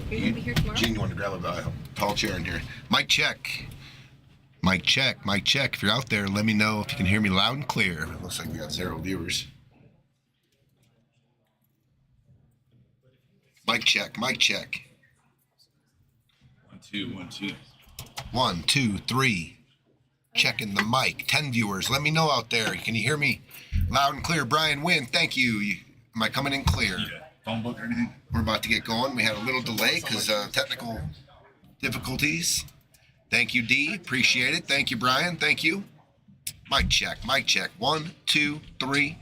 Are you going to be here tomorrow? Gene, you want to grab a tall chair in here? Mic check. Mic check. Mic check. If you're out there, let me know if you can hear me loud and clear. It looks like we got 0 viewers. Mic check. Mic check. 1 2 1 2. 1 2 3. Checking the mic. 10 viewers. Let me know out there. Can you hear me loud and clear? Brian Wynn, thank you. Am I coming in clear? Yeah. Phone book or anything? We're about to get going. We had a little delay because technical difficulties. Thank you, D. Appreciate it. Thank you, Brian. Thank you. Mic check. Mic check. 1 2 3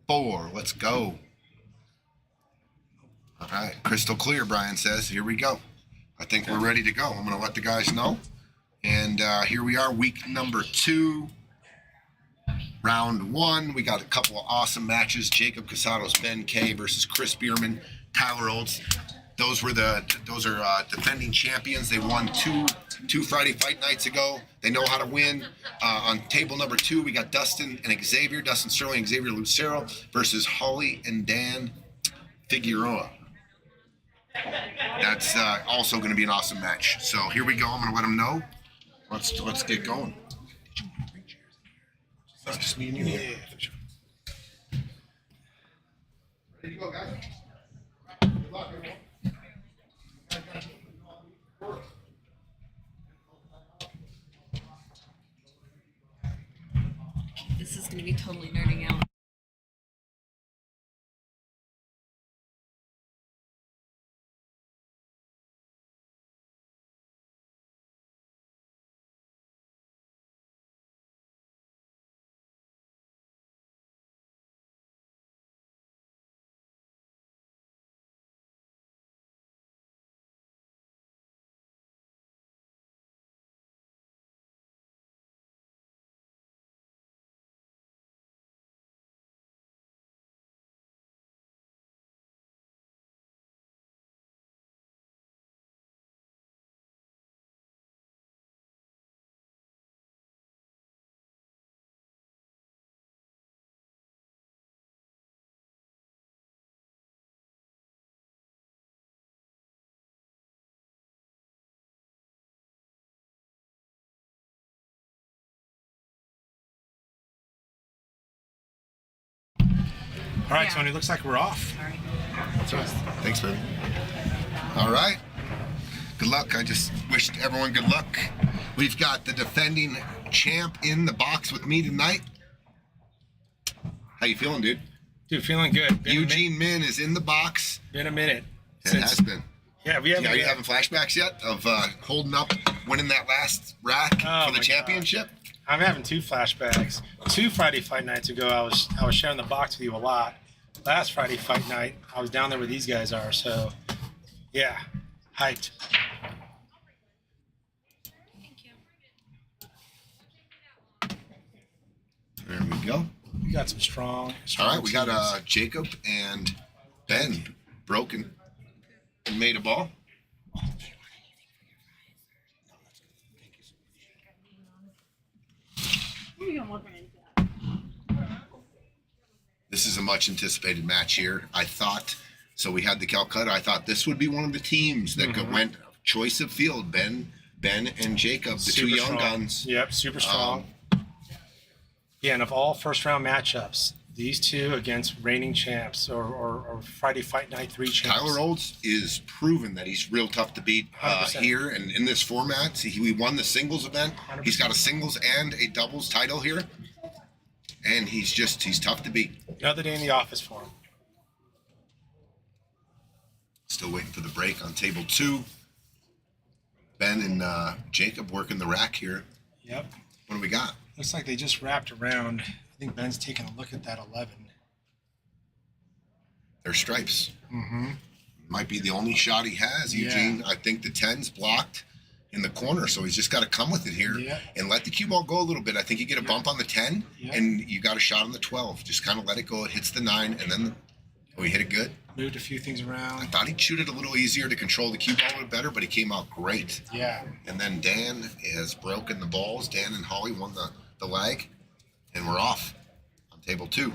4. Let's go. All right. Crystal clear, Brian says. Here we go. I think we're ready to go. I'm going to let the guys know. And here we are, week number 2, round 1. We got a couple of awesome matches. Jacob Casado's Ben K versus Chris Bierman, Tyler Olds. Those are defending champions. They won two Friday fight nights ago. They know how to win. On table number 2, we got Dustin Sterling and Xavier Lucero versus Holly and Dan Figueroa. That's also going to be an awesome match. So here we go. I'm going to let them know. Let's get going. That's just me and you. Yeah. Ready to go, guys? Good luck, everyone. This is going to be totally nerding out. All right, Tony, looks like we're off. Sorry. That's right. Thanks, baby. All right. Good luck. I just wished everyone good luck. We've got the defending champ in the box with me tonight. How you feeling, dude? Dude, feeling good. Eugene Min is in the box. Been a minute. It has been. Yeah, we haven't. Are you having flashbacks yet of holding up, winning that last rack for the championship? God. I'm having 2 flashbacks. 2 Friday fight nights ago, I was sharing the box with you a lot. Last Friday fight night, I was down there where these guys are. So, yeah, hyped. Thank you. There we go. We got some strong All right, we got teams. Jacob and Ben broken and made a ball. This is a much anticipated match here. I thought, so we had the Calcutta. I thought this would be one of the teams that went choice of field. Ben and Jacob, the Super 2 young strong. guns. Yep, super strong. Yeah, and of all first round matchups, these 2 against reigning champs or Friday fight night 3 champs. Tyler Olds is proven that he's real tough to beat 100%. here and in this format. We won the singles event. 100%. He's got a singles and a doubles title here. And he's tough to beat. Another day in the office for him. Still waiting for the break on table 2. Ben and Jacob working the rack here. Yep. What do we got? Looks like they just wrapped around. I think Ben's taking a look at that 11. They're stripes. Mm-hmm. Might be the only shot he has, Eugene. I think the 10's blocked in the corner, so he's just got to come with it here and let the cue ball go a little bit. I think you get a bump on the 10, and you got a shot on the 12. Just kind of let it go. It hits the 9, and then he hit it good. Moved a few things around. I thought he'd shoot it a little easier to control the cue ball a little better, but he came out great. Yeah. And then Dan has broken the balls. Dan and Holly won the leg, and we're off on table 2.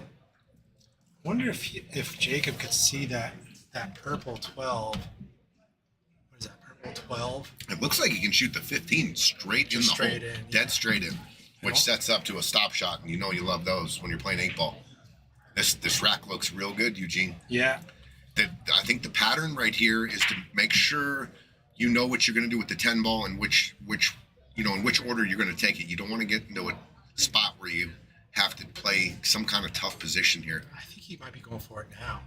Wonder if Jacob could see that purple 12 12. It looks like he can shoot the 15 straight in the hole, straight in, dead yeah. straight in, which sets up to a stop shot, and you know you love those when you're playing 8-ball. This rack looks real good, Eugene. Yeah. I think the pattern right here is to make sure you know what you're going to do with the 10 ball and which in which order you're going to take it. You don't want to get into a spot where you have to play some kind of tough position here. I think he might be going for it now.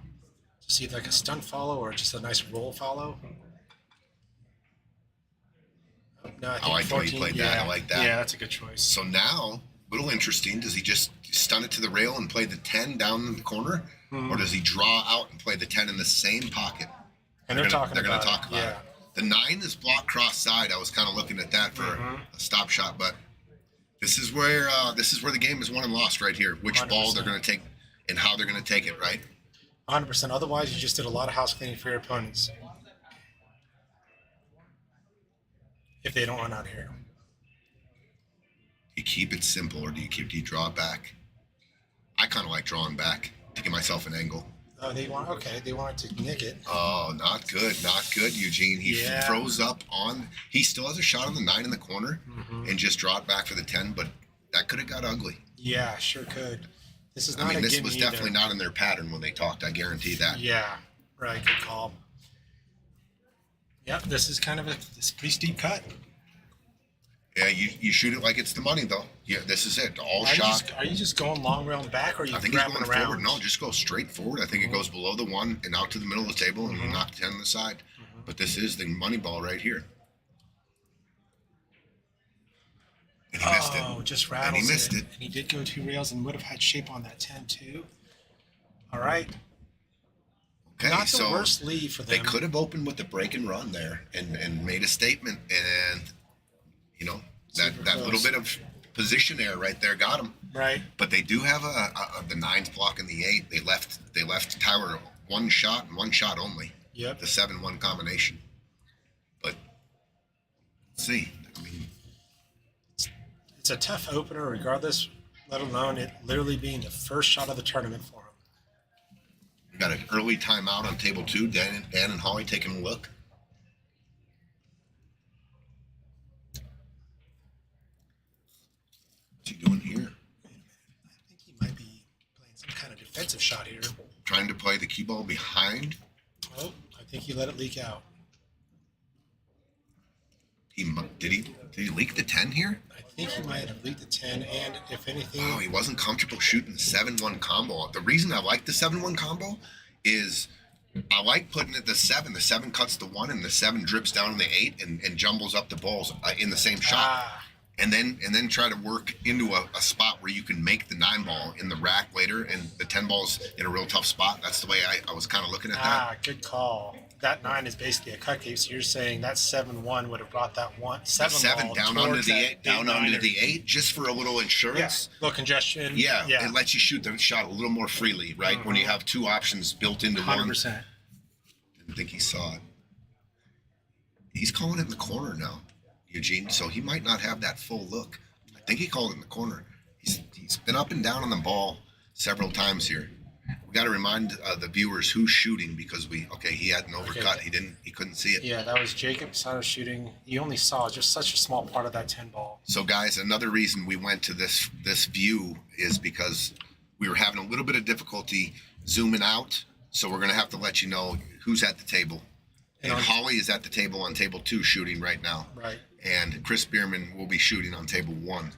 To see like a stunt follow or just a nice roll follow. No, I think I like the way he played that. I like that. Yeah, that's a good choice. So now, a little interesting, does he just stun it to the rail and play the 10 down in the corner? Or does he draw out and play the 10 in the same pocket? And they're going to talk talk about it. The 9 is blocked cross side. I was kind of looking at that for a stop shot, but this is where the game is won and lost right here. Which 100%. ball they're going to take and how they're going to take it, right? 100%. Otherwise, you just did a lot of house cleaning for your opponents. If they don't run out here. You keep it simple, or do you draw it back? I kind of like drawing back to give myself an angle. Oh, they wanted to nick it. Oh, not good, Eugene. He froze up on. He still has a shot on the 9 in the corner, and just draw it back for the 10. But that could have got ugly. Yeah, sure could. This is not. I mean, this was definitely not in their pattern when they talked. I guarantee that. Yeah, right. Good call. Yep, this is kind of a pretty steep cut. Yeah, you shoot it like it's the money, though. Yeah, this is it. All shot. Are you just going long rail and back, or are you I think he's grabbing going around? forward. No, just go straight forward. I think it goes below the 1 and out to the middle of the table and knock 10 on the side. But this is the money ball right here. And he missed it. Oh, just rattles And he missed it. And he did go 2 rails and would have had shape on that 10 too. All right. Okay, Not the so worst lead for them. they could have opened with the break and run there and made a statement, and that little bit of position error right there got them. Right. But they do have the 9's blocking the 8. They left Tyler one shot and one shot only. Yep. The 7-1 combination. But let's see. I mean, It's a tough opener regardless, let alone it literally being the first shot of the tournament for him. we got an early timeout on table 2. Dan and Holly taking a look. What's he doing here? I think he might be playing some kind of defensive shot here. Trying to play the key ball behind. Oh, I think he let it leak out. Did he leak the 10 here? I think he might have leaked the 10, and if anything... Oh, he wasn't comfortable shooting the 7-1 combo. The reason I like the 7-1 combo is I like putting it the 7. The 7 cuts the 1, and the 7 drips down to the 8 and jumbles up the balls in the same shot. And then try to work into a spot where you can make the 9 ball in the rack later, and the 10 ball's in a real tough spot. That's the way I was kind of looking at that. Good call. That 9 is basically a cut case. So you're saying that 7-1 would have brought that 7 ball down onto towards the that 8, down onto the 8, just for a little Yeah, insurance. little congestion. Yeah, it lets you shoot the shot a little more freely, right? When you have 2 options built into 1. 100%. Didn't think he saw it. He's calling it in the corner now, Eugene, so he might not have that full look. I think he called it in the corner. He's been up and down on the ball several times here. We got to remind the viewers who's shooting, because he had an overcut. He couldn't see it. Yeah, that was Jacob Sato shooting. You only saw just such a small part of that 10 ball. So guys, another reason we went to this view is because we were having a little bit of difficulty zooming out. So we're going to have to let you know who's at the table. And Holly is at the table on table 2 shooting right now. Right. And Chris Bierman will be shooting on table 1.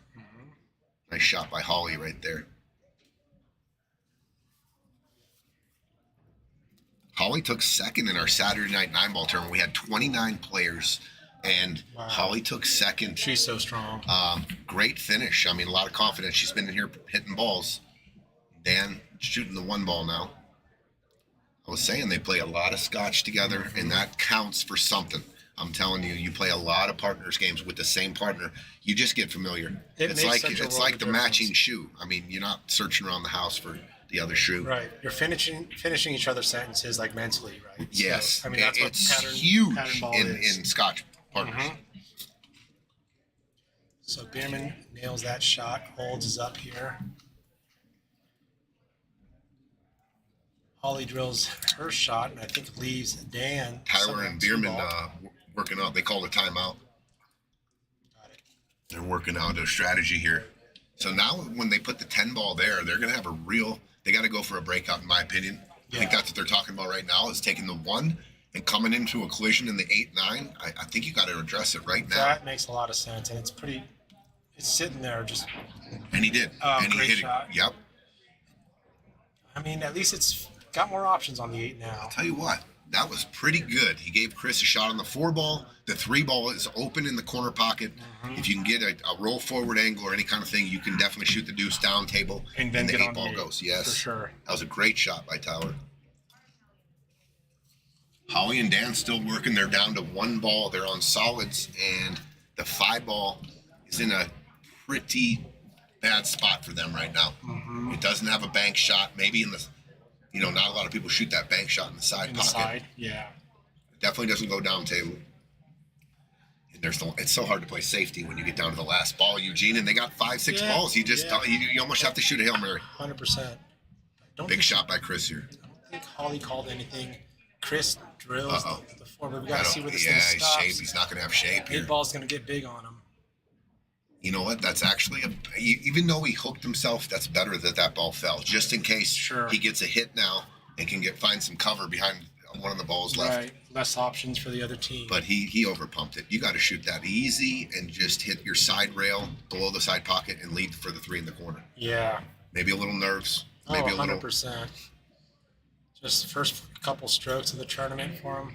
Nice shot by Holly right there. Holly took second in our Saturday night 9-ball tournament. We had 29 players, and Holly took second. She's so strong. Great finish. I mean, a lot of confidence. She's been in here hitting balls. Dan shooting the 1 ball now. I was saying they play a lot of scotch together, and that counts for something. I'm telling you, you play a lot of partners games with the same partner. You just get familiar. It's like the matching shoe. I mean, you're not searching around the house for the other shoe. Right. You're finishing each other's sentences like mentally, right? Yes. So, I mean, that's it's what pattern huge ball in is. scotch partners. So Bierman nails that shot, holds is up here. Holly drills her shot, and I think leaves Dan. Tyler and Bierman working out. They called a timeout. They're working out a strategy here. So now when they put the 10 ball there, they're going to have they got to go for a breakout, in my opinion. I think that's what they're talking about right now, is taking the 1 and coming into a collision in the 8-9. I think you got to address it right now. That makes a lot of sense, and it's sitting there just. And he did. Oh, and he great hit shot. it. Yep. I mean, at least it's got more options on the 8 now. I'll tell you what, that was pretty good. He gave Chris a shot on the 4 ball. The 3 ball is open in the corner pocket. If you can get a roll forward angle or any kind of thing, you can definitely shoot the deuce down table. And then the get 8 on ball the 8, goes. Yes. for sure. That was a great shot by Tyler. Holly and Dan still working. They're down to 1 ball. They're on solids, and the 5 ball is in a pretty bad spot for them right now. It doesn't have a bank shot. Maybe in the, not a lot of people shoot that bank shot in the side In the pocket. side, yeah. It definitely doesn't go down table. And it's so hard to play safety when you get down to the last ball, Eugene. And they got 5-6 Yeah, balls. You almost have to shoot a Hail Mary. 100%. Big shot by Chris here. I don't think Holly called anything. Chris drills the 4, but we got I to don't- see where this yeah, thing he's stops. shape. He's not going to have shape here. 8 ball's going to get big on him. You know what? That's actually even though he hooked himself, that's better that ball fell, just in case he gets a hit now and can find some cover behind one of the balls left. Right, less options for the other team. But he overpumped it. You got to shoot that easy and just hit your side rail below the side pocket and lead for the 3 in the corner. Yeah. Maybe a little nerves. Maybe a little. 100%. Just the first couple strokes of the tournament for him.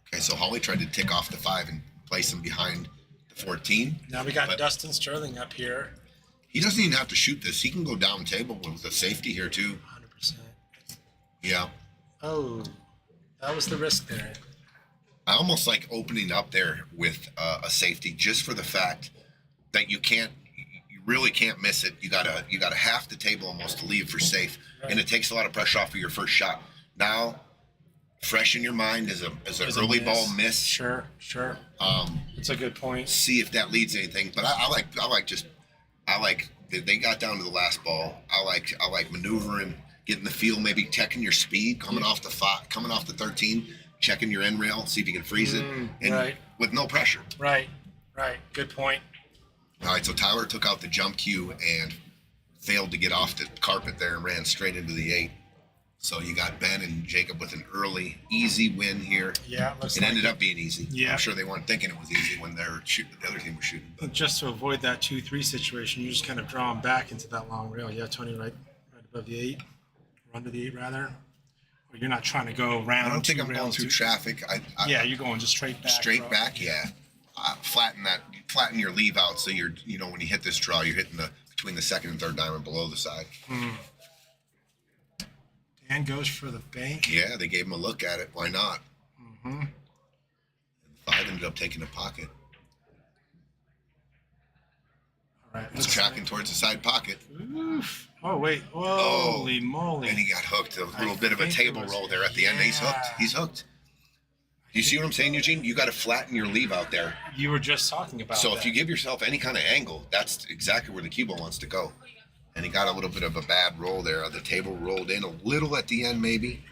Okay, so Holly tried to tick off the 5 and place him behind the 14. Now we got Dustin Sterling up here. He doesn't even have to shoot this. He can go down table with the safety here too. 100%. Yeah. Oh, that was the risk there. I almost like opening up there with a safety, just for the fact that you really can't miss it. You gotta half the table almost to leave for safe, and it takes a lot of pressure off of your first shot. Now, fresh in your mind as an early ball miss. Sure. That's a good point. See if that leads anything. But I like they got down to the last ball. I like maneuvering, getting the feel, maybe checking your speed, coming off the 5, coming off the 13, checking your end rail, see if you can freeze it, and with no pressure. Right. Good point. All right, so Tyler took out the jump cue and failed to get off the carpet there and ran straight into the 8. So you got Ben and Jacob with an early, easy win here. Yeah, it ended up being easy. Yeah. I'm sure they weren't thinking it was easy when they were shooting. The other team was shooting. But just to avoid that 2-3 situation, you just kind of draw them back into that long rail. Yeah, Tony, right above the 8, or under the 8 rather. Or you're not trying to go around. I don't think I'm rails going through traffic. Yeah, you're going just straight back. Straight back, yeah. Flatten your leave out so you're when you hit this draw, you're hitting between the 2nd and 3rd diamond below the side. Dan goes for the bank. Yeah, they gave him a look at it. Why not? And 5 ended up taking a pocket. All right. It's tracking towards the side pocket. Oof. Oh, wait. Holy moly. And he got hooked. A little bit of a table roll there at the end. He's hooked. He's hooked. Do you see what I'm saying, Eugene? You got to flatten your leave out there. You were just talking about So if you give yourself any kind of angle, that's exactly where the cue ball wants to go. And he got a little bit of a bad roll there. The table rolled in a little at the end, maybe.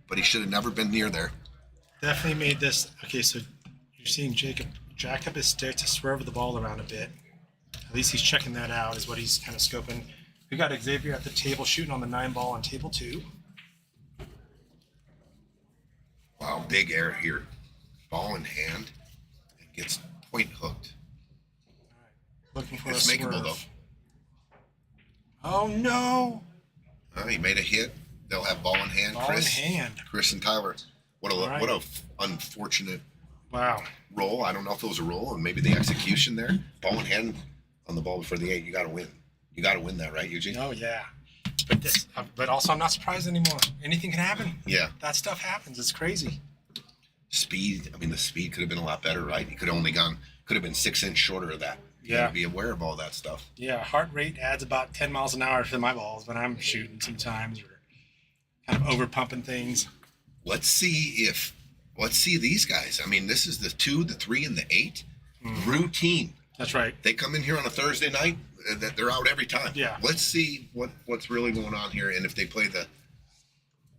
But he should have never been near there. Definitely made this. Okay, so you're seeing Jacob jack up his stick to swerve the ball around a bit. At least he's checking that out, is what he's kind of scoping. We got Xavier at the table shooting on the 9 ball on table 2. Wow, big air here. Ball in hand. And gets point hooked. Looking for It's a makeable, swerve. though. Oh, no. He made a hit. They'll have ball in hand. Ball in hand. Chris and Tyler. What Right. a unfortunate Wow. roll. I don't know if it was a roll and maybe the execution there. Ball in hand on the ball before the 8. You got to win. You got to win that, right, Eugene? Oh, yeah. But also, I'm not surprised anymore. Anything can happen. Yeah. That stuff happens. It's crazy. Speed. I mean, the speed could have been a lot better, right? He could have been 6 inches shorter of that. You Yeah. got to be aware of all that stuff. Yeah, heart rate adds about 10 miles an hour to my balls when I'm shooting sometimes, or kind of over pumping things. Let's see these guys. I mean, this is the 2, the 3, and the 8. Routine. That's right. They come in here on a Thursday night, they're out every time. Yeah. Let's see what's really going on here, and if they play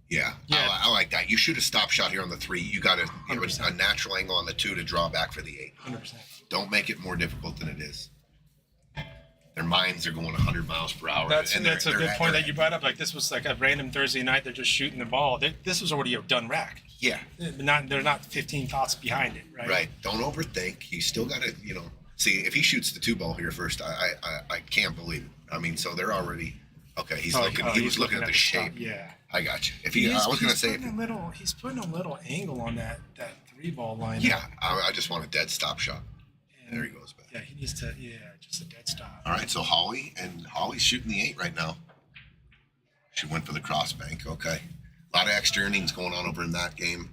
Yeah, Yeah. I like that. You shoot a stop shot here on the 3. You got a 100%. natural angle on the 2 to draw back for the 8. 100%. Don't make it more difficult than it is. Their minds are going 100 miles per hour. That's and a they're good at- point they're- that you brought up. Like this was like a random Thursday night. They're just shooting the ball. This was already a done rack. Yeah, They're not 15 thoughts behind it, right? right. Don't overthink. You still got to, see if he shoots the 2 ball here first. I can't believe it. I mean, so they're already okay. He was looking at the shape. Stop. Yeah. I got you. I was going to say, he's putting a little angle on that 3-ball line. yeah, I just want a dead stop shot. And, There he goes back. Yeah, he needs to. Yeah, just a dead stop. All right, so Holly's shooting the 8 right now. She went for the cross bank. Okay, a lot of extra innings going on over in that game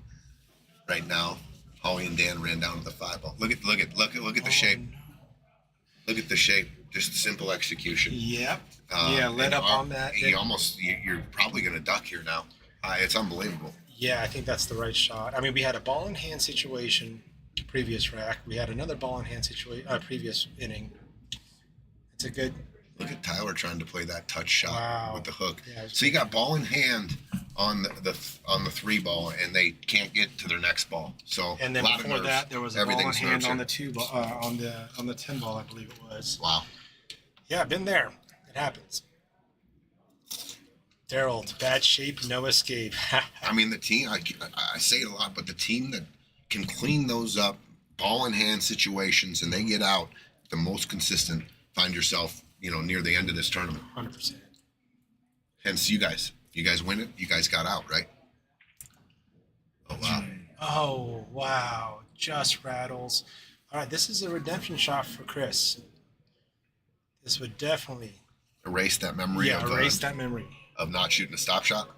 right now. Holly and Dan ran down to the 5 ball. Look at the shape. No. Look at the shape. Just simple execution. Yep. Yeah, let up on that. You're probably going to duck here now. It's unbelievable. Yeah, I think that's the right shot. I mean, we had a ball in hand situation previous rack. We had another ball in hand situation previous inning. It's a good. Look at Tyler trying to play that touch shot Wow. with the hook. Yeah, So you got ball in hand on the 3 ball, and they can't get to their next ball. So And then a lot of before nerves. that, there was a ball in Everything's hand nerves on here. the 2 ball, on the 10 ball, I believe it was. Wow. Yeah, been there. It happens. Daryl, to bad shape, no escape. I mean, the team, I say it a lot, but the team that can clean those up, ball in hand situations, and they get out, the most consistent, find yourself, near the end of this tournament. 100%. Hence, you guys win it. You guys got out, right? Oh, wow. Oh, wow. Just rattles. All right, this is a redemption shot for Chris. This would definitely Erase that memory erase that memory. of not shooting a stop shot.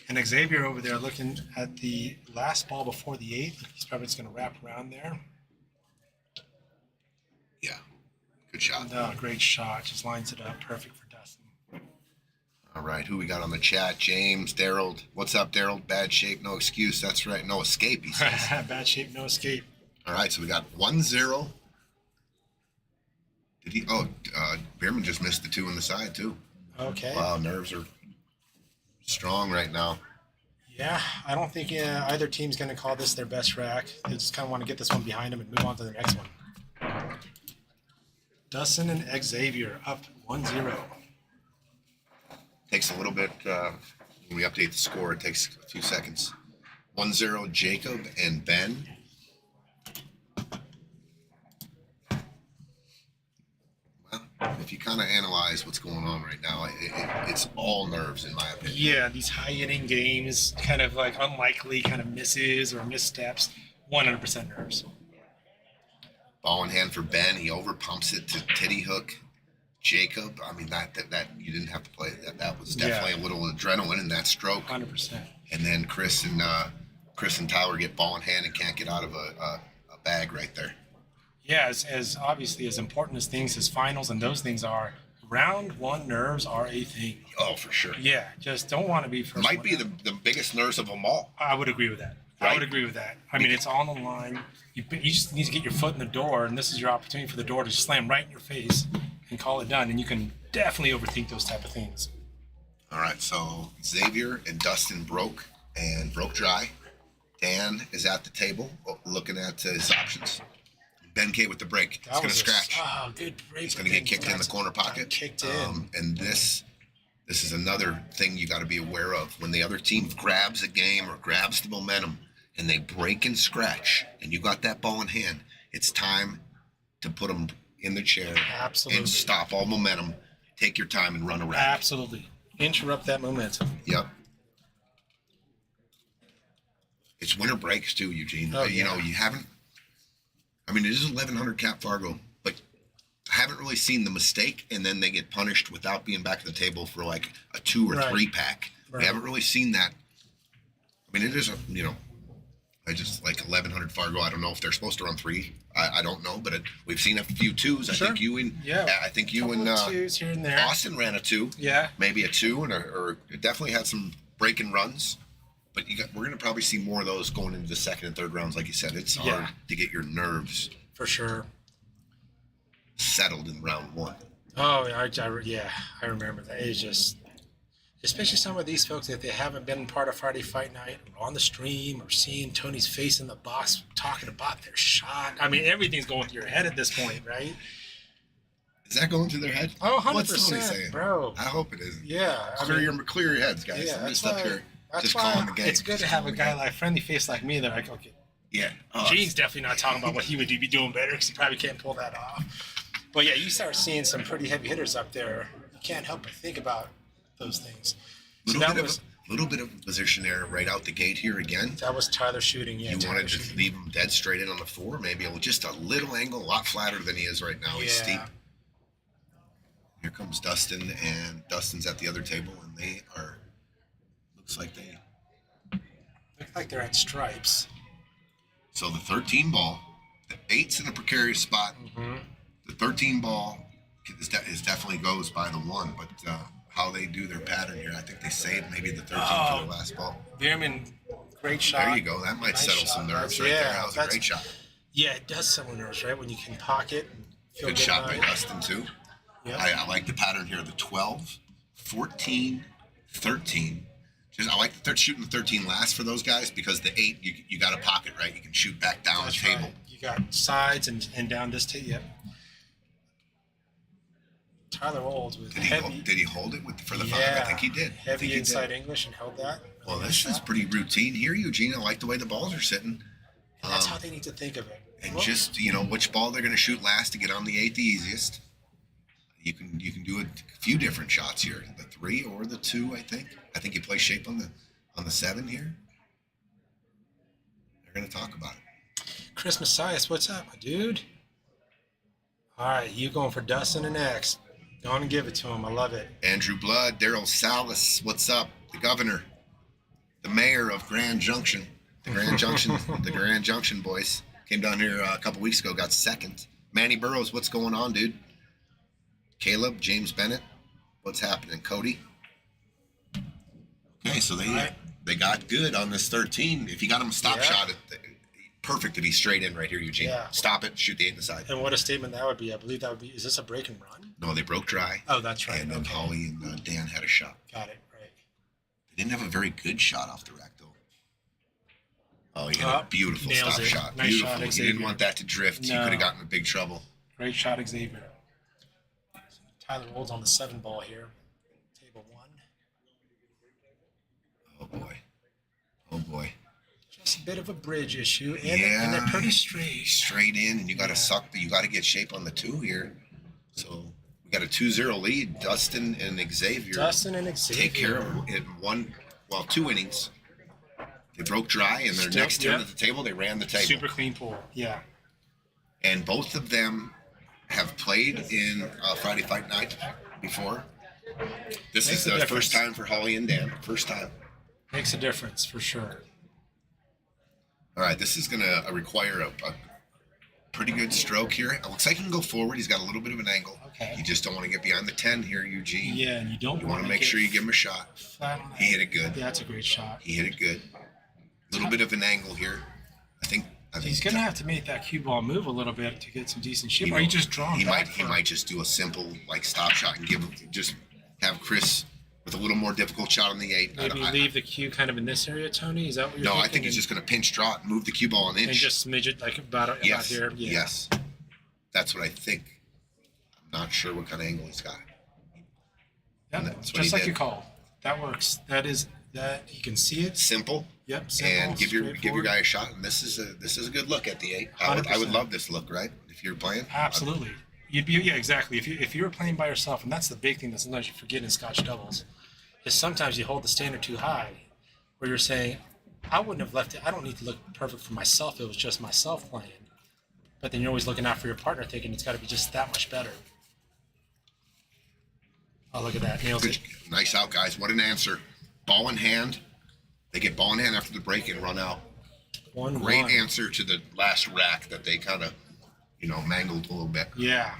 And Xavier over there looking at the last ball before the 8th. He's probably just going to wrap around there. Yeah. Good shot. No, great shot. Just lines it up. Perfect for Dustin. All right, who we got on the chat? James, Daryl. What's up, Daryl? Bad shape, no excuse. That's right. No escape, he says. Bad shape, no escape. All right, so we got 1-0. Did he? Oh, Bierman just missed the 2 on the side, too. Okay. Wow, nerves are strong right now. Yeah, I don't think either team's going to call this their best rack. They just kind of want to get this one behind them and move on to the next one. Dustin and Xavier up 1-0. Takes a little bit, when we update the score, it takes a few seconds. 1-0, Jacob and Ben. Well, if you kind of analyze what's going on right now, it's all nerves, in my opinion. Yeah, these high inning games, kind of like unlikely kind of misses or missteps, 100% nerves. Ball in hand for Ben. He over pumps it to titty hook. Jacob, I mean, that you didn't have to play. That was definitely a little adrenaline in that stroke. 100%. And then Chris and Tyler get ball in hand and can't get out of a bag right there. Yeah, as obviously as important as things as finals and those things are, round 1 nerves are a thing. Oh, for sure. Yeah, just don't want to be first. Might one be out. the biggest nerves of them all. I would agree with that. I Right? would agree with that. I mean, it's on the line. You just need to get your foot in the door, and this is your opportunity for the door to slam right in your face and call it done. And you can definitely overthink those type of things. All right, so Xavier and Dustin broke dry. Dan is at the table looking at his options. Ben K with the break. He's going to scratch. Oh, good break. He's going to get kicked in the corner pocket. Kicked in. And this is another thing you got to be aware of. When the other team grabs a game or grabs the momentum and they break and scratch and you got that ball in hand, it's time to put them in the chair Absolutely. and stop all momentum. Take your time and run around. Absolutely. Interrupt that momentum. Yep. It's winter breaks too, Eugene. Oh, You yeah. know, you haven't. I mean, it is 1100 Cap Fargo, but I haven't really seen the mistake, and then they get punished without being back at the table for like a 2 or Right. 3 pack. Right. We haven't really seen that. I mean, it is I just like 1100 Fargo. I don't know if they're supposed to run 3. I don't know, but we've seen a few 2s. Sure. I think you and Couple of twos here and there. Austin ran a 2. Yeah. Maybe a 2 or it definitely had some breaking runs. But we're going to probably see more of those going into the second and third rounds. Like you said, it's hard to get your nerves For sure. settled in round 1. Oh, I remember that. It's just especially some of these folks, if they haven't been part of Friday Fight Night or on the stream or seeing Tony's face in the box talking about their shot. I mean, everything's going through your head at this point, right? Is that going through their head? Oh, 100%, What's Tony saying? bro. I hope it isn't. Yeah. Clear your heads, guys. Yeah, I'm that's just up why, here that's just why calling the game. it's good to have a guy like friendly face like me that I go, okay, Yeah. Gene's definitely not talking about what he would be doing better because he probably can't pull that off. But yeah, you start seeing some pretty heavy hitters up there. You can't help but think about those things. So Little bit of position there right out the gate here again. that was Tyler shooting. Yeah, You Tyler wanted to shooting. leave him dead straight in on the 4, maybe just a little angle, a lot flatter than he is right now. He's steep. Here comes Dustin, and Dustin's at the other table, and they are, looks like they. Look like they're at stripes. So the 13 ball, the 8's in a precarious spot. Mm-hmm. The 13 ball is definitely goes by the 1, but how they do their pattern here, I think they saved maybe the 13 for the last ball. Bierman, great shot. There you go. That might Nice settle shot. some nerves That's- right there. yeah, That was a that's- great shot. Yeah, it does settle nerves, right? When you can pocket and feel Good good shot about by it. Dustin, too. Yep. I like the pattern here. The 12, 14, 13. I like shooting the 13 last for those guys because the 8, you got a pocket, right? You can shoot back down That's the table. right. You got sides and down this table. Yep. Tyler Olds with Did heavy. he hold it for the 5? Yeah, I think he did. I Heavy think he inside did. English and held that. Well, Really this nice is shot. pretty routine here, Eugene. I like the way the balls are sitting. And that's how they need to think of it. And Well, just, which ball they're going to shoot last to get on the 8 the easiest. You can do a few different shots here. The 3 or the 2, I think. I think you play shape on the 7 here. They're going to talk about it. Chris Messias, what's up, my dude? All right, you going for Dustin and X. Go on and give it to him. I love it. Andrew Blood, Daryl Salas, what's up? The governor, the mayor of Grand Junction, the Grand Junction boys came down here a couple weeks ago, got second. Manny Burrows, what's going on, dude? Caleb, James Bennett, what's happening? Cody. Okay, so they got good on this 13. If you got him a stop shot, perfect to be straight in right here, Eugene. Yeah. Stop it, shoot the 8 inside. And what a statement that would be. I believe that would be. Is this a break and run? No, they broke dry. Oh, that's right. And then Okay. Holly and Dan had a shot. Got it. Right. They didn't have a very good shot off the rack, though. Oh, he had a beautiful nails stop it. shot. Nice Beautiful. shot, He didn't Xavier. want that to drift. He No. could have gotten in big trouble. Great shot, Xavier. Tyler Olds on the 7 ball here. Table 1. Oh, boy. Oh, boy. Just a bit of a bridge issue, and they're pretty straight. Straight in, and you got to suck, but you got to get shape on the 2 here. So we got a 2-0 lead. Dustin and Xavier Dustin and Xavier. take care of it in 2 innings. They broke dry, and their next turn at the table, they ran the table. Super clean pool. Yeah. And both of them have played in Friday Fight Night before. This Makes is a the difference. first time for Holly and Dan. First time. Makes a difference for sure. All right, this is going to require a pretty good stroke here. It looks like he can go forward. He's got a little bit of an angle. Okay. You just don't want to get behind the 10 here, Eugene. Yeah, and you don't You want to make sure you give him a shot. flat on He hit it good. Yeah, that's a great shot. He hit it good. A little bit of an angle here. I think He's gonna have to make that cue ball move a little bit to get some decent shape. Or you just draw him He back. might just do a simple stop shot and just have Chris with a little more difficult shot on the 8. Maybe leave the cue kind of in this area, Tony. Is that what you're No, thinking? I think he's just going to pinch draw it, move the cue ball an inch. and just smidge it like about yes, here. Yeah. yes, that's what I think. I'm not sure what kind of angle he's got. Yep, That's what just he like did. you called. That works. That you can see it. Simple. Yep. Simple, And give your straightforward. guy a shot. And this is a good look at the 8. I would 100%. love this look, right? If you're playing. Absolutely. You'd be exactly. If you were playing by yourself, and that's the big thing that sometimes you forget in Scotch doubles, is sometimes you hold the standard too high, where you're saying, I wouldn't have left it. I don't need to look perfect for myself. If it was just myself playing. But then you're always looking out for your partner, thinking it's got to be just that much better. Oh, look at that. Nails Good, it. nice out, guys. What an answer. Ball in hand. They get ball in hand after the break and run out. 1-1. Great answer to the last rack that they kind of, mangled a little bit. Yeah.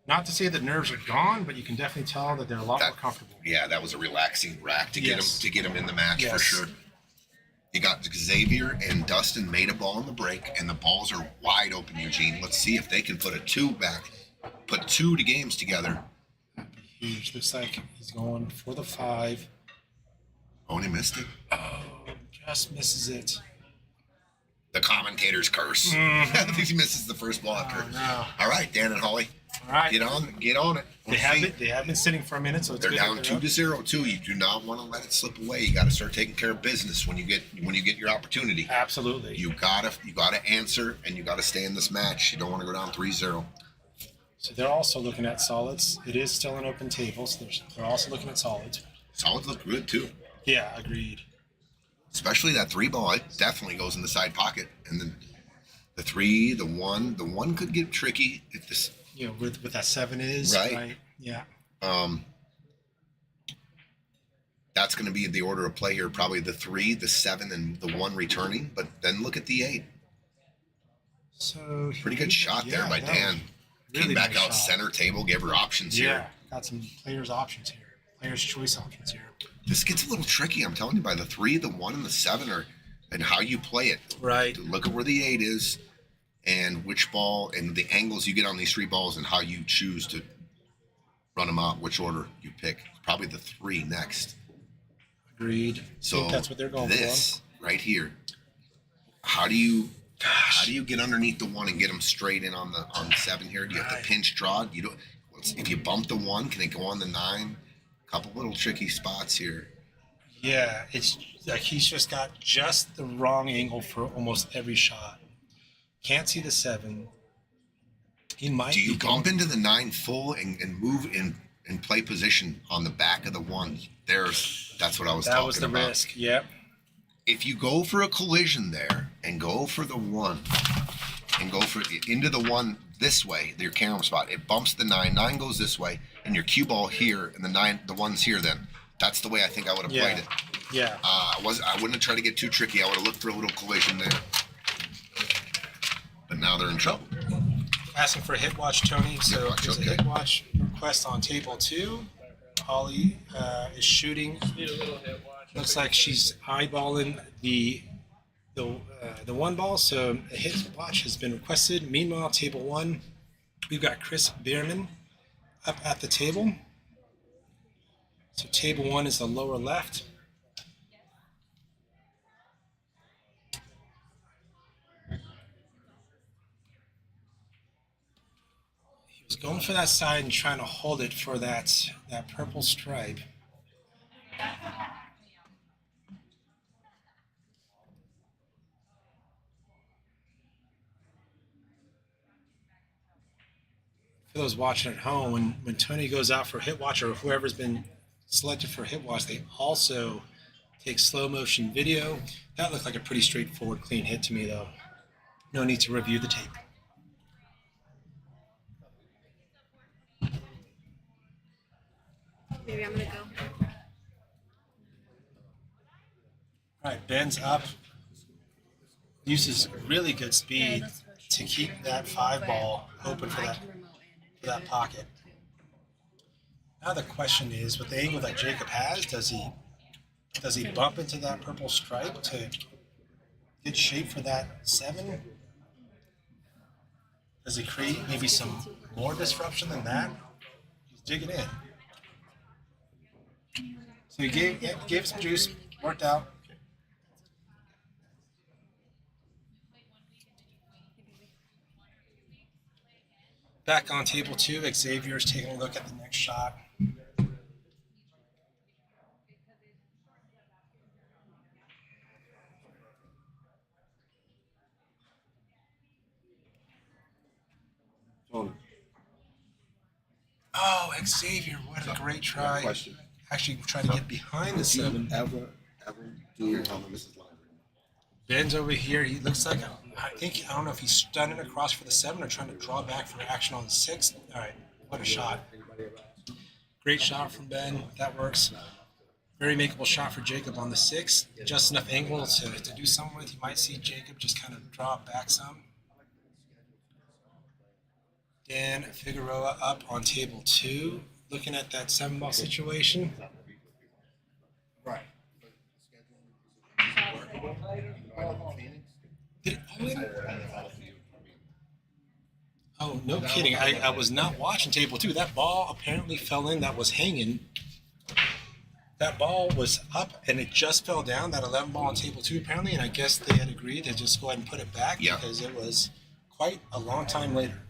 Not to say that nerves are gone, but you can definitely tell that they're a lot more comfortable. Yeah, that was a relaxing rack to Yes. get him in the match for Yes. sure. You got Xavier and Dustin made a ball in the break, and the balls are wide open, Eugene. Let's see if they can put a 2 back, put 2 games together. Huge. Looks like he's going for the 5. Oh, and he missed it. Oh, just misses it. The commentator's curse. Mhm. He misses the first ball. Oh, Curse. no. All right, Dan and Holly, All right. get on it. They have been sitting for a minute, so it's They're good down that 2-0 too. You do not want to let it slip away. You got to start taking care of business when you get your opportunity. Absolutely. You gotta answer, and you gotta stay in this match. You don't want to go down 3-0. So they're also looking at solids. It is still an open table, so they're also looking at solids. Solids look good too, Yeah, agreed. especially that 3 ball. It definitely goes in the side pocket, and then the 3, the 1, could get tricky if this. You know, with that 7 is Right. Yeah. That's going to be the order of play here. Probably the 3, the 7, and the 1 returning. But then look at the 8. So Pretty good shot there by that Dan. was Came back nice out shot. center table, gave her options Yeah, here. got some players' options here. Players' choice options here. This gets a little tricky. I'm telling you, by the 3, the 1, and the 7 are, and how you play it. Right. Look at where the 8 is, and which ball, and the angles you get on these 3 balls, and how you choose to run them out. Which order you pick. Probably the 3 next. Agreed. So I think that's what they're going this right here. How do you get underneath the 1 and get them straight in on the 7 here? Do you have to pinch draw? You don't. If you bump the 1, can it go on the 9? A couple little tricky spots here. for. Yeah, it's like he's just got just the wrong angle for almost every shot. Can't see the 7. He might. Do you be going- bump into the 9 full and move in and play position on the back of the 1? That's what I was That talking was the about. risk. Yep. If you go for a collision there and go for the 1 and go for into the 1 this way, your camera spot, it bumps the 9. 9 goes this way, and your cue ball here, and the 1's here. Then that's the way I think I would have played it. Yeah. I wouldn't have tried to get too tricky. I would have looked for a little collision there. But now they're in trouble. Asking for a hit watch, Tony. So Hit watch, there's a okay. hit watch request on table 2. Holly is shooting. Looks like she's eyeballing the 1 ball. So a hit watch has been requested. Meanwhile, table 1, we've got Chris Bierman up at the table. So table 1 is the lower left. He was going for that side and trying to hold it for that purple stripe. For those watching at home, when Tony goes out for hit watch, or whoever's been selected for hit watch, they also take slow motion video. That looked like a pretty straightforward, clean hit to me, though. No need to review the tape. Maybe I'm gonna go. All right, Ben's up. Uses really good speed to keep that 5 ball open for that pocket. Now the question is, with the angle that Jacob has, does he bump into that purple stripe to get shape for that 7? Does he create maybe some more disruption than that? He's digging in. So he gave some juice, worked out. Back on table 2, Xavier's taking a look at the next shot. Oh, Xavier, what a great try. Question. Actually trying to get behind the 7. Ever do Mrs. Library? Ben's over here. He looks like, I don't know if he's stunning across for the 7 or trying to draw back for action on the 6. All right, what a shot. Great shot from Ben. That works. Very makeable shot for Jacob on the 6. Just enough angle to do something with. You might see Jacob just kind of draw back some. Dan Figueroa up on table 2, looking at that 7-ball situation. Right. Did Owen? Oh, no kidding. I was not watching table two. That ball apparently fell in that was hanging. That ball was up and it just fell down, that 11 ball on table two apparently, and I guess they had agreed to just go ahead and put it back Yeah. because it was quite a long time later.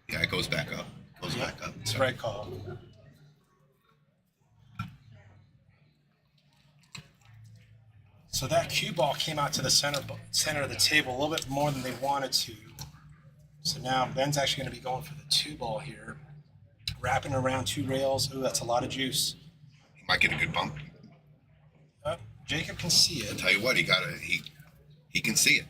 Yeah, it goes back up. Goes back up. It's the right call. So that cue ball came out to the center of the table a little bit more than they wanted to. So now Ben's actually going to be going for the two ball here, wrapping around two rails. Ooh, that's a lot of juice. He might get a good bump. Jacob can see I'll it. tell you what, he can see it.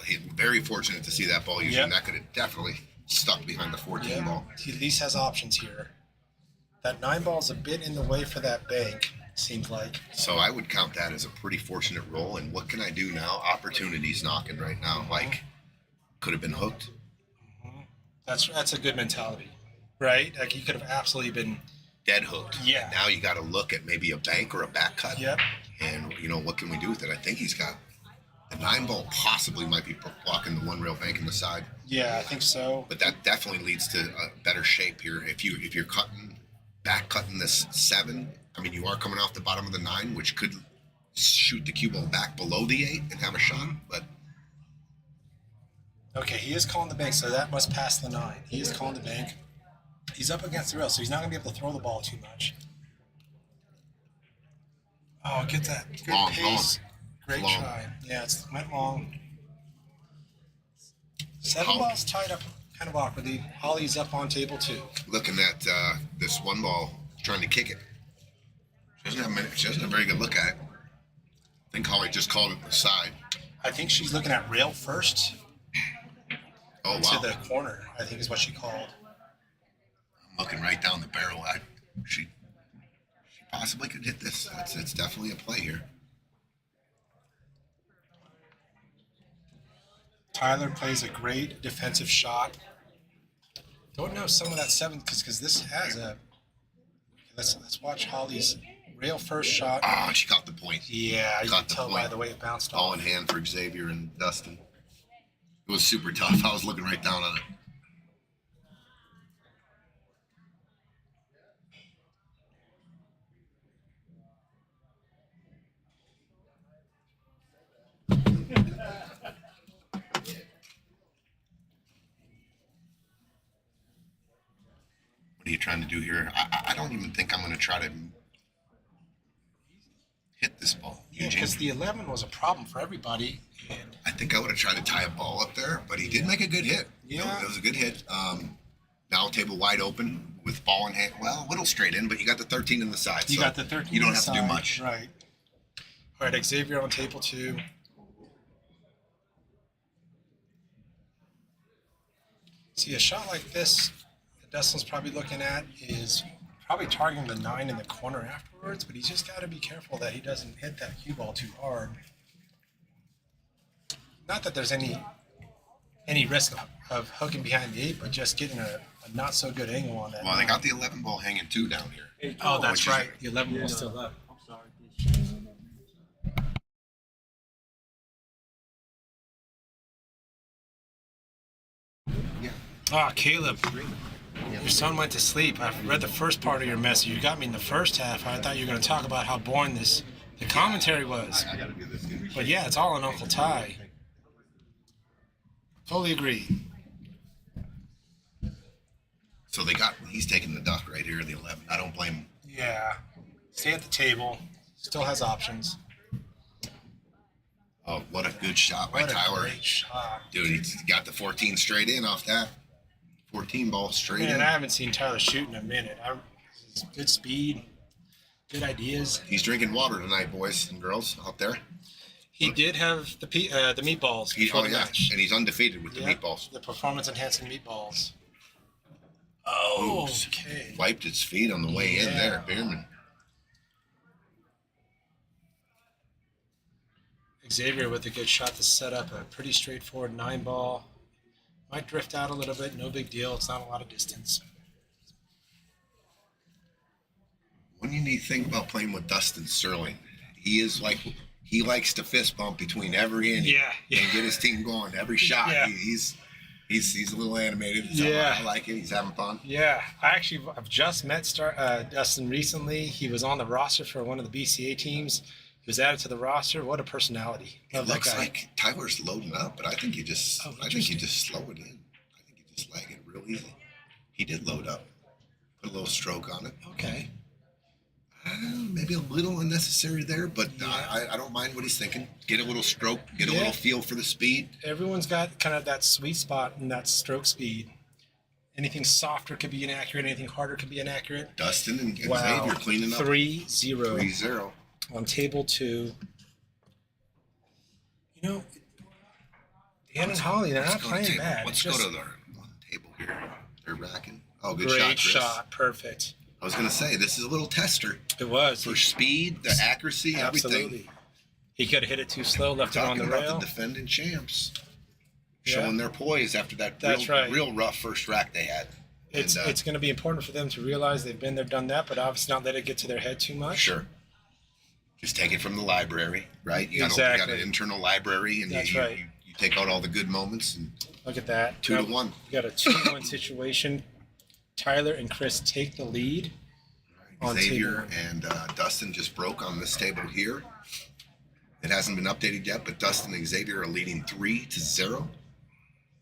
He's very fortunate to see that ball. Usually Yep. that could have definitely stuck behind the 14 ball. He at least has options here. That 9 ball is a bit in the way for that bank, seems like. So I would count that as a pretty fortunate roll. And what can I do now? Opportunity's knocking right now. Like, could have been hooked. That's a good mentality, right? Like he could have absolutely been. Dead hooked. Yeah. And now you got to look at maybe a bank or a back cut. Yep. And, what can we do with it? I think he's got the 9 ball possibly might be blocking the one rail bank in the side. Yeah, I think so. But that definitely leads to a better shape here. If you're back cutting this 7, I mean, you are coming off the bottom of the 9, which could shoot the cue ball back below the 8 and have a shot. But Okay, he is calling the bank, so that must pass the 9. He is calling the bank. He's up against the rail, so he's not going to be able to throw the ball too much. Oh, get that good Long, pace. Great Long. try. Yeah, it went long. 7 Holly. balls tied up kind of awkwardly. Holly's up on table 2. looking at this one ball, trying to kick it. She doesn't have a very good look at it. I think Holly just called it the side. I think she's looking at rail first Oh, to wow. the corner, I think is what she called. I'm looking right down the barrel. She possibly could hit this. It's definitely a play here. Tyler plays a great defensive shot. Don't know some of that 7 because this has a. Let's watch Holly's rail first shot. Ah, she got the point. Yeah, you Got can the tell by point. the way it bounced All off. in hand for Xavier and Dustin. It was super tough. I was looking right down on it. What are you trying to do here? I don't even think I'm going to try to hit this ball, Eugene. Because the 11 was a problem for everybody. And I think I would have tried to tie a ball up there, but he did make a good hit. Yeah. It was a good hit. Now table wide open with ball in hand. Well, a little straight in, but you got the 13 in the side. you so got the 13. You don't have inside, to do much. Right. All right, Xavier on table 2. See, a shot like this that Dustin's probably looking at is probably targeting the 9 in the corner afterwards, but he's just got to be careful that he doesn't hit that cue ball too hard. Not that there's any risk of hooking behind the 8, but just getting a not so good angle on that. Well, they 9. got the 11 ball hanging 2 down here. Oh, that's which is- right. The 11 was still up. Ah, Caleb, your son went to sleep. I've read the first part of your message. You got me in the first half. I thought you were going to talk about how boring the commentary was. I got to do this. But yeah, it's all on Uncle Ty. Totally agree. So he's taking the duck right here in the 11. I don't blame him. Yeah. Stay at the table. Still has options. Oh, what a good shot by What a Tyler. great shot. Dude, he got the 14 straight in off that. 14 ball straight Man, in. I haven't seen Tyler shoot in a minute. Good speed, good ideas. He's drinking water tonight, boys and girls out there. He did have the meatballs before the match. And he's undefeated with the Yeah, meatballs. The performance-enhancing meatballs. Oh, Oops. okay. Wiped his feet on the way in there, Bierman. Xavier with a good shot to set up a pretty straightforward 9 ball. Might drift out a little bit, no big deal. It's not a lot of distance. When you need to think about playing with Dustin Sterling, he is like he likes to fist bump between every inning Yeah, yeah. and get his team going every shot. Yeah. He's a little animated. Yeah. I like it. He's having fun. Yeah, I've just met Dustin recently. He was on the roster for one of the BCA teams. He was added to the roster. What a personality! It Love that looks guy. like Tyler's loading up, but I think you just Oh, I think you just slow it in. I think you just lag it real easy. He did load up. Put a little stroke on it. Okay. Maybe a little unnecessary there, but Yeah. I don't mind what he's thinking. Get a little stroke, get a Yeah. little feel for the speed. Everyone's got kind of that sweet spot in that stroke speed. Anything softer could be inaccurate. Anything harder could be inaccurate. Dustin and Wow. Xavier cleaning up 3-0 3-0. on table 2. You know, Dan and Holly, they're not playing bad. Let's It's go just to the table here. They're racking. Oh, good great shot, Chris. shot. Perfect. I was gonna say this is a little tester It was. for speed, the accuracy, everything. Absolutely. He could have hit it too slow, left it on Talking the about rail. the defending champs, Yeah. showing their poise after that That's right. real rough first rack they had. It's And, it's going to be important for them to realize they've been there, done that, but obviously not let it get to their head too much. Sure. Just take it from the library, right? You got Exactly. an internal library, and That's you, right. you take out all the good moments, and Look at that. 2-1. You got a 2-1 situation. Tyler and Chris take the lead. On Xavier table. and Dustin just broke on this table here. It hasn't been updated yet, but Dustin and Xavier are leading 3-0,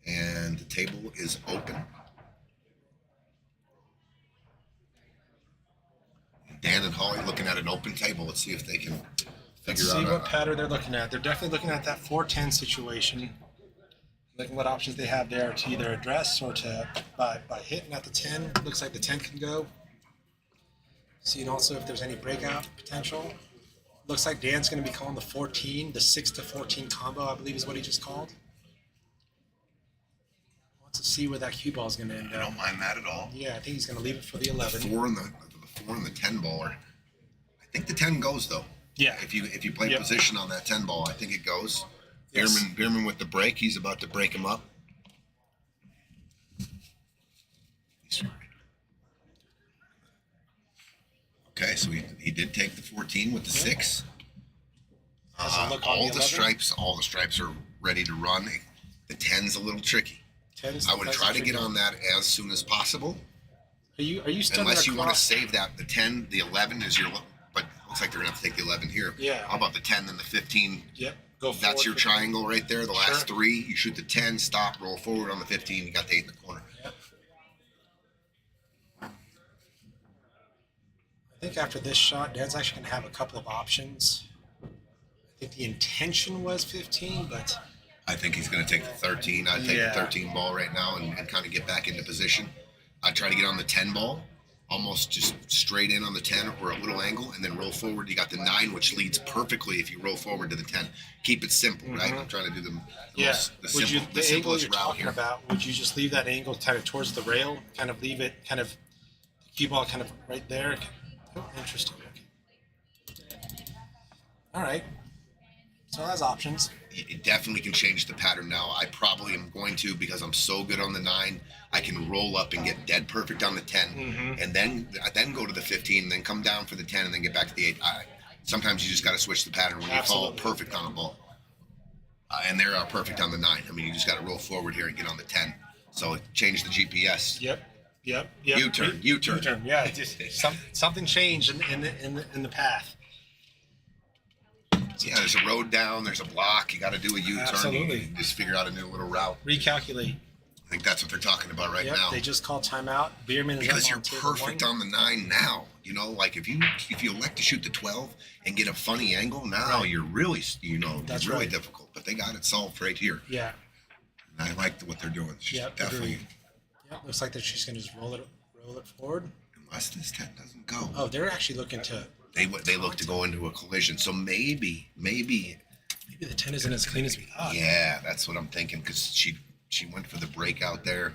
and the table is open. Dan and Holly looking at an open table. Let's see if they can Let's figure see out what pattern they're looking at. They're definitely looking at that 4-10 situation. Looking what options they have there to either address or to by hitting at the 10. Looks like the 10 can go. Seeing also if there's any breakout potential. Looks like Dan's going to be calling the 14, the 6 to 14 combo, I believe is what he just called. Wants to see where that cue ball is going to end I up. don't mind that at all. Yeah, I think he's going to leave it for the The 11. 4 and the 10 baller. I think the 10 goes though. Yeah. If you play Yep. position on that 10 ball, I think it goes. Yes. Bierman with the break. He's about to break him up. Okay, so he did take the 14 with the 6. Has a look on All the the 11. stripes are ready to run. The 10's a little tricky. 10 is I would that's try to tricky. get on that as soon as possible. Are you still Unless there you want to across- save that, the 10, the 11 is your, but it looks like they're gonna have to take the 11 here. Yeah. How about the 10 and the 15? Yep. Go forward. That's your for- triangle right there. The last Sure. 3, you shoot the 10, stop, roll forward on the 15. You got the 8 in the corner. Yep. I think after this shot, Dan's actually going to have a couple of options. I think the intention was 15, but I think he's going to take the 13. I'd take Yeah. the 13 ball right now and kind of get back into position. I'd try to get on the 10 ball, almost just straight in on the 10 or a little angle, and then roll forward. You got the 9, which leads perfectly if you roll forward to the 10. Keep it simple, right? I'm trying to do the yeah. the Would you, the angle simplest you're route talking here. about, would you just leave that angle kind of towards the rail, kind of leave it kind of the cue ball kind of right there? Oh, interesting. Okay. All right. So that's options. It definitely can change the pattern now. I probably am going to because I'm so good on the 9. I can roll up and get dead perfect on the 10, and then go to the 15, and then come down for the 10, and then get back to the 8. Sometimes you just got to switch the pattern when you fall Absolutely. perfect on a ball, and they're perfect on the 9. I mean, you just got to roll forward here and get on the 10. So change the GPS. Yep. U-turn. U-turn. Yeah. It just, something changed in the path. Yeah, there's a road down. There's a block. You got to do a U-turn. Absolutely. You just figure out a new little route. Recalculate. I think that's what they're talking about right Yep. now. They just called timeout. Bierman is Because up you're on table perfect 1. on the 9 now. You know, like if you elect to shoot the 12 and get a funny angle, now Right. you're really, That's it's really right. difficult. But they got it solved right here. Yeah. And I like what they're doing. It's just Yep. definitely, Agreed. Yep. Looks like that she's gonna just roll it forward. unless this 10 doesn't go, Oh, they're actually looking to. they look to go into a collision. So maybe, Maybe the 10 isn't as clean as we thought. yeah, that's what I'm thinking. Because she went for the breakout there.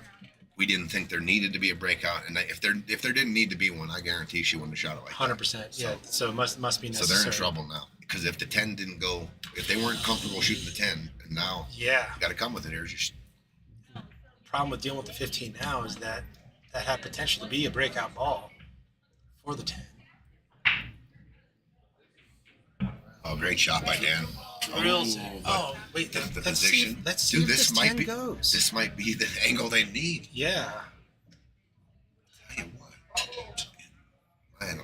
We didn't think there needed to be a breakout, and if there didn't need to be one, I guarantee she wouldn't have shot it like that. 100%. Yeah. So it must be So necessary. they're in trouble now. Because if the 10 didn't go, if they weren't comfortable shooting the 10, and now Yeah. you got to come with it. Here's your Problem with dealing with the 15 now is that had potential to be a breakout ball for the 10. Oh, great shot by Dan. Drills it. but Oh, wait. the Let's position. see. Let's see Dude, if this might 10 be. goes. This might be the angle they need. Yeah. Tell you what. Man,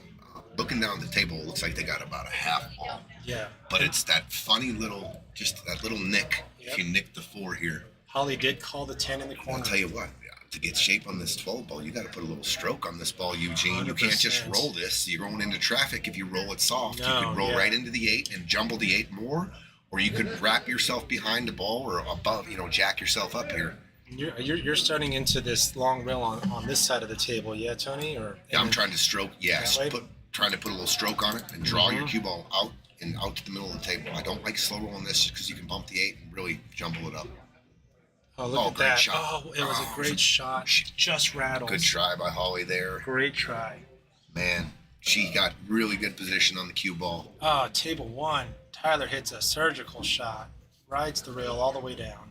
looking down the table, it looks like they got about a half ball. Yeah. But it's that funny little, just that little nick. Yep. If you nick the 4 here, Holly did call the 10 in the I'll corner. tell you what. To get shape on this 12 ball, you got to put a little stroke on this ball, Eugene. You can't just 100%. roll this. You're going into traffic if you roll it soft. You No, could roll yeah. right into the 8 and jumble the 8 more, or you could wrap yourself behind the ball or above, jack yourself up here. You're starting into this long rail on this side of the table, yeah, Tony? Or Yeah, I'm trying to stroke, yes. That way? Trying to put a little stroke on it and draw your cue ball out and out to the middle of the table. I don't like slow rolling this just because you can bump the 8 and really jumble it up. Oh, look at great that. shot. Oh, it was a great shot. Just rattles. Good try by Holly there. Great try. Man, she got really good position on the cue ball. Oh, table 1. Tyler hits a surgical shot. Rides the rail all the way down.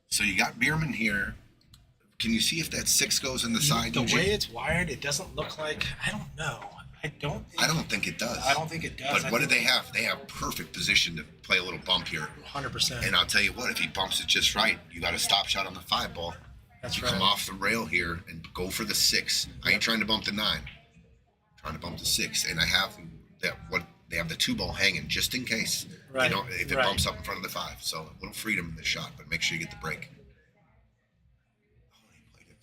So you got Bierman here. Can you see if that 6 goes in the side? The Eugene? way it's wired, it doesn't look like. I don't know. I don't think it does. I don't think it does. But what do they have? They have perfect position to play a little bump here. 100%. And I'll tell you what, if he bumps it just right, you got a stop shot on the 5 ball. That's you right. come off the rail here and go for the 6. I ain't trying to bump the 9. I'm trying to bump the 6. And I have they have the 2 ball hanging just in case. Right. If it bumps up in front of the 5. So a little freedom in the shot, but make sure you get the break.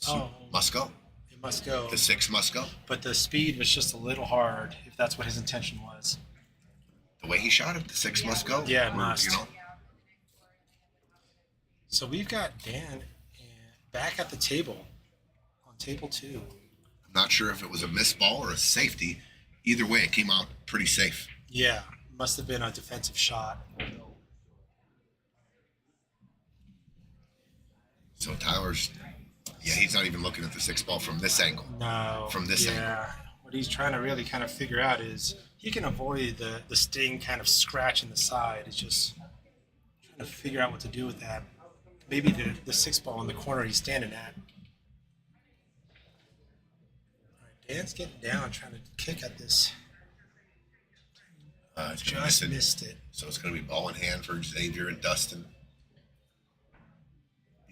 Oh. Must go. It must go. The 6 must go. But the speed was just a little hard, if that's what his intention was. The way he shot it, the 6 must go. Yeah, it must. You know? So we've got Dan back at the table on table 2. I'm not sure if it was a missed ball or a safety. Either way, it came out pretty safe. Yeah, must have been a defensive shot. So Tyler's, he's not even looking at the 6 ball from this angle. No. From this angle. Yeah. What he's trying to really kind of figure out is he can avoid the sting kind of scratch in the side. It's just trying to figure out what to do with that. Maybe the 6 ball in the corner he's standing at. All right, Dan's getting down, trying to kick at this. It's gonna Just miss it. missed it. So it's going to be ball in hand for Xavier and Dustin.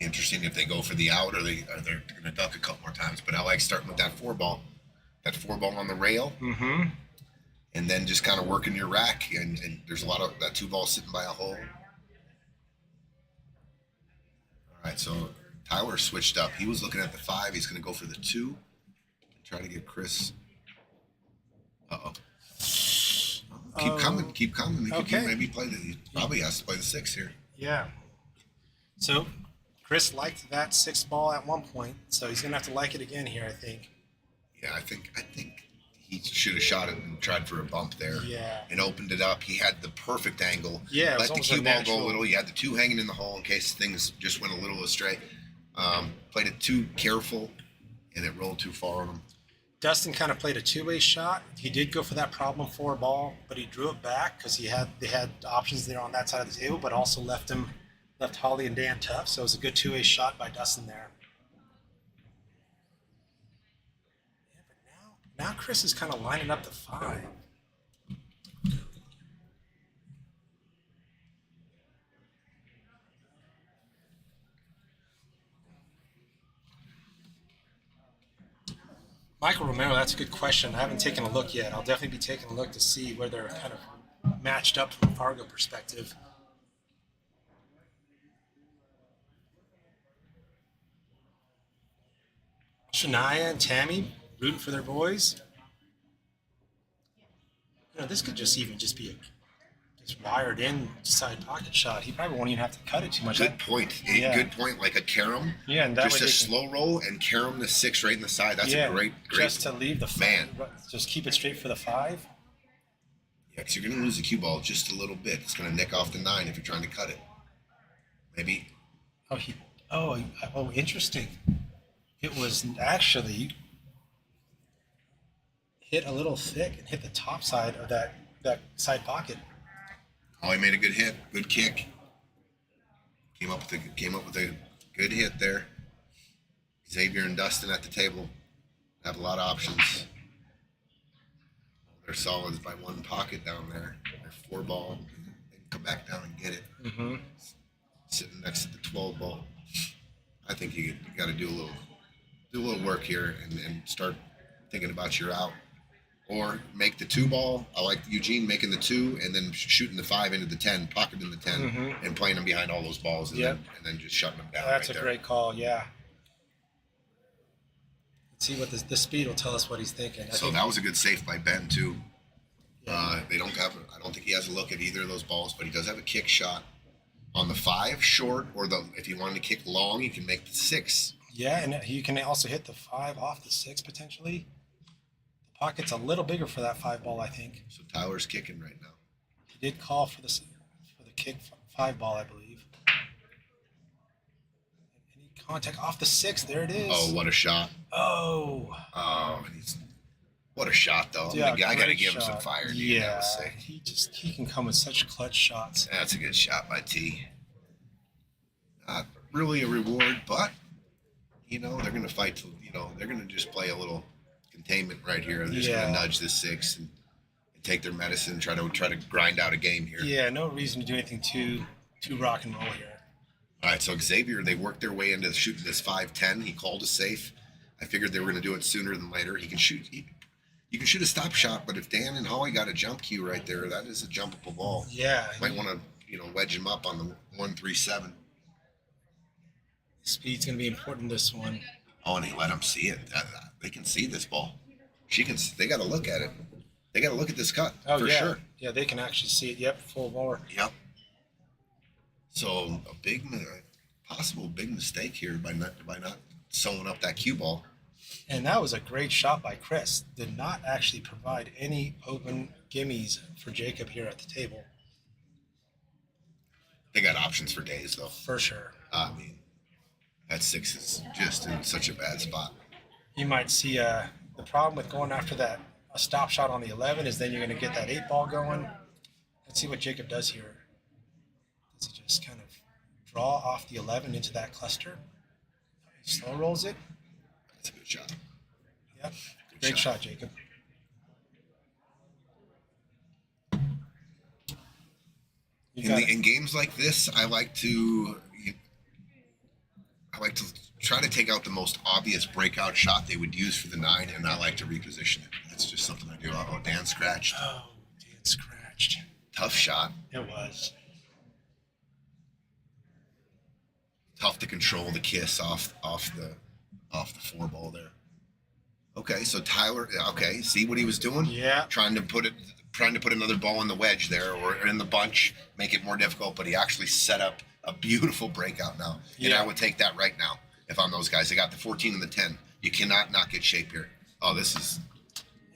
Interesting if they go for the out or they're going to duck a couple more times. But I like starting with that 4 ball. That 4 ball on the rail. Mm-hmm. And then just kind of working your rack. And there's a lot of that 2 ball sitting by a hole. All right, so Tyler switched up. He was looking at the 5. He's going to go for the 2. Try to get Chris. Uh-oh. Keep coming. He Okay. maybe he probably has to play the 6 here. Yeah. So Chris liked that 6 ball at one point, so he's gonna have to like it again here, I think. Yeah, I think he should have shot it and tried for a bump there. Yeah. And opened it up. He had the perfect angle. Yeah, it was Let the almost cue a ball natural. go a little. You had the 2 hanging in the hole in case things just went a little astray. Played it too careful, and it rolled too far on him. Dustin kind of played a two-way shot. He did go for that problem 4 ball, but he drew it back because they had options there on that side of the table, but also left Holly and Dan tough. So it was a good two-way shot by Dustin there. Yeah, but now Chris is kind of lining up the 5. Michael Romero, that's a good question. I haven't taken a look yet. I'll definitely be taking a look to see where they're kind of matched up from a Fargo perspective. Shania and Tammy rooting for their boys. This could just be a just wired in side pocket shot. He probably won't even have to cut it too much. Good point. Yeah. Good point. Like a carom. Yeah, and that just way a they can- slow roll and carom the 6 right in the side. That's a great. Just to leave the Man. just keep it straight for the 5. Yeah, because you're going to lose the cue ball just a little bit. It's going to nick off the 9 if you're trying to cut it. Maybe. Interesting. It was actually hit a little thick and hit the top side of that side pocket. Oh, he made a good hit. Good kick. Came up with a good hit there. Xavier and Dustin at the table have a lot of options. They're solids by one pocket down there. They're 4-ball. They can come back down and get it. Mm-hmm. Sitting next to the 12-ball. I think you got to do a little work here and start thinking about your out. Or make the 2-ball. I like Eugene making the 2 and then shooting the 5 into the 10, pocketing the 10, and playing them behind all those balls, and, then just shutting them down. That's right a there. great call. Yeah. Let's see what the speed will tell us what he's thinking. So that was a good save by Ben too. They don't have. I don't think he has a look at either of those balls, but he does have a kick shot on the 5 short, or if he wanted to kick long, he can make the 6. Yeah, and you can also hit the 5 off the 6 potentially. Pocket's a little bigger for that 5-ball, I think. So Tyler's kicking right now. He did call for the kick 5-ball, I believe. Any contact off the 6? There it is. Oh, what a shot! Oh. And what a shot though. Yeah, I got to great give him shot. some fire. Dude. Yeah, That was sick. he can come with such clutch shots. That's a good shot by T. Not really a reward, but they're going to fight. They're going to just play a little containment right here. They're just going to nudge this 6 and take their medicine, try to grind out a game here. Yeah, no reason to do anything too rock and roll here. All right, so Xavier, they worked their way into shooting this 5-10. He called a safe. I figured they were going to do it sooner than later. He can shoot. You can shoot a stop shot, but if Dan and Holly got a jump cue right there, that is a jumpable ball. Yeah. Might want to wedge him up on the 137. Speed's going to be important this one. Oh, and he let him see it. They can see this ball. They got to look at it. They got to look at this cut for sure. Yeah, they can actually see it. Yep, full bore. Yep. So a possible big mistake here by not sewing up that cue ball. And that was a great shot by Chris. Did not actually provide any open gimmies for Jacob here at the table. They got options for days though. For sure. I mean, that 6 is just in such a bad spot. You might see the problem with going after a stop shot on the 11 is then you're going to get that 8-ball going. Let's see what Jacob does here. Does he just kind of draw off the 11 into that cluster? He slow rolls it. That's a good shot. Yep. Great shot, Jacob. In games like this, I like to try to take out the most obvious breakout shot they would use for the 9, and I like to reposition it. That's just something I do. Oh, Dan scratched. Oh, Dan scratched. Tough shot. It was. Tough to control the kiss off the 4-ball there. Okay, so Tyler. Okay, see what he was doing? Yeah. Trying to put another ball in the wedge there or in the bunch, make it more difficult. But he actually set up a beautiful breakout now, and I would take that right now if I'm those guys. They got the 14 and the 10. You cannot not get shape here. Oh, this is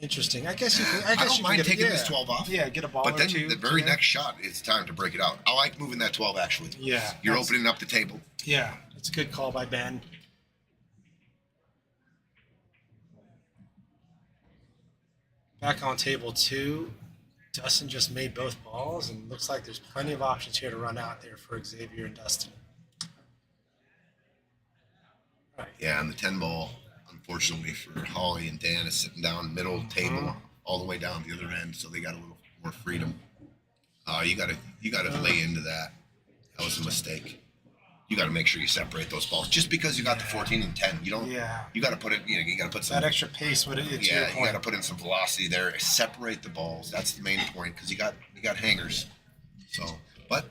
interesting. I guess you can. I don't mind taking this 12 off. Yeah, get a ball. But then or two, the very next shot, it's time to break it out. I like moving that 12 actually. Yeah. You're opening up the table. Yeah, it's a good call by Ben. Back on table 2, Dustin just made both balls, and looks like there's plenty of options here to run out there for Xavier and Dustin. Right. Yeah, and the 10 ball, unfortunately for Holly and Dan, is sitting down middle table all the way down the other end, so they got a little more freedom. You gotta lay into that. That was a mistake. You got to make sure you separate those balls. Just because you got the 14 and 10, you don't. Yeah. You got to put it. You got to put some. That extra pace would it? Yeah, you got to put in some velocity there. Separate the balls. That's the main point because you got hangers. So, but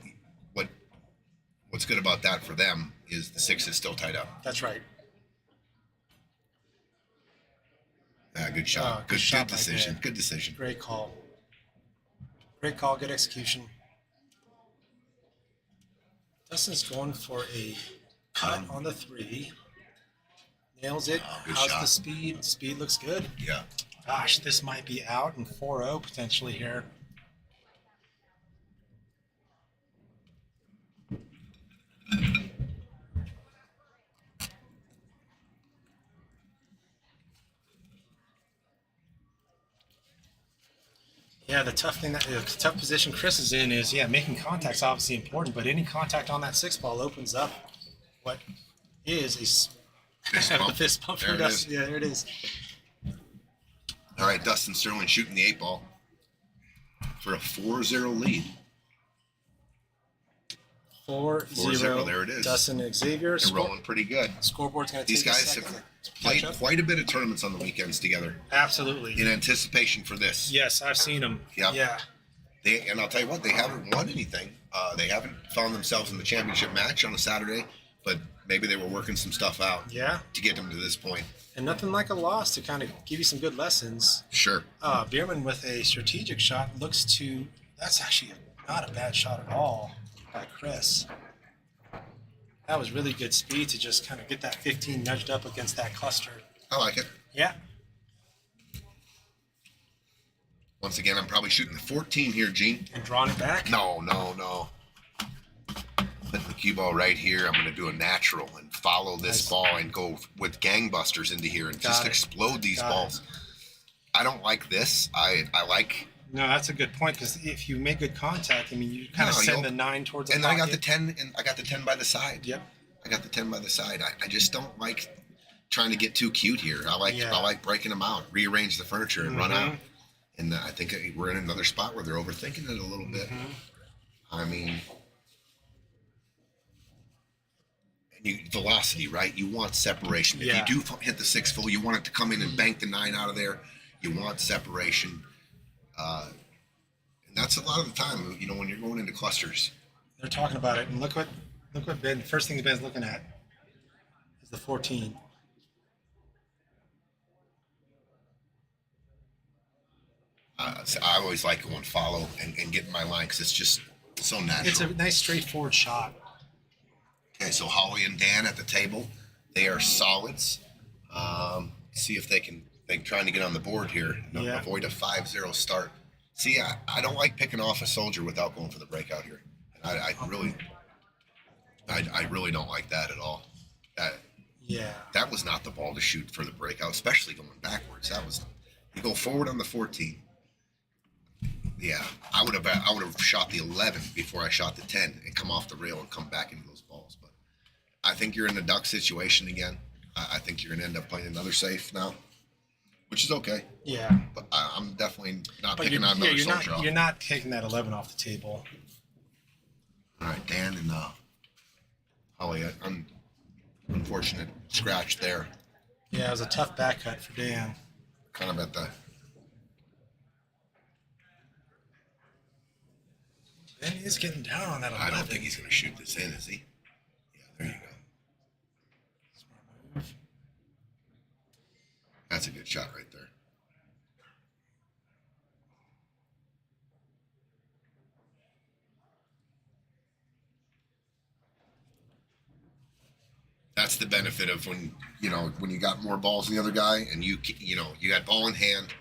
what's good about that for them is the 6 is still tied up. That's right. Yeah, good shot. Good shot by decision. Dan. Good decision. Great call. Great call. Good execution. Dustin's going for a cut on the 3. Nails it. Good How's shot. the speed? Speed looks good. Yeah. Gosh, this might be out in 4-0 potentially here. Yeah, the tough position Chris is in is, making contact's obviously important, but any contact on that 6-ball opens up what is Fist bump. fist bump There for it Dustin. is. Yeah, there it is. All right, Dustin Sterling shooting the 8 ball for a 4-0 lead. 4-0. There it is. Dustin and Xavier. They're rolling pretty good. Scoreboard's going to These take guys a have second. played Catch up. quite a bit of tournaments on the weekends together Absolutely. in anticipation for this. Yes, I've seen them. Yep. Yeah. And I'll tell you what, they haven't won anything. They haven't found themselves in the championship match on a Saturday, but maybe they were working some stuff out Yeah. to get them to this point. And nothing like a loss to kind of give you some good lessons. Sure. Bierman with a strategic shot looks to. That's actually not a bad shot at all by Chris. That was really good speed to just kind of get that 15 nudged up against that cluster. I like it. Yeah. Once again, I'm probably shooting the 14 here, Gene. And drawing it back. No. Putting the cue ball right here. I'm going to do a natural and follow this Nice. ball and go with gangbusters into here and Got just it. explode these Got balls. I don't like this. I like. No, that's a good point because if you make good contact, I mean, you kind of No, send you'll- the 9 towards the And then I got pocket. the 10, and I got the 10 by the side. Yep. I got the 10 by the side. I just don't like trying to get too cute here. I Yeah. like breaking them out, rearrange the furniture, and run out. Mhm. And I think we're in another spot where they're overthinking it a little bit. I mean, and velocity, right? You want separation. Yeah. If you do hit the 6 full, you want it to come in and bank the 9 out of there. You want separation. And that's a lot of the time, when you're going into clusters. They're talking about it, and look what Ben. First thing Ben's looking at is the 14. So I always like going follow and getting my line because it's just so natural. It's a nice straightforward shot. Okay, so Holly and Dan at the table, they are solids. See if they're trying to get on the board here. Yeah. Avoid a 5-0 start. See, I don't like picking off a soldier without going for the breakout here. And I really don't like that at all. Yeah. That was not the ball to shoot for the breakout, especially going backwards. You go forward on the 14. Yeah, I would have shot the 11 before I shot the 10 and come off the rail and come back into those balls. But I think you're in a duck situation again. I think you're going to end up playing another safe now, which is okay. Yeah. But I'm definitely not But picking on another soldier off. you're not taking that 11 off the table. All right, Dan and Holly, unfortunate scratch there. Yeah, it was a tough back cut for Dan. Kind of at the. Ben is getting down on that 11. I don't think he's going to shoot this in, is he? Yeah, there you go. Smart move. That's a good shot right there. That's the benefit of when you got more balls than the other guy, and you got ball in hand.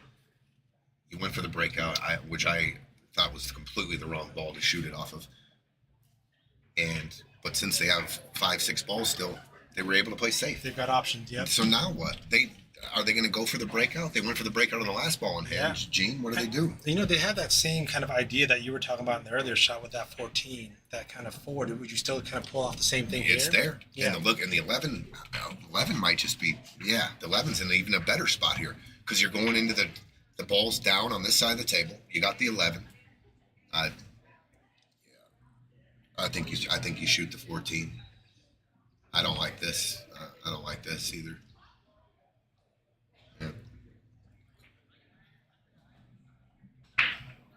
You went for the breakout, which I thought was completely the wrong ball to shoot it off of. But since they have 5-6 balls still, they were able to play safe. They've got options, yep. So now what? Are they going to go for the breakout? They went for the breakout on the last ball in hand. Yeah. Gene, what do they do? They have that same kind of idea that you were talking about in the earlier shot with that 14, that kind of forward. Would you still kind of pull off the same thing It's here? there. Yeah. And the 11 might just be, the 11's in even a better spot here because you're going into the ball's down on this side of the table. You got the 11. I think you shoot the 14. I don't like this. I don't like this either. Yeah.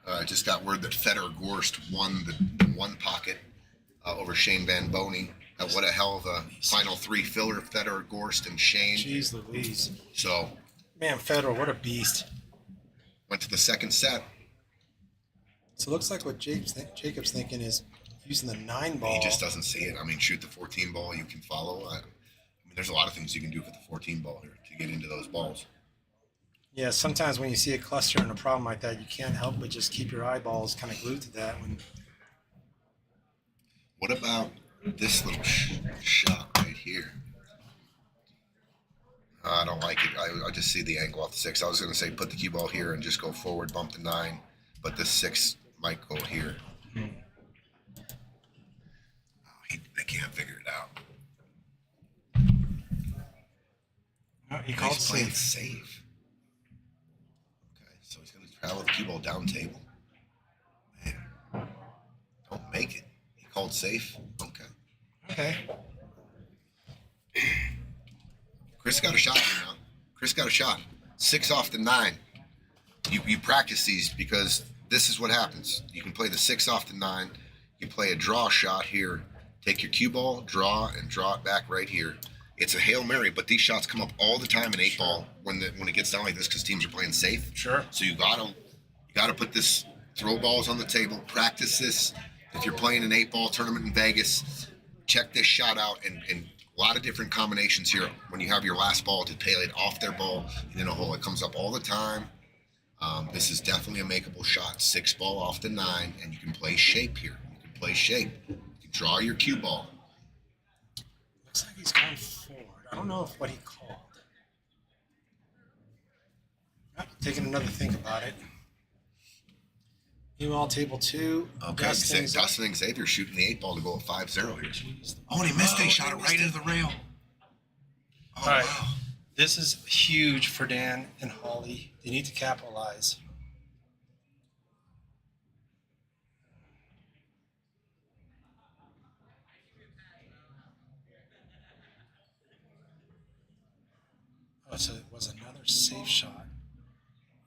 I just got word that Federer Gorst won the one pocket over Shane Van Boney. What a hell of a final 3 filler, Federer, Gorst, and Shane. Jeez Louise. So, Man, Federer, what a beast. went to the second set. So it looks like what Jacob's thinking is using the 9 ball. He just doesn't see it. I mean, shoot the 14 ball, you can follow. I mean, there's a lot of things you can do with the 14 ball here to get into those balls. Yeah, sometimes when you see a cluster and a problem like that, you can't help but just keep your eyeballs kind of glued to that. What about this little shot right here? I don't like it. I just see the angle off the 6. I was going to say put the cue ball here and just go forward, bump the 9, but this 6 might go here. They can't figure it out. Oh, he called He's playing safe. safe. Travel the cue ball down table. Man, don't make it. He called safe. Okay. Okay. Chris got a shot here now. Chris got a shot. 6 off the 9. You practice these because this is what happens. You can play the 6 off the 9. You play a draw shot here. Take your cue ball, draw, and draw it back right here. It's a Hail Mary, but these shots come up all the time in 8-ball when it gets down like this because teams are playing safe. Sure. So you gotta put this, throw balls on the table, practice this. If you're playing an 8-ball tournament in Vegas, check this shot out and a lot of different combinations here. When you have your last ball to pay it off their ball and in a hole, it comes up all the time. This is definitely a makeable shot. 6 ball off the 9, and you can play shape here. You can play shape. You can draw your cue ball. Looks like he's going forward. I don't know if what he called. Taking another think about it. Meanwhile, table 2. Okay, Dustin and Xavier shooting the 8-ball to go at 5-0 here. Oh, and he missed it. He shot it right into the rail. Oh, All right. wow. This is huge for Dan and Holly. They need to capitalize. Oh, so it was another safe shot.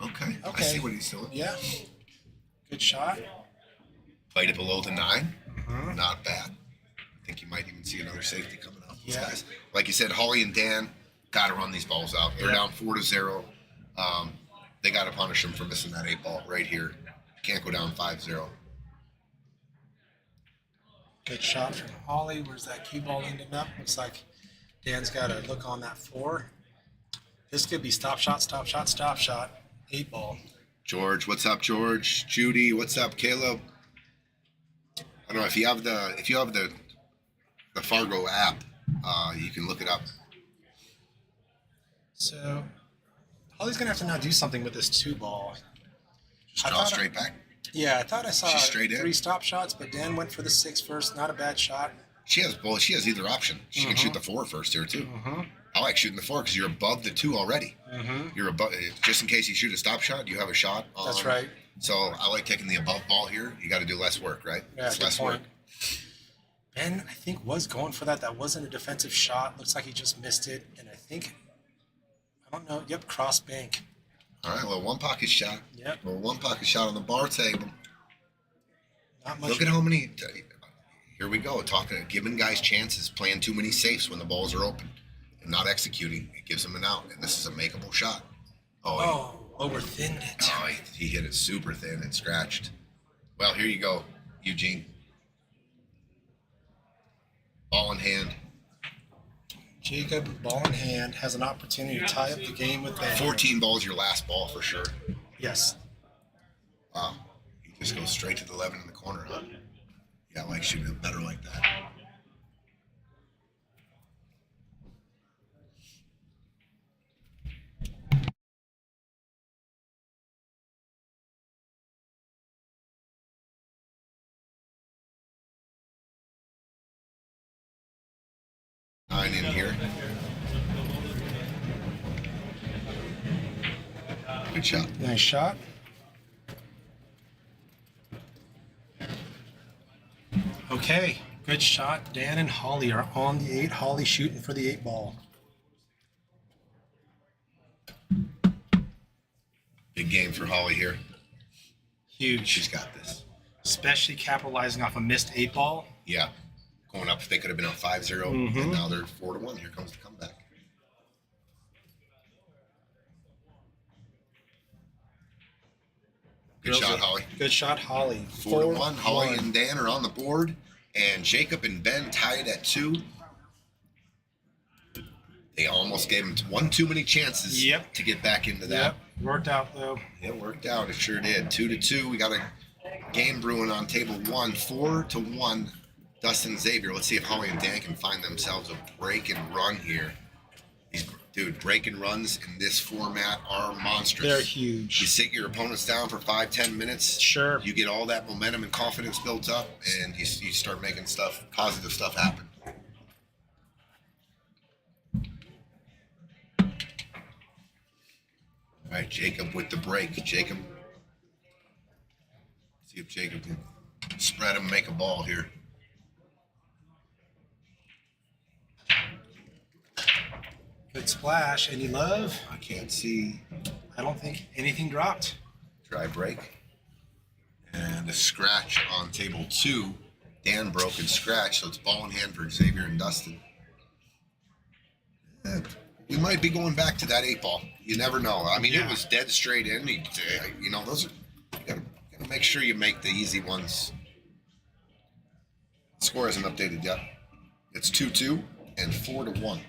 Okay. I Okay. see what he's doing. Yeah. Good shot. Played it below the 9. Mhm. Not bad. I think you might even see another safety coming up. These Yeah. guys, like you said, Holly and Dan got to run these balls out. They're Yeah. down 4-0. They got to punish them for missing that 8-ball right here. Can't go down 5-0. Good shot from Holly. Where's that cue ball ending up? Looks like Dan's got to look on that 4. This could be stop shot, stop shot, stop shot. 8-ball. George, what's up, George? Judy, what's up, Caleb? I don't know if you have the Fargo app, you can look it up. So Holly's gonna have to now do something with this 2-ball. Just I draw thought straight back. Yeah, I thought I saw She's straight in. 3 stop shots, but Dan went for the 6 first. Not a bad shot. She has both. She has either option. She can shoot the 4 first here too. I like shooting the 4 because you're above the 2 already. You're above, just in case you shoot a stop shot, you have a shot. That's right. So I like taking the above ball here. You got to do less work, right? Yeah, It's good less point. work. Ben, I think, was going for that. That wasn't a defensive shot. Looks like he just missed it. And I think, I don't know. Yep, cross bank. All right, well, 1 pocket shot. Yep. Well, 1 pocket shot on the bar table. Not much. Look at how many. Here we go. Giving guys chances, playing too many safes when the balls are open, and not executing. It gives them an out, and this is a makeable shot. Oh, over-thinned it. Oh, he hit it super thin and scratched. Well, here you go, Eugene. Ball in hand. Jacob, ball in hand, has an opportunity to tie up the game with Ben. 14 balls, your last ball for sure. Yes. Wow. He just goes straight to the 11 in the corner, huh? Yeah, I like shooting it better like that. Nine in here. Good shot. Nice shot. Okay, good shot. Dan and Holly are on the 8. Holly shooting for the 8-ball. Big game for Holly here. Huge. She's got this. Especially capitalizing off a missed 8-ball. Yeah. Going up, they could have been up 5-0, and now they're 4-1. Here comes the comeback. Good shot, Holly. Good shot, Holly. 4-1. Holly and Dan are on the board, and Jacob and Ben tied at 2. They almost gave him one too many chances to get back into that. Yep. Worked out, though. It worked out. It sure did. 2-2. We got a game brewing on table 1. 4-1. Dustin Xavier. Let's see if Holly and Dan can find themselves a break and run here. Dude, break and runs in this format are monstrous. They're huge. You sit your opponents down for 5-10 minutes. Sure. You get all that momentum and confidence built up, and you start making positive stuff happen. All right, Jacob with the break. Jacob Jacob can spread him, make a ball here. Good splash. Any love? I can't see. I don't think anything dropped. Dry break. And a scratch on table 2. Dan broke and scratched, so it's ball in hand for Xavier and Dustin. We might be going back to that 8 ball. You never know. I mean, it was dead straight in. You know, those are, you gotta make sure you make the easy ones. The score hasn't updated yet. It's 2-2 and 4-1.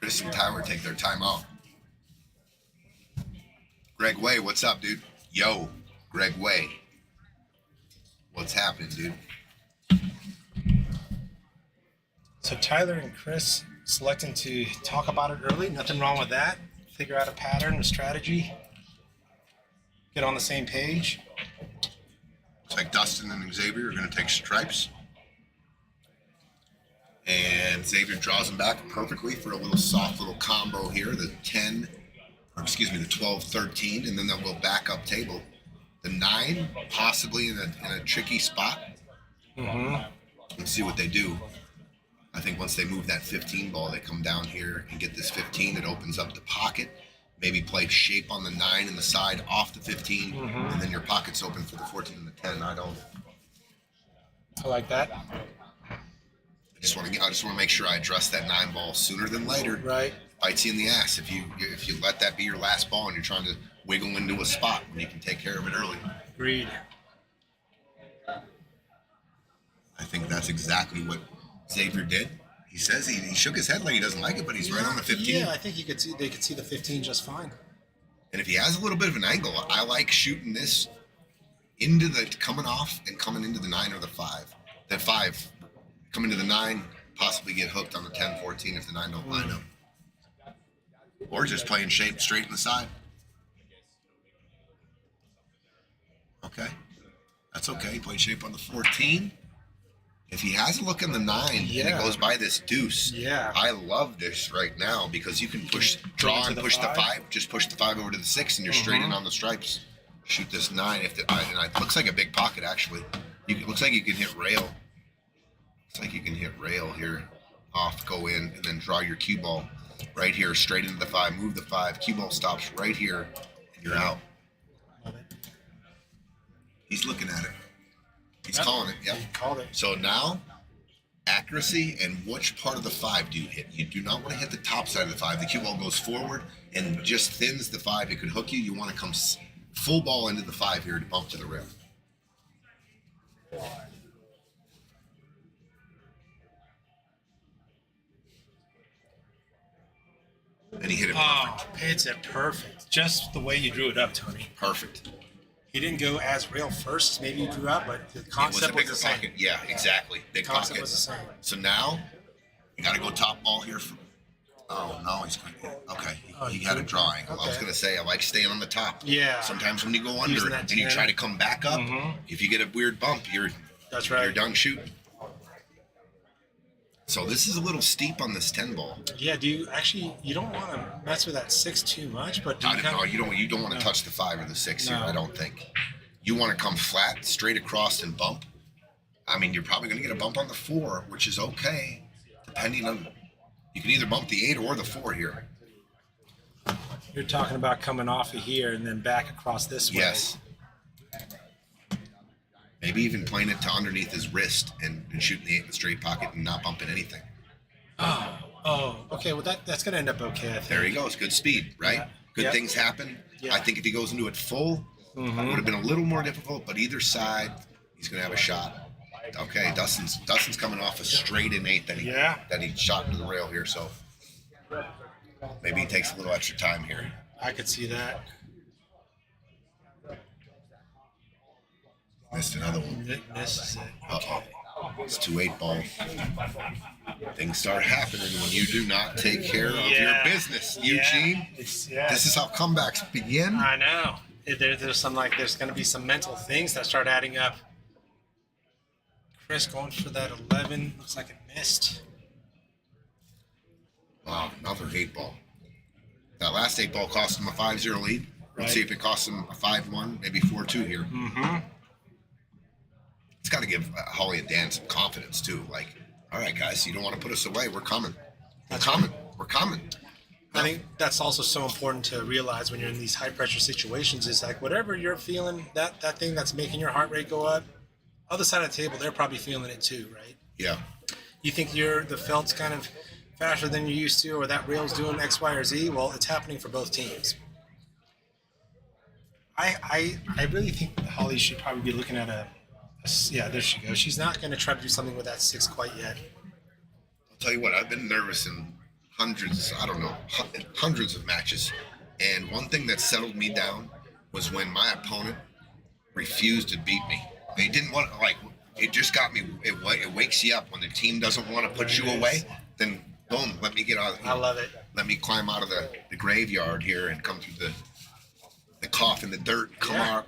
Chris and Tyler take their time out. Greg Way, what's up, dude? Yo, Greg Way. What's happening, dude? So Tyler and Chris selecting to talk about it early. Nothing wrong with that. Figure out a pattern, a strategy. Get on the same page. Looks like Dustin and Xavier are going to take stripes. And Xavier draws them back perfectly for a little soft little combo here. The 12-13, and then they'll go back up table. The 9, possibly in a tricky spot. Let's see what they do. I think once they move that 15 ball, they come down here and get this 15. It opens up the pocket. Maybe play shape on the 9 in the side off the 15, and then your pocket's open for the 14 and the 10. I like that. I just want to make sure I address that 9 ball sooner than later. Right. Bites you in the ass if you let that be your last ball and you're trying to wiggle into a spot when you can take care of it early. Agreed. I think that's exactly what Xavier did. He says he shook his head like he doesn't like it, but he's right on the 15. Yeah, I think they could see the 15 just fine. And if he has a little bit of an angle, I like shooting this into the coming off and coming into the 9 or the 5. That 5 come into the 9, possibly get hooked on the 10-14 if the 9 don't line up. Or just playing shape straight in the side. Okay. That's okay. He played shape on the 14. If he has a look in the 9 and it goes by this deuce, I love this right now because you can draw and push the 5. Just push the 5 over to the 6 and you're straight in on the stripes. Shoot this 9. And it looks like a big pocket, actually. It looks like you can hit rail. Looks like you can hit rail here, off, go in, and then draw your cue ball right here, straight into the 5. Move the 5. Cue ball stops right here, and you're out. He's looking at it. He's calling it. Yep. He called it. So now, accuracy and which part of the 5 do you hit? You do not want to hit the top side of the 5. The cue ball goes forward and just thins the 5. It could hook you. You want to come full ball into the 5 here to bump to the rail. And he hit it perfect. Hits it perfect. Just the way you drew it up, Tony. Perfect. He didn't go as rail first as maybe you drew up, but the concept was the same. Pocket. Yeah, exactly. Big Concept pocket. was the same. So now, you got to go top ball here. Oh, no, he's going to. Okay, he had a draw angle. Okay. I was going to say, I like staying on the top. Yeah. Sometimes when you go under Using that and you 10. try to come back up, if you get a weird bump, That's right. you're done shooting. So this is a little steep on this 10 ball. Yeah, you don't want to mess with that 6 too much, but You don't want to touch the 5 or the 6 here, I don't think. You want to come flat, straight across and bump. I mean, you're probably going to get a bump on the 4, which is okay, depending on. You can either bump the 8 or the 4 here. You're talking about coming off of here and then back across this way. Yes. Maybe even playing it to underneath his wrist and shooting the 8 in the straight pocket and not bumping anything. Oh, okay. Well, that's going to end up okay, I think. There he goes. Good speed, right? Yeah. Good Yep. things happen. Yeah. I think if he goes into it full, it would have been a little more difficult, but either side, he's going to have a shot. Okay, Dustin's coming off a straight in 8 that he shot into the rail here, so maybe he takes a little extra time here. I could see that. Missed another one. This is it. Uh-oh. It's 2 8 balls. Things start happening when you do not take care of your business, Eugene. This is how comebacks begin. I know. There's going to be some mental things that start adding up. Chris going for that 11. Looks like it missed. Wow, another 8-ball. That last 8-ball cost him a 5-0 lead. Let's see if it costs him a 5-1, maybe 4-2 here. Mm-hmm. It's got to give Holly and Dan some confidence, too. Like, all right, guys, you don't want to put us away. We're coming. We're coming. We're coming. I think that's also so important to realize when you're in these high-pressure situations is like whatever you're feeling, that thing that's making your heart rate go up, other side of the table, they're probably feeling it too, right? Yeah. You think the felt's kind of faster than you're used to, or that rail's doing X, Y, or Z. Well, it's happening for both teams. I really think Holly should probably be looking at there she goes. She's not going to try to do something with that 6 quite yet. I'll tell you what, I've been nervous in hundreds of matches. And one thing that settled me down was when my opponent refused to beat me. They didn't want to, it just got me, it wakes you up when the team doesn't want to put you away. Then, boom, let me get out of I love it. Let me climb out of the graveyard here and come through the cough in the dirt, come out.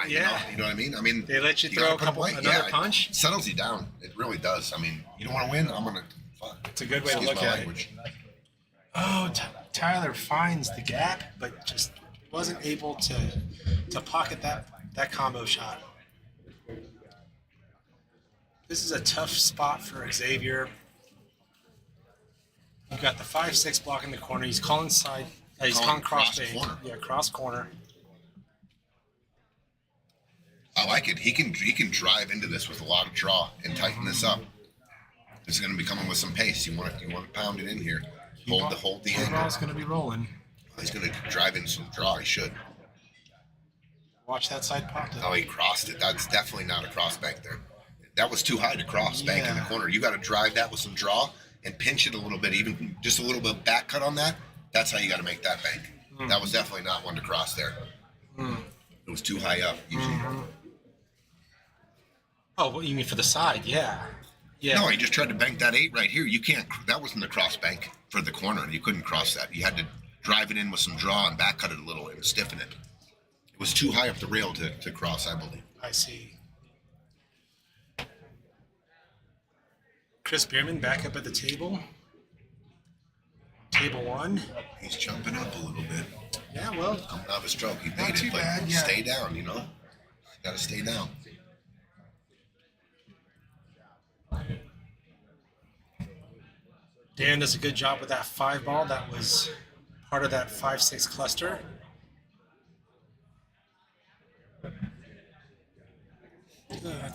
You know what I mean? I mean, they let you gotta throw put 'em away. another punch. It settles you down. It really does. I mean, you don't want to win. I'm gonna. Fuck. It's a good way to Excuse look my at language. it. Oh, Tyler finds the gap, but just wasn't able to pocket that combo shot. This is a tough spot for Xavier. You've got the 5-6 block in the corner. He's calling side. He's calling cross bank. corner. Yeah, cross corner. I like it. He can drive into this with a lot of draw and tighten this up. This is going to be coming with some pace. You want to pound it in here. Hold the The angle. ball's going to be rolling. He's going to drive in some draw. He should. Watch that side pop. Oh, he crossed it. That's definitely not a cross bank there. That was too high to cross bank in the corner. You got to drive that with some draw and pinch it a little bit, even just a little bit back cut on that. That's how you got to make that bank. That was definitely not one to cross there. It was too high up. Usually. Oh, what you mean for the side? Yeah. No, he just tried to bank that 8 right here. You can't. That wasn't the cross bank for the corner. You couldn't cross that. You had to drive it in with some draw and back cut it a little and stiffen it. It was too high up the rail to cross, I believe. I see. Chris Bierman back up at the table. Table 1. He's jumping up a little bit. Yeah, well, Coming out of a stroke. He Not made too it, but bad, yeah. stay down, you know? Got to stay down. Dan does a good job with that 5 ball. That was part of that 5-6 cluster.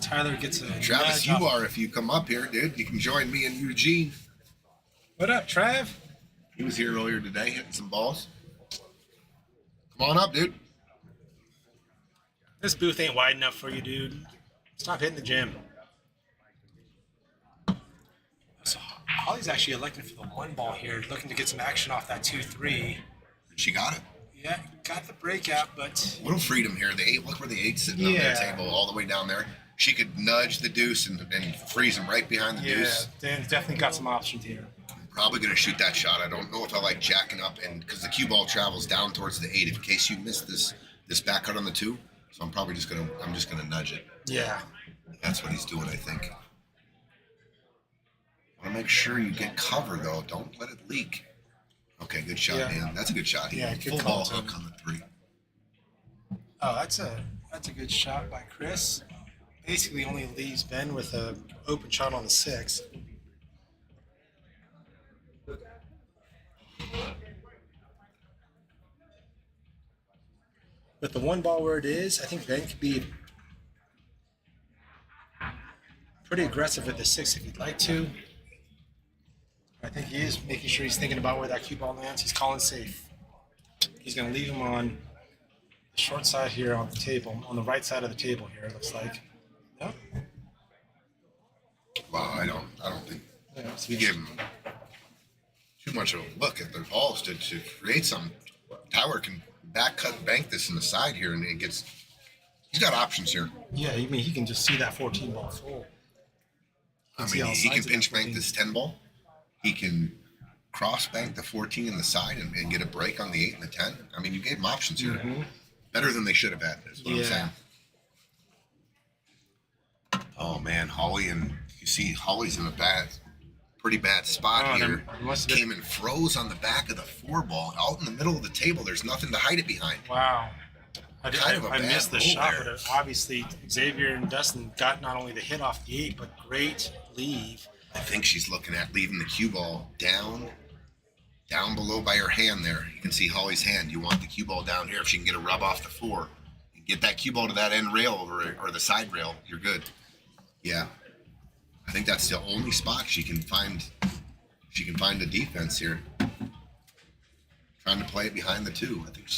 Tyler gets a Travis, nudge you off- are if you come up here, dude. You can join me and Eugene. What up, Trav? He was here earlier today hitting some balls. Come on up, dude. This booth ain't wide enough for you, dude. Stop hitting the gym. So Holly's actually electing for the 1 ball here, looking to get some action off that 2-3. She got it. Yeah, got the breakout, but Little freedom here. The 8, look where the 8's sitting on Yeah. that table all the way down there. She could nudge the deuce and freeze him right behind the yeah, deuce. Dan's definitely got some options here. Probably going to shoot that shot. I don't know if I like jacking up, and because the cue ball travels down towards the 8 in case you miss this back cut on the 2. So I'm probably just gonna nudge it. Yeah. That's what he's doing, I think. Want to make sure you get cover though. Don't let it leak. Okay, good shot, Yeah. man. That's a good shot. Yeah, good Full call, ball Tim. hook on the 3. Oh, that's a good shot by Chris. Basically only leaves Ben with a open shot on the 6. With the 1 ball where it is, I think Ben could be pretty aggressive with the 6 if he'd like to. I think he is making sure he's thinking about where that cue ball lands. He's calling safe. He's going to leave him on the short side here on the table, on the right side of the table here, it looks like. Yep. Wow, I don't think Yeah, so you gave him too much of a look at their balls to create some. Tyler can back cut bank this in the side here, and he's got options here. yeah, I mean, he can just see that 14 ball full. I see mean, all he can sides of that pinch bank 14. this 10 ball. He can cross bank the 14 in the side and get a break on the 8 and the 10. I mean, you gave him options here. Mhm. Better than they should have had, is what I'm Yeah. saying. Oh, man, Holly, and you see Holly's in a pretty bad spot Oh, here. there must have been- Came and froze on the back of the 4 ball out in the middle of the table. There's nothing to hide it behind. Wow. Kind of a I bad missed the roll shot, there. but obviously Xavier and Dustin got not only the hit off the 8, but great leave. I think she's looking at leaving the cue ball down below by her hand there. You can see Holly's hand. You want the cue ball down here. If she can get a rub off the 4, and get that cue ball to that end rail or the side rail, you're good. Yeah. I think that's the only spot she can find a defense here. Trying to play it behind the 2. I think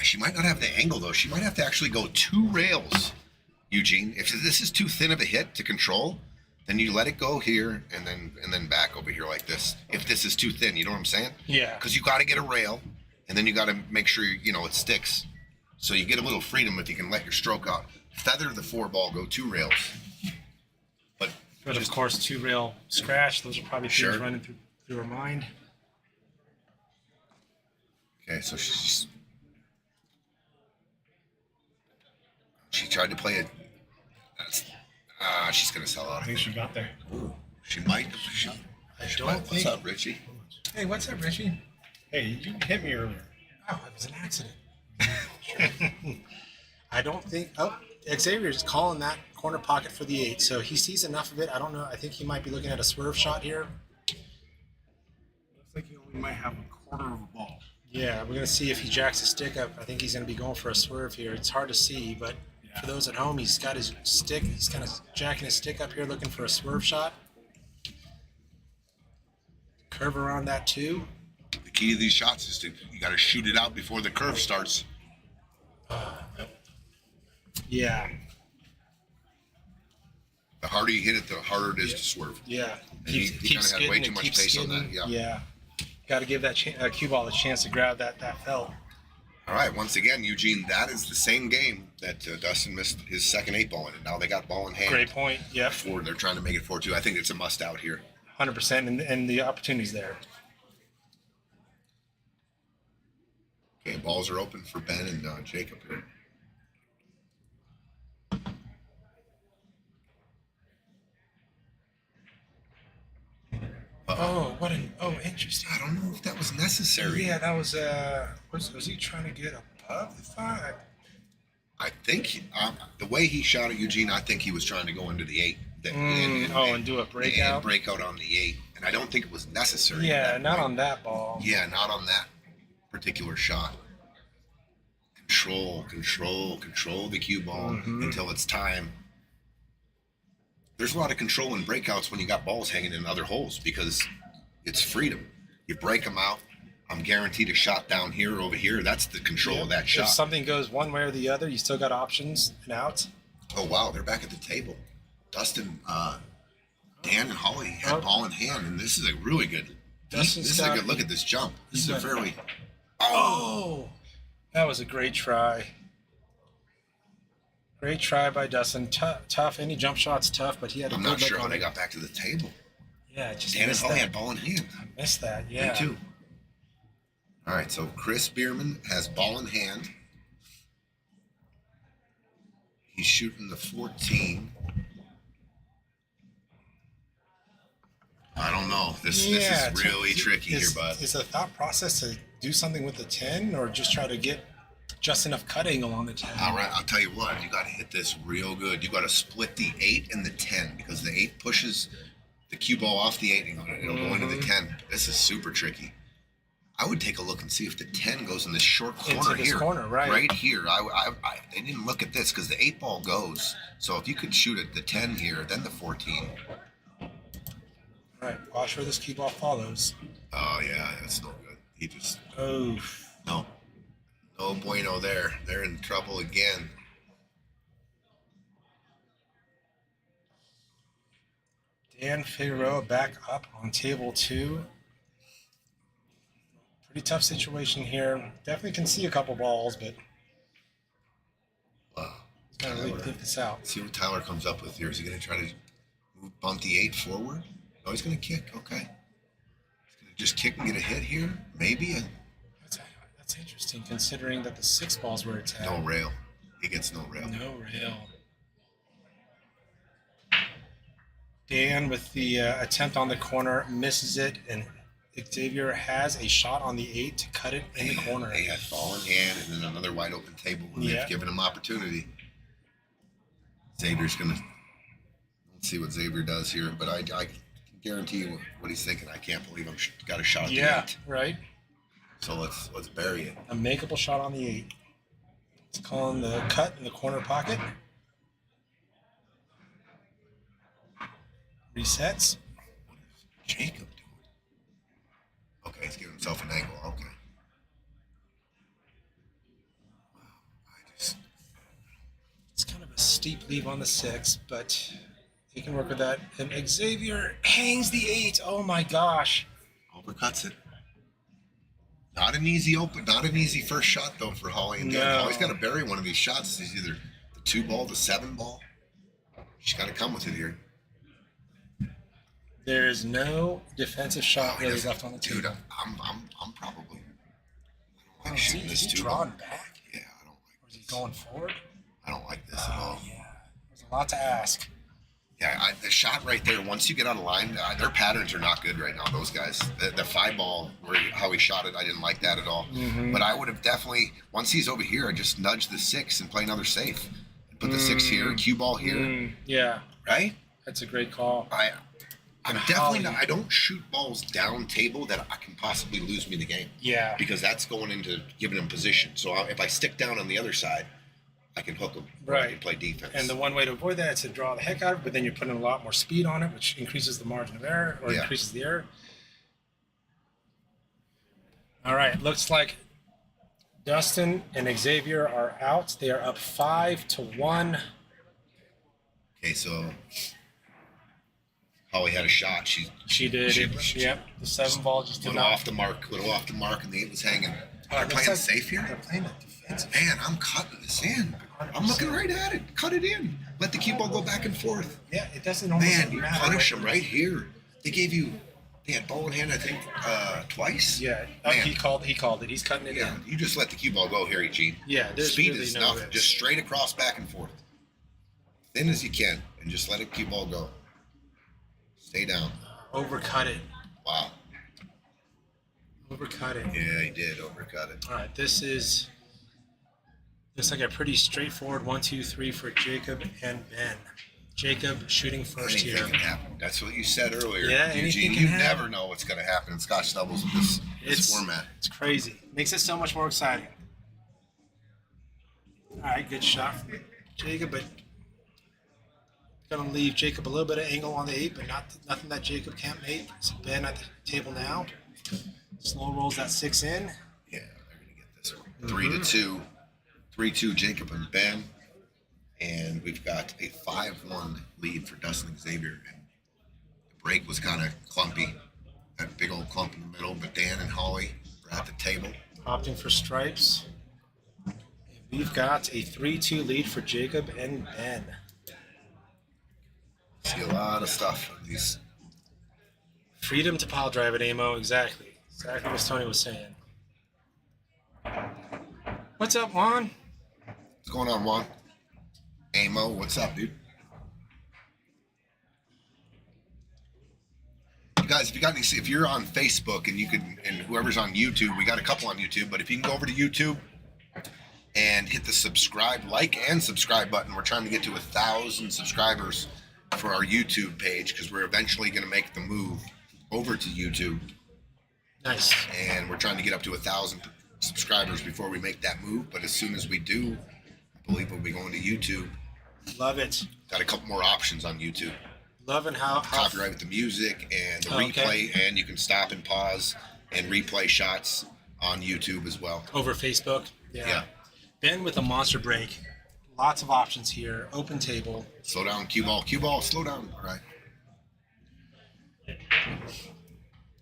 she might not have the angle though. She might have to actually go 2 rails, Eugene. If this is too thin of a hit to control, then you let it go here and then back over here like this. If this is too thin, you know what I'm saying? Yeah. Because you got to get a rail, and then you got to make sure it sticks. So you get a little freedom if you can let your stroke out. Feather the 4 ball, go 2 rails. But of course, 2 rail scratch. Those are probably things Sure. running through her mind. okay, so she tried to play it. She's gonna sell out. I think she got there. Ooh, she might. I don't think. What's up, Richie? Hey, what's up, Richie? Hey, you hit me earlier. Oh, it was an accident. I don't think. Oh, Xavier's calling that corner pocket for the 8, so he sees enough of it. I don't know. I think he might be looking at a swerve shot here. Looks like he only might have a quarter of a ball. Yeah, we're gonna see if he jacks his stick up. I think he's gonna be going for a swerve here. It's hard to see, but for those at home, he's got his stick. He's kind of jacking his stick up here, looking for a swerve shot. Curve around that too. The key to these shots is you got to shoot it out before the curve starts. Yeah, The harder you hit it, the harder it is to swerve. yeah. And he kind of had way too much pace on that. Yeah. Got to give that cue ball a chance to grab that felt. All right, once again, Eugene, that is the same game that Dustin missed his second 8 ball in, and now they got ball in hand. Great point. Yep. They're trying to make it 4-2. I think it's a must out here. 100%, and the opportunity's there. Okay, balls are open for Ben and Jacob here. Oh, interesting. I don't know if that was necessary. Yeah, that was was he trying to get above the 5? I think the way he shot at Eugene, I think he was trying to go into the 8. And do a breakout? And breakout on the 8. And I don't think it was necessary. Yeah, at that not point. on that ball. Yeah, not on that particular shot. Control the cue ball until it's time. There's a lot of control in breakouts when you got balls hanging in other holes because it's freedom. You break them out. I'm guaranteed a shot down here or over here. That's the control of that shot. If something goes one way or the other, you still got options and outs. Oh, wow. They're back at the table. Dustin, Dan, and Holly had ball in hand, and this is a really good. This is a good look at this jump. This is a fairly. Oh, that was a great try. Great try by Dustin. Tough. Any jump shot's tough, but he had a I'm good not look sure how on they it. got back to the table. Yeah, just Dan and missed Holly that. had ball in hand. Missed that. Yeah. Me too. All right, so Chris Bierman has ball in hand. He's shooting the 14. I don't know. This is really tricky here, bud. Is the thought process to do something with the 10 or just try to get just enough cut angle on the 10? All right, I'll tell you what. You got to hit this real good. You got to split the 8 and the 10 because the 8 pushes the cue ball off the 8 and it'll go into the 10. This is super tricky. I would take a look and see if the 10 goes in this short corner Into this here. corner, right. Right here. They didn't look at this because the 8 ball goes. So if you could shoot at the 10 here, then the 14. All right, watch where this cue ball follows. Oh, yeah, that's no good. He just, Oh, no bueno there. They're in trouble again. Dan Figueroa back up on table 2. Pretty tough situation here. Definitely can see a couple balls, but Wow. he's got to really think this out. See what Tyler comes up with here. Is he going to try to Move, bunt the 8 forward. Oh, he's going to kick. Okay. He's going to just kick and get a hit here. Maybe a That's interesting, considering that the 6 ball's where it's at. no rail. He gets no rail. No rail. Dan with the attempt on the corner misses it, and Xavier has a shot on the 8 to cut it in the corner. They had ball in hand and then another wide open table when they've given him opportunity. Xavier's going to see what Xavier does here, but I can guarantee you what he's thinking. I can't believe I'm got a shot at the 8. Right. So let's bury it. A makeable shot on the 8. It's calling the cut in the corner pocket. Resets. What is Jacob doing? Okay, he's giving himself an angle. Okay. Wow, It's kind of a steep leave on the 6, but he can work with that. And Xavier hangs the 8. Oh my gosh. overcuts it. Not an easy first shot though for Holly and Dan. No. Holly's got to bury one of these shots. It's either the 2 ball, the 7 ball. She's got to come with it here. There is no defensive shot he really doesn't- left on the dude, table. I'm probably. I don't like Is shooting this he too. drawing back? Yeah, I don't like. Or is he going forward? I don't like this at all. Yeah. There's a lot to ask. Yeah, the shot right there. Once you get out of line, their patterns are not good right now. Those guys, the 5 ball, how he shot it, I didn't like that at all. Mm-hmm. But I would have definitely, once he's over here, I just nudge the 6 and play another safe. And put the 6 here, cue ball here, Yeah, right? that's a great call. I'm And definitely Holly- not. I don't shoot balls down table that I can possibly lose me the game Yeah. because that's going into giving him position. So if I stick down on the other side, I can hook him. I Right. can play defense. And the one way to avoid that is to draw the heck out of it, but then you're putting a lot more speed on it, which increases the margin of error or Yeah. increases the error. All right, looks like Dustin and Xavier are out. They are up 5-1. Okay, so Holly had a shot. She did. Yep, the 7 ball just did Little not. off the mark, and the 8 was hanging. Uh, They're looks playing like safe here. They're playing a defensive. Man, I'm cutting this in. I'm looking right at it. Cut it in. Let the cue ball go back and forth. Yeah, it doesn't almost Man, you matter. punish them right here. They had ball in hand, I think, twice. Yeah, Man. he called it. He's cutting it Yeah, in. you just let the cue ball go here, Eugene. Yeah, there's Speed really is no enough. risk. Just straight across, back and forth. Thin as you can, and just let it cue ball go. Stay down. Overcut it. Wow. Overcut it. Yeah, he did overcut it. All right, this looks like a pretty straightforward 1, 2, 3 for Jacob and Ben. Jacob shooting first Anything here. can happen. That's what you said earlier, Yeah, anything Eugene. can You happen. never know what's going to happen in Scotch doubles with this format. It's crazy. Makes it so much more exciting. All right, good shot from Jacob, but gonna leave Jacob a little bit of angle on the 8, but nothing that Jacob can't make. So Ben at the table now. Slow rolls that 6 in. Yeah, they're going to get this one. 3-2. 3-2, Jacob and Ben. And we've got a 5-1 lead for Dustin and Xavier. And the break was kind of clumpy. That big old clump in the middle, but Dan and Holly are at the table. Opting for stripes. And we've got a 3-2 lead for Jacob and Ben. See a lot of stuff from these. Freedom to pile drive at Amo. Exactly what Tony was saying. What's up, Juan? What's going on, Juan? Amo, what's up, dude? You guys, if you're on Facebook and whoever's on YouTube, we got a couple on YouTube, but if you can go over to YouTube and hit the like and subscribe button, we're trying to get to 1,000 subscribers for our YouTube page because we're eventually going to make the move over to YouTube, Nice. and we're trying to get up to 1,000 subscribers before we make that move. But as soon as we do, I believe we'll be going to YouTube. Love it. Got a couple more options on YouTube. Loving how Copyright with the music and the Okay. replay, and you can stop and pause and replay shots on YouTube as well. over Facebook. Yeah. Ben with a monster break. Lots of options here. Open table. Slow down, cue ball, slow down. All right.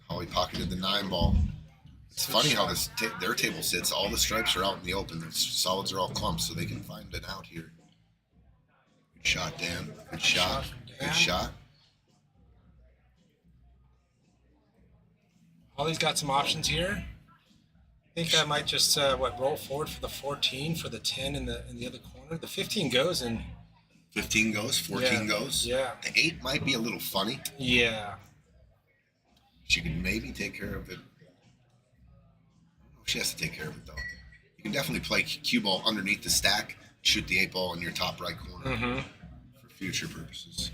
Holly pocketed the 9 ball. It's funny how their table sits. All the stripes are out in the open. The solids are all clumps, so they can find it out here. Good shot, Dan. Good shot. from Dan. Good shot. Ollie's got some options here. I think I might just roll forward for the 14 for the 10 in the other corner. The 15 goes and 15 goes, 14 Yeah, goes. yeah. The 8 might be a little funny. yeah. She can maybe take care of it. I don't know if she has to take care of it though. You can definitely play cue ball underneath the stack, shoot the 8 ball in your top right corner for future purposes.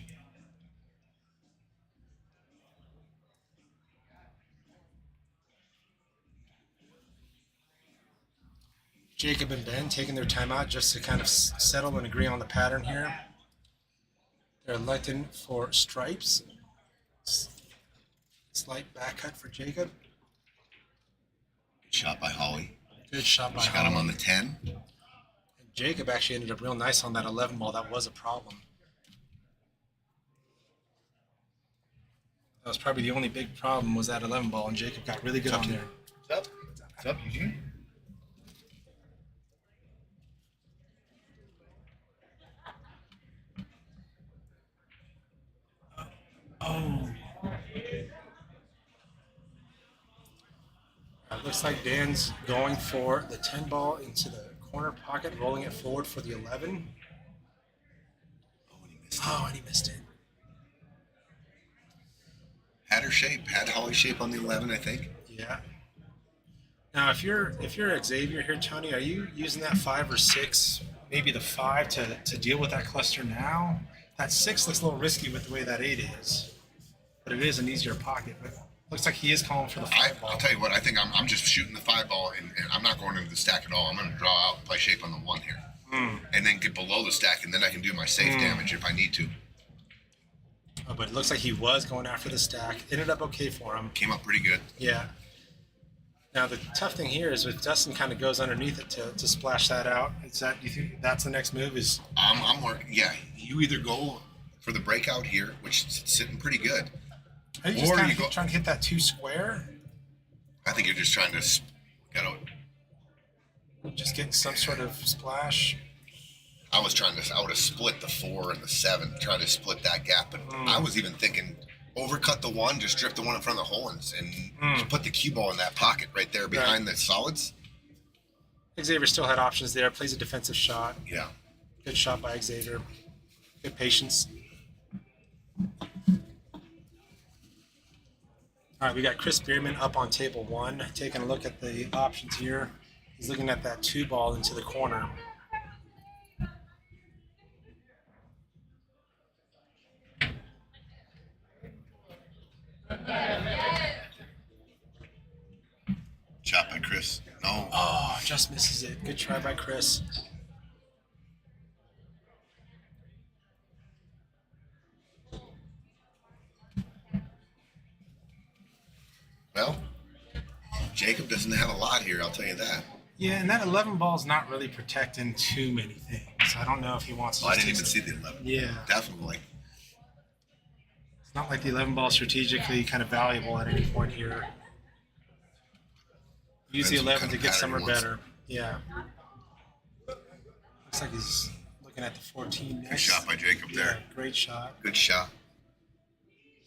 Jacob and Ben taking their time out just to kind of settle and agree on the pattern here. They're electing for stripes. Slight back cut for Jacob. Good shot by Holly. Good shot by She got him Holly. on the 10. And Jacob actually ended up real nice on that 11 ball. That was a problem. That was probably the only big problem was that 11 ball, and Jacob got really good on there. What's up? What's up, Eugene? Oh. Looks like Dan's going for the 10 ball into the corner pocket, rolling it forward for the 11. Oh, and he missed it. Had her shape, had Holly's shape on the 11, I think. Yeah. Now, if you're Xavier here, Tony, are you using that 5 or 6, maybe the 5 to deal with that cluster now? That 6 looks a little risky with the way that 8 is, but it is an easier pocket. But looks like he is calling for the 5 ball. I'll tell you what, I think I'm just shooting the 5 ball, and I'm not going into the stack at all. I'm going to draw out and play shape on the 1 here. And then get below the stack, and then I can do my safe damage if I need to. Oh, but it looks like he was going after the stack. Ended up okay for him. Came up pretty good. Yeah. Now the tough thing here is if Dustin kind of goes underneath it to splash that out. Is that, do you think that's the next move? Is I'm working. Yeah, you either go for the breakout here, which is sitting pretty good. are you just Or kind you of go- trying to hit that 2 square? I think you're just trying to Just get some sort of splash. I would have split the 4 and the 7, try to split that gap. But I was even thinking overcut the 1, just drip the 1 in front of the hole and just put the cue ball in that pocket right there behind the solids. Xavier still had options there. Plays a defensive shot. Yeah. Good shot by Xavier. Good patience. All right, we got Chris Bierman up on table 1, taking a look at the options here. He's looking at that 2 ball into the corner. Shot by Chris. No. Oh, just misses it. Good try by Chris. Well, Jacob doesn't have a lot here, I'll tell you that. Yeah, and that 11 ball is not really protecting too many things. I don't know if he wants to. Oh, I just didn't take even some- see the 11. Yeah. Definitely. It's not like the 11 ball is strategically kind of valuable at any point here. Use the Depends what 11 kind to of get pattern somewhere he wants. better. Yeah. Looks like he's looking at the 14 next. Good shot by Jacob Yeah, there. great shot. Good shot.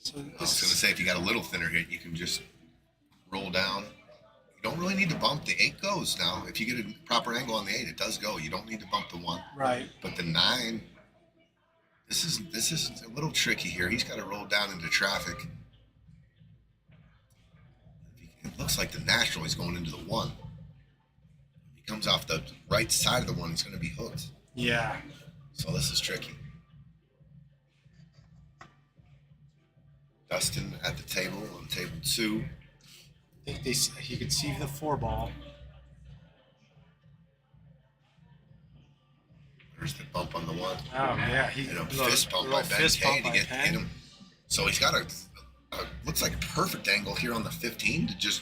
So I was going this to say, if you got a little thinner hit, you can just roll down. You don't really need to bump. The 8 goes now. If you get a proper angle on the 8, it does go. You don't need to bump the 1. right. But the 9, this is a little tricky here. He's got to roll down into traffic. It looks like the natural is going into the 1. If he comes off the right side of the 1, he's going to be hooked. Yeah. So this is tricky. Dustin at the table on table 2. I think he could see the 4 ball. There's the bump on the 1. Oh yeah, he And a little- fist bump little by Ben fist K bump to by get Penn. hit him. So he's got a looks like a perfect angle here on the 15 to just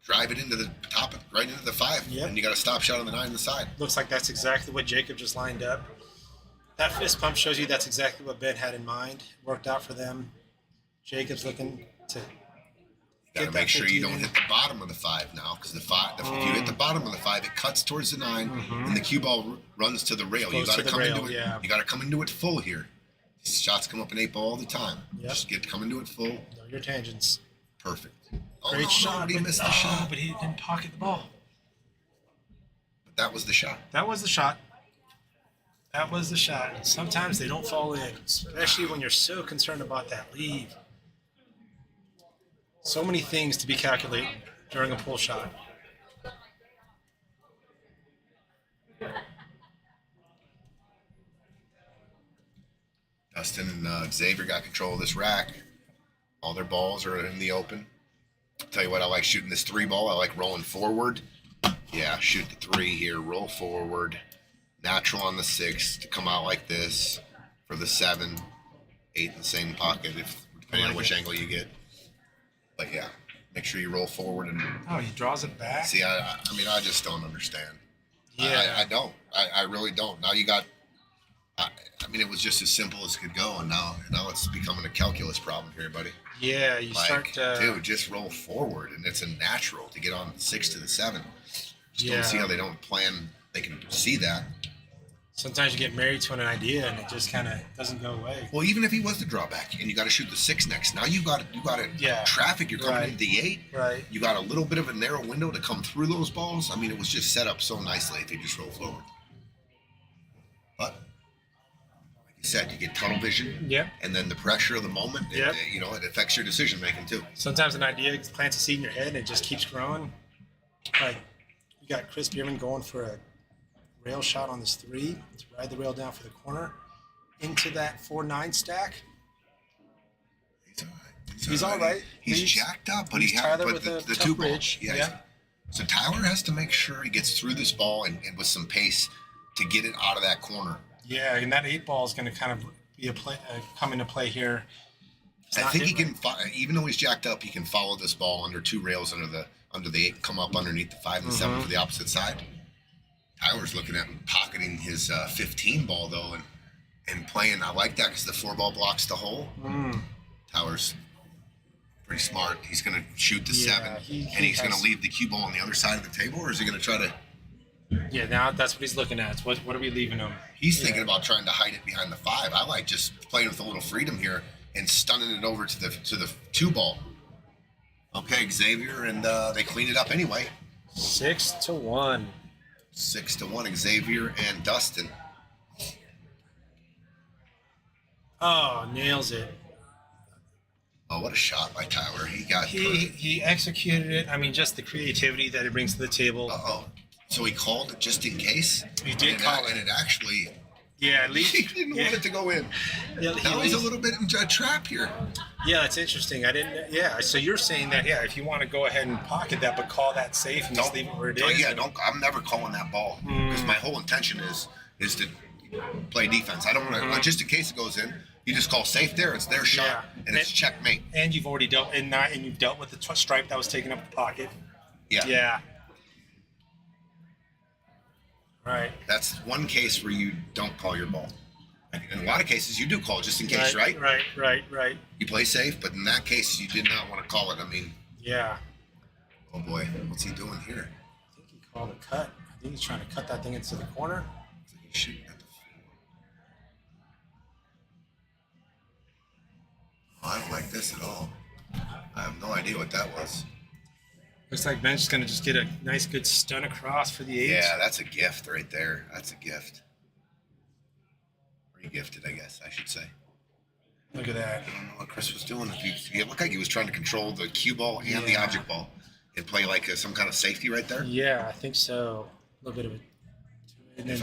drive it into the top, right into the 5. Yep. And you got a stop shot on the 9 on the side. Looks like that's exactly what Jacob just lined up. That fist pump shows you that's exactly what Ben had in mind. Worked out for them. Jacob's looking to You got Get to that make sure you 15 don't in. hit the bottom of the 5 now, because if you hit the bottom of the 5, it cuts towards the 9, and the cue ball runs to the rail. You Goes got to to the come rail, into it. yeah. You got to come into it full here. These shots come up in 8 ball all the time. Yep. Just come into it full. know your tangents. Perfect. Oh, Great no, shot. no, he missed the shot. But he didn't pocket the ball. But that was the shot. That was the shot. That was the shot. Sometimes they don't fall in, especially when you're so concerned about that lead. So many things to be calculated during a pull shot. Dustin and Xavier got control of this rack. All their balls are in the open. Tell you what, I like shooting this 3 ball. I like rolling forward. Yeah, shoot the 3 here, roll forward. Natural on the 6 to come out like this for the 7, 8 in the same pocket, depending on which angle you get. But yeah, make sure you roll forward and Oh, he draws it back. see. I mean, I just don't understand. Yeah. I don't. I really don't. Now you got. I mean, it was just as simple as could go, and now it's becoming a calculus problem here, buddy. Yeah, you Like, start. dude, just roll forward, and it's a natural to get on 6 to the 7. Just Yeah. don't see how they don't plan. They can see that. Sometimes you get married to an idea and it just kind of doesn't go away. Well, even if he was the drawback, and you got to shoot the 6 next, now you got to Yeah. traffic. You're coming Right. into the 8. Right. You got a little bit of a narrow window to come through those balls. I mean, it was just set up so nicely if you just roll forward. But like you said, you get tunnel vision. Yep. And then the pressure of the moment, Yep. it affects your decision making too. Sometimes an idea plants a seed in your head and it just keeps growing. Like you got Chris Bierman going for a rail shot on this 3 to ride the rail down for the corner into that 4-9 stack. He's all right. He's all right. He's He's- jacked up, but he's he has Tyler but with the a tough 2 ball. bridge. Yeah. Yeah. So Tyler has to make sure he gets through this ball and with some pace to get it out of that corner. Yeah, and that 8 ball is going to kind of be come into play here. It's I not think he hit can, even though he's jacked up, he can follow this ball under 2 rails under the 8, come up underneath the 5 and 7 for the opposite side. Tyler's looking at pocketing his 15 ball though, and playing. I like that because the 4 ball blocks the hole. Tyler's pretty smart. He's going to shoot the Yeah, 7, he and he's going to has- leave the cue ball on the other side of the table, or is he going to try to? Yeah, now that's what he's looking at. What are we leaving him? He's thinking about trying to hide it behind the 5. I like just playing with a little freedom here and stunning it over to the 2 ball. Okay, Xavier, and they clean it up anyway. 6-1. 6-1, Xavier and Dustin. Oh, nails it. Oh, what a shot by Tyler. He got He executed it. I mean, just the creativity that he brings to the table. Uh-oh. So he called it just in case? He did And call it. And it actually, Yeah, at least he didn't want it to go in. Yeah, That was a little bit in a trap here. yeah, that's interesting. I didn't. Yeah, so you're saying that? Yeah, if you want to go ahead and pocket that, but call that safe and just leave it where it is. I'm never calling that ball because my whole intention is to play defense. I don't want to, just in case it goes in, you just call safe there. It's their shot, and it's checkmate. And you've already dealt and you've dealt with the stripe that was taking up the pocket. Yeah. Yeah. Right. That's one case where you don't call your ball. In a lot of cases, you do call just in case, right? Right. You play safe, but in that case, you did not want to call it. I mean, Yeah. oh boy, what's he doing here? I think he called a cut. I think he's trying to cut that thing into the corner. He's shooting at the floor. Oh, I don't like this at all. I have no idea what that was. Looks like Ben's just going to just get a nice, good stun across for the 8. Yeah, that's a gift right there. That's a gift. Re-gifted, I guess I should say. Look at that. I don't know what Chris was doing. It looked like he was trying to control the cue ball and the object ball and play like some kind of safety right there. Yeah, I think so. A little bit of it. And then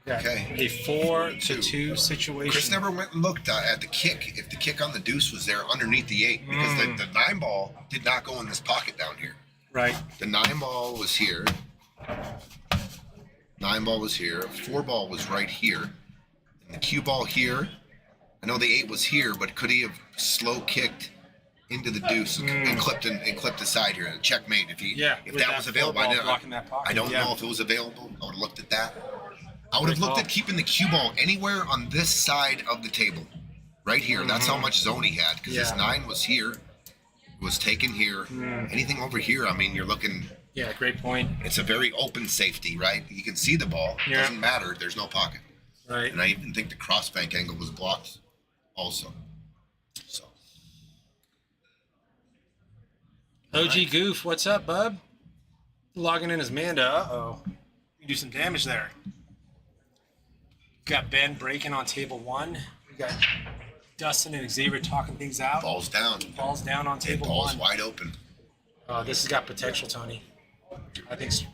Okay. a 4-2 situation. Chris never went and looked at the kick, if the kick on the deuce was there underneath the 8, because the 9 ball did not go in this pocket down here. Right. The 9 ball was here. 9 ball was here. 4 ball was right here. And the cue ball here. I know the 8 was here, but could he have slow kicked into the deuce and clipped the side here? Checkmate if with that was available. ball blocking that pocket. I don't know if it was available. I would have looked at that. I would have looked at keeping the cue ball anywhere on this side of the table. Right here. That's how much zone he had. Because his 9 was here. It was taken here. Anything over here, I mean, you're looking. Yeah, great point. It's a very open safety, right? You can see the ball. It doesn't matter. There's no pocket. Right. And I even think the crossbank angle was blocked also. So. OG Goof, what's up, bub? Logging in as Manda. Uh-oh. You do some damage there. Got Ben breaking on table 1. We got Dustin and Xavier talking things out. Balls down. Balls down on And table balls 1. wide open. This has got potential, Tony. I think so.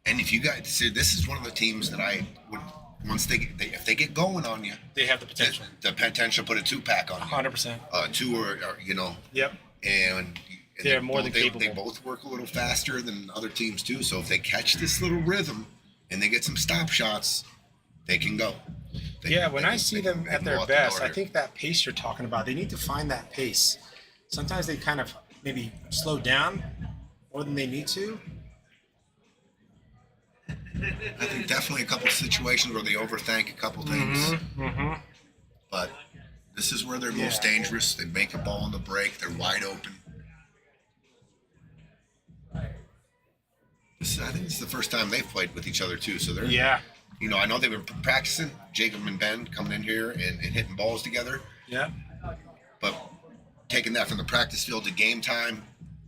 And if you guys see, this is one of the teams that I would once if they get going on you, They have the potential. the potential put a 2-pack on you. 100%. 2 or you know. Yep. And They're more than they capable. both work a little faster than other teams too. So if they catch this little rhythm and they get some stop shots, they can go. When I see them at their go out best, the I door think that pace you're talking about, they need to find that pace. Sometimes they kind of maybe slow down more than they need to. here. I think definitely a couple of situations where they overthink a couple things. But this is where they're most dangerous. They make a ball on the break. They're wide open. I think it's the first time they've played with each other too. So they're You know, I know they've been practicing, Jacob and Ben coming in here and hitting balls together. Yeah. But taking that from the practice field to game time,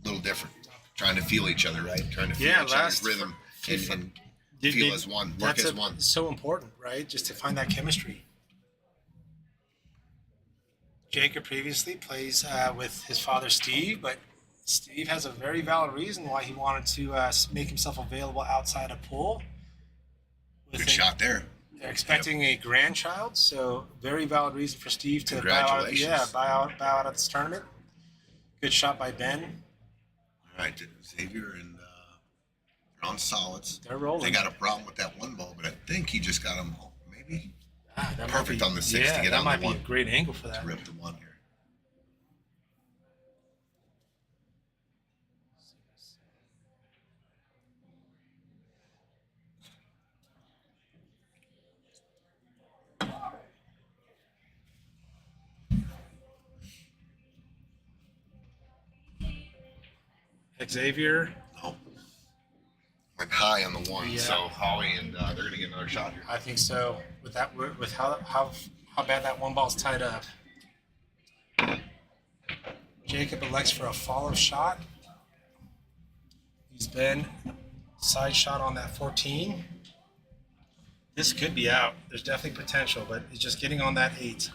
a little different. Trying to feel each other, right? Trying to feel each other's rhythm and feel as one, work as one. So important, right? Just to find that chemistry. Jacob previously plays with his father, Steve, but Steve has a very valid reason why he wanted to make himself available outside a pool. Good shot there. They're expecting a grandchild, so very valid reason for Steve to bow Congratulations. out of this tournament. Good shot by Ben. All right, Xavier and they're on solids. They're rolling. They got a problem with that one ball, but I think he just got him maybe That perfect on the 6 to get that on might the be one. a great angle for that. To rip the one here. Xavier, No. Went high on the one, Yeah. so Holly and they're gonna get another shot here. I think so. With how bad that one ball's tied up. Jacob elects for a follow shot. He's been side shot on that 14. This could be out. There's definitely potential, but he's just getting on that 8.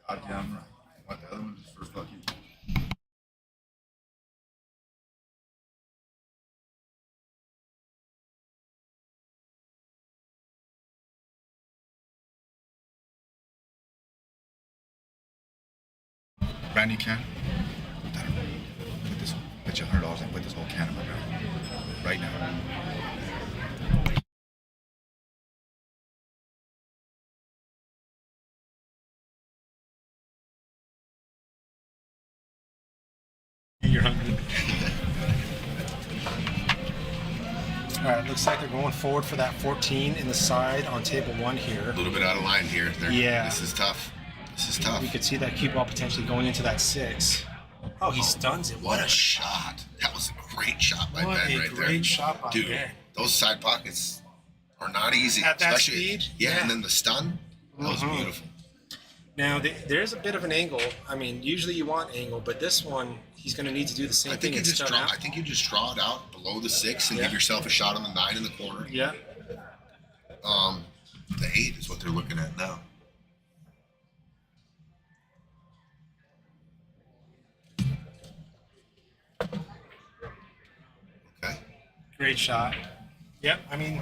Goddamn right. What the other one is for fucking. Brand new can. I don't know. Put this. Bet you $100 and put this whole can in my mouth right now. You're hungry. All right, looks like they're going forward for that 14 in the side on table 1 here. A little bit out of line here. Yeah. This is tough. This is tough. We could see that cue ball potentially going into that 6. Oh, he stuns it. What a shot. That was a great shot by What Ben a right there. great shot by Dude, Ben. those side pockets are not easy. At that especially, speed? Yeah, Yeah. and then the stun. That was Mhm. beautiful. Now, there's a bit of an angle. I mean, usually you want angle, but this one, he's going to need to do the same I thing think and stun out. I think you just draw it out below the 6 and Yeah. give yourself a shot on the 9 in the corner. Yeah. The 8 is what they're looking at now. Okay. Great shot. Yep. I mean,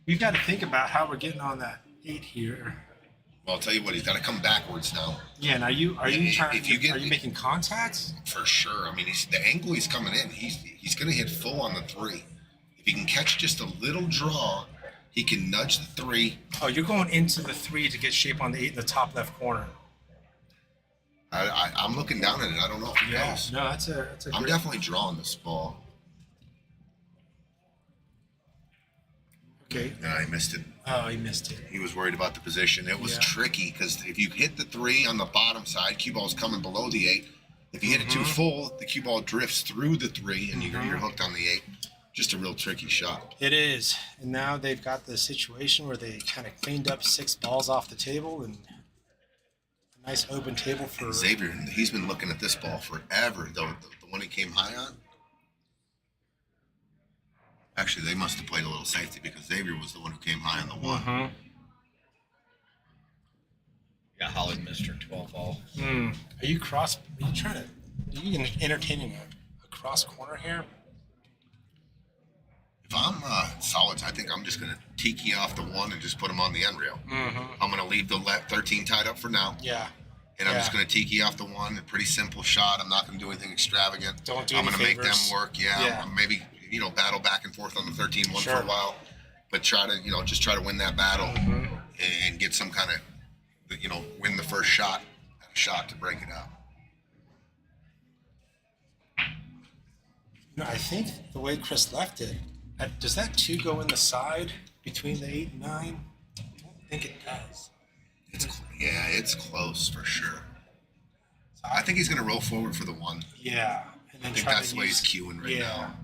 we've got to think about how we're getting on that 8 here. Well, I'll tell you what, he's got to come backwards now. Yeah. And are you trying? If you get- are you making contacts? For sure. I mean, the angle he's coming in, he's going to hit full on the 3. If he can catch just a little draw, he can nudge the 3. Oh, you're going into the 3 to get shape on the 8 in the top left corner. I'm looking down at it. I don't know if he knows. No, that's a. I'm great- definitely drawing this ball. Okay. And I missed it. Oh, he missed it. He was worried about the position. It was Yeah. tricky because if you hit the 3 on the bottom side, cue ball's coming below the 8. If you hit it too full, the cue ball drifts through the 3 and you're hooked on the 8. Just a real tricky shot. It is. And now they've got the situation where they kind of cleaned up 6 balls off the table and a nice open table for Xavier, he's been looking at this ball forever, though. The one he came high on. Actually, they must have played a little safety because Xavier was the one who came high on the 1. Yeah, Holly missed her 12 ball. Are you entertaining a cross corner here? If I'm solids, I think I'm just going to tiki off the 1 and just put him on the end rail. I'm going to leave the 13 tied up for now. Yeah. And I'm just going to tiki off the 1. A pretty simple shot. I'm not going to do anything extravagant. Don't do I'm any going to make them favors. work. Yeah. Maybe, battle back and forth on the 13-1 Sure. for a while. But try to, just try to win that battle and get some kind of, win the first shot, to break it up. I think the way Chris left it, does that 2 go in the side between the 8 and 9? I don't think it does. It's close for sure. I think he's going to roll forward for the 1. Yeah. And then I think try that's to the way he's use, queuing right now.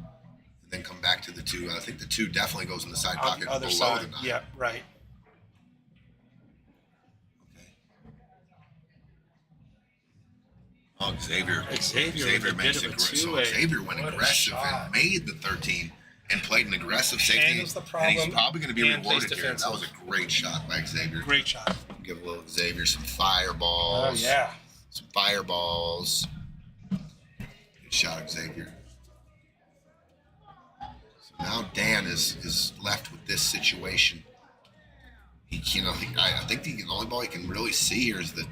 And then come back to the 2. I think the 2 definitely goes in the side on pocket the other below side. the 9. Yeah, right. Oh, Xavier Xavier with a makes bit of a it. So two-way. Xavier went What a aggressive shot. and made the 13 and played an aggressive safety. Handles the And he's problem probably going to be and plays rewarded here. That was defensive. a great shot by Xavier. Great shot. Give a little Xavier some fireballs. Oh, yeah. Some fireballs. Good shot, Xavier. So now Dan is left with this situation. I think the only ball he can really see here is the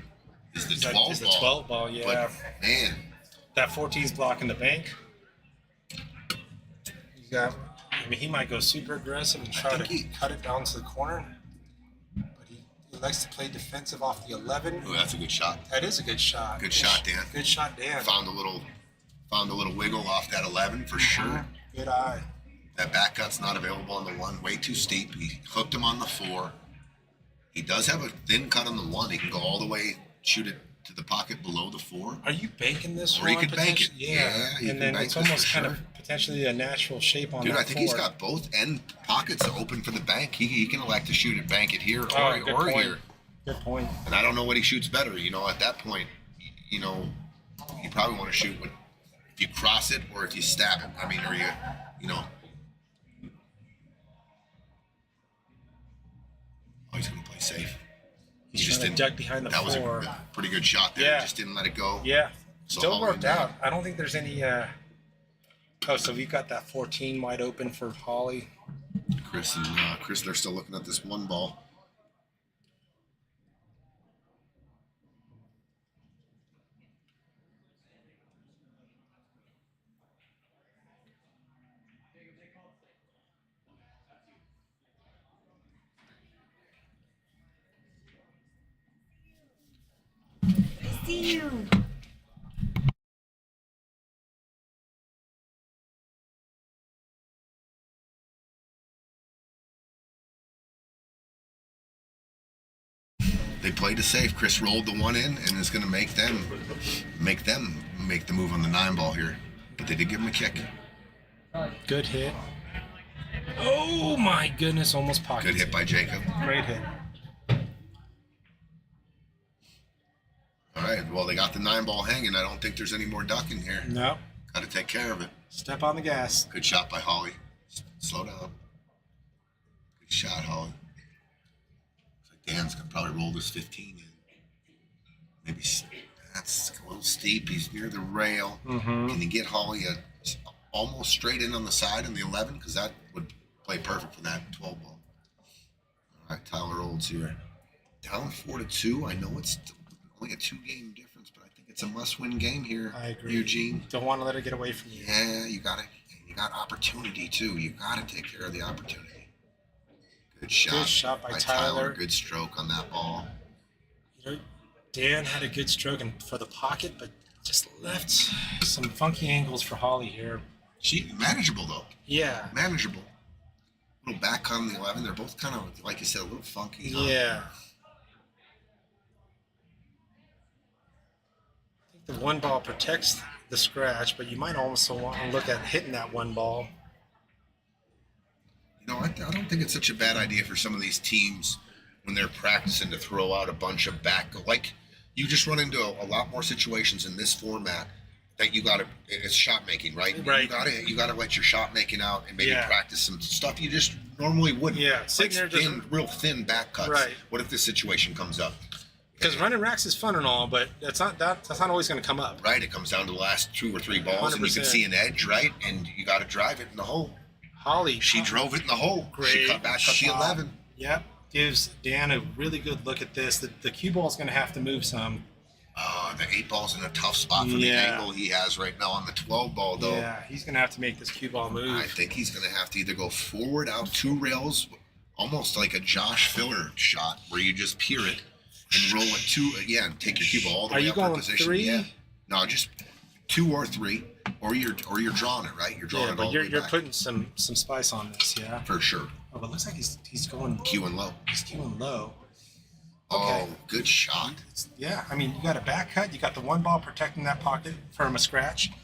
12 ball. Is the 12 ball, yeah. But man, that 14's blocking the bank. He might go super aggressive and try to cut it down to the corner. But he likes to play defensive off the 11. oh, that's a good shot. That is a good shot. Good shot, Dan. Good shot, Dan. Found a little wiggle off that 11 for sure. Good eye. That back cut's not available on the 1. Way too steep. He hooked him on the 4. He does have a thin cut on the 1. He can go all the way, shoot it to the pocket below the 4. Are you banking this Or you one? could bank it. potentially? Yeah, you can and then bank it's this almost for kind sure. of potentially a natural shape on Dude, that I think he's 4. got both end pockets open for the bank. He can elect to shoot it, bank it here Oh, good or point. here. Good point. And I don't know what he shoots better. At that point, you probably want to shoot if you cross it or if you stab it. Or Oh, he's going to play safe. He's trying to duck behind the That 4. was a pretty good shot there. Yeah. Just didn't let it go. Yeah. So Still Holly worked went out. I don't think there's any. So we've got that 14 wide open for Holly. Chris, they're still looking at this 1 ball. I see you. They played it safe. Chris rolled the 1 in and is going to make them make the move on the 9 ball here. But they did give him a kick. Good hit. Oh my goodness! Almost pocketed. Good hit by Jacob. Great hit. All right. Well, they got the 9 ball hanging. I don't think there's any more ducking here. No. Got to take care of it. Step on the gas. Good shot by Holly. Slow down. Good shot, Holly. Looks like Dan's gonna probably roll this 15 in. Maybe that's a little steep. He's near the rail. Can he get Holly almost straight in on the side in the 11? Because that would play perfect for that 12 ball. All right, Tyler Olds here. Down 4-2. I know it's only a 2-game difference, but I think it's a must-win game here. I agree. Eugene. Don't want to let it get away from you. Yeah, you got opportunity too. You got to take care of the opportunity. Good shot. Good shot by Tyler. Good stroke on that ball. Dan had a good stroke for the pocket, but just left some funky angles for Holly here. She manageable though. Yeah. Manageable. little back on the 11. They're both kind of, like you said, a little funky. Huh? Yeah. I think the one ball protects the scratch, but you might also want to look at hitting that one ball. You know, I don't think it's such a bad idea for some of these teams when they're practicing to throw out a bunch of back. Like, you just run into a lot more situations in this format that you got to, it's shot making, right? Right. You got to let your shot making out and maybe Yeah. practice some stuff you just normally wouldn't. Yeah, Like sitting there just- real thin back cuts. Right. What if this situation comes up? Because running racks is fun and all, but that's not always going to come up. Right, it comes down to the last 2 or 3 balls, and you can 100%. see an edge, right? And you got to drive it in the hole. Holly, She drove it in the hole. She cut back up the shot. 11. Yep, gives Dan a really good look at this. The cue ball's going to have to move some. The 8 ball's in a tough spot for the Yeah. angle he has right now on the 12 ball, though. Yeah, he's going to have to make this cue ball move. I think he's going to have to either go forward out 2 rails, almost like a Josh Filler shot, where you just peer it and roll it 2 again. Take your cue ball all the Are way you up in going position. 3? Yeah. No, just 2 or 3, or you're drawing it, right? You're drawing Yeah, it but all the you're way you're back. putting some spice on this, yeah. For sure. Oh, but it looks like he's going Cueing low. He's cueing low. Oh, Okay. good shot. Yeah, I mean, you got a back cut. You got the one ball protecting that pocket from a scratch. You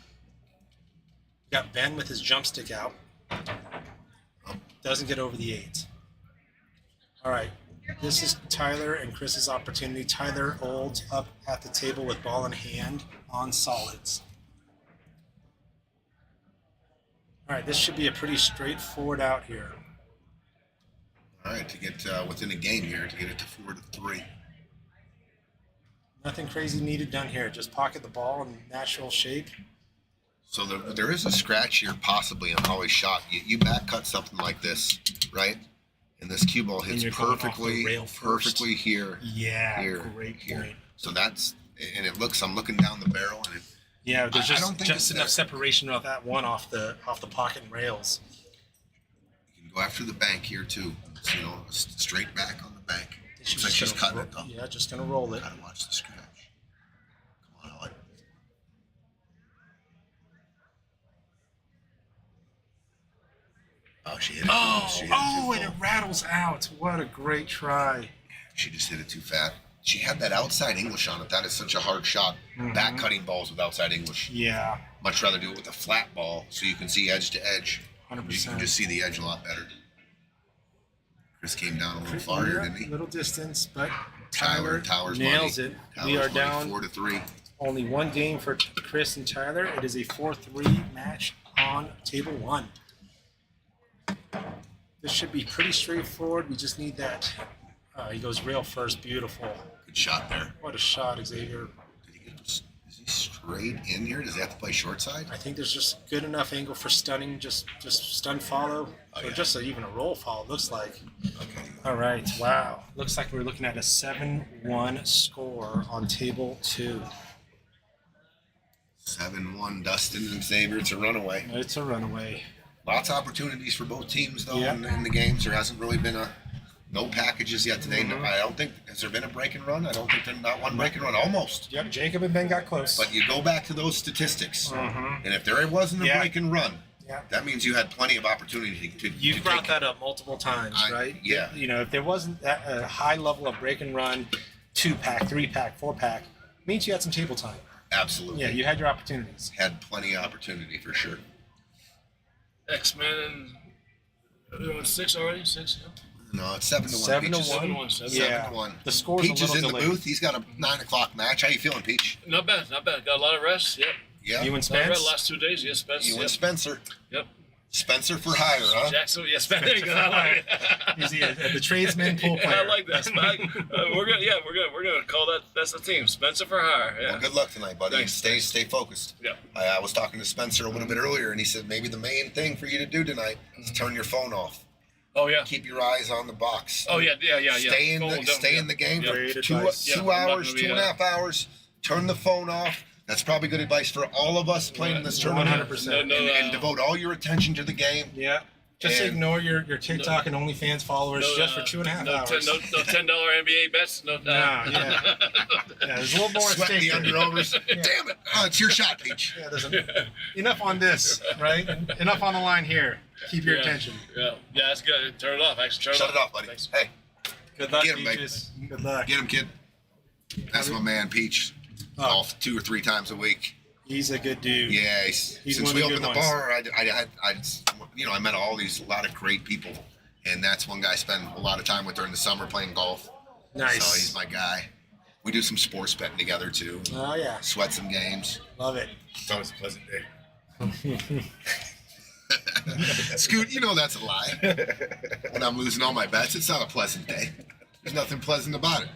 got Ben with his jump stick out. Doesn't get over the 8. All right. This is Tyler and Chris's opportunity. Tyler holds up at the table with ball in hand on solids. All right, this should be a pretty straightforward out here. All right, to get within a game here, to get it to 4-3. Nothing crazy needed done here. Just pocket the ball in natural shape. So there is a scratch here, possibly on Holly's shot. You back cut something like this, right? And this cue ball hits you're going off the perfectly, rail first. perfectly here. Yeah, here, great here. point. So that's, and it looks. I'm looking down the barrel, and Yeah, there's I don't think just it's enough that- separation of that one off the pocket and rails. you can go after the bank here too. It's, you know, straight back on the bank. She's Looks like she's gonna cutting ro- it though. Yeah, just gonna roll it. Gotta watch the scratch. Come on, Holly. Oh, she hit it. She hit it too And it full. rattles out. What a great try. She just hit it too fat. She had that outside English on it. That is such a hard shot. Back cutting balls with outside English. Yeah, Much rather do it with a flat ball so you can see edge to edge. You 100%. can just see the edge a lot better. Chris came down a little farther, didn't he? Little distance, but Tyler's nails money. it. Tyler's We are money, down 4-3. only one game for Chris and Tyler. It is a 4-3 match on table 1. This should be pretty straightforward. We just need that. He goes rail first. Beautiful. Good shot there. What a shot, Xavier. Did he get, is he straight in here? Does he have to play short side? I think there's just good enough angle for stunning, just stun follow, Oh, or yeah. just even a roll follow. Looks like. Okay. All right, wow. Looks like we're looking at a 7-1 score on table 2. 7-1 Dustin and Xavier. It's a runaway. It's a runaway. Lots of opportunities for both teams, though, Yeah. in the games. There hasn't really been no packages yet today. Mm-hmm. I don't think, has there been a break and run? I don't think there's not one break and run. Almost. Yep, Jacob and Ben got close. But you go back to those statistics, Mhm. and if there wasn't a Yeah. break and run, Yeah. that means you had plenty of opportunity to You've brought take that up multiple times, right? yeah. You know, if there wasn't a high level of break and run, 2-pack, 3-pack, 4-pack, means you had some table time. Absolutely. Yeah, you had your opportunities. Had plenty of opportunity for sure. X-Men and 6 already? 6? Yeah. No, it's 7-1. 7-1. 7-1. 7-1. Yeah. 7-1. The score's Peach a is in little the delayed. booth. He's got a 9 o'clock match. How you feeling, Peach? Not bad, not bad. Got a lot of rest. Yep. Yeah. You and A lot of rest Spence? last 2 days. Yes, Spence. You Yep. and Spencer. Yep. Spencer for hire, huh? Jackson. Yes, Spence. There you go. I like it. Is he the tradesman pool player? I like that. We're gonna call that. That's the team. Spencer for hire. Yeah. Well, good luck tonight, buddy. Thanks. Stay focused. Yeah. I was talking to Spencer a little bit earlier, and he said maybe the main thing for you to do tonight is turn your phone off. Oh yeah. Keep your eyes on the box. Oh yeah. Stay in Phone, the don't- stay in the game yeah. for Great two advice. Yeah, I'm two not hours, gonna be, 2.5 hours. Turn the phone off. That's probably good advice for all of us playing in this tournament. 100%. No, And devote all your attention to the game. Yeah. Just And- ignore your TikTok and OnlyFans followers just for 2.5 hours. No $10 NBA bets. No. Yeah. Yeah, there's a little more at Sweating stake the there. underovers. Damn it! Oh, it's your shot, Peach. Yeah, there's enough on this, right? Enough on the line here. Keep your attention. Yeah, that's good. Turn it off. Actually, turn Shut it it off, buddy. Thanks. Hey, Good luck, Get him, baby. Peaches. Good luck. get him, kid. That's my man, Peach. Oh. Golf 2 or 3 times a week. He's a good dude. Yeah, He's since one of we the opened the good ones. bar, I met a lot of great people, and that's one guy I spend a lot of time with during the summer playing golf. Nice. So he's my guy. We do some sports betting together too. Oh, yeah. Sweat some games. Love it. It's always a pleasant day. Scoot, you know that's a lie. When I'm losing all my bets, it's not a pleasant day. There's nothing pleasant about it.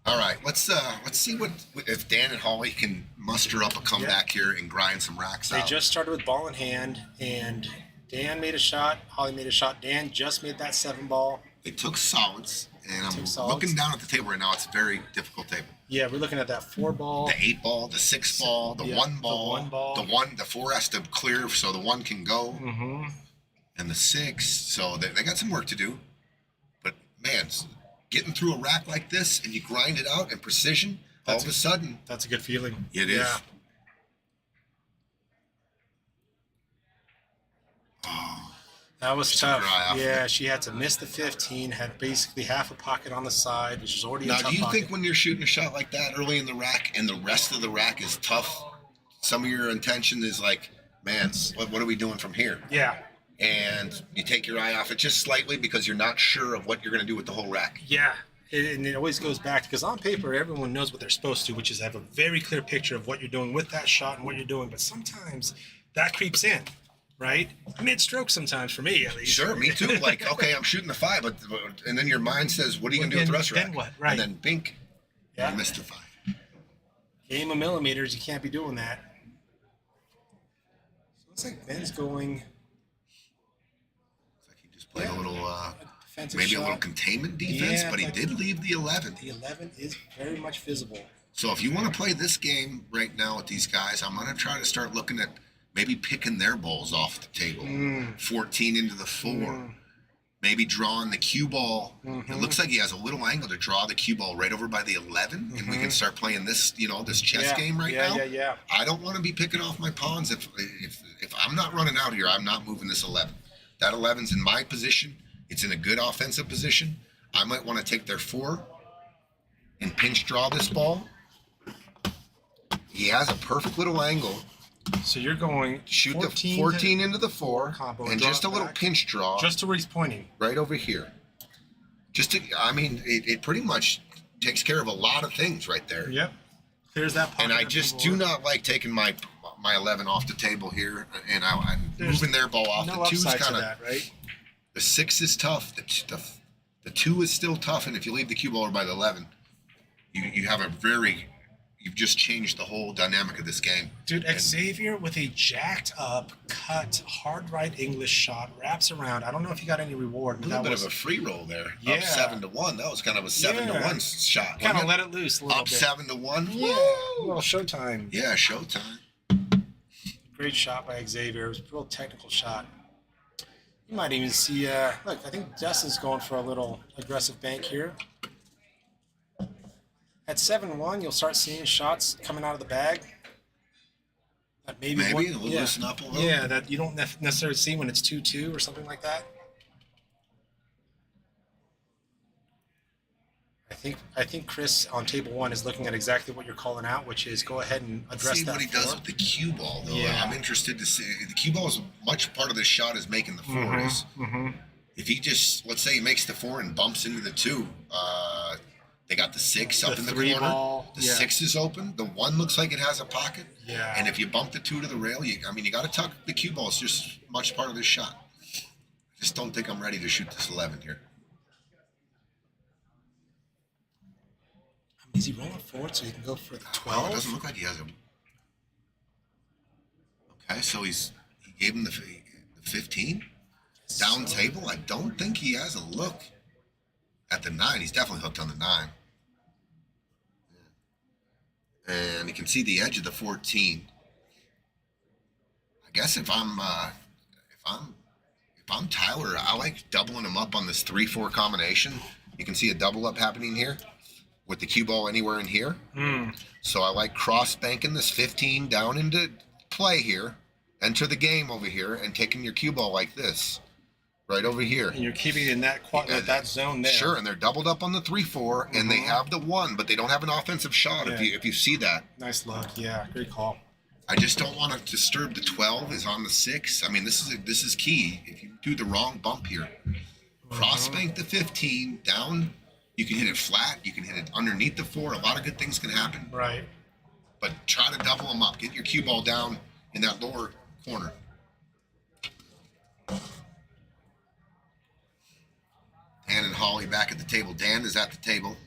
All right, let's see what if Dan and Holly can muster up a comeback here and grind some racks They out. just started with ball in hand, and Dan made a shot. Holly made a shot. Dan just made that 7 ball. They took solids, and I'm Took solids. looking down at the table right now. It's a very difficult table. Yeah, we're looking at that 4 ball. The 8 ball, the 6 ball, the Yeah, 1 the ball, 1 ball. the 4 has to clear so the 1 can go, Mm-hmm. and the 6. So they got some work to do. But man, getting through a rack like this and you grind it out in precision, all of a sudden That's a good feeling. it is. Yeah. Oh, That was Took her tough. eye off Yeah, she had to miss the 15, had basically half a pocket on the side, which is already a now, tough do you pocket. think when you're shooting a shot like that early in the rack and the rest of the rack is tough, some of your intention is like, man, what are we doing from here? Yeah. And you take your eye off it just slightly because you're not sure of what you're going to do with the whole rack. Yeah. And it always goes back because on paper, everyone knows what they're supposed to, which is have a very clear picture of what you're doing with that shot and what you're doing. But sometimes that creeps in, right? Mid-stroke sometimes for me, at least. Sure, me too. Like, okay, I'm shooting the 5, and then your mind says, what are you going to do with the rest of the Then rack? what? Right. And then bink, Yeah. you missed the 5. Game of millimeters, you can't be doing that. So it looks like Ben's going It's like he just played a little, defensive maybe shot. a little containment defense, Yeah, but he but- did leave the 11. The 11 is very much visible. So if you want to play this game right now with these guys, I'm going to try to start looking at maybe picking their balls off the table. 14 into the 4. Maybe drawing the cue ball. It looks like he has a little angle to draw the cue ball right over by the 11, and we can start playing this, this chess game right now. Yeah. I don't want to be picking off my pawns. If I'm not running out here, I'm not moving this 11. That 11's in my position. It's in a good offensive position. I might want to take their 4 and pinch draw this ball. He has a perfect little angle. So you're going Shoot 14 the 14 into the 4 combo, and draw just it a little back. pinch draw just to where he's pointing. right over here. It pretty much takes care of a lot of things right there. Yep. Clears that pocket. And I of just people. do not like taking my 11 off the table here, and I'm There's moving their ball off. No The 2's upside to kind of, that, right? the 6 is tough. The 2 is still tough, and if you leave the cue ball over by the 11, you've just changed the whole dynamic of this game. Dude, And- Xavier with a jacked up, cut, hard right English shot, wraps around. I don't know if he got any reward, A but little that bit was of a free roll there. Yeah. Up 7-1. That was kind of a 7-1 shot. kind of wasn't let it loose a little Up bit. 7-1. Yeah, a little showtime. Yeah, showtime. Great shot by Xavier. It was a real technical shot. You might even see, look, I think Dustin's going for a little aggressive bank here. At 7-1, you'll start seeing shots coming out of the bag. That maybe Maybe one- it'll yeah. loosen up a little. Yeah, that you don't necessarily see when it's 2-2 or something like that. I think Chris on table 1 is looking at exactly what you're calling out, which is go ahead and address See that. what he does 4. with the cue ball, though. Yeah. I'm interested to see. The cue ball is much part of this shot is making the 4s. If he just, let's say he makes the 4 and bumps into the 2, they got the 6 up The in the 3 corner. ball, The yeah. 6 is open. The 1 looks like it has a pocket. Yeah. And if you bump the 2 to the rail, you got to tuck the cue ball. It's just much part of this shot. I just don't think I'm ready to shoot this 11 here. Is he rolling forward so he can go for the Well, it 12? doesn't look like he has a. Okay, so he gave him the 15 down So- table. I don't think he has a look at the 9. He's definitely hooked on the 9. Yeah. And you can see the edge of the 14. I guess if I'm Tyler, I like doubling them up on this 3-4 combination. You can see a double up happening here with the cue ball anywhere in here. So I like cross banking this 15 down into play here, enter the game over here, and taking your cue ball like this, right over here. And you're keeping it in that that zone there. Sure, and they're doubled up on the 3-4, and they have the 1, but they don't have an offensive shot. Yeah. If you see that, Nice look. Yeah, great call. I just don't want to disturb the 12 is on the 6. I mean, this is key. If you do the wrong bump here, cross bank the 15 down. You can hit it flat. You can hit it underneath the 4. A lot of good things can happen. Right. But try to double them up. Get your cue ball down in that lower corner. Dan and Holly back at the table. Dan is at the table.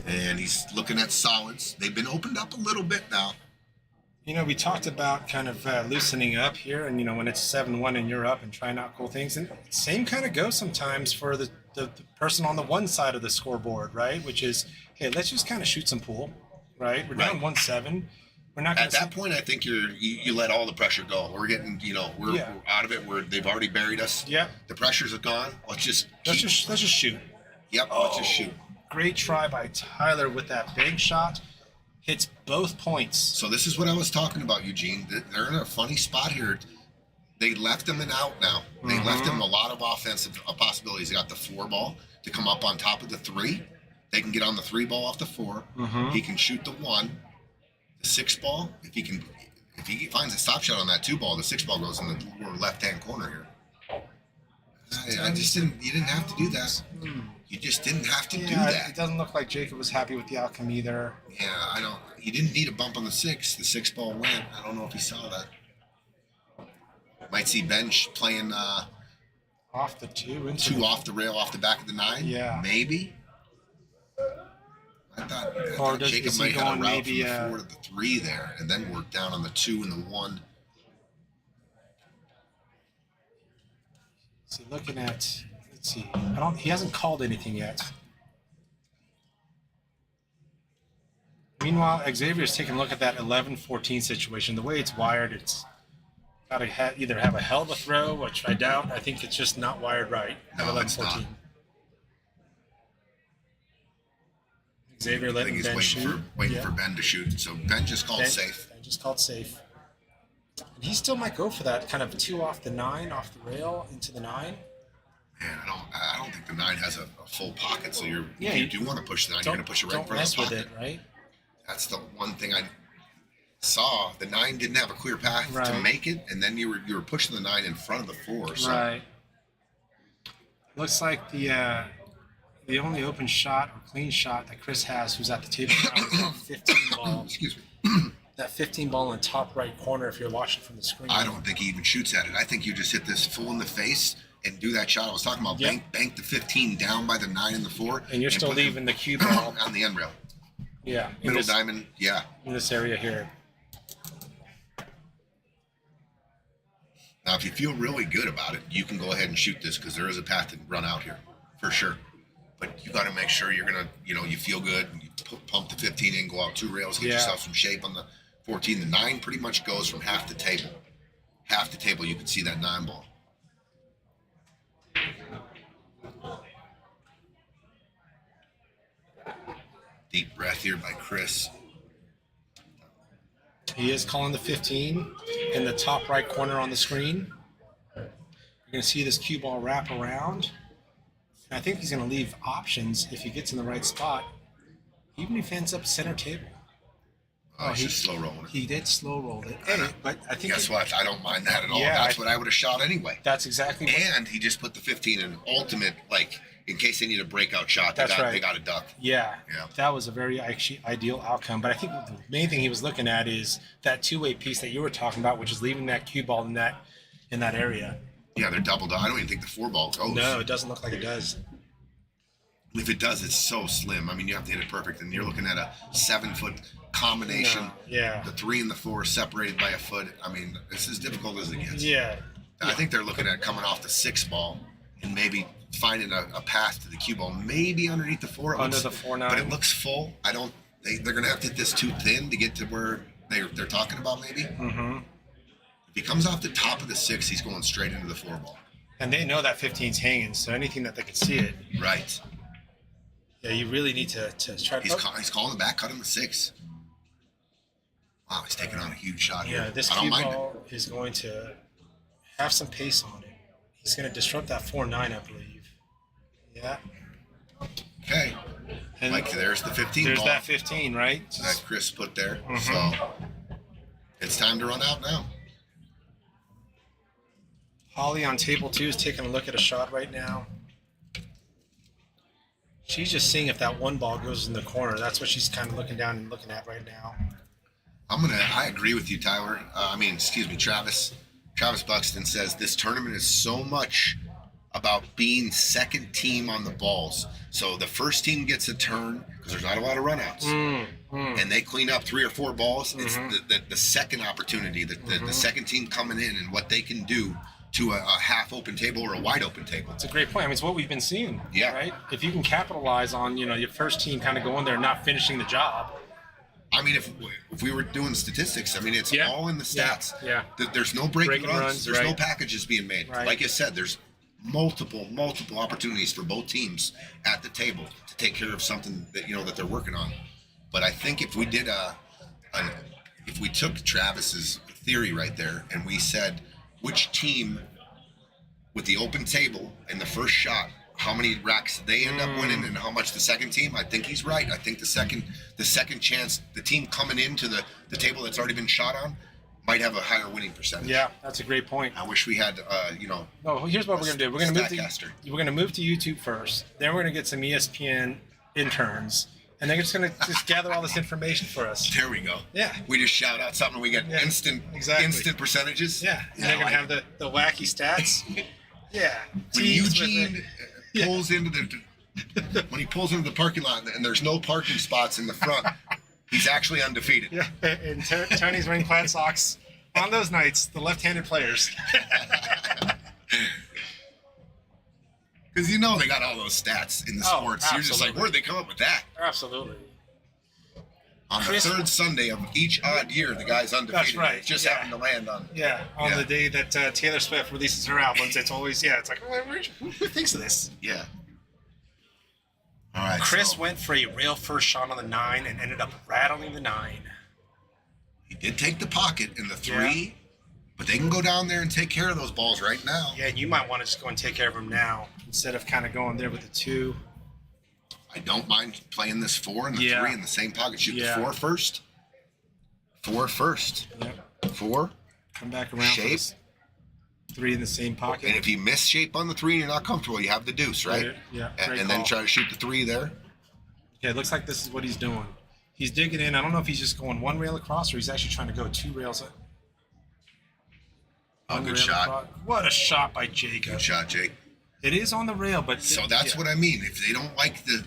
And he's looking at solids. They've been opened up a little bit now. You know, we talked about kind of loosening up here, and, you know, when it's 7-1 and you're up and trying out cool things. And same kind of goes sometimes for the person on the one side of the scoreboard, right? Which is, hey, let's just kind of shoot some pool, right? We're down 1-7. We're not going At that point, I think you let all the pressure go. We're getting, we're out of it. They've already buried us. Yeah. The pressures are gone. Let's just shoot. Yep. Let's just shoot. Great try by Tyler with that big shot. Hits both points. So this is what I was talking about, Eugene. They're in a funny spot here. They left them an out now. They left them a lot of offensive possibilities. They got the 4 ball to come up on top of the 3. They can get on the 3 ball off the 4. He can shoot the 1. The 6 ball, if he finds a stop shot on that 2 ball, the 6 ball goes in the lower left-hand corner here. I just didn't. You didn't have to do that. You just didn't have to do that. It doesn't look like Jacob was happy with the outcome either. Yeah, I don't. He didn't need a bump on the 6. The 6 ball went. I don't know if he saw that. Might see Ben playing Off the 2 into 2 off the rail, off the back of the 9. Yeah. Maybe. I Or thought is Jacob he might have a going route maybe, from the 4 to the 3 there, and then work down on the 2 and the 1. So looking at, let's see, he hasn't called anything yet. Meanwhile, Xavier's taking a look at that 11-14 situation. The way it's wired, it's got to either have a hell of a throw, which I doubt. I think it's just not wired right. No, it's not. Xavier I letting think Ben he's shoot. waiting for Ben to shoot. So Ben just called Ben- safe. Ben just called safe. And he still might go for that kind of 2 off the 9, off the rail into the 9. Man, I don't think the 9 has a full pocket. So if you you do want to push the 9, you're going to push it right in front of the Don't pocket. mess with it, right? That's the one thing I saw. The 9 didn't have a clear path to Right. make it, and then you were pushing the 9 in front of the 4. So Right. Looks like the only open shot or clean shot that Chris has, who's at the table now, is that 15 ball. excuse me. That 15 ball in the top right corner. If you're watching from the screen, I don't think he even shoots at it. I think you just hit this full in the face and do that shot I was talking about. Yep. Bank the 15 down by the 9 and the 4. And you're still put leaving the cue ball. on the end rail. Yeah, Middle diamond, yeah. in this area here. Now, if you feel really good about it, you can go ahead and shoot this because there is a path to run out here, for sure. But you got to make sure you're gonna, you feel good. And you pump the 15 in, go out 2 rails, get yourself some shape on the 14. The 9 pretty much goes from half the table. Half the table, you can see that 9 ball. Deep breath here by Chris. He is calling the 15 in the top right corner on the screen. You're going to see this cue ball wrap around. And I think he's going to leave options if he gets in the right spot, even if he ends up center table. Oh, he's just slow rolling it. He did slow roll it. But I think Guess what? I don't mind that at all. Yeah, That's what I would have shot anyway. that's exactly what. And he just put the 15 in ultimate, like, in case they need a breakout shot, That's right. they got a duck. Yeah, Yeah. that was a very actually ideal outcome. But I think the main thing he was looking at is that 2-way piece that you were talking about, which is leaving that cue ball in that area. Yeah, they're doubled up. I don't even think the 4 ball goes. No, it doesn't look like it does. If it does, it's so slim. I mean, you have to hit it perfect. And you're looking at a 7-foot combination. No, yeah. The 3 and the 4 separated by a foot. I mean, it's as difficult as it gets. Yeah. I think they're looking at coming off the 6 ball and maybe finding a path to the cue ball, maybe underneath the 4. Under the 4-9. But it looks full. They're going to have to hit this too thin to get to where they're talking about maybe. Mm-hmm. If he comes off the top of the 6, he's going straight into the 4 ball. And they know that 15's hanging, so anything that they can see it. Right. Yeah, you really need to try to. He's calling the back, cutting the 6. Wow, he's taking on a huge shot here. Yeah, this I don't cue mind ball is going to have some pace on it. He's going to disrupt that 4-9, I believe. Yeah. it. Okay. And Like, there's the 15 there's ball that 15, right? that Chris put there. Mhm. So it's time to run out now. Holly on table 2 is taking a look at a shot right now. She's just seeing if that 1 ball goes in the corner. That's what she's kind of looking down and looking at right now. I agree with you, Tyler. Travis. Travis Buxton says this tournament is so much about being second team on the balls. So the first team gets a turn because there's not a lot of runouts, and they clean up 3 or 4 balls. It's the second opportunity, the second team coming in and what they can do to a half open table or a wide open table. It's a great point. I mean, it's what we've been seeing. Yeah. Right. If you can capitalize on your first team kind of going there and not finishing the job. I mean, if we were doing statistics, I mean, it's Yeah. all in the stats. Yeah. There's no breaking Breaking runs. runs, There's no right. packages being made. Right. Like I said, there's multiple opportunities for both teams at the table to take care of something that they're working on. But I think if we did if we took Travis's theory right there and we said which team with the open table in the first shot, how many racks they end up winning and how much the second team, I think he's right. I think the second chance, the team coming into the table that's already been shot on might have a higher winning percentage. Yeah, that's a great point. I wish we had, No, here's what we're gonna do. We're gonna Statcaster. move to YouTube first. Then we're gonna get some ESPN interns, and they're just gonna gather all this information for us. There we go. Yeah. We just shout out something, we get Yeah, instant exactly. percentages. Yeah, and they're gonna have the wacky stats. Yeah. When Teams Eugene pulls into when he pulls into the parking lot and there's no parking spots in the front, he's actually undefeated. Yeah, and Tony's wearing plaid socks on those nights. The left-handed players. Because they got all those stats in the Oh, sports. You're just like, absolutely. where'd they come up with that? Absolutely. On the Chris- third Sunday of each odd year, the guy's undefeated. That's right, It just yeah. happened to land on. Yeah, on Yeah. the day that Taylor Swift releases her albums, it's always it's like who thinks of this? Yeah. All right. Chris so went for a real first shot on the 9 and ended up rattling the 9. he did take the pocket in the 3, but they can go down there and take care of those balls right now. Yeah, and you might want to just go and take care of them now instead of kind of going there with the 2. I don't mind playing this 4 and the Yeah. 3 in the same pocket. Shoot Yeah. the 4 first. 4 first. Yep. 4. Come back around. For Shape. this 3 in the same pocket. And if you miss shape on the 3 and you're not comfortable, you have the deuce, right? Yeah. And, Great and then call. try to shoot the 3 there. Yeah, it looks like this is what he's doing. He's digging in. I don't know if he's just going 1 rail across or he's actually trying to go 2 rails. Oh, One good rail shot. across. What a shot by Jacob. Good shot, Jake. It is on the rail, but So that's what I mean. If they don't like the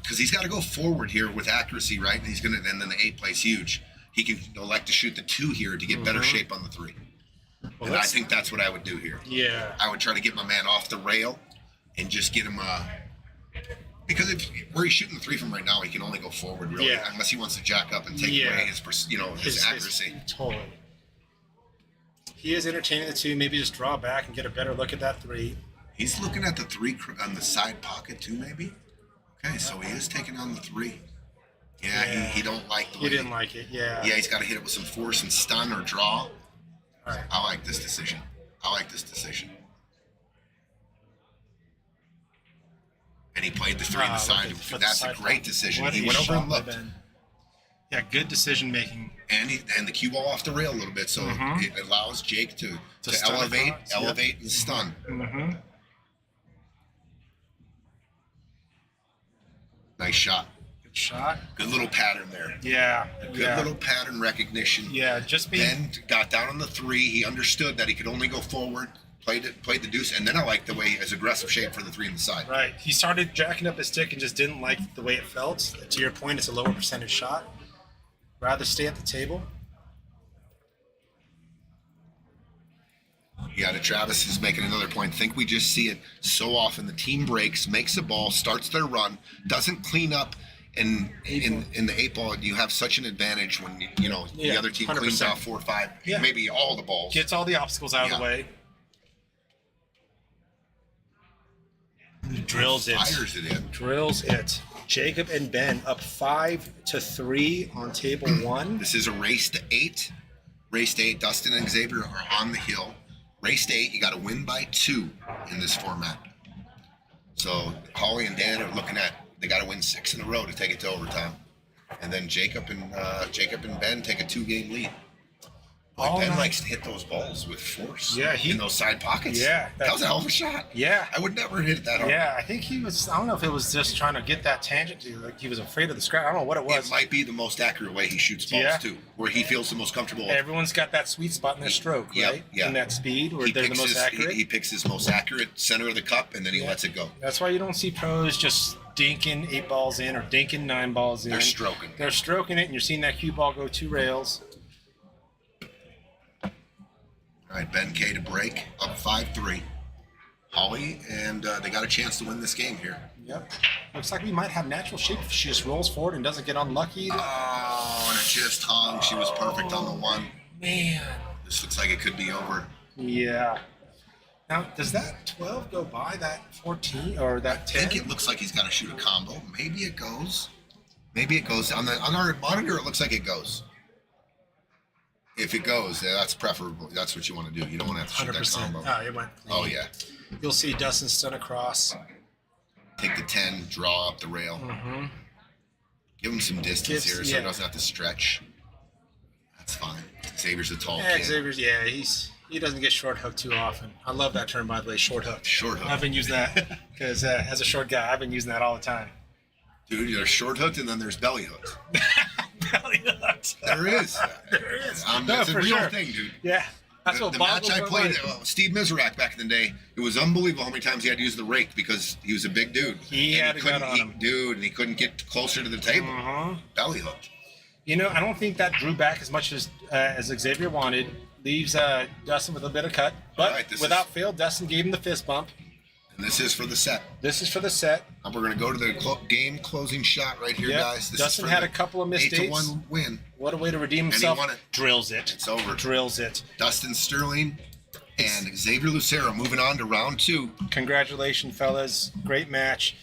because he's got to go forward here with accuracy, right? And and then the 8 plays huge. He can elect to shoot the 2 here to get better shape on the 3. Well, And I think that's what I would do here. Yeah. I would try to get my man off the rail and just get him because where he's shooting the 3 from right now, he can only go forward really, Yeah. unless he wants to jack up and take away his accuracy. Totally. He is entertaining the 2. Maybe just draw back and get a better look at that 3. He's looking at the 3 on the side pocket too, maybe. Okay, so he is taking on the 3. Yeah. He don't like the way He didn't like it. Yeah. Yeah, he's got to hit it with some force and stun or draw. All right. I like this decision. And he played the 3 on the side. Look at That's the a side great pocket. decision. What He a went over shot and by looked. Ben. Yeah, good decision making. And the cue ball off the rail a little bit, so it allows Jake to stun elevate, across, elevate and stun. Mm-hmm. Nice shot. Good shot. Good little pattern there. Yeah. Good little pattern recognition. Yeah, just being. Then got down on the 3. He understood that he could only go forward. Played the deuce, and then I like the way his aggressive shape for the 3 on the side. Right. He started jacking up his stick and just didn't like the way it felt. To your point, it's a lower percentage shot. Rather stay at the table. Yeah, to Travis is making another point. I think we just see it so often. The team breaks, makes the ball, starts their run, doesn't clean up And in the 8-ball, you have such an advantage when the other team cleans 100%. off 4 or 5, Yeah. maybe all the balls. Gets all the obstacles out of the way. Drills it. Fires it in. Drills it. Jacob and Ben up 5-3 on table 1. This is a race to 8. Race to 8. Dustin and Xavier are on the hill. Race to 8. You got to win by 2 in this format. So Holly and Dan are looking at. They got to win 6 in a row to take it to overtime, and then Jacob and Ben take a 2-game lead. Ben likes to hit those balls with force. Yeah, in those side pockets. Yeah, that was a hell of a shot. Yeah, I would never hit it that hard. Yeah, I think he was. I don't know if it was just trying to get that tangent. Like he was afraid of the scratch. I don't know what it was. It might be the most accurate way he shoots balls too, where he feels the most comfortable. Everyone's got that sweet spot in their stroke, right? Yeah. In that speed, where they're the most accurate. He picks his most accurate center of the cup, and then he lets it go. That's why you don't see pros just dinking 8 balls in or dinking 9 balls in. They're stroking. They're stroking it, and you're seeing that cue ball go 2 rails. All right, Ben K to break, up 5-3. Holly, and they got a chance to win this game here. Yep. Looks like we might have natural shape if she just rolls forward and doesn't get unlucky. Oh, and it just hung. She was perfect on the 1. Man. This looks like it could be over. Yeah. Now, does that 12 go by that 14 or that 10? I think it looks like he's got to shoot a combo. Maybe it goes. Maybe it goes. On our monitor, it looks like it goes. If it goes, that's preferable. That's what you want to do. You don't want to have to shoot 100%. that combo. Oh, it went. Oh, yeah. You'll see Dustin stun across. Take the 10, draw up the rail. Mm-hmm. Give him some distance here so he doesn't have to stretch. That's fine. Xavier's a tall kid. Xavier's, he doesn't get short hooked too often. I love that term, by the way, short hook. Short hook. I've been using that because as a short guy, I've been using that all the time. Dude, there's short hooked and then there's belly hooked. Belly hooked. There is. There is. It's a real thing, dude. Yeah. That's the match I played, Steve Miserak back in the day, it was unbelievable how many times he had to use the rake because he was a big dude. He had to gun on him. Dude, and he couldn't get closer to the table. Belly hooked. I don't think that drew back as much as Xavier wanted. Leaves Dustin with a bit of cut. But without fail, Dustin gave him the fist bump. And this is for the set. This is for the set. And we're going to go to the game closing shot right here, guys. This Dustin had a couple of mistakes. 8-1 win. What a way to redeem himself. And he won it. Drills it. It's over. Drills it. Dustin Sterling and Xavier Lucero moving on to round 2. Congratulations, fellas. Great match.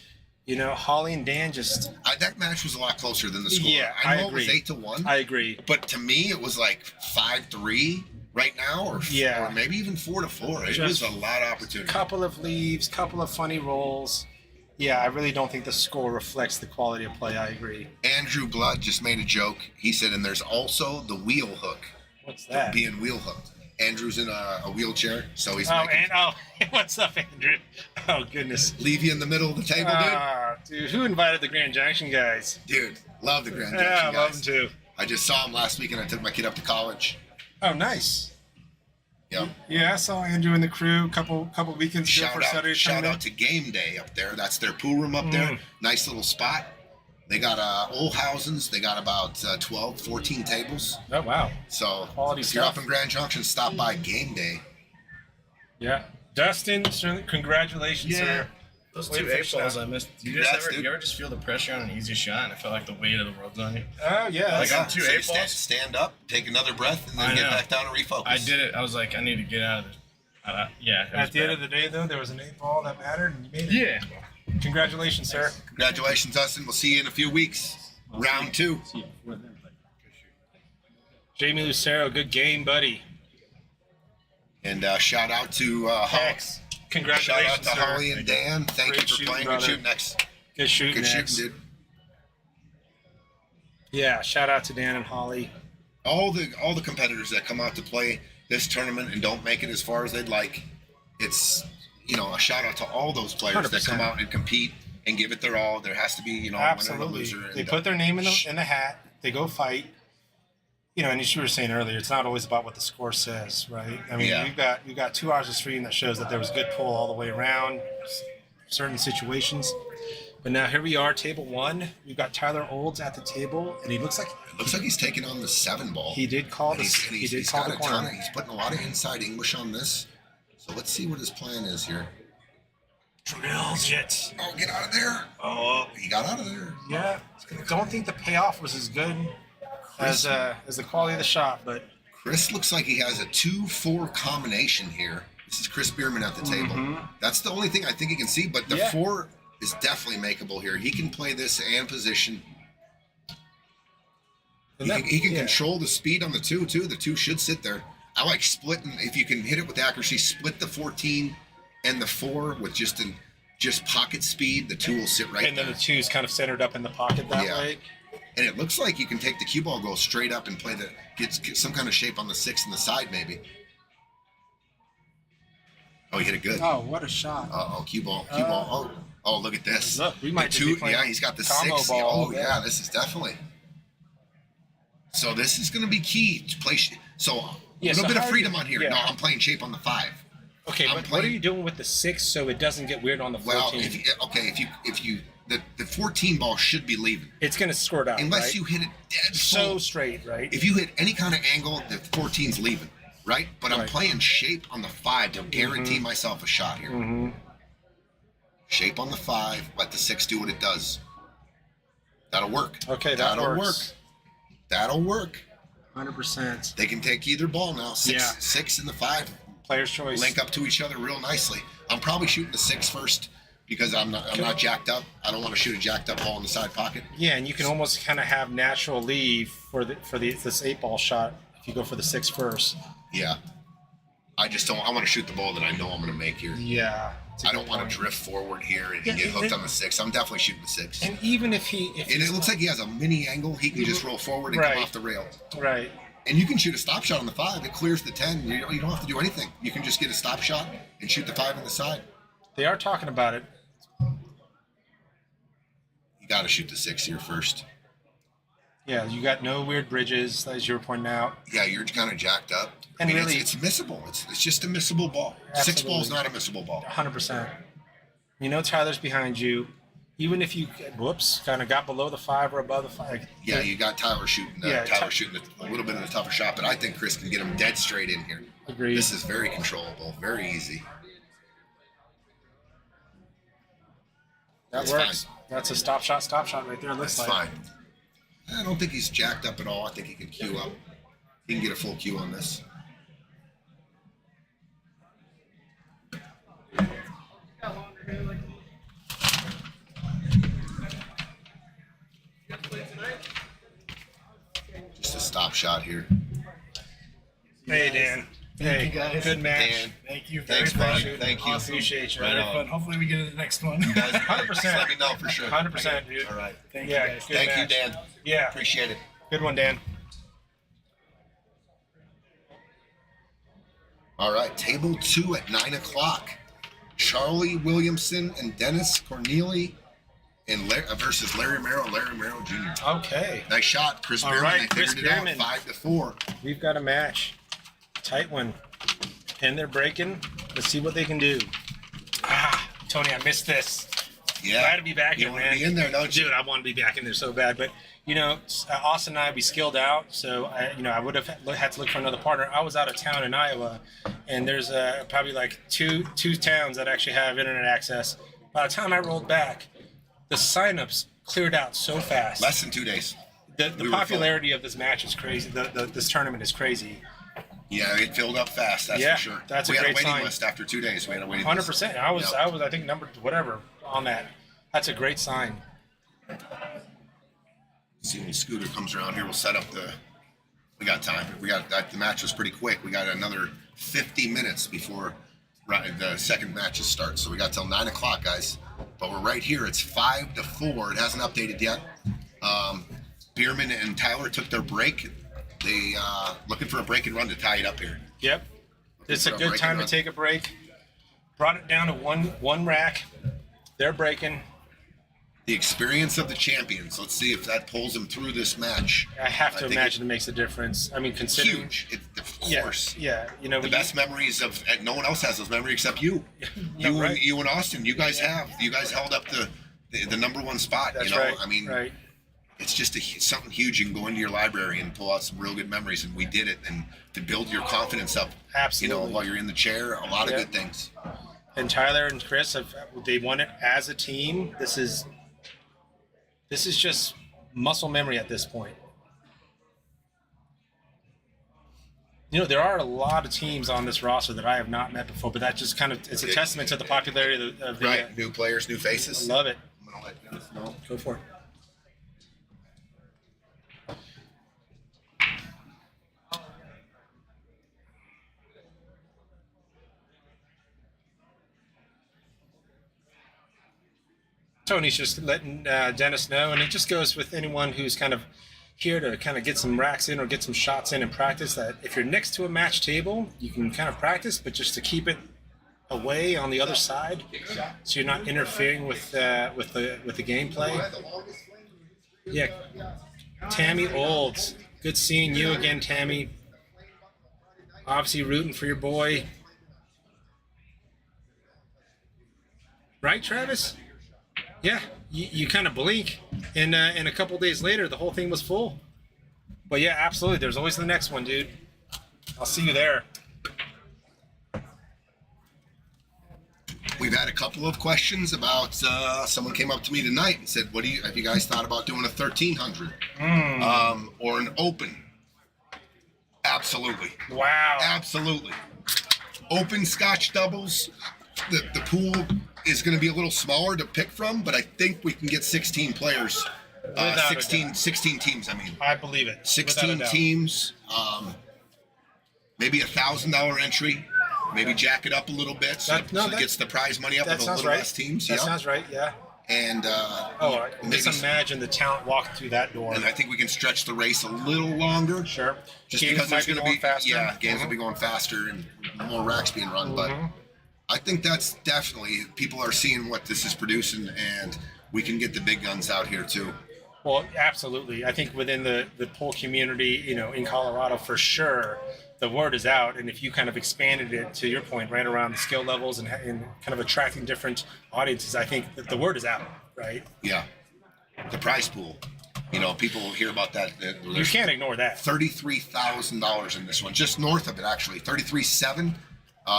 Holly and Dan just... that match was a lot closer than the score. Yeah, I know agree. It was 8-1. I agree. But to me, it was like 5-3 right now, or maybe even 4-4. It was a lot of opportunity. Couple of leaves, couple of funny rolls. Yeah, I really don't think the score reflects the quality of play. I agree. Andrew Blood just made a joke. He said, and there's also the wheel hook. What's that? Being wheel hooked. Andrew's in a wheelchair, so he's what's up, Andrew? Oh, goodness. Leave you in the middle of the table, dude. Who invited the Grand Junction guys? Dude, love the Grand Junction guys. I love them too. I just saw him last week, and I took my kid up to college. Oh, nice. Yep. Yeah, I saw Andrew and the crew a couple weekends ago for Saturday. Shout out to Game Day up there. That's their pool room up there. Nice little spot. They got Olhausens. They got about 12, 14 tables. Oh, wow. So quality if you're up in Grand Junction, stop by Game Day. Yeah. Dustin, congratulations, sir. Those 2 8-balls I missed. You ever just feel the pressure on an easy shot and it felt like the weight of the world's on you? Oh, yeah. Like on 2 8-balls? Stand up, take another breath, and then get back down and refocus. I did it. I was like, I need to get out of this. At the end of the day, though, there was an 8-ball that mattered, and you made it. Yeah. Congratulations, sir. Congratulations, Dustin. We'll see you in a few weeks. Round 2. Jamie Lucero, good game, buddy. And shout out to Hex. Congratulations, shout out to sir. Holly and Dan. Thank you for playing. Good shooting, next. Good shooting, Good shooting, dude. Yeah, shout out to Dan and Holly. All the competitors that come out to play this tournament and don't make it as far as they'd like, it's a shout out to all those players 100%. that come out and compete and give it their all. There has to be a winner and a loser. They put their name in the hat. They go fight. And as you were saying earlier, it's not always about what the score says, right? I mean, we've got 2 hours of stream that shows that there was good pull all the way around certain situations. But now here we are, table 1. We've got Tyler Olds at the table, and it looks like he's taking on the 7 ball. He did call the corner. He's putting a lot of inside English on this. So let's see what his plan is here. Drills it. Oh, get out of there. Oh, He got out of there. yeah. Don't think the payoff was as good as the quality of the shot, but Chris looks like he has a 2-4 combination here. This is Chris Bierman at the table. That's the only thing I think he can see, but the 4 is definitely makeable here. He can play this and position. He can control the speed on the 2 too. The 2 should sit there. I like splitting. If you can hit it with accuracy, split the 14 and the 4 with just pocket speed. The 2 will sit right and then there. the 2 is kind of centered up in the pocket that way. And it looks like you can take the cue ball, go straight up, and play get some kind of shape on the 6 and the side maybe. Oh, he hit it good. Oh, what a shot! Cue ball. Oh, look at this. Look, we might the be 2. playing Yeah, he's got the combo 6. ball. Oh, yeah, this is definitely. So this is going to be key to play. So a little bit of freedom on here. Yeah. No, I'm playing shape on the 5. Okay, but what are you doing with the 6 so it doesn't get weird on the 14? Well, if you the 14 ball should be leaving. It's going to squirt out, Unless right? you hit it dead so full. straight, right? If you hit any kind of angle, the 14's leaving, right? But I'm playing shape on the 5 to guarantee myself a shot here. Shape on the 5, let the 6 do what it does. That'll work. Okay, that'll work. That'll work. 100%. They can take either ball now. 6 and the 5 Player's choice. link up to each other real nicely. I'm probably shooting the 6 first because I'm not jacked up. I don't want to shoot a jacked up ball in the side pocket. Yeah, and you can almost kind of have natural leave for this 8-ball shot if you go for the 6 first. Yeah. I just don't. I want to shoot the ball that I know I'm going to make here. Yeah. I don't want to drift forward here and get hooked on the 6. I'm definitely shooting the 6. And even if it looks like he has a mini angle, he can just roll forward and come off the rail. Right. And you can shoot a stop shot on the 5. It clears the 10. You don't have to do anything. You can just get a stop shot and shoot the 5 on the side. They are talking about it. You got to shoot the 6 here first. Yeah, you got no weird bridges, as you were pointing out. Yeah, you're kind of jacked up. And I mean, really, it's missable. It's just a missable ball. Absolutely. 6 ball's not a missable ball. 100%. You know Tyler's behind you. Even if you, kind of got below the 5 or above the 5. Yeah, you got Tyler shooting. Tyler shooting a little bit of a tougher shot, but I think Chris can get him dead straight in here. Agreed. This is very controllable, very easy. That works. Fine. That's a stop shot right there. It looks That's fine. I don't think he's jacked up at all. I think he can queue up. He can get a full queue on this. Just a stop shot here. Hey, Dan. Thank you guys. Good match. Dan. Thank you. Thanks, much. buddy. Thank you. Awesome. Appreciate you. Very fun. Hopefully we get to the next one. 100%. Just let me know for sure. 100%, dude. All right. Thank you guys. Good Thank match. you, Dan. Yeah. Appreciate it. Good one, Dan. All right, table 2 at 9 o'clock. Charlie Williamson and Dennis Corneli versus Larry Merrill Jr. Okay. Nice shot, Chris All Bierman. right, They figured Chris it out, Bierman. 5-4. We've got a match. Tight one. And they're breaking. Let's see what they can do. Tony, I missed this. Yeah. Glad to be back You in, want man. to be in there, don't you? Dude, I want to be back in there so bad. But, Austin and I, we skilled out. So, I would have had to look for another partner. I was out of town in Iowa. And there's probably like two towns that actually have internet access. By the time I rolled back, the signups cleared out so fast. Less than 2 days. The popularity of this match is crazy. This tournament is crazy. Yeah, it filled up fast, that's for sure. That's we a had great a waiting sign. list after 2 days. We had a waiting 100%. list. I was, I think, number whatever on that. That's a great sign. See when Scooter comes around here, we'll set up we got time. The match was pretty quick. We got another 50 minutes before the second matches start. So we got till 9 o'clock, guys. But we're right here. It's 5-4. It hasn't updated yet. Bierman and Tyler took their break. They looking for a break and run to tie it up here. Yep. It's a good time to take a break. Brought it down to one rack. They're breaking. The experience of the champions. Let's see if that pulls them through this match. I have to imagine it makes a difference. I mean, considering huge. Of course. Yeah. The best memories of no one else has those memories except you. You and Austin. You guys held up the number one spot. That's right. I mean, it's just something huge. You can go into your library and pull out some real good memories, and we did it. And to build your confidence up, absolutely, while you're in the chair, a lot of good things. and Tyler and Chris they won it as a team. This is just muscle memory at this point. You know, there are a lot of teams on this roster that I have not met before, but that just kind of, it's a testament to the popularity of the right. New players, new faces. I love it. I'm gonna let Dennis know. Go for it. Tony's just letting Dennis know, and it just goes with anyone who's kind of here to kind of get some racks in or get some shots in and practice, that if you're next to a match table, you can kind of practice, but just to keep it away on the other side, so you're not interfering with the gameplay. Yeah, Tammy Olds, good seeing you again, Tammy. Obviously rooting for your boy, right, Travis? Yeah, you kind of blink, and a couple days later, the whole thing was full. But yeah, absolutely. There's always the next one, dude. I'll see you there. We've had a couple of questions about. Someone came up to me tonight and said, "What have you guys thought about doing a 1300 or an open?" Absolutely. Wow. Absolutely. Open Scotch doubles. The pool is going to be a little smaller to pick from, but I think we can get 16 players. 16 teams, I mean. I believe it. 16 teams. Maybe $1,000 entry. Maybe jack it up a little bit so it gets the prize money up with a little less teams. That sounds right, yeah. And just imagine the talent walking through that door. And I think we can stretch the race a little longer. Sure. Just games because there's going to be faster. Yeah, games will be going faster and more racks being run. But I think that's definitely, people are seeing what this is producing, and we can get the big guns out here too. Well, absolutely. I think within the pool community, you know, in Colorado for sure, the word is out. And if you kind of expanded it to your point, right around the skill levels and kind of attracting different audiences, I think that the word is out, right? Yeah. The prize pool. You know, people hear about that. You can't ignore that. $33,000 in this one, just north of it, actually. 33,700.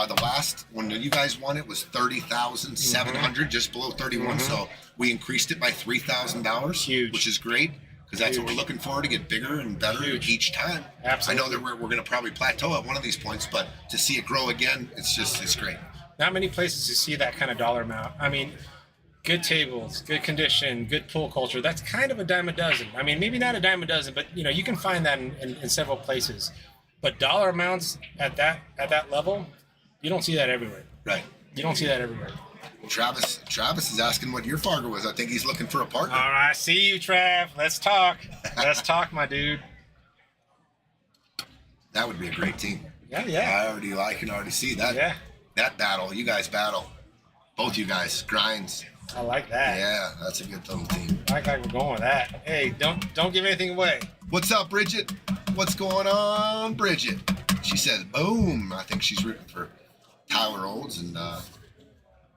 The last when you guys won it was 30,700, just below 31. So we increased it by $3,000, which is great because that's what we're looking for, to get bigger and better each time. Absolutely. I know that we're going to probably plateau at one of these points, but to see it grow again, it's great. Not many places you see that kind of dollar amount. I mean, good tables, good condition, good pool culture. That's kind of a dime a dozen. I mean, maybe not a dime a dozen, but you know, you can find that in several places. But dollar amounts at that level, you don't see that everywhere. Right. You don't see that everywhere. Travis is asking what your Fargo was. I think he's looking for a partner. All right, see you, Trav. Let's talk. Let's talk, my dude. That would be a great team. Yeah. I can already see that. Yeah. That battle, you guys battle. Both you guys, grinds. I like that. Yeah, that's a good little team. I like how we're going with that. Hey, don't give anything away. What's up, Bridget? What's going on, Bridget? She says, boom. I think she's rooting for Tyler Olds and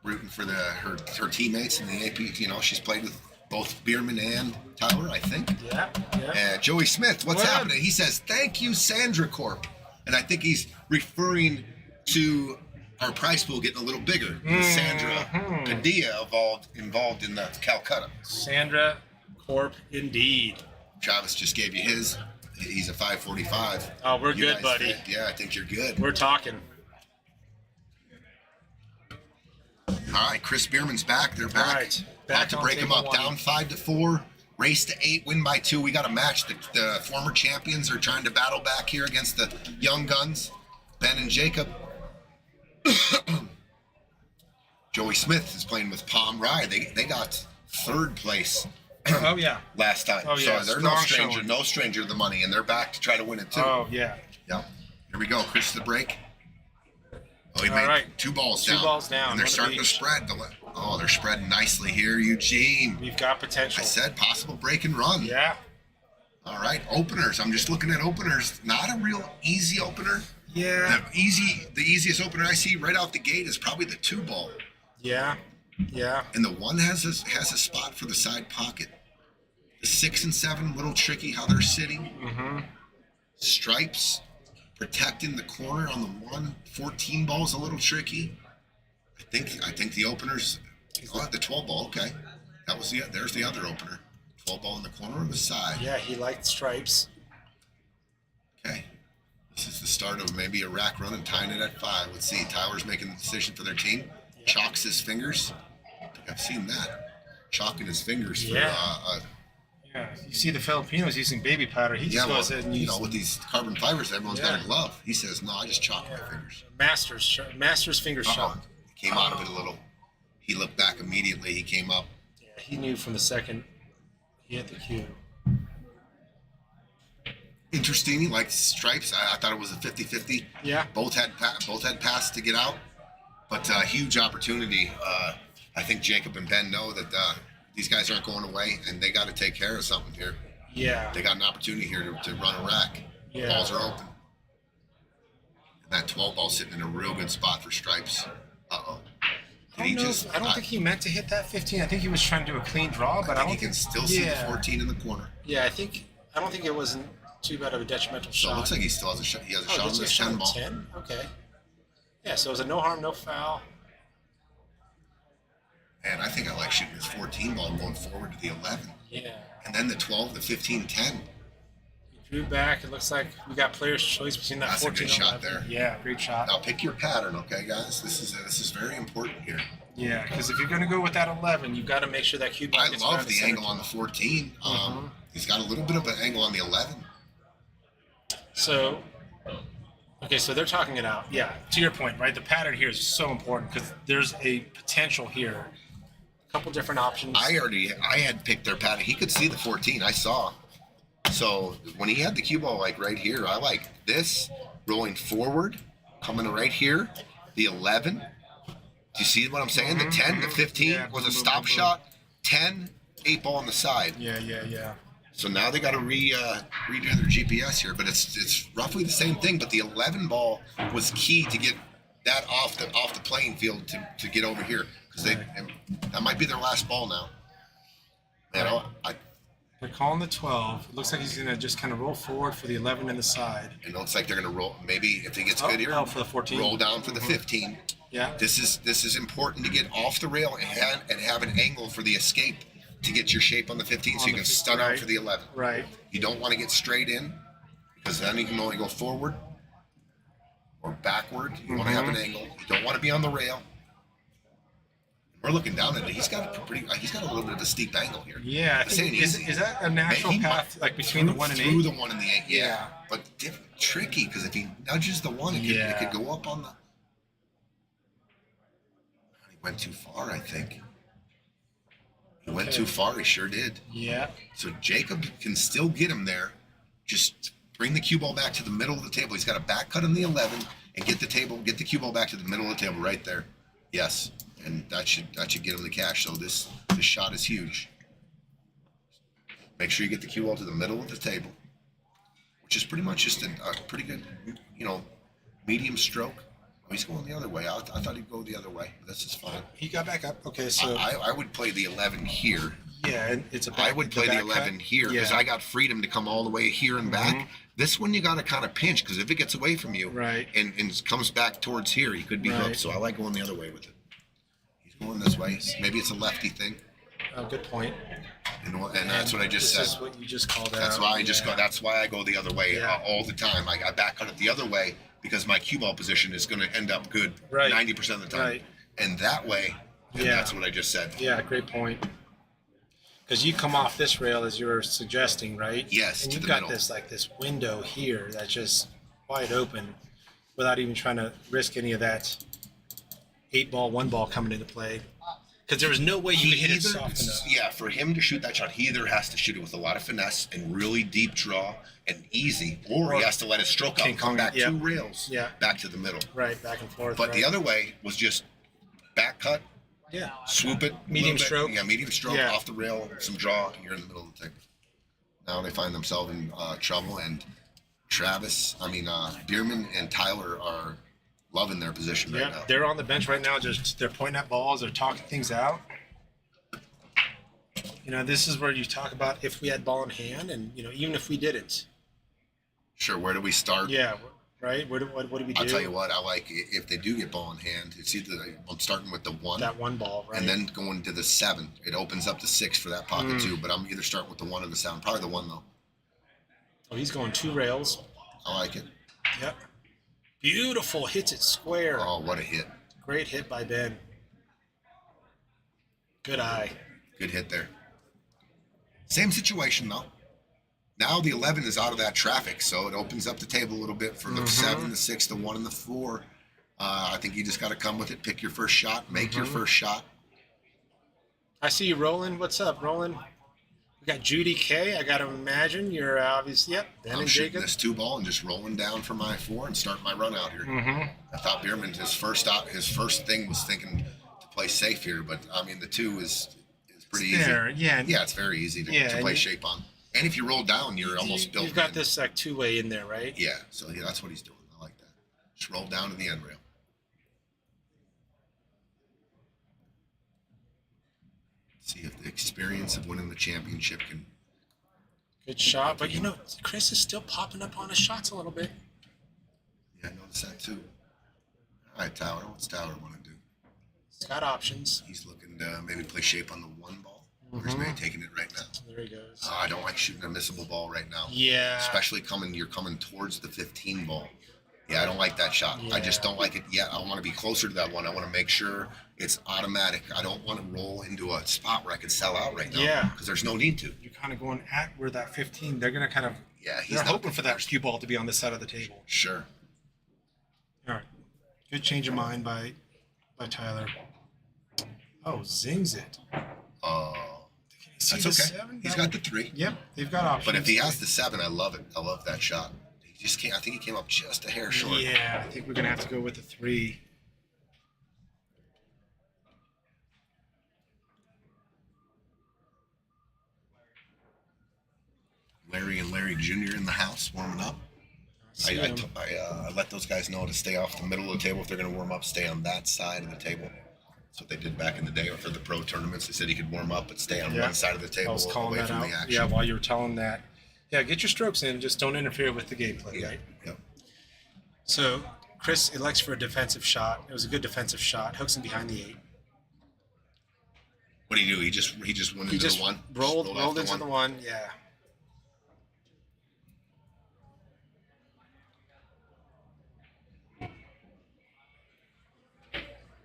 rooting for her teammates in the AP. You know, she's played with both Bierman and Tyler, I think. Yeah. Joey Smith, what's happening? He says, thank you, Sandra Corp. And I think he's referring to our prize pool getting a little bigger. Sandra Padilla involved in the Calcutta. Sandra Corp, indeed. Travis just gave you his. He's a 545. Oh, we're good, buddy. Yeah, I think you're good. We're talking. All right, Chris Bierman's back. They're back. All right. About to break them up. Down 5-4. Race to 8. Win by 2. We got a match. The former champions are trying to battle back here against the young guns, Ben and Jacob. Joey Smith is playing with Palm Rye. They got third place. Oh yeah. Last time. Oh yeah. So they're no stranger to the money, and they're back to try to win it too. Oh yeah. Yeah. Here we go. Chris to the break. Oh, he made 2 balls down. 2 balls down. And they're starting to spread. Oh, they're spreading nicely here, Eugene. We've got potential. I said possible break and run. Yeah. All right, openers. I'm just looking at openers. Not a real easy opener. Yeah. The easiest opener I see right out the gate is probably the 2 ball. Yeah. Yeah. And the 1 has a spot for the side pocket. The 6 and 7, a little tricky how they're sitting. Stripes protecting the corner on the 1. 14 ball's a little tricky. I think the openers. Oh, the 12 ball. Okay, that was there's the other opener. 12 ball in the corner of the side. Yeah, he liked stripes. Okay. This is the start of maybe a rack run and tying it at 5. Let's see. Tyler's making the decision for their team. Yeah. Chalks his fingers. I think I've seen that. Chalking his fingers for Yeah, you see the Filipinos using baby powder. He just goes ahead and you uses know, with these carbon fibers, everyone's got Yeah. a glove. He says, no, I just chalk my fingers. Master's finger shot. He came out of it a little. He looked back immediately. He came up. Yeah, he knew from the second he hit the cue. Interesting. He liked stripes. I thought it was a 50-50. Yeah. Both had passes to get out, but huge opportunity. I think Jacob and Ben know that these guys aren't going away, and they got to take care of something here. Yeah. They got an opportunity here to run a rack. Yeah. Balls are open. And that 12 ball sitting in a real good spot for stripes. Uh-oh. I don't think he meant to hit that 15. I think he was trying to do a clean draw, but I don't think he can still see the 14 in the corner. Yeah, I don't think it wasn't too bad of a detrimental So shot. it looks like he still has a shot. He has a shot on this 10 ball. 10? Okay. Yeah, so it was a no harm, no foul. And I think I like shooting this 14 ball and going forward to the 11. Yeah. And then the 12, the 15, 10. He drew back. It looks like we got player's choice between that That's a 14 good and shot 11. there. Yeah, great shot. Now pick your pattern, okay, guys? This is very important here. Yeah, because if you're going to go with that 11, you've got to make sure that cue ball I gets love around the angle on the 14. He's got a little bit of an angle on the 11. So, okay, so they're talking it out. Yeah, to your point, right? The pattern here is so important because there's a potential here. A couple different options. I had picked their pattern. He could see the 14. I saw. So when he had the cue ball like right here, I like this rolling forward, coming right here. The 11. Do you see what I'm saying? The 10, the 15 was a stop shot. 10, 8 ball on the side. Yeah. So now they got to redo their GPS here, but it's roughly the same thing. But the 11 ball was key to get that off the playing field to get over here because that might be their last ball now. Man, They're calling the 12. It looks like he's going to just kind of roll forward for the 11 in the side. it looks like they're going to roll. Maybe if he gets good here, for the 14. roll down for the 15. Yeah. This is important to get off the rail and have an angle for the escape to get your shape on the 15 so you can stun out for the 11. Right. You don't want to get straight in because then you can only go forward or backward. You want to have an angle. You don't want to be on the rail. We're looking down at it. He's got a little bit of a steep angle here. Yeah, I think, is that a natural path like between the 1 and 8? Through the 1 and the 8, yeah. Yeah. But tricky because if he nudges the 1, it could go up on the. He went too far, I think. He went too far. He sure did. Yeah. So Jacob can still get him there. Just bring the cue ball back to the middle of the table. He's got a back cut on the 11 and get the cue ball back to the middle of the table right there. Yes, and that should get him the cash. So this shot is huge. Make sure you get the cue ball to the middle of the table, which is pretty much just a pretty good, medium stroke. Oh, he's going the other way. I thought he'd go the other way. But this is fine. He got back up. Okay, so I would play the 11 here. yeah, and it's I would play the 11 here because I got freedom to come all the way here and back. This one you got to kind of pinch because if it gets away from you and comes back towards here, he could be hooked. So I like going the other way with it. He's going this way. Maybe it's a lefty thing. Good point. And that's what I just said. This is what you just called out. That's why I just go. That's why I go the other way all the time. I back cut it the other way because my cue ball position is going to end up good 90% of the time. Right. And that way, that's what I just said. Yeah, great point. Because you come off this rail as you were suggesting, right? Yes, and to you've the got middle. this window here that's just wide open without even trying to risk any of that 8-ball, 1-ball coming into play. Because there was no way you could hit it soft enough. Yeah, for him to shoot that shot, he either has to shoot it with a lot of finesse and really deep draw and easy, or he has to let his stroke out and come back 2 rails back to the middle. Right, back and forth. But the other way was just back cut, swoop it, medium stroke. Yeah, medium stroke, off the rail, some draw, and you're in the middle of the table. Now they find themselves in trouble, and Bierman and Tyler are loving their position right now. They're on the bench right now. They're pointing at balls. They're talking things out. This is where you talk about if we had ball in hand, and even if we didn't. Sure. Where do we start? Yeah. right? What do we do? I'll tell you what, I like if they do get ball in hand, it's either I'm starting with the 1. That 1 ball, right? And then going to the 7. It opens up the 6 for that pocket too, but I'm either starting with the 1 or the 7. Probably the 1 though. Oh, he's going 2 rails. I like it. Yep. Beautiful. Hits it square. Oh, what a hit. Great hit by Ben. Good eye. Good hit there. Same situation though. Now the 11 is out of that traffic, so it opens up the table a little bit for the 7, the 6, the 1, and the 4. I think you just got to come with it, pick your first shot, make your first shot. I see you rolling. What's up, Roland? We got Judy K. I got to imagine you're obviously, yep, Ben I'm and shooting Jacob. this 2 ball and just rolling down for my 4 and start my run out here. I thought Bierman, his first thing was thinking to play safe here, but I mean the 2 is pretty easy. Yeah. Yeah, it's very easy to play shape on. And if you roll down, you're almost built. You've got in. this like 2-way in there, right? Yeah, so yeah, that's what he's doing. I like that. Just roll down to the end rail. See if the experience of winning the championship can. Good shot, but Chris is still popping up on his shots a little bit. Yeah, I noticed that too. All right, Tower. What's Tower want to do? He's got options. He's looking to maybe play shape on the 1 ball. Or he's maybe taking it right now. There he goes. I don't like shooting a missable ball right now. Yeah. Especially you're coming towards the 15 ball. Yeah, I don't like that shot. I just don't like it yet. I want to be closer to that 1. I want to make sure it's automatic. I don't want to roll into a spot where I could sell out right now. Yeah. Because there's no need to. You're kind of going at where that 15, they're going to kind of, Yeah, he's they're not hoping for that cue ball to be on this side of the table. Sure. All right. Good change of mind by Tyler. Oh, zings it. That's okay. 7? He's got the 3. Yep, they've got options. But if he has the 7, I love it. I love that shot. He just can't. I think he came up just a hair short. Yeah, I think we're gonna have to go with the 3. Larry and Larry Jr. in the house warming up. I let those guys know to stay off the middle of the table. If they're going to warm up, stay on that side of the table. That's what they did back in the day for the pro tournaments. They said he could warm up, but stay on one side of the I table was calling away that from out. the action. Yeah, while you were telling that. Yeah, get your strokes in. Just don't interfere with the gameplay, right? Yep. So Chris elects for a defensive shot. It was a good defensive shot. Hooks him behind the 8. What did he do? He just went into the 1? Rolled off into the 1. Yeah.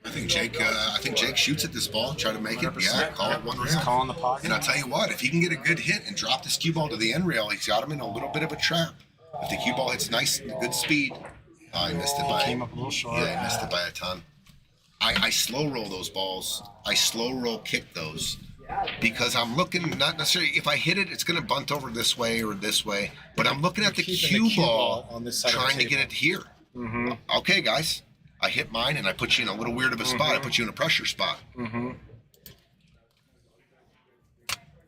I think Jake shoots at this ball, try to make it. Yeah, call it 1 He's rail. calling the pocket. And I'll tell you what, if he can get a good hit and drop this cue ball to the end rail, he's got him in a little bit of a trap. If the cue ball hits nice and good speed, I missed it by. Came up a little short. Yeah, I missed it by a ton. I slow roll those balls. I slow roll kick those because I'm looking not necessarily if I hit it, it's going to bunt over this way or this way, but I'm looking at the cue ball on this side trying of the to get it here. Mm-hmm. Okay, guys. I hit mine and I put you in a little weird of a spot. I put you in a pressure spot.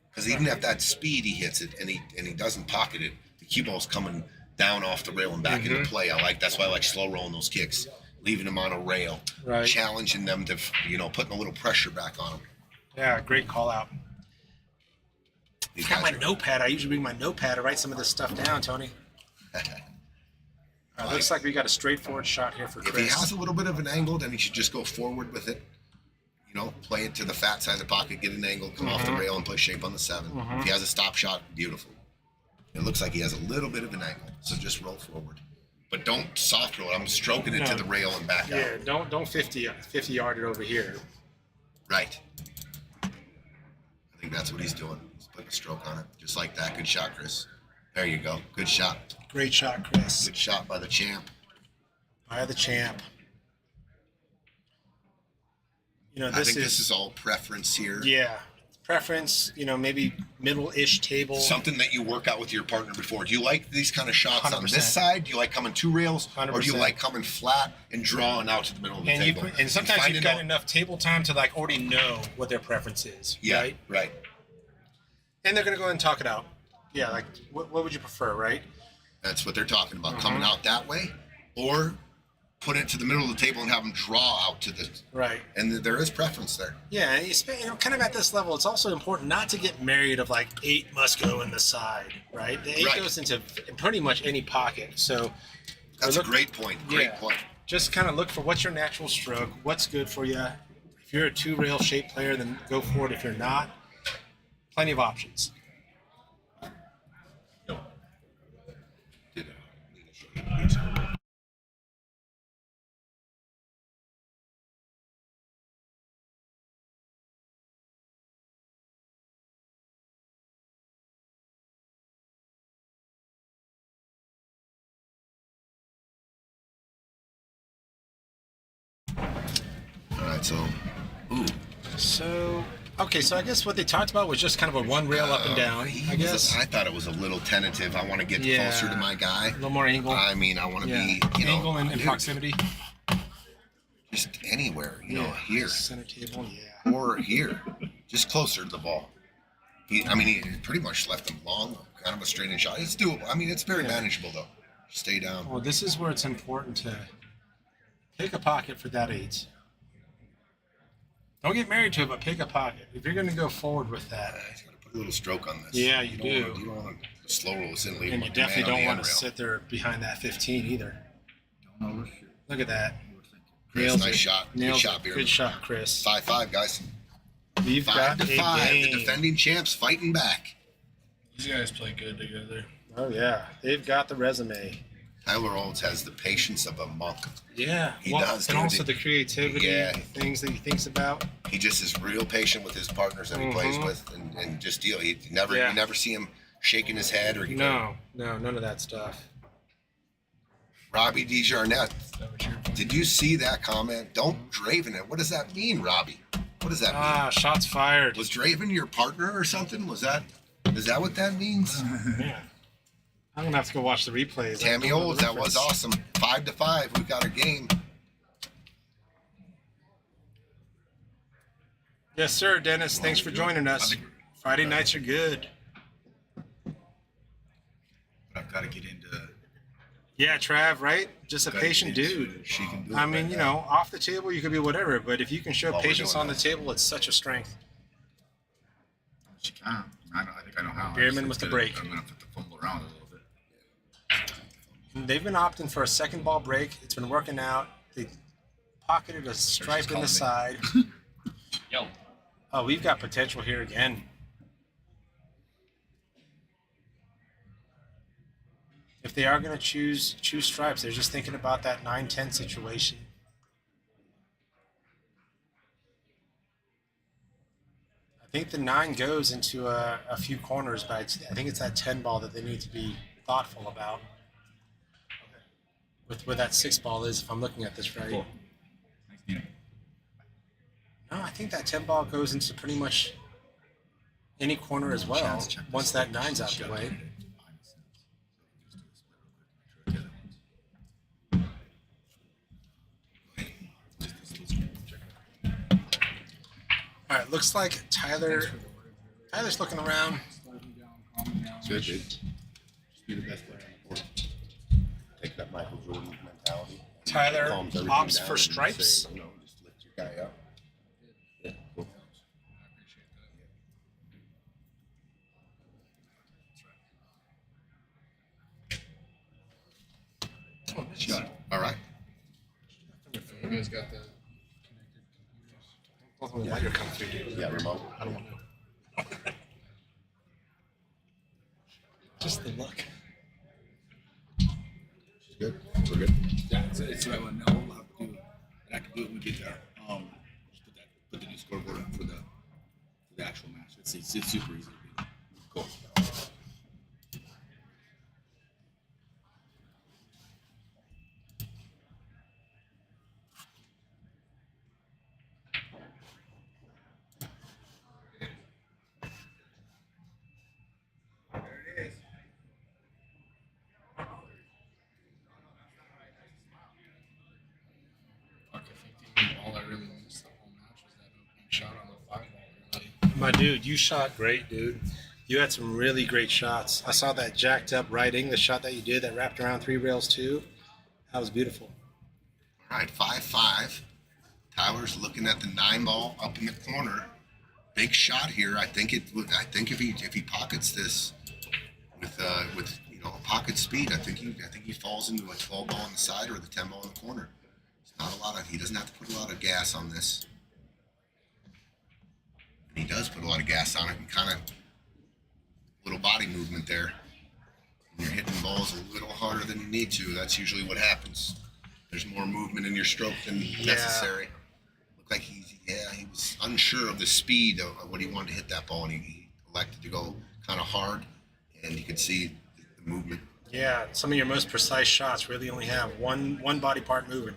Because even at that speed he hits it and he doesn't pocket it, the cue ball's coming down off the rail and back into play. That's why I like slow rolling those kicks, leaving them on a rail, right. Challenging them to putting a little pressure back on them. Yeah, great call out. These I got my guys notepad. I usually bring my notepad to write some of this stuff down, Tony. Looks like we got a straightforward shot here for Chris. If he has a little bit of an angle, then he should just go forward with it. Play it to the fat side of the pocket, get an angle, come off the rail, and play shape on the 7. If he has a stop shot, beautiful. It looks like he has a little bit of an angle, so just roll forward. But don't soft roll it. I'm stroking it to the rail and back out. Yeah, don't 50 yard it over here. Right. I think that's what he's doing. He's putting a stroke on it, just like that. Good shot, Chris. There you go. Good shot. Great shot, Chris. Good shot by the champ. By the champ. I think this is all preference here. Yeah. Preference, maybe middle-ish table. Something that you work out with your partner before. Do you like these kind of shots 100%. on this side? Do you like coming 2 rails? 100%. Or do you like coming flat and drawing out to the middle of the table? And sometimes finding you've got out- enough table time to already know what their preference is. Yeah, Right? And they're going to go ahead and talk it out. Yeah, what would you prefer, right? That's what they're talking about. Coming out that way or put it to the middle of the table and have them draw out to the... Right. And there is preference there. Yeah, kind of at this level, it's also important not to get married of 8 must go in the side, right? The 8 goes into pretty much any pocket. So That's a great point. Great point. Just kind of look for what's your natural stroke, what's good for you. If you're a 2-rail shape player, then go for it. If you're not, plenty of options. All right, so, ooh. So, okay, so I guess what they talked about was just kind of a one rail up and down, I guess. I thought it was a little tentative. I want to get closer to my guy. A little more angle. I mean, I want to be, angle and proximity. Just anywhere, here. Center table, yeah. Or here. Just closer to the ball. He pretty much left him long, kind of a straight in shot. It's doable. I mean, it's very manageable, though. Stay down. Well, this is where it's important to pick a pocket for that 8. Don't get married to it, but pick a pocket. If you're going to go forward with that. He's got to put a little stroke on this. Yeah, you do. You don't want to slow roll this in and leave And you definitely don't want to sit there behind that 15 either. Look at that. Chris, nice shot. Good shot, Beer. Good shot, Chris. 5-5, guys. We've got 5-5. a game. The defending champs fighting back. These guys play good together. Oh, yeah. They've got the resume. Tyler Olds has the patience of a monk. Yeah. He does. And also the creativity, Yeah. the things that he thinks about. He just is real patient with his partners that he plays with and just deal. You never see him shaking his head or No, none of that stuff. Robbie DeJarnette. Did you see that comment? Don't Draven it. What does that mean, Robbie? What does that mean? Shots fired. Was Draven your partner or something? Is that what that means? Yeah. I'm gonna have to go watch the replays. Tammy Olds, that was awesome. 5-5. We got a game. Yes, sir, Dennis. Thanks for joining us. Friday nights are good. But I've got to get into. Yeah, Trav, right? Just a gotta get patient into- dude. She can do it. I mean, right now. off the table you could be whatever, but if you can show While we're patience doing on the that. table, it's such a strength. She can. I think I know how. Bierman with the break. I'm gonna have to fumble around a little bit. They've been opting for a second ball break. It's been working out. They pocketed a stripe in the side. Yo. Oh, we've got potential here again. If they are going to choose stripes, they're just thinking about that 9-10 situation. I think the 9 goes into a few corners, but I think it's that 10 ball that they need to be thoughtful about. With where that 6 ball is, if I'm looking at this right. Cool. Nice meeting. No, I think that 10 ball goes into pretty much any corner as well, Chance, check once this. that 9's out the way. All right, looks like Tyler's looking around. Good, dude. Just be the best player on the court. Take that Michael Jordan mentality. Tyler Calms everything opts down for and stripes. say, just lift your guy up. Yeah, cool. Oh, nice. All right. You guys got the Both of them let your come through, dude. Yeah, remote. I don't want to. Just the look. Good. We're good. Yeah, it's what I want to know how to do it. And I can do it when we get there. Just put the new scoreboard up for the actual match. It's super easy to do. Cool. fuck, I think all I really missed the whole match was that opening shot on the 5 ball. Really. My dude, you shot great, dude. You had some really great shots. I saw that jacked up right English shot that you did that wrapped around 3 rails too. That was beautiful. All right, 5-5. Tyler's looking at the 9 ball up in the corner. Big shot here. I think if he pockets this with pocket speed. I think he falls into a 12 ball on the side or the 10 ball in the corner. It's not a lot of. He doesn't have to put a lot of gas on this. And he does put a lot of gas on it and kind of little body movement there. When you're hitting balls a little harder than you need to, that's usually what happens. There's more movement in your stroke than necessary. Looked like he was unsure of the speed of what he wanted to hit that ball, and he elected to go kind of hard, and you could see the movement. Yeah, some of your most precise shots really only have one body part moving.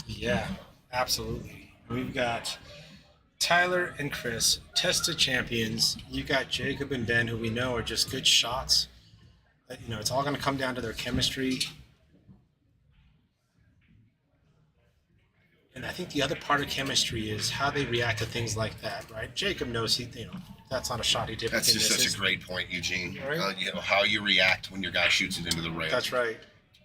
Yeah, absolutely. We've got Tyler and Chris, tested champions. You got Jacob and Ben, who we know are just good shots. It's all going to come down to their chemistry. And I think the other part of chemistry is how they react to things like that, right? Jacob knows that's not a shot he typically misses. That's just such a great point, Eugene. Right? How you react when your guy shoots it into the rail. That's right.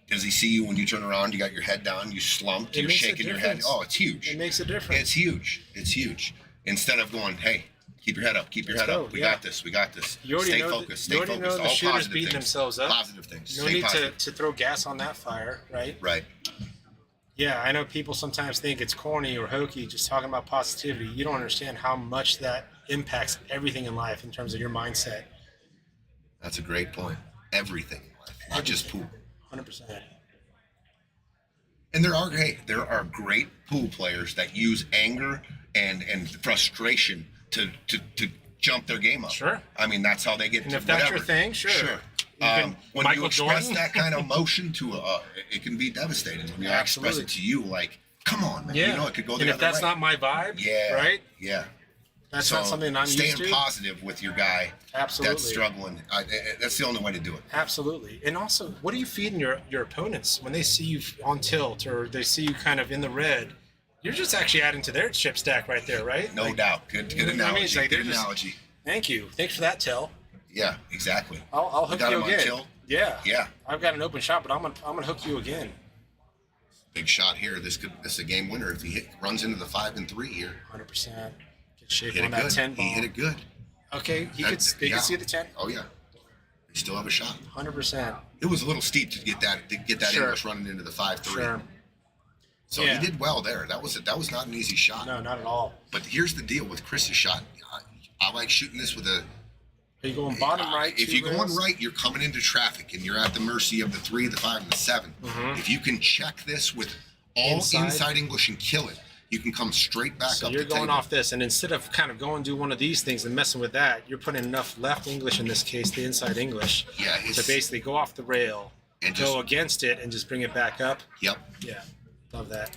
Does he see you when you turn around? You got your head down, you slumped, you're shaking your head. Oh, it's huge. It makes a difference. It's huge. It's huge. Instead of going, hey, keep your head up, keep your head up. We got this. We got this. Stay focused. You already know the shooters beating themselves up. Positive things. No need to throw gas on that fire, right? Right. Yeah, I know people sometimes think it's corny or hokey just talking about positivity. You don't understand how much that impacts everything in life in terms of your mindset. That's a great point. Everything in life, not just pool. 100%. And there are great pool players that use anger and frustration to jump their game up. Sure. I mean, that's how they get. And to if that's whatever. your thing, sure. When Michael you express Jordan? that kind of emotion to it can be devastating. When you express it to you, like, come on, man. Yeah. It could go the and if other that's way. not my vibe, Yeah. right? Yeah. That's not something I'm used to. Staying positive with your guy Absolutely. that's struggling, that's the only way to do it. Absolutely. And also, what are you feeding your opponents when they see you on tilt or they see you kind of in the red? You're just actually adding to their chip stack right there, right? No doubt. Good analogy. I mean, it's like good they're just- analogy. Thank you. Thanks for that, Tell. Yeah, exactly. I'll hook got you him on again. tilt? Yeah. Yeah. I've got an open shot, but I'm gonna hook you again. Big shot here. This is a game winner if he runs into the 5 and 3 here. 100%. Get shape Hit on it that good. 10 ball. He hit it good. Okay, they could see the 10. Oh yeah, they still have a shot. 100%. It was a little steep to get that Sure. English running into the 5-3. Sure. So Yeah. he did well there. That was not an easy shot. No, not at all. But here's the deal with Chris's shot. I like shooting this with a. Are you going bottom right? If 2 you're going rails? right, you're coming into traffic and you're at the mercy of the 3, the 5, and the 7. Mm-hmm. If you can check this with all inside English and kill it, you can come straight back So up you're the going table. off this, and instead of kind of going do one of these things and messing with that, you're putting enough left English, in this case, the inside English, Yeah, to basically go off the rail, and go just- against it, and just bring it back up. Yep. Yeah, love that.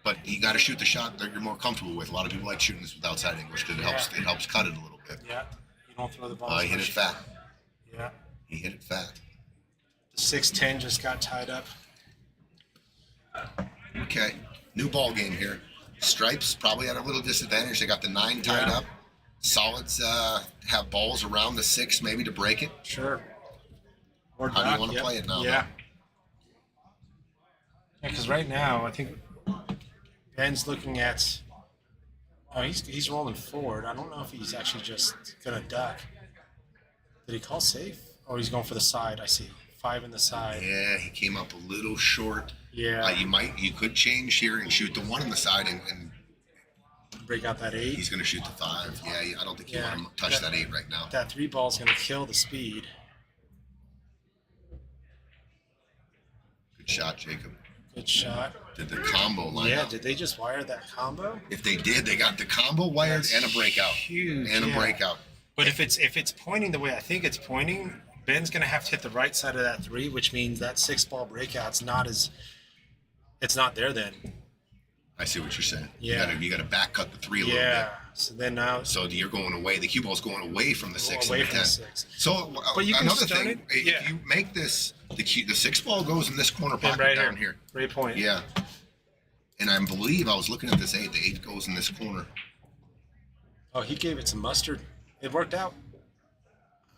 But you got to shoot the shot that you're more comfortable with. A lot of people like shooting this with outside English because it helps cut it a little bit. Yeah, you don't throw the ball. He hit it fat. Yeah. He hit it fat. The 6-10 just got tied up. Okay, new ball game here. Stripes probably at a little disadvantage. They got the 9 tied Yeah. up. Solids have balls around the 6 maybe to break it. Sure. Or How do you dock, want to yep. play it now? Yeah. Yeah, because right now I think Ben's looking at. Oh, he's rolling forward. I don't know if he's actually just gonna duck. Did he call safe? Oh, he's going for the side. I see 5 in the side. Yeah, he came up a little short. Yeah. You could change here and shoot the 1 on the side, and Break out that 8. he's going to shoot the 5. Yeah, I don't think you Yeah. want to touch that 8 right now. That 3 ball's gonna kill the speed. Good shot, Jacob. Good shot. Did the combo line Yeah. up? Did they just wire that combo? If they did, they got the combo wired That's and a breakout. huge, And a yeah. breakout. But if it's pointing the way I think it's pointing, Ben's gonna have to hit the right side of that 3, which means that 6 ball breakout's it's not there then. I see what you're saying. Yeah. You got to back cut the 3 a little Yeah. bit. So then now So you're going away. The cue ball's going away from the 6 away and the from the 10. 6. So But you can another start thing, it, yeah. if you make this the 6 ball goes in this corner Ben pocket right down here. here. Great point. Yeah. And I believe I was looking at this 8. The 8 goes in this corner. Oh, he gave it some mustard. It worked out.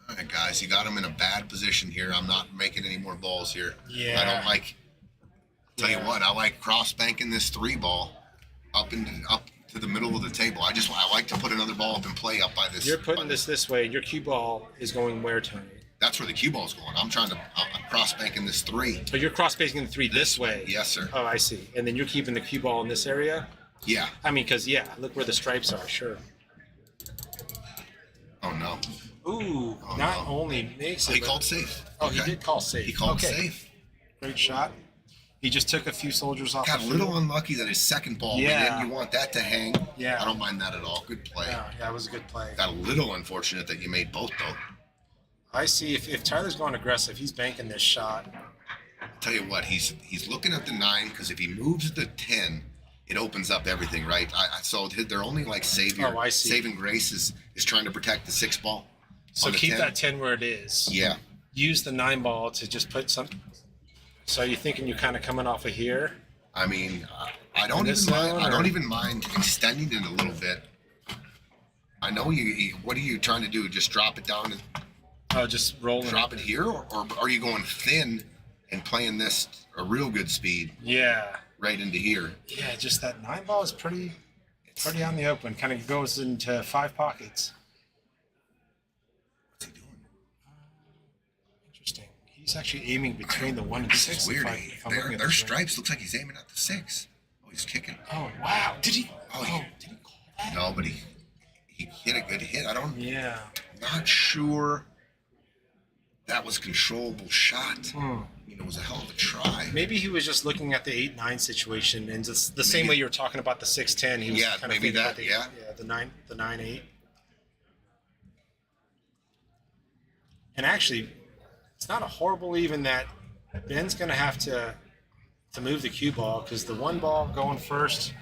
All right, guys, you got him in a bad position here. I'm not making any more balls here. Yeah. I don't like. Tell you what, I like cross banking this 3 ball up to the middle of the table. I like to put another ball up and play up by this. You're putting this way. Your cue ball is going where, Tony? That's where the cue ball's going. I'm cross banking this 3. Oh, you're cross basing the 3 this way. Yes, sir. Oh, I see. And then you're keeping the cue ball in this area. Yeah. I mean, because look where the stripes are. Sure. Oh no. Ooh, Oh, not no. only makes it. He called safe. Oh, Okay. he did call safe. He called safe. Great shot. He just took a few soldiers off. Got the a little field. unlucky that his second ball went Yeah. in. You want that to hang. Yeah. I don't mind that at all. Good play. Yeah, it was a good play. Got a little unfortunate that you made both though. I see. If Tyler's going aggressive, he's banking this shot. Tell you what, he's looking at the 9 because if he moves the 10, it opens up everything, right? So they're only like saving grace is trying to protect the 6 ball. So on the keep 10. that 10 where it is. Yeah. Use the 9 ball to just put some. So you're thinking you're kind of coming off of here? I mean, I don't this even mind. zone, I don't or- even mind extending it a little bit. I know you. What are you trying to do? Just drop it down and Oh, just rolling. drop it here, or are you going thin and playing this a real good speed Yeah. right into here? Yeah, just that 9 ball is pretty on the open. Kind of goes into 5 pockets. What's he doing? Interesting. He's actually aiming between the 1 and This 6. is weird. if I'm looking at Their this right. stripes looks like he's aiming at the 6. Oh, he's kicking. Oh, wow. Did he? Oh, Did he call that? No, but he hit a good hit. Yeah. Not sure that was controllable shot. I mean, it was a hell of a try. Maybe he was just looking at the 8-9 situation, and just the same way you were talking about the 6-10. He was Yeah, kind of maybe thinking about that, the 9-8. And actually, it's not a horrible even that Ben's going to have to move the cue ball because the 1 ball going first.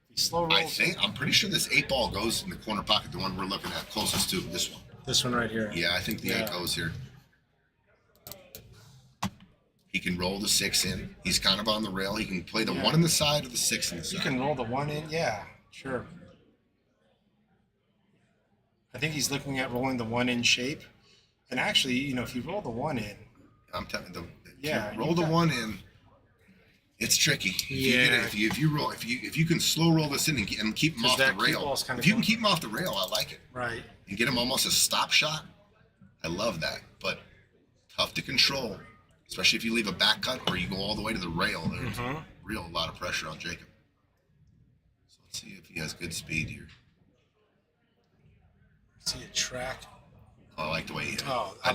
He slow rolls. I'm pretty sure this 8 ball goes in the corner pocket, the one we're looking at closest to this one. This one right here. Yeah, I think the 8 goes here. He can roll the 6 in. He's kind of on the rail. He can play the 1 in the side or the 6 in the side. You can roll the 1 in. Yeah, sure. I think he's looking at rolling the 1 in shape. And actually, if you roll the 1 in, I'm telling you, Yeah, roll you the got- 1 in. It's tricky. If you can slow roll this in and keep him 'Cause off the that cue rail. ball's kinda If you can going- keep him off the rail, I like it. right. And get him almost a stop shot. I love that, but tough to control, especially if you leave a back cut or you go all the way to the rail. There's a lot of pressure on Jacob. So let's see if he has good speed here. See a track. Oh, I like the way he hit it. Oh, I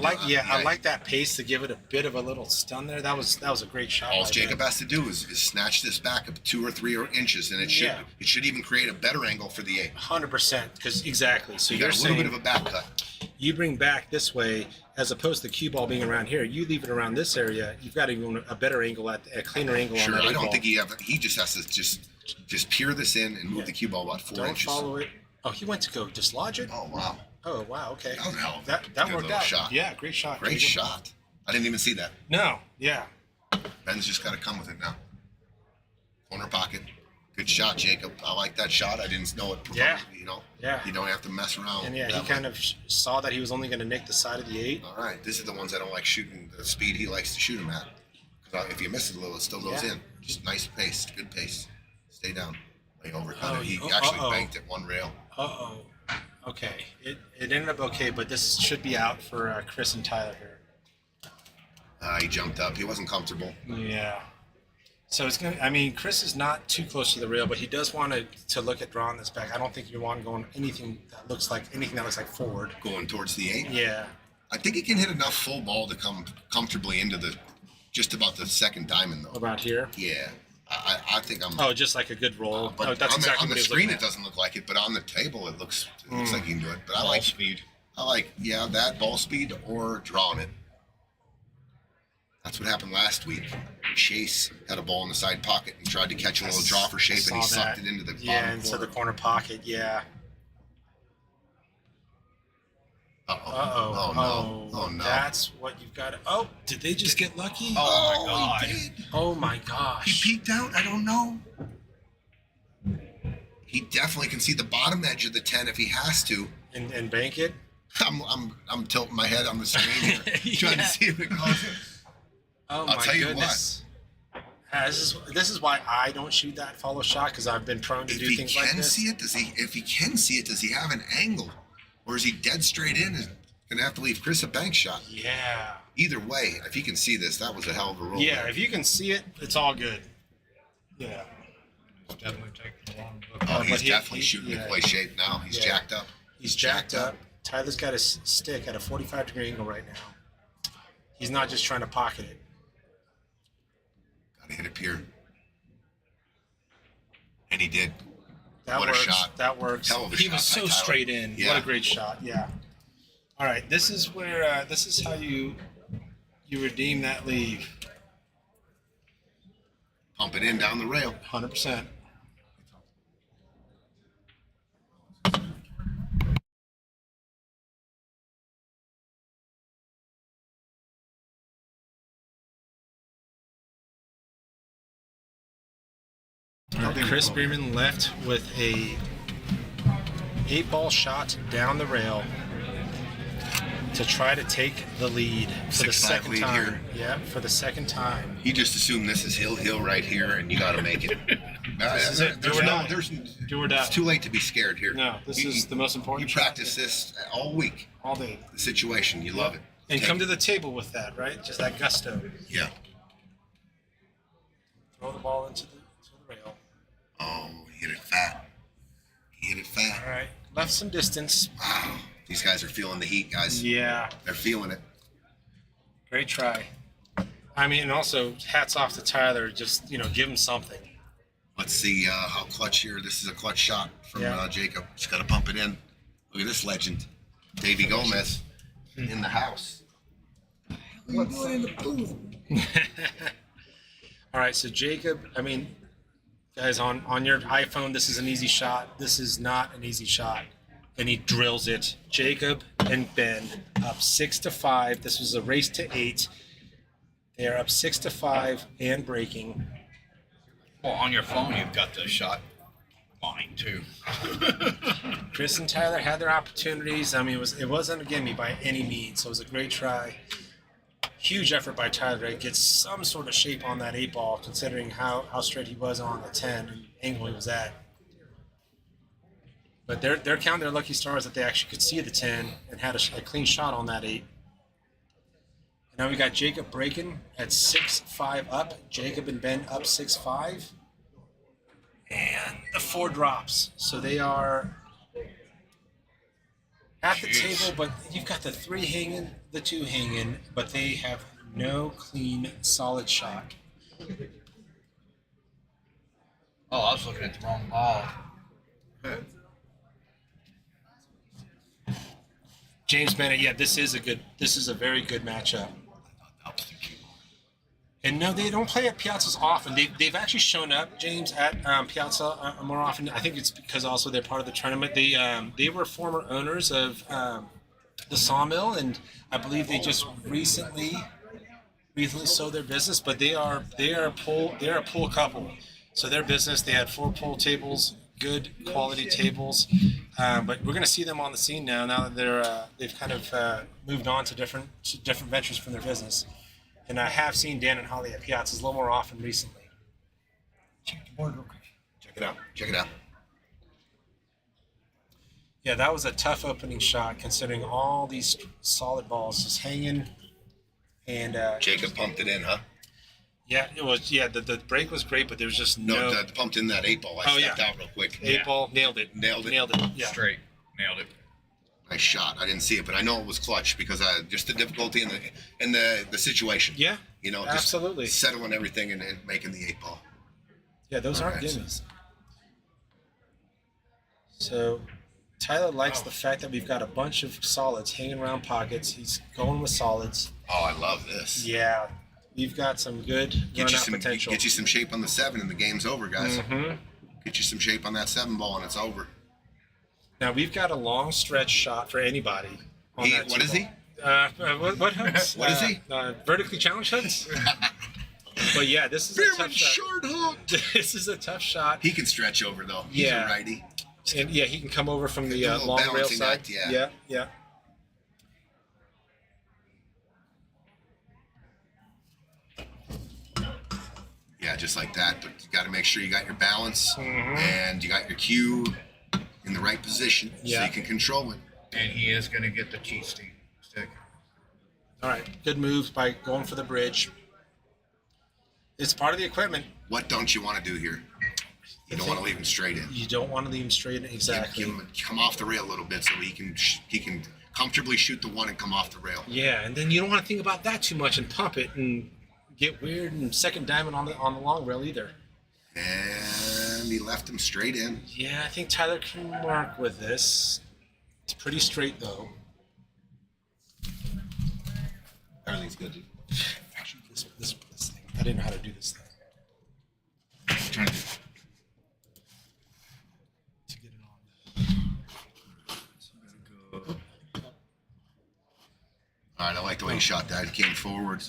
like that pace to give it a bit of a little stun there. That was a great shot. All by Jacob Ben. has to do is snatch this back up 2 or 3 inches, and it should even create a better angle for the 8. 100%. Because exactly. So You you're got a little saying bit of a back cut. you bring back this way as opposed to the cue ball being around here. You leave it around this area. You've got even a better angle a cleaner angle on Sure, that I eight don't ball. think he just has to just peer this in and move the cue ball about 4 Don't inches. follow it. Oh, he went to go dislodge it. Oh wow, Oh wow. Okay. that was a hell of a That good worked little out. shot. Yeah, great shot. Great Jacob. shot. I didn't even see that. No. Yeah. Ben's just got to come with it now. Corner pocket. Good shot, Jacob. I like that shot. I didn't know it. Yeah. Yeah. You don't have to mess around. And yeah, that he way. kind of saw that he was only going to nick the side of the 8. All right, this is the ones I don't like shooting the speed he likes to shoot him at. Because if you miss it a little, it still goes Yeah. in. Just nice pace, good pace. Stay down. Like overcut Oh, it. He oh, actually uh-oh. banked at 1 rail. Uh-oh. Okay. It ended up okay, but this should be out for Chris and Tyler here. He jumped up. He wasn't comfortable. Yeah. So it's going to, I mean, Chris is not too close to the rail, but he does want to look at drawing this back. I don't think you want going anything that looks like forward. Going towards the 8. Yeah. I think he can hit enough full ball to come comfortably into just about the second diamond, though. About here. Yeah. I think I'm. Oh, just like a good roll. But oh, that's on exactly the what he was screen, looking it at. doesn't look like it, but on the table, it looks like he can do it. But I Ball like speed. that ball speed or drawing it. That's what happened last week. Chase had a ball in the side pocket and tried to catch a little draw for shape, and he Saw sucked that. it into the Yeah, bottom into corner. the corner pocket. Yeah. Uh-oh. Oh no! That's what you've got to... Oh, did they just get lucky? Oh my god. He did. Oh my gosh. He peeked out. I don't know. He definitely can see the bottom edge of the 10 if he has to. And bank it. I'm tilting my head on the screen here, trying to see if it goes. Oh I'll my tell you goodness. This is why I don't shoot that follow shot, because I've been prone to If do he things can like this. see it, if he can see it, does he have an angle, or is he dead straight in? Is gonna have to leave Chris a bank shot. Yeah. Either way, if he can see this, that was a hell of a roll. Yeah, if you can see it, it's all good. Yeah. Definitely take the long book. Oh, but he's he- definitely he- shooting yeah. in clay shape now. He's Yeah. jacked up. He's jacked up. Tyler's got his stick at a 45-degree angle right now. He's not just trying to pocket it. Gotta hit it pure. And he did. That What a works. shot. That works. Hell of a He shot was so by Tyler. straight in. Yeah. What a great shot. Yeah. All right. This is where. This is how you redeem that leave. Pump it in down the rail. 100%. Chris Bierman left with a 8-ball shot down the rail to try to take the lead for the 6-5 second lead time. here. Yeah, for the second time. He just assumed this is hill right here, and you got to make it. This is it. Do or die. Do or die. It's too late to be scared here. No, this is the most important You shot. practice this all week. All day. The situation, you love it. And Take come it. to the table with that, right? Just that gusto. Yeah. Throw the ball into the rail. Oh, he hit it fat. He hit it fat. All right. Left some distance. Wow. These guys are feeling the heat, guys. Yeah. They're feeling it. Great try. I mean, and also hats off to Tyler. Just, give him something. Let's see how clutch here. This is a clutch shot from Yeah. Jacob. Just got to pump it in. Look at this legend. Davey Gomez in the house. What you doing in the booth? All right, so Jacob, guys, on your iPhone, this is an easy shot. This is not an easy shot. And he drills it. Jacob and Ben up 6-5. This was a race to 8. They are up 6-5 and breaking. Well, on your phone, you've got the shot line too. Chris and Tyler had their opportunities. It wasn't a gimme by any means, so it was a great try. Huge effort by Tyler to get some sort of shape on that 8-ball, considering how straight he was on the 10 and angle he was at. But they're counting their lucky stars that they actually could see the 10 and had a clean shot on that 8. And now we got Jacob breaking at 6-5 up. Jacob and Ben up 6-5. And the 4 drops. So they are at the table, but you've got the 3 hanging, the 2 hanging, but they have no clean, solid shot. Oh, I was looking at the wrong ball. James Bennett, yeah, this is a very good matchup. And no, they don't play at Piazzas often. They've actually shown up, James, at Piazza more often. I think it's because also they're part of the tournament. They were former owners of the Sawmill, and I believe they just recently sold their business. But they are a pool couple. So their business, they had 4 pool tables, good quality tables. But we're going to see them on the scene now that they've kind of moved on to different ventures from their business. And I have seen Dan and Holly at Piazzas a little more often recently. Check the board real quick. Check it out. Check it out. Yeah, that was a tough opening shot considering all these solid balls just hanging. And Jacob pumped it in, huh? yeah, it was. Yeah, the break was great, but there was just no. No, pumped in that 8-ball. I stepped out real quick. 8-ball, nailed it. Nailed it. Yeah. Straight. Nailed it. Nice shot. I didn't see it, but I know it was clutch because just the difficulty in the situation. Yeah. Just absolutely. settling everything and making the 8-ball. Yeah, those aren't Alright. gimmies. So Tyler likes the fact that we've got a bunch of solids hanging around pockets. He's going with solids. Oh, I love this. Yeah, we've got some good run out potential. Get you some shape on the 7 and the game's over, guys. Mm-hmm. Get you some shape on that 7-ball and it's over. Now we've got a long stretch shot for anybody. On that What is he? What hooks? What is he? Vertically challenged hooks. But yeah, this is a tough shot. Short hook. This is a tough shot. He can stretch over though. He's Yeah. a righty. And yeah, he can come over from the A little long rail balancing side. act, yeah. Yeah. Yeah, just like that. But you got to make sure you got your balance Mm-hmm. and you got your cue in the right position so Yeah. you can control it. And he is going to get the cheat stick. All right, good moves by going for the bridge. It's part of the equipment. What don't you want to do here? You don't want to leave him straight in. You don't want to leave him straight in. Exactly. Give him come off the rail a little bit so he can comfortably shoot the one and come off the rail. Yeah, and then you don't want to think about that too much and pump it and get weird and second diamond on the long rail either. And he left him straight in. Yeah, I think Tyler can work with this. It's pretty straight though. Everything's good. Dude. Actually, this thing. I didn't know how to do this thing. I'm trying to To get it on. All right, I like the way he shot that. He came forward.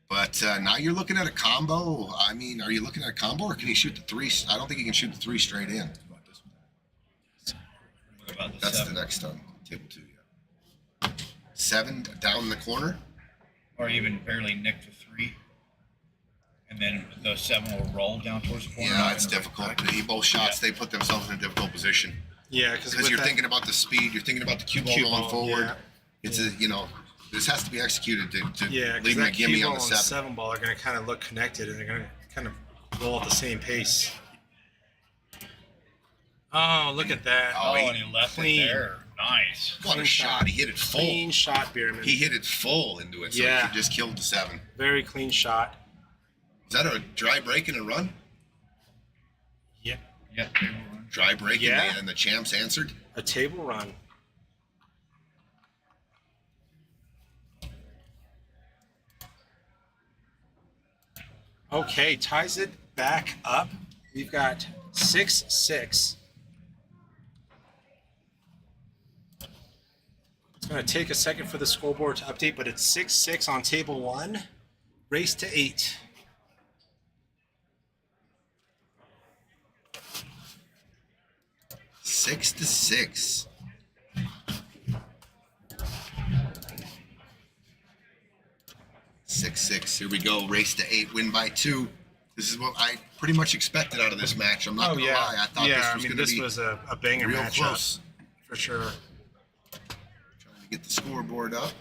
But now you're looking at a combo. I mean, are you looking at a combo or can he shoot the three? I don't think he can shoot the three straight in. What about the That's seven? the next on table 2. Yeah. 7 down in the corner. Or even barely nick the 3. And then the 7 will roll down towards the corner. Yeah, it's difficult. Both shots, they put themselves in a difficult position Yeah, because you're thinking about the speed. You're thinking about the cue ball Cue going ball, forward. yeah. It's a this has to be executed to Yeah, because leave him a that gimme cue on ball the and 7. 7 ball are going to kind of look connected, and they're going to kind of roll at the same pace. Oh, look at that! Oh, and he left clean. it there. Nice. What a Clean shot! shot. He hit it full. Clean shot, Bierman. He hit it full into it, so Yeah. he just killed the 7. Very clean shot. Is that a dry break and a run? Yeah, Yeah, they will run. Dry break Yeah. and the champs answered. a table run. Okay, ties it back up. We've got 6-6. It's going to take a second for the scoreboard to update, but it's 6-6 on table 1. Race to 8. Six to 6. Six. Here we go. Race to 8. Win by 2. This is what I pretty much expected out of this match. I'm not gonna lie. I thought this was gonna be was a banger real matchup close. for sure. Trying to get the scoreboard up.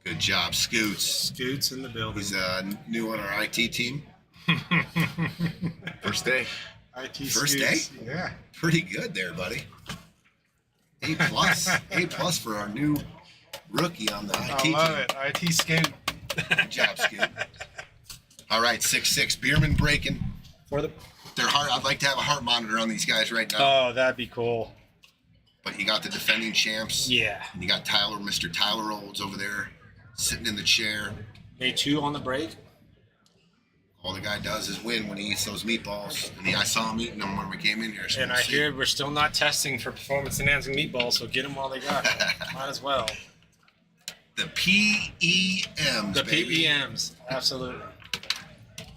Good job, Scoots. Scoots in the building. He's new on our IT team. first day. IT First Scoots. day? Yeah. Pretty good there, buddy. A plus. A plus for our new rookie on the IT I team. love it. IT Scoot. Good job, Scoot. All right, 6-6. Bierman breaking. For the Their heart. I'd like to have a heart monitor on these guys right now. Oh, that'd be cool. But you got the defending champs. Yeah. And you got Tyler, Mr. Tyler Olds over there, sitting in the chair. Made 2 on the break. All the guy does is win when he eats those meatballs. And I saw him eating them when we came in here. So And we'll I see. hear we're still not testing for performance enhancing meatballs, so get them while they got them. Might as well. The PEMs. The baby. PBMs, absolutely.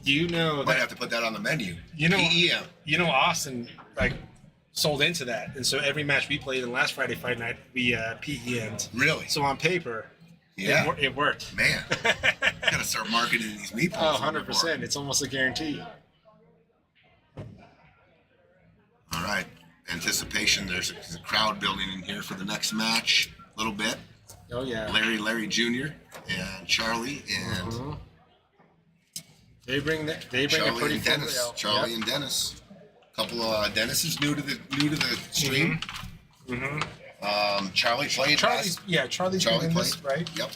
Do you know Might that? have to put that on the menu. You know, PEM. you know, Austin sold into that, and so every match we played in last Friday Fight Night, we PEM'd. Really? So on paper, Yeah. it worked. Man, gotta start marketing these meatballs. Oh, a little bit 100%. It's almost a guarantee. more. All right. Anticipation. There's a crowd building in here for the next match. A little bit. Oh yeah. Larry Jr. and Charlie and Mhm. They bring a Charlie pretty and full Dennis. rail. Charlie Yep. and Dennis. A couple of Dennis is new to the stream. Mhm. Charlie played. Charlie's Charlie been in played. this, right? Yep.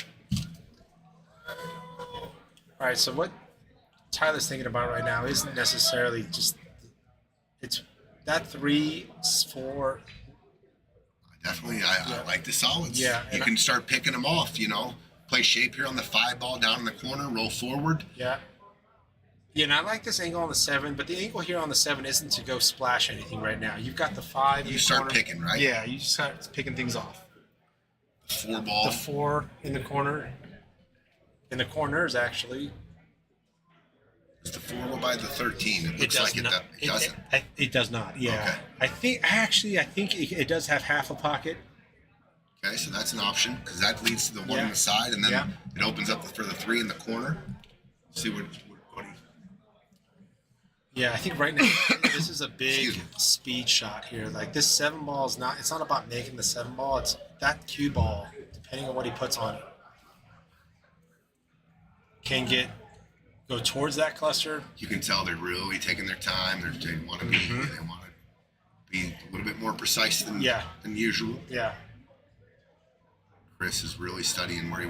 All right, so what Tyler's thinking about right now isn't necessarily just it's that 3, 4. Definitely, I like the solids. Yeah, you and can start picking them off. Play shape here on the 5 ball down in the corner, roll forward. Yeah. Yeah, and I like this angle on the 7, but the angle here on the 7 isn't to go splash anything right now. You've got the 5. You start picking, right? Yeah, you just start picking things off. 4 ball. The 4 in the corner. In the corners, actually. Does the 4 go by the 13? It looks like not, it doesn't. It does not. Yeah. Okay. I think it does have half a pocket. Okay, so that's an option because that leads to the one Yeah. on the side, and then Yeah. it opens up for the 3 in the corner. See what Yeah, I think right now this is a big Excuse me. speed shot here. Like this 7 ball is not. It's not about making the 7 ball. It's that cue ball, depending on what he puts on it, can go towards that cluster. you can tell they're really taking their time. They want to be a little bit more precise than usual. Yeah. Chris is really studying what he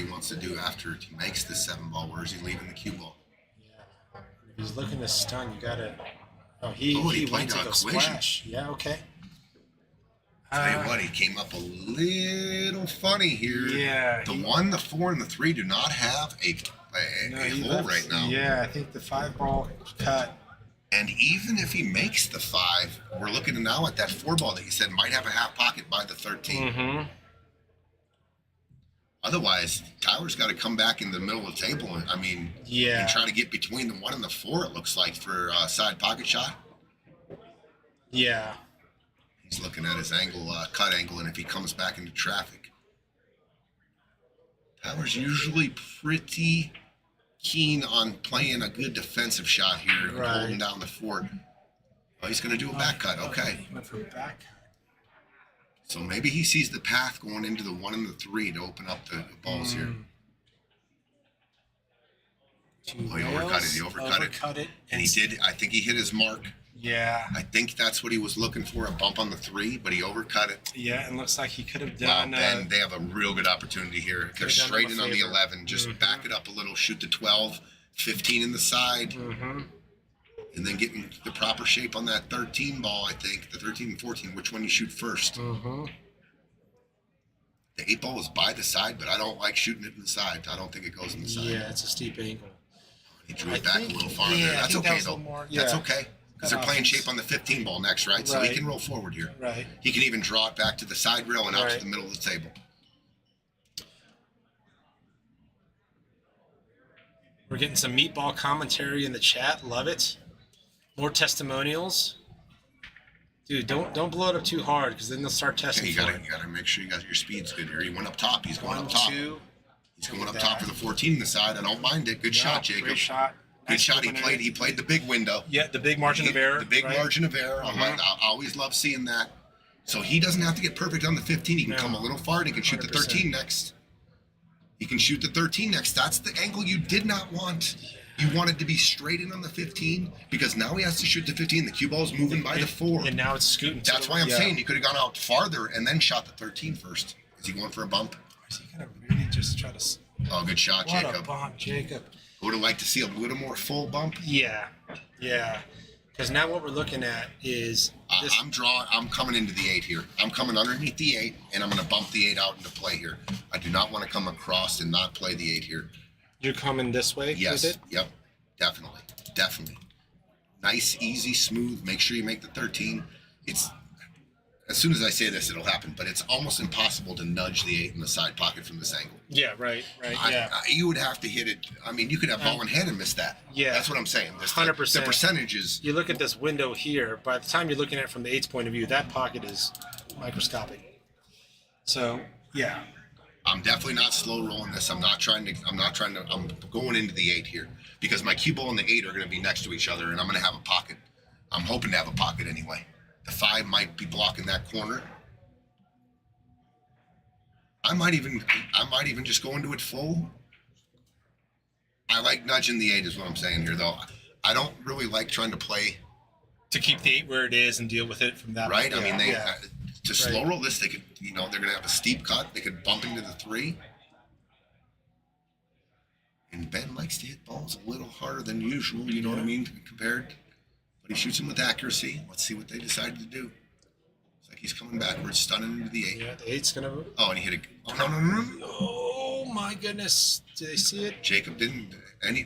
wants to do after he makes the 7 ball. Where is he leaving the cue ball? Yeah. If he's looking to stun, you gotta. Oh, he played went to a go collision. splash. Yeah. Okay. Tell you what, he came up a little funny here. Yeah, The 1, the 4, and the 3 do not have a he hole left- right now. Yeah, I think the 5 ball cut. And even if he makes the 5, we're looking now at that 4 ball that you said might have a half pocket by the 13. Mm-hmm. Otherwise, Tyler's got to come back in the middle of the table. And Yeah. try to get between the 1 and the 4. It looks like for a side pocket shot. Yeah. He's looking at his angle, cut angle, and if he comes back into traffic. Tyler's usually pretty keen on playing a good defensive shot here and Right. holding down the fort. Oh, he's going to do a back cut. Okay. He went for back cut. So maybe he sees the path going into the 1 and the 3 to open up the balls here. Two Oh, he overcut it. He rails, overcut it. And he did. I think he hit his mark. Yeah. I think that's what he was looking for, a bump on the 3, but he overcut it. Yeah, and looks like he could have Wow, done. Ben, they have a real good opportunity here. They're done straight him in a on the favor. 11. Just back it up a little, shoot the 12, 15 in the side, and then get in the proper shape on that 13 ball, I think. The 13 and 14, which one you shoot first. The 8 ball is by the side, but I don't like shooting it in the side. I don't think it goes in the side. Yeah, it's a steep angle. He drew I it back think- a little farther. yeah, I That's think that okay, was a though. little more- That's yeah. okay. Because Got they're playing options. shape on the 15 ball next, right? So he Right. can roll forward here. Right. He can even draw it back to the side rail and out to Right. the middle of the table. We're getting some meatball commentary in the chat. Love it. More testimonials. Dude, don't blow it up too hard because then they'll start Okay, testing you for gotta it. make sure you got your speeds good here. He went up top. He's going 1, up top. 2. He's going up top for the 14 in the side. I don't mind it. Good shot, Jacob. Great shot. Good Nice shot. He opener. played the big window. Yeah, the big margin of error. The big right? margin of error. I always love seeing that. So he doesn't have to get perfect on the 15. He can No. come a little far and he can shoot the 13 next. He can shoot the 13 next. That's the angle you did not want. You wanted to be straight in on the 15 because now he has to shoot the 15. The cue ball's moving by the 4. And now it's scooting. to That's the- why I'm yeah. saying you could have gone out farther and then shot the 13 first. Is he going for a bump? Is he gonna really just try to? Oh, good shot, What a Jacob. bump, Jacob. Would have liked to see a little more full bump. Yeah, yeah. Because now what we're looking at is this. I'm coming into the 8 here. I'm coming underneath the 8, and I'm going to bump the 8 out into play here. I do not want to come across and not play the 8 here. You're coming this way Yes. with it. Yep. Definitely. Nice, easy, smooth. Make sure you make the 13. It's as soon as I say this, it'll happen. But it's almost impossible to nudge the 8 in the side pocket from this angle. Yeah, right, yeah. You would have to hit it. I mean, you could have ball in hand and miss that. Yeah. That's what I'm saying. 100%. The percentages. You look at this window here. By the time you're looking at it from the 8's point of view, that pocket is microscopic. So yeah, I'm definitely not slow rolling this. I'm going into the 8 here because my cue ball and the 8 are going to be next to each other and I'm going to have a pocket. I'm hoping to have a pocket anyway. The 5 might be blocking that corner. I might even just go into it full. I like nudging the 8 is what I'm saying here though. I don't really like trying to play to keep the 8 where it is and deal with it from that. right. I mean, yeah. To slow roll this, they could, they're going to have a steep cut. They could bump into the 3. And Ben likes to hit balls a little harder than usual, you know what I mean, compared. But he shoots them with accuracy. Let's see what they decided to do. It's like he's coming backwards, stunning into the 8. Yeah, the 8's gonna. Oh, and he hit a. Oh, no. Oh my goodness. Do they see it? Jacob didn't,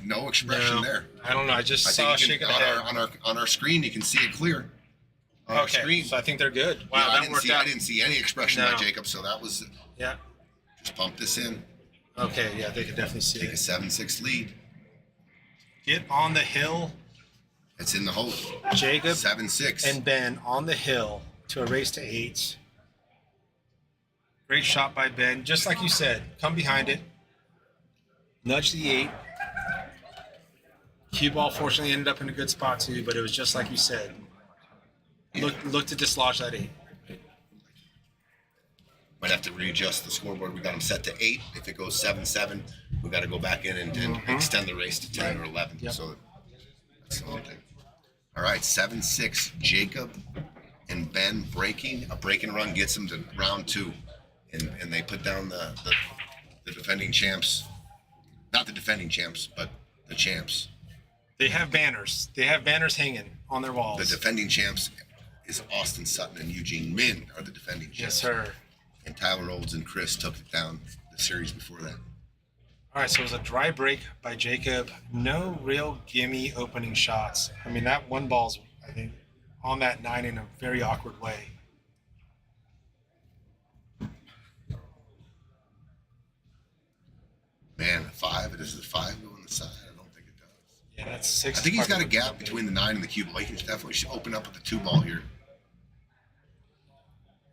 no expression No. there. I don't know. I just I saw a think you shake of can, the head. on our screen, you can see it clear. On our Okay, screen. so I think they're good. Wow, Yeah, I that didn't worked see. out. I didn't see any expression by No. Jacob, so that was Yeah. just pump this in. Okay, yeah, they could definitely see Take a it. 7-6 lead. Get on the hill, It's in the hole. Jacob 7-6. and Ben on the hill to a race to 8. Great shot by Ben. Just like you said, come behind it. Nudge the 8. Cue ball fortunately ended up in a good spot too, but it was just like you said. Look to dislodge that 8. Might have to readjust the scoreboard. We got them set to 8. If it goes 7-7, we got to go back in and extend the race to 10 or 11. Yep. So that's the only thing. All right, 7-6. Jacob and Ben breaking. A break and run gets them to round 2. And they put down the defending champs. Not the defending champs, but the champs. They have banners. They have banners hanging on their walls. The defending champs is Austin Sutton and Eugene Min are the defending champs. Yes, sir. And Tyler Olds and Chris took it down the series before that. All right, so it was a dry break by Jacob. No real gimme opening shots. I mean, that one ball's, I think, on that 9 in a very awkward way. Man, a 5. Does the 5 go on the side? I don't think it does. Yeah, that's 6. I think he's got a gap between the 9 and the cue ball. He can definitely open up with the 2 ball here.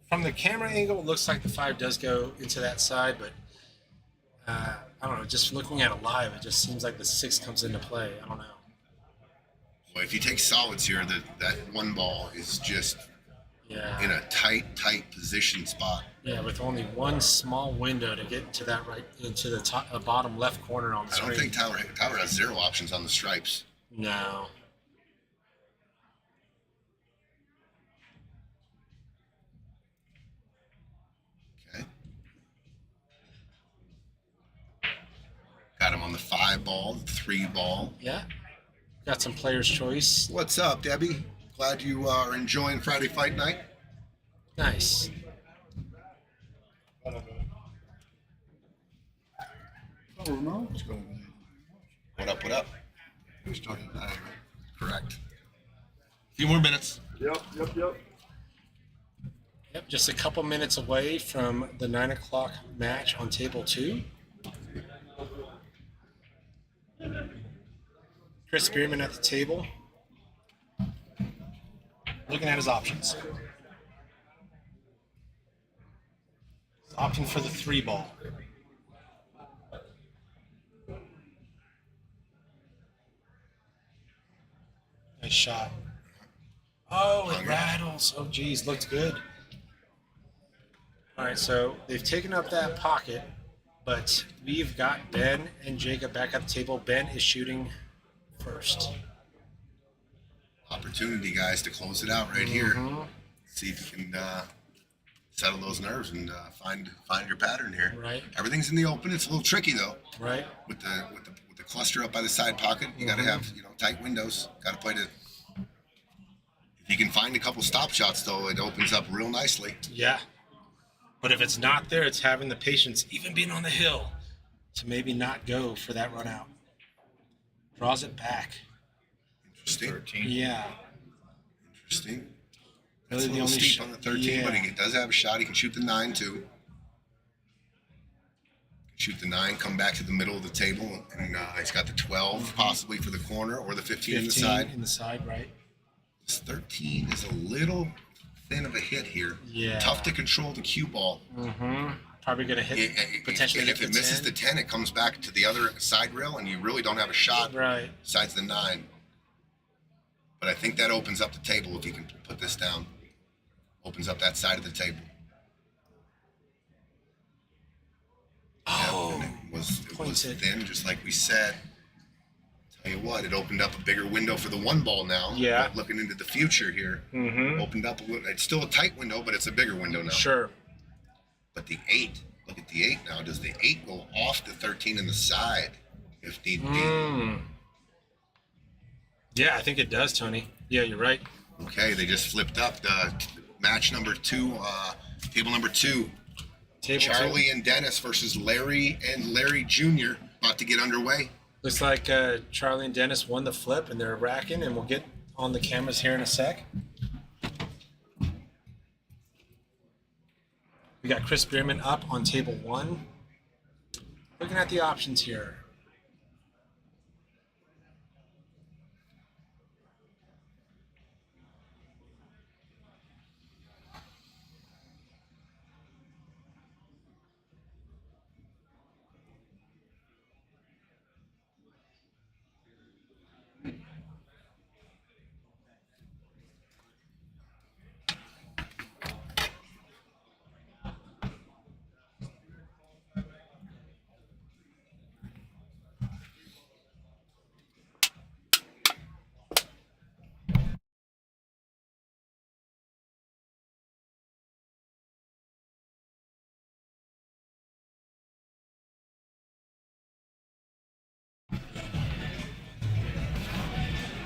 From the camera angle, it looks like the 5 does go into that side, but I don't know. Just looking at it live, it just seems like the 6 comes into play. I don't know. Well, if you take solids here, that 1 ball is just Yeah. in a tight position spot. Yeah, with only one small window to get into that into the top, bottom left corner on the I screen. don't think Tyler has 0 options on the stripes. No. Okay. Got him on the 5 ball, the 3 ball. Yeah. Got some player's choice. What's up, Debbie? Glad you are enjoying Friday Fight Night. Nice. Oh, no, it's going What up, what up? Who's talking about it? Correct. A few more minutes. Yep. Yep, just a couple minutes away from the 9 o'clock match on table 2. Chris Spearman at the table, looking at his options. He's opting for the 3 ball. Nice shot. Oh, it rattles. Oh, geez, looked good. All right, so they've taken up that pocket, but we've got Ben and Jacob back at the table. Ben is shooting first. Opportunity, guys, to close it out right here. Mhm. See if you can settle those nerves and find your pattern here. Right. Everything's in the open. It's a little tricky though. Right? With the cluster up by the side pocket, you got to have tight windows. Got to play to. If you can find a couple stop shots though, it opens up real nicely. Yeah. But if it's not there, it's having the patience, even being on the hill, to maybe not go for that run out. Draws it back. Interesting. 13. Yeah. Interesting. Really It's a the little only steep on the 13, but yeah. he does have a shot. He can shoot the 9 too. Shoot the 9, come back to the middle of the table, and he's got the 12 possibly for the corner or the 15 in the side. In the side, right? This 13 is a little thin of a hit here. Yeah. Tough to control the cue ball. Mm-hmm. Probably going to hit, potentially And hit if it the misses 10. the 10, it comes back to the other side rail, and you really don't have a shot Right. besides the 9. But I think that opens up the table if you can put this down. Opens up that side of the table. Oh. And it was Pointed. thin, just like we said. Tell you what, it opened up a bigger window for the 1 ball now. Yeah. But looking into the future here, Mm-hmm. opened up a little. It's still a tight window, but it's a bigger window now. Sure. But the 8, look at the 8 now. Does the 8 go off the 13 in the side if need be? Mm. Yeah, I think it does, Tony. Yeah, you're right. Okay, they just flipped up the match number 2, table number 2. Table Charlie and Dennis versus Larry and Larry Jr. about to get underway. Looks like Charlie and Dennis won the flip, and they're racking, and we'll get on the cameras here in a sec. We got Chris Bierman up on table 1. Looking at the options here.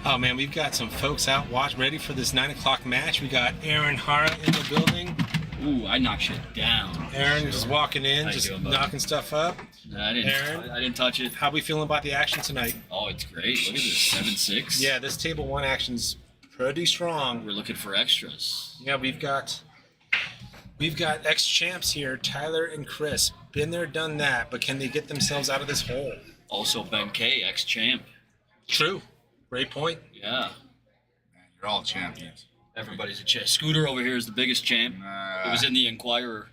Oh man, we've got some folks out ready for this 9 o'clock match. We got Aaron Hara in the building. Ooh, I knocked shit down. Aaron just walking in, How you just doing, bud? knocking stuff up. I didn't. Aaron? I didn't touch it. How we feeling about the action tonight? Oh, it's great. Look at this, 7-6. Yeah, this table 1 action's pretty strong. We're looking for extras. Yeah, we've got ex-champs here, Tyler and Chris. Been there, done that, but can they get themselves out of this hole? Also, Ben K, ex-champ. True. Great point. Yeah. Man, you're all champions. Everybody's a champ. Scooter over here is the biggest champ. It was in the Inquirer.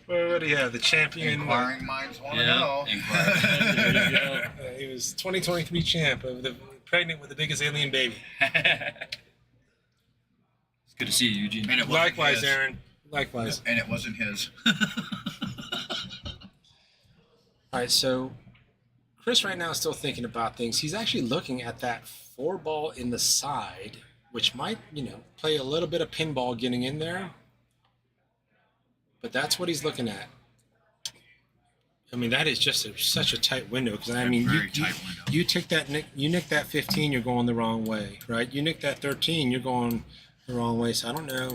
What do you have? The champion. Inquiring minds want to Yeah. know. Inquirer. There you go. He was 2023 champ, pregnant with the biggest alien baby. It's good to see you, Eugene. And it wasn't Likewise, his. Aaron. Likewise. And it wasn't his. All right, so Chris right now is still thinking about things. He's actually looking at that 4-ball in the side, which might, play a little bit of pinball getting in there. But that's what he's looking at. I mean, that is just such a tight window because Very tight window. you take that you nick that 15, you're going the wrong way, right? You nick that 13, you're going the wrong way. So I don't know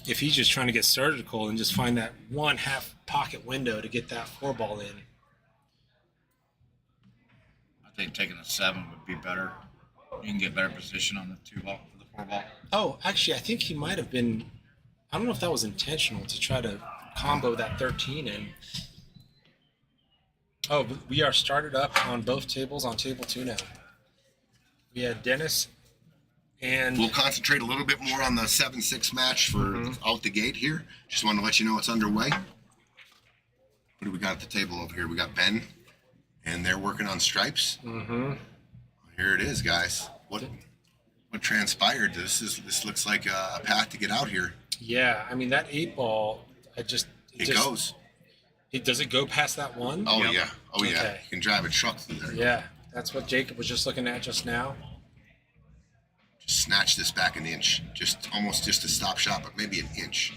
if he's just trying to get surgical and just find that 1/2 pocket window to get that 4-ball in. I think taking a 7 would be better. You can get better position on the 2-ball for the 4-ball. Oh, actually, I think he might have been. I don't know if that was intentional to try to combo that 13 in. Oh, but we are started up on both tables on table 2 now. We had Dennis and We'll concentrate a little bit more on the 7-6 match for out the gate here. Just want to let you know it's underway. What do we got at the table over here? We got Ben, and they're working on stripes. Here it is, guys. What transpired? This looks like a path to get out here. yeah, I mean that 8-ball. It goes. Does it go past that 1? Oh Yep. yeah. Oh yeah. Okay. You can drive a truck through there. Yeah, that's what Jacob was just looking at just now. Just snatch this back an inch. Almost just a stop shot, but maybe an inch.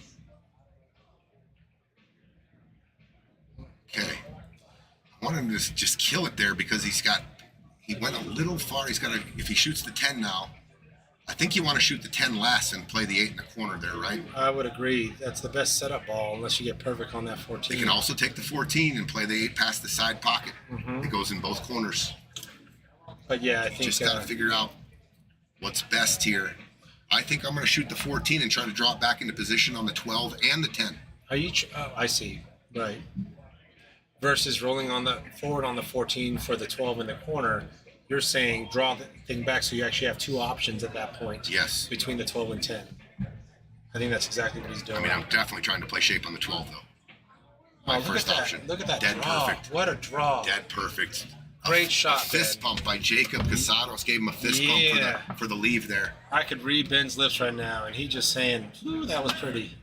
Okay. I want him to just kill it there because he went a little far. If he shoots the 10 now, I think you want to shoot the 10 last and play the 8 in the corner there, right? I would agree. That's the best setup ball unless you get perfect on that 14. They can also take the 14 and play the 8 past the side pocket. It goes in both corners. But yeah, I think Just got to figure out what's best here. I think I'm going to shoot the 14 and try to drop back into position on the 12 and the 10. Are you? Oh, I see. Right. Versus rolling forward on the 14 for the 12 in the corner. You're saying draw the thing back so you actually have 2 options at that point. Yes. Between the 12 and 10. I think that's exactly what he's doing. I mean, I'm definitely trying to play shape on the 12, though. Oh, My look first at that. option. Look at that Dead draw. perfect. What a draw. Dead perfect. Great shot, A fist Ben. bump by Jacob Casados gave him a fist Yeah. bump for the leave there. I could read Ben's lips right now, and he just saying, "Ooh, that was pretty."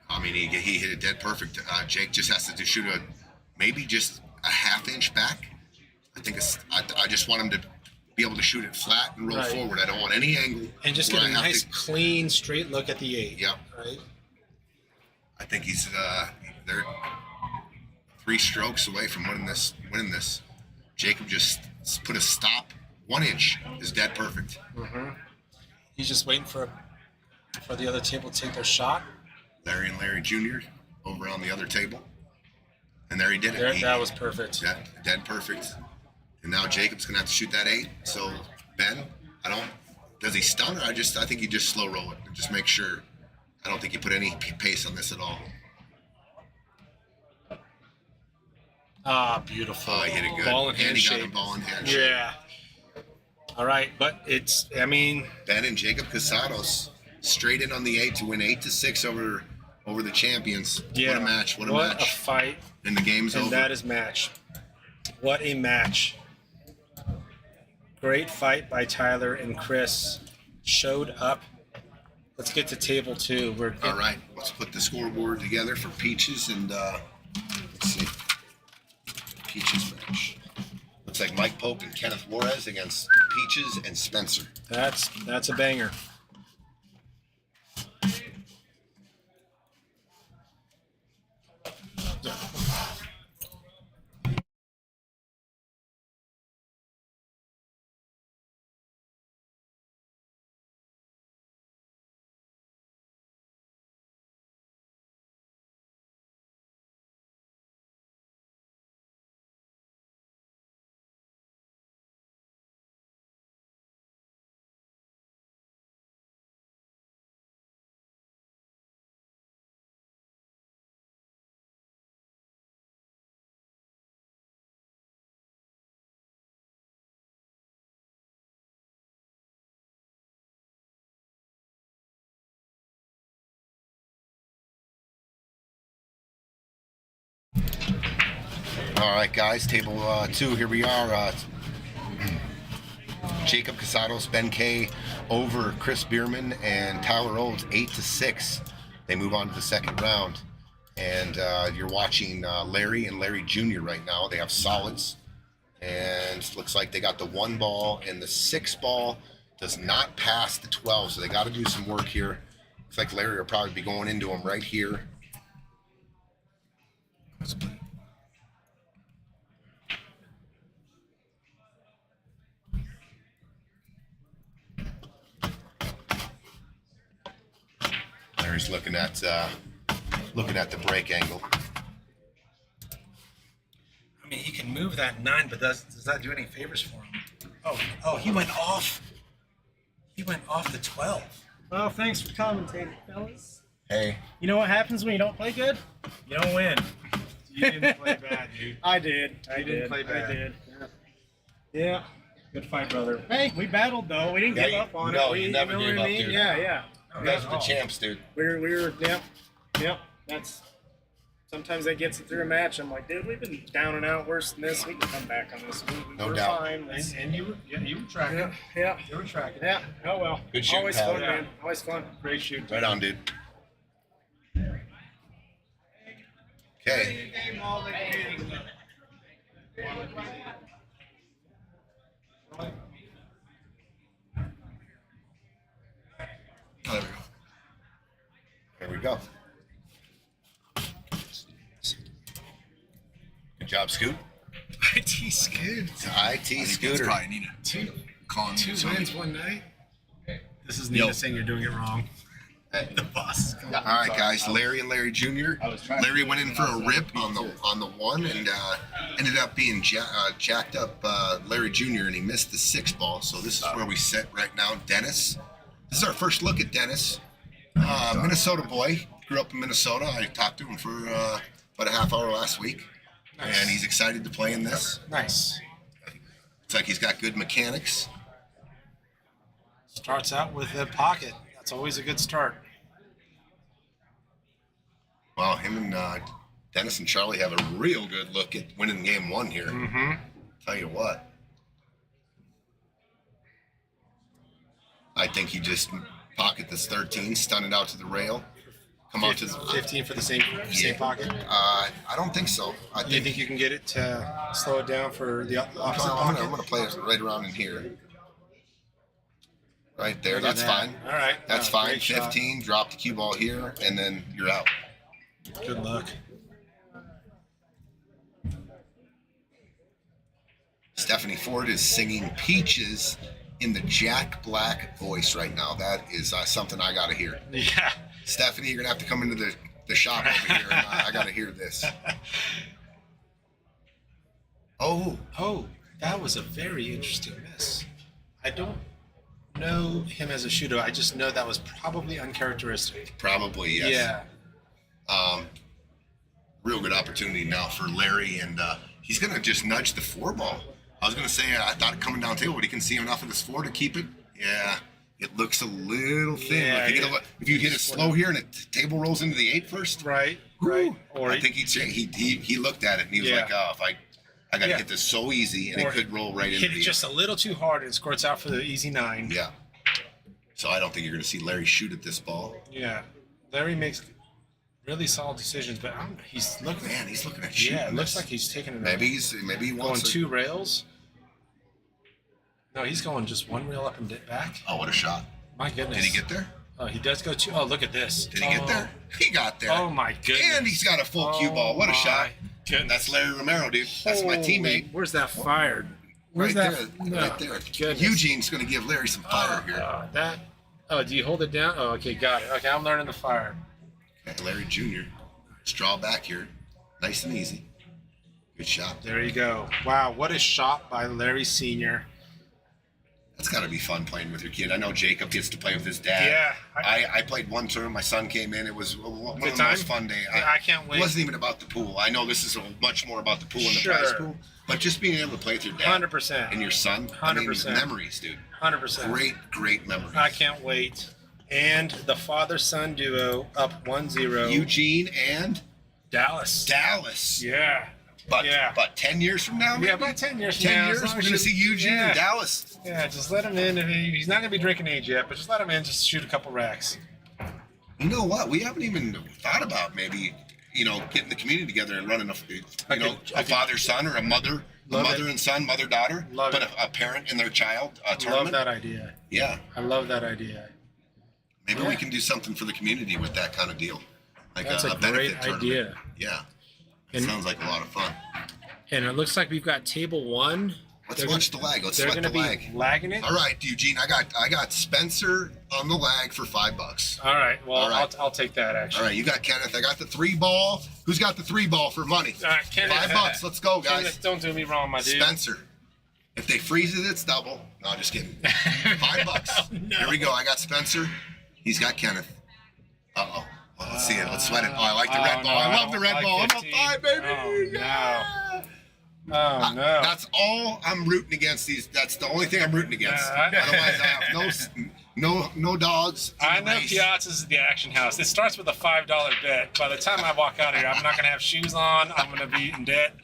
I mean, he hit it dead perfect. Jake just has to shoot maybe just a 1/2 inch back. I just want him to be able to shoot it flat and roll Right. forward. I don't want any angle. And just where get a I have nice, to- clean, straight look at the 8. Yep. Right? I think they're 3 strokes away from winning this. Jacob just put a stop. 1 inch is dead perfect. He's just waiting for the other table to take their shot. Larry and Larry Jr. over on the other table. And there he did it. That was perfect. Yeah, dead perfect. And now Jacob's gonna have to shoot that 8. So Ben, does he stun or I think you just slow roll it and just make sure. I don't think you put any pace on this at all. Ah, beautiful. Oh, he hit it good. Ball in hand and he got shape. him ball in hand shape. Yeah. All right, but Ben and Jacob Casados straight in on the 8 to win 8-6 over the champions. yeah. What a match! What a What match! a fight. And the game's And over. that is match. What a match. Great fight by Tyler and Chris. Showed up. Let's get to table 2. All right, let's put the scoreboard together for Peaches and let's see. Peaches match. Looks like Mike Pope and Kenneth Juarez against Peaches and Spencer. That's a banger. All right, guys, table 2. Here we are. Jacob Casados, Ben K over Chris Bierman and Tyler Olds, 8-6. They move on to the second round, and you're watching Larry and Larry Jr. right now. They have solids, and looks like they got the 1 ball, and the 6 ball does not pass the 12, so they got to do some work here. Looks like Larry will probably be going into him right here. Larry's looking at the break angle. I mean, he can move that 9, but does that do any favors for him? Oh, he went off. He went off the 12. Well, thanks for commentating, fellas. Hey, You know what happens when you don't play good? You don't win. You didn't play bad, dude. I did. I You didn't did. play bad. I did. Yeah. Good fight, brother. Hey, we battled though. We didn't Yeah, give up on no, it. you We, never know gave what up, I mean? dude. Yeah. you guys are the champs, dude. We were. Yep. That's. Sometimes that gets it through a match. I'm like, dude, we've been down and out worse than this. We can come back on this. No we're doubt. fine. Let's- And you were tracking. Yeah. You were tracking. Yeah. Oh well. Good shooting, Always pal. fun, man. Always fun. Great shoot. Right on, dude. Okay. Oh, there we go. There we go. Good job, Scoot. IT Scoot. IT Scooter. Probably need a Two con. wins one night. This is Nina saying you're doing it wrong. The boss. All right, guys. Larry and Larry Jr. Larry went in for a rip on the 1 and ended up being jacked up Larry Jr. and he missed the 6 ball. So this is where we sit right now. Dennis. This is our first look at Dennis. Minnesota boy. Grew up in Minnesota. I talked to him for about a half hour last week. Nice. And he's excited to play in this. Nice. It's like he's got good mechanics. Starts out with a pocket. That's always a good start. Well, him and Dennis and Charlie have a real good look at winning game 1 here. Mm-hmm. Tell you what. I think he just pocket this 13, stun it out to the rail, come out to the 15 for the same pocket. I don't think so. I You think you can get it to slow it down for the opposite I'm pocket? gonna play it right around in here. Right there, Look at that's that. fine. All right. That's Wow, fine. great shot. 15, drop the cue ball here, and then you're out. Good luck. Stephanie Ford is singing Peaches in the Jack Black voice right now. That is something I got to hear. Yeah. Stephanie, you're going to have to come into the shop over here, and I got to hear this. Oh, that was a very interesting miss. I don't know him as a shooter. I just know that was probably uncharacteristic. probably, yes. Yeah. Real good opportunity now for Larry, and he's going to just nudge the 4-ball. I was going to say, I thought coming down table, but he can see enough of this 4 to keep it. Yeah, it looks a little thin. Yeah, if you hit it slow here and the table rolls into the 8 first, Right. whew, Or I think he looked at it and he was Yeah. like, oh, if I got to Yeah. hit this so easy, and Or it could roll right into hit it the just a little too hard and squirts out for the easy 9. Yeah. So I don't think you're going to see Larry shoot at this ball. Yeah. Larry makes really solid decisions, but he's looking. Man, he's looking at shooting. Yeah, it looks this. like he's taking it. maybe he going wants 2 rails. No, he's going just 1 rail up and back. Oh, what a shot! My goodness. Did he get there? Oh, he does go 2. Oh, look at this. Did he get there? He got there. Oh my goodness. And he's got a full cue ball. What a my shot! Goodness. That's Larry Romero, dude. That's my Holy- teammate. Where's that fired? Where's Right that? there. No, Right there. goodness. Eugene's going to give Larry some fire here. That. Oh, do you hold it down? Oh, okay, got it. Okay, I'm learning the fire. Okay, Larry Jr. Let's draw back here. Nice and easy. Good shot. There you go. Wow, what a shot by Larry Sr. That's got to be fun playing with your kid. I know Jacob gets to play with his dad. Yeah. I played one tournament. My son came in. It was one of the time? most fun days. I can't wait. It wasn't even about the pool. I know this is much more about the pool and the Sure. prize pool. But just being able to play with your dad 100%. and your son. I mean, 100%. memories, dude. 100%. Great memories. I can't wait. And the father-son duo up 1-0. Eugene and Dallas. Dallas. Yeah. But Yeah. 10 years from now, maybe? Yeah, about 10 years from 10 now. years, as long we're as going to you- see Eugene yeah. and Dallas. Yeah, just let him in. He's not going to be drinking age yet, but just let him in, just shoot a couple racks. You know what? We haven't even thought about maybe, getting the community together and running a father-son or a Love mother it. and son, mother-daughter, Love but it. a parent and their child Love tournament. that idea. Yeah. I love that idea. Maybe we can do something for the community with that kind of deal. Like That's a benefit great tournament. idea. Yeah. And- Sounds like a lot of fun. And it looks like we've got table 1. Let's watch the lag. Let's They're sweat going the to lag. be lagging it. All right, Eugene. I got Spencer on the lag for $5. All right. Well, All right. I'll take that All actually. right, you got Kenneth. I got the 3-ball. Who's got the 3-ball for money? All right, Kenneth. $5. Let's go, guys. Kenneth, don't do me wrong, my dude. Spencer. If they freeze it, it's double. No, just kidding. $5. No. Here we go. I got Spencer. He's got Kenneth. Uh-oh. Well, let's see it. Let's sweat it. Oh, I like the red ball. I love the red ball. I'm up 5, baby. Oh, Yeah. Oh, no. That's all I'm rooting against. That's the only thing I'm rooting against. Yeah, Otherwise, I have no dogs. in I the know race. PIAZZAS is the action house. It starts with a $5 bet. By the time I walk out of here, I'm not going to have shoes on. I'm going to be in debt.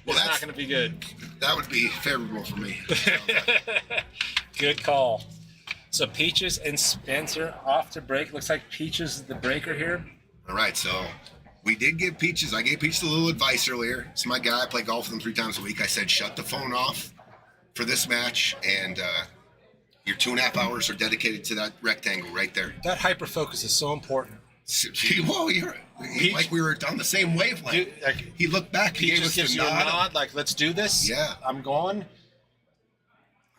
Well, It's that's- not going to be good. That would be favorable for me. Good call. So Peaches and Spencer off to break. Looks like Peaches is the breaker here. All right, so we did give Peaches. I gave Peaches a little advice earlier. It's my guy. I play golf with him 3 times a week. I said, shut the phone off for this match, and your 2.5 hours are dedicated to that rectangle right there. That hyper focus is so important. Whoa, like we were on the same wavelength. Dude, like, He looked back. He gave Peaches us gives the you a nod. nod, like, let's do this. Yeah. I'm going.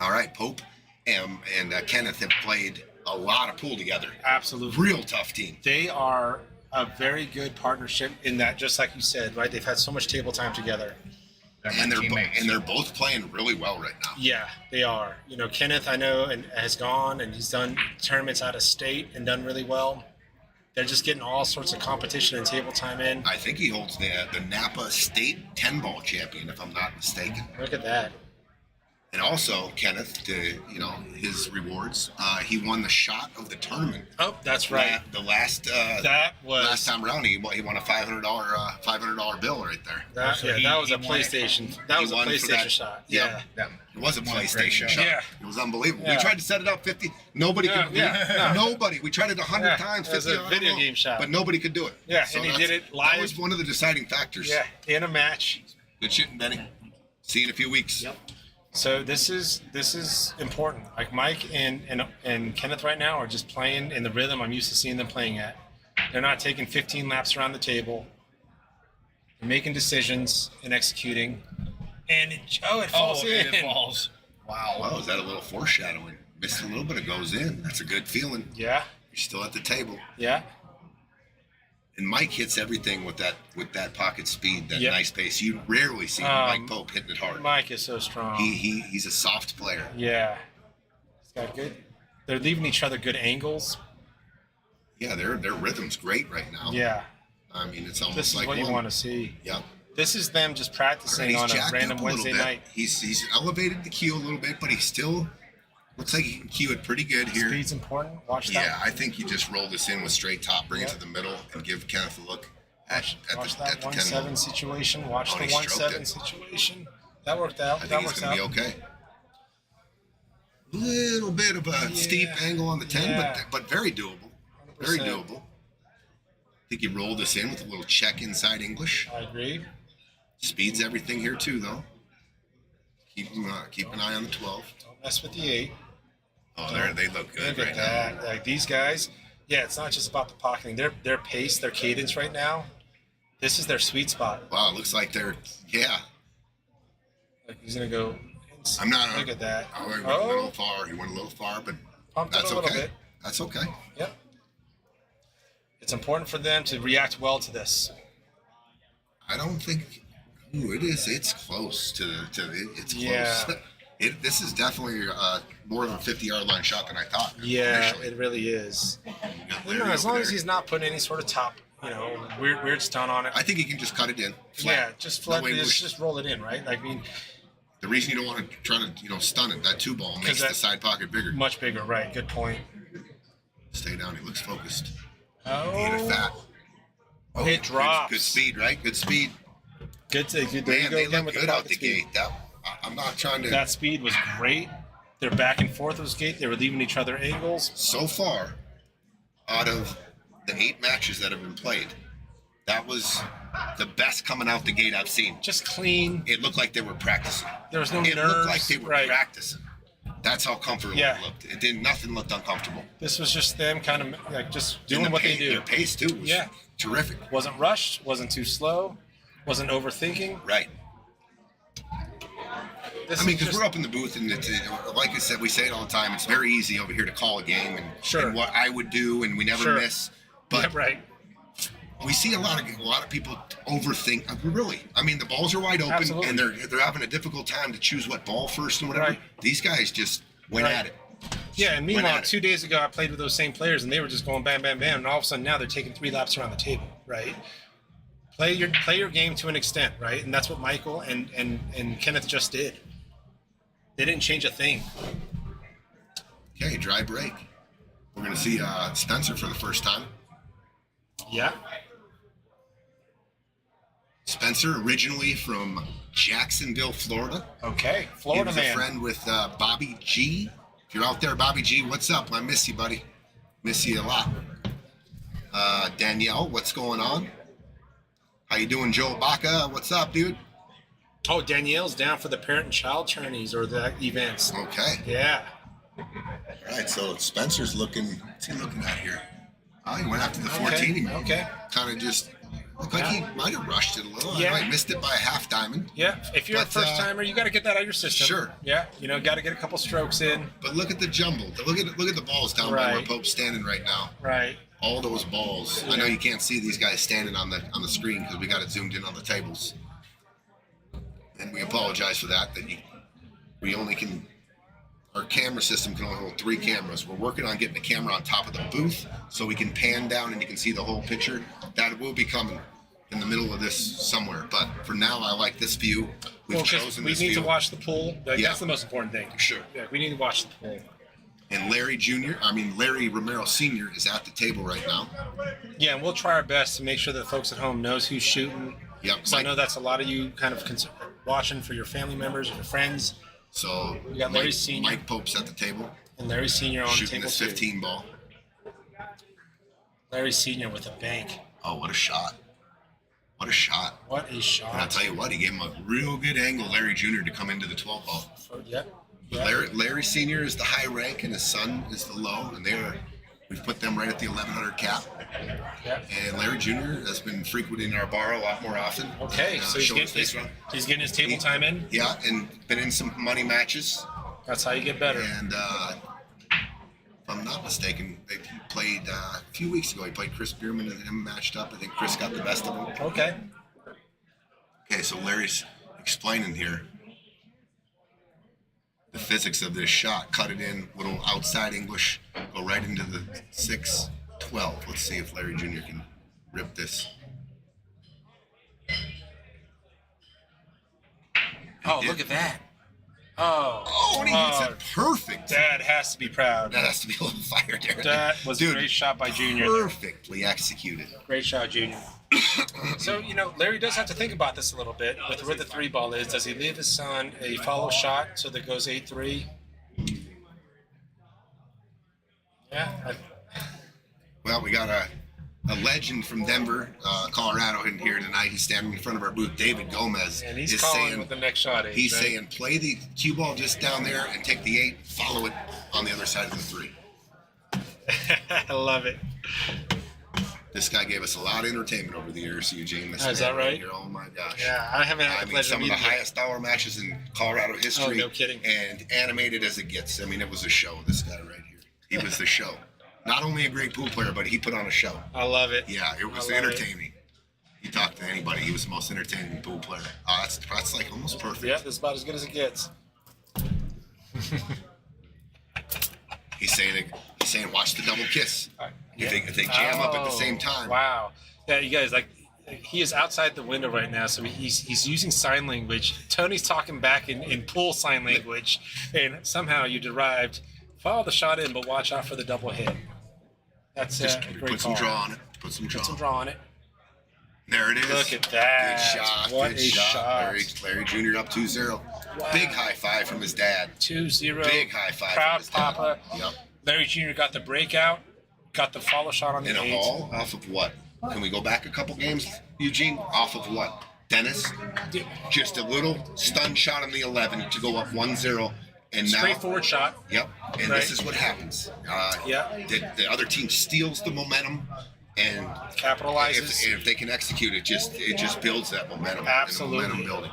All right, Pope and Kenneth have played a lot of pool together. Absolutely. Real tough team. They are a very good partnership in that, just like you said, right? They've had so much table time together. And teammates. they're both playing really well right now. Yeah, they are. You know, Kenneth, I know, and has gone and he's done tournaments out of state and done really well. They're just getting all sorts of competition and table time in. I think he holds the Napa State 10-ball champion, if I'm not mistaken. Look at that. And also, Kenneth, to his rewards, he won the shot of the tournament. Oh, that's right. The last That was last time around, he won a $500 bill right there. that. So Yeah, he- that was he a won it. PlayStation. That He was a won for PlayStation that. shot. Yep. Yeah. It was a Won a great PlayStation shot. shot. Yeah. It was unbelievable. Yeah. We tried to set it up 50. Nobody Yeah, could. yeah, no. Nobody. We tried it 100 Yeah, times. it was 50. a I don't video know, game shot. but nobody could do it. Yeah, and he that's- did it live. That was one of the deciding factors. Yeah, in a match. Good shooting, Benny. See you in a few weeks. Yep. So this is important. Like Mike and Kenneth right now are just playing in the rhythm I'm used to seeing them playing at. They're not taking 15 laps around the table. They're making decisions and executing. And it falls in. It falls. Wow, is that a little foreshadowing? Missed a little bit. It goes in. That's a good feeling. Yeah. You're still at the table. Yeah. And Mike hits everything with that pocket speed, that Yep. nice pace. You rarely see Mike Pope hitting it hard. Mike is so strong. He's a soft player. Yeah. He's got good. They're leaving each other good angles. Yeah, their rhythm's great right now. Yeah. I mean, it's almost This is like what you one. want to see. Yep. This is them just practicing He's on a jacked random up a little Wednesday bit. night. He's elevated the cue a little bit, but he still looks like he can cue it pretty good here. Speed's important. Watch that. Yeah, I think you just roll this in with straight top, bring it to the middle, and give Kenneth a look at Watch the that 10 1-7 ball. situation. Watch Oh, the he stroked 1-7 it. situation. That worked out. I That think it's works going out. to be okay. Little bit of a steep angle on the 10, Yeah. but very doable. Very 100%. doable. I think you roll this in with a little check inside English. I agree. Speeds everything here too, though. Keep an eye on the 12. Don't mess with the 8. Oh, they look good Look right at now. that. Like these guys, yeah, it's not just about the pocketing. Their pace, their cadence right now, this is their sweet spot. Wow, it looks like they're Like he's gonna go. I'm not. Look at that. Oh, he went a little far. He went a little far, but Pumped it that's a little okay. bit. That's okay. Yep. It's important for them to react well to this. I don't think. Ooh, it is. It's close to it. It's close. Yeah. This is definitely more of a 50-yard line shot than I thought. Yeah, initially. it really is. You got You know, Larry as over long as there. he's not putting any sort of top, weird stunt on it. I think he can just cut it in. Yeah, Flat. just No flat. English. Just roll it in, right? Like, I mean, The reason you don't want to try to stun it, that 2 ball makes that- the side pocket bigger. much bigger, right? Good point. Stay down. He looks focused. Oh, Ain't it fat? Oh, it drops. Good speed, right? Good speed. Good. There you Man, go they again look with good the out pocket the speed. gate. I'm not trying to. That speed was great. Their back and forth was great. They were leaving each other angles. So far, out of the 8 matches that have been played, that was the best coming out the gate I've seen. Just clean. It looked like they were practicing. There was no It nerves. looked like they were right. practicing. That's how comfortable Yeah. it looked. It didn't. Nothing looked uncomfortable. This was just them kind of like just And doing the what they pace- do. Their pace too was Yeah. terrific. Wasn't rushed. Wasn't too slow. Wasn't overthinking. Right. This I mean, is because just- we're up in the booth, and it's, like I said, we say it all the time. It's very easy over here to call a game and, Sure. and what I would do, and we never Sure. miss. But Yeah, right. we see a lot of people overthink. Really, I mean, the balls are wide open, Absolutely. and they're having a difficult time to choose what ball first and whatever. Right. These guys just went Right. at it. Yeah, and Went meanwhile, at it. 2 days ago, I played with those same players, and they were just going bam, bam, bam, and all of a sudden now they're taking 3 laps around the table, right? Play your game to an extent, right? And that's what Michael and Kenneth just did. They didn't change a thing. Okay, dry break. We're gonna see Spencer for the first time. Yeah. Spencer, originally from Jacksonville, Florida. Okay. He Florida was man. a friend with Bobby G. If you're out there, Bobby G, what's up? I miss you, buddy. Miss you a lot. Danielle, what's going on? How you doing, Joe Baca? What's up, dude? Oh, Danielle's down for the parent and child tourneys or the events. Okay. Yeah. All right, so Spencer's looking. What's he looking at here? Oh, he went after the 14. Okay. He Okay. kind of just looked like he might have rushed it a little. Yeah. I might have missed it by a half diamond. Yeah. If you're But, a first timer, you got to get that out of your system. Sure. Yeah. Got to get a couple strokes in. But look at the jumble. Look at the balls down by where Right. Pope's standing right now. Right. All those balls. I know you can't see these guys standing on the screen because we got it zoomed in on the tables, and we apologize for that. We only can. Our camera system can only hold 3 cameras. We're working on getting a camera on top of the booth so we can pan down and you can see the whole picture. That will be coming in the middle of this somewhere. But for now, I like this view. We've Well, 'cause chosen we this need view. to watch the pool. Yeah. That's the most important thing. Sure. Yeah, we need to watch the pool. And Larry Romero Sr. is at the table right now. Yeah, and we'll try our best to make sure that folks at home knows who's shooting. Yep. Because I know that's a lot of you kind of watching for your family members or your friends. So We got Larry Sr. Mike Pope's at the table And Larry Sr. on the shooting table this too. 15 ball. Larry Sr. with a bank. Oh, what a shot. What a shot. What a shot. And I'll tell you what, he gave him a real good angle, Larry Jr., to come into the 12 ball. Yeah. Larry Sr. is the high rank and his son is the low, and we've put them right at the 1100 cap. Yeah. And Larry Jr. has been frequenting our bar a lot more often. Okay, And, so he's showing his face getting, around. he's getting his table time in. Yeah, and been in some money matches. That's how you get better. And I'm not mistaken, he played a few weeks ago. He played Chris Bierman and him matched up. I think Chris got the best of him. Okay. Okay, so Larry's explaining here the physics of this shot. Cut it in, little outside English, go right into the 6-12. Let's see if Larry Jr. can rip this. Oh, look at that. Oh. Oh, and he hits it perfect. Dad has to be proud. That has to be a little fire there. That was a Dude, great shot by Junior. perfectly executed. Great shot, Junior. So, you know, Larry does have to think about this a little bit with where the 3 ball is. Does he leave his son a follow shot so that goes 8-3? Yeah. Well, we got a legend from Denver, Colorado in here tonight. He's standing in front of our booth. David Gomez And he's is calling saying, what the next shot is. he's right? saying, play the cue ball just down there and take the 8, follow it on the other side of the 3. I love it. This guy gave us a lot of entertainment over the years, Eugene. This Oh, is man that right? Here, oh my gosh. Yeah, I haven't had I the mean, pleasure some of the meeting him. highest hour matches in Colorado history. Oh, no kidding. And animated as it gets. I mean, it was a show, this guy right here. He was the show. Not only a great pool player, but he put on a show. I love it. Yeah, it was I love entertaining. He talked to anybody. He was the most entertaining pool player. That's like almost perfect. Yeah, that's about as good as it gets. He's saying watch the double kiss. If they jam up at the same time. Wow. Yeah, you guys, like, he is outside the window right now, so he's using sign language. Tony's talking back in pool sign language, and somehow you derived, follow the shot in, but watch out for the double hit. That's Just a great put some call. draw on it. Put some draw. Put some draw on it. There it is. Look at that. Good shot. What good a shot. shot. Larry Jr. up 2-0. Big high five from his dad. 2-0. Big high five Proud from his dad. papa. Yep. Larry Jr. got the breakout, got the follow shot on the In a 8. hall off of what? Can we go back a couple games, Eugene? Off of what? Dennis? Just a little stun shot on the 11 to go up 1-0. And now, Straightforward shot. Yep. And Right. this is what happens. Yeah. The other team steals the momentum, and Capitalizes. if they can execute it, just builds that momentum. Absolutely. And the momentum building.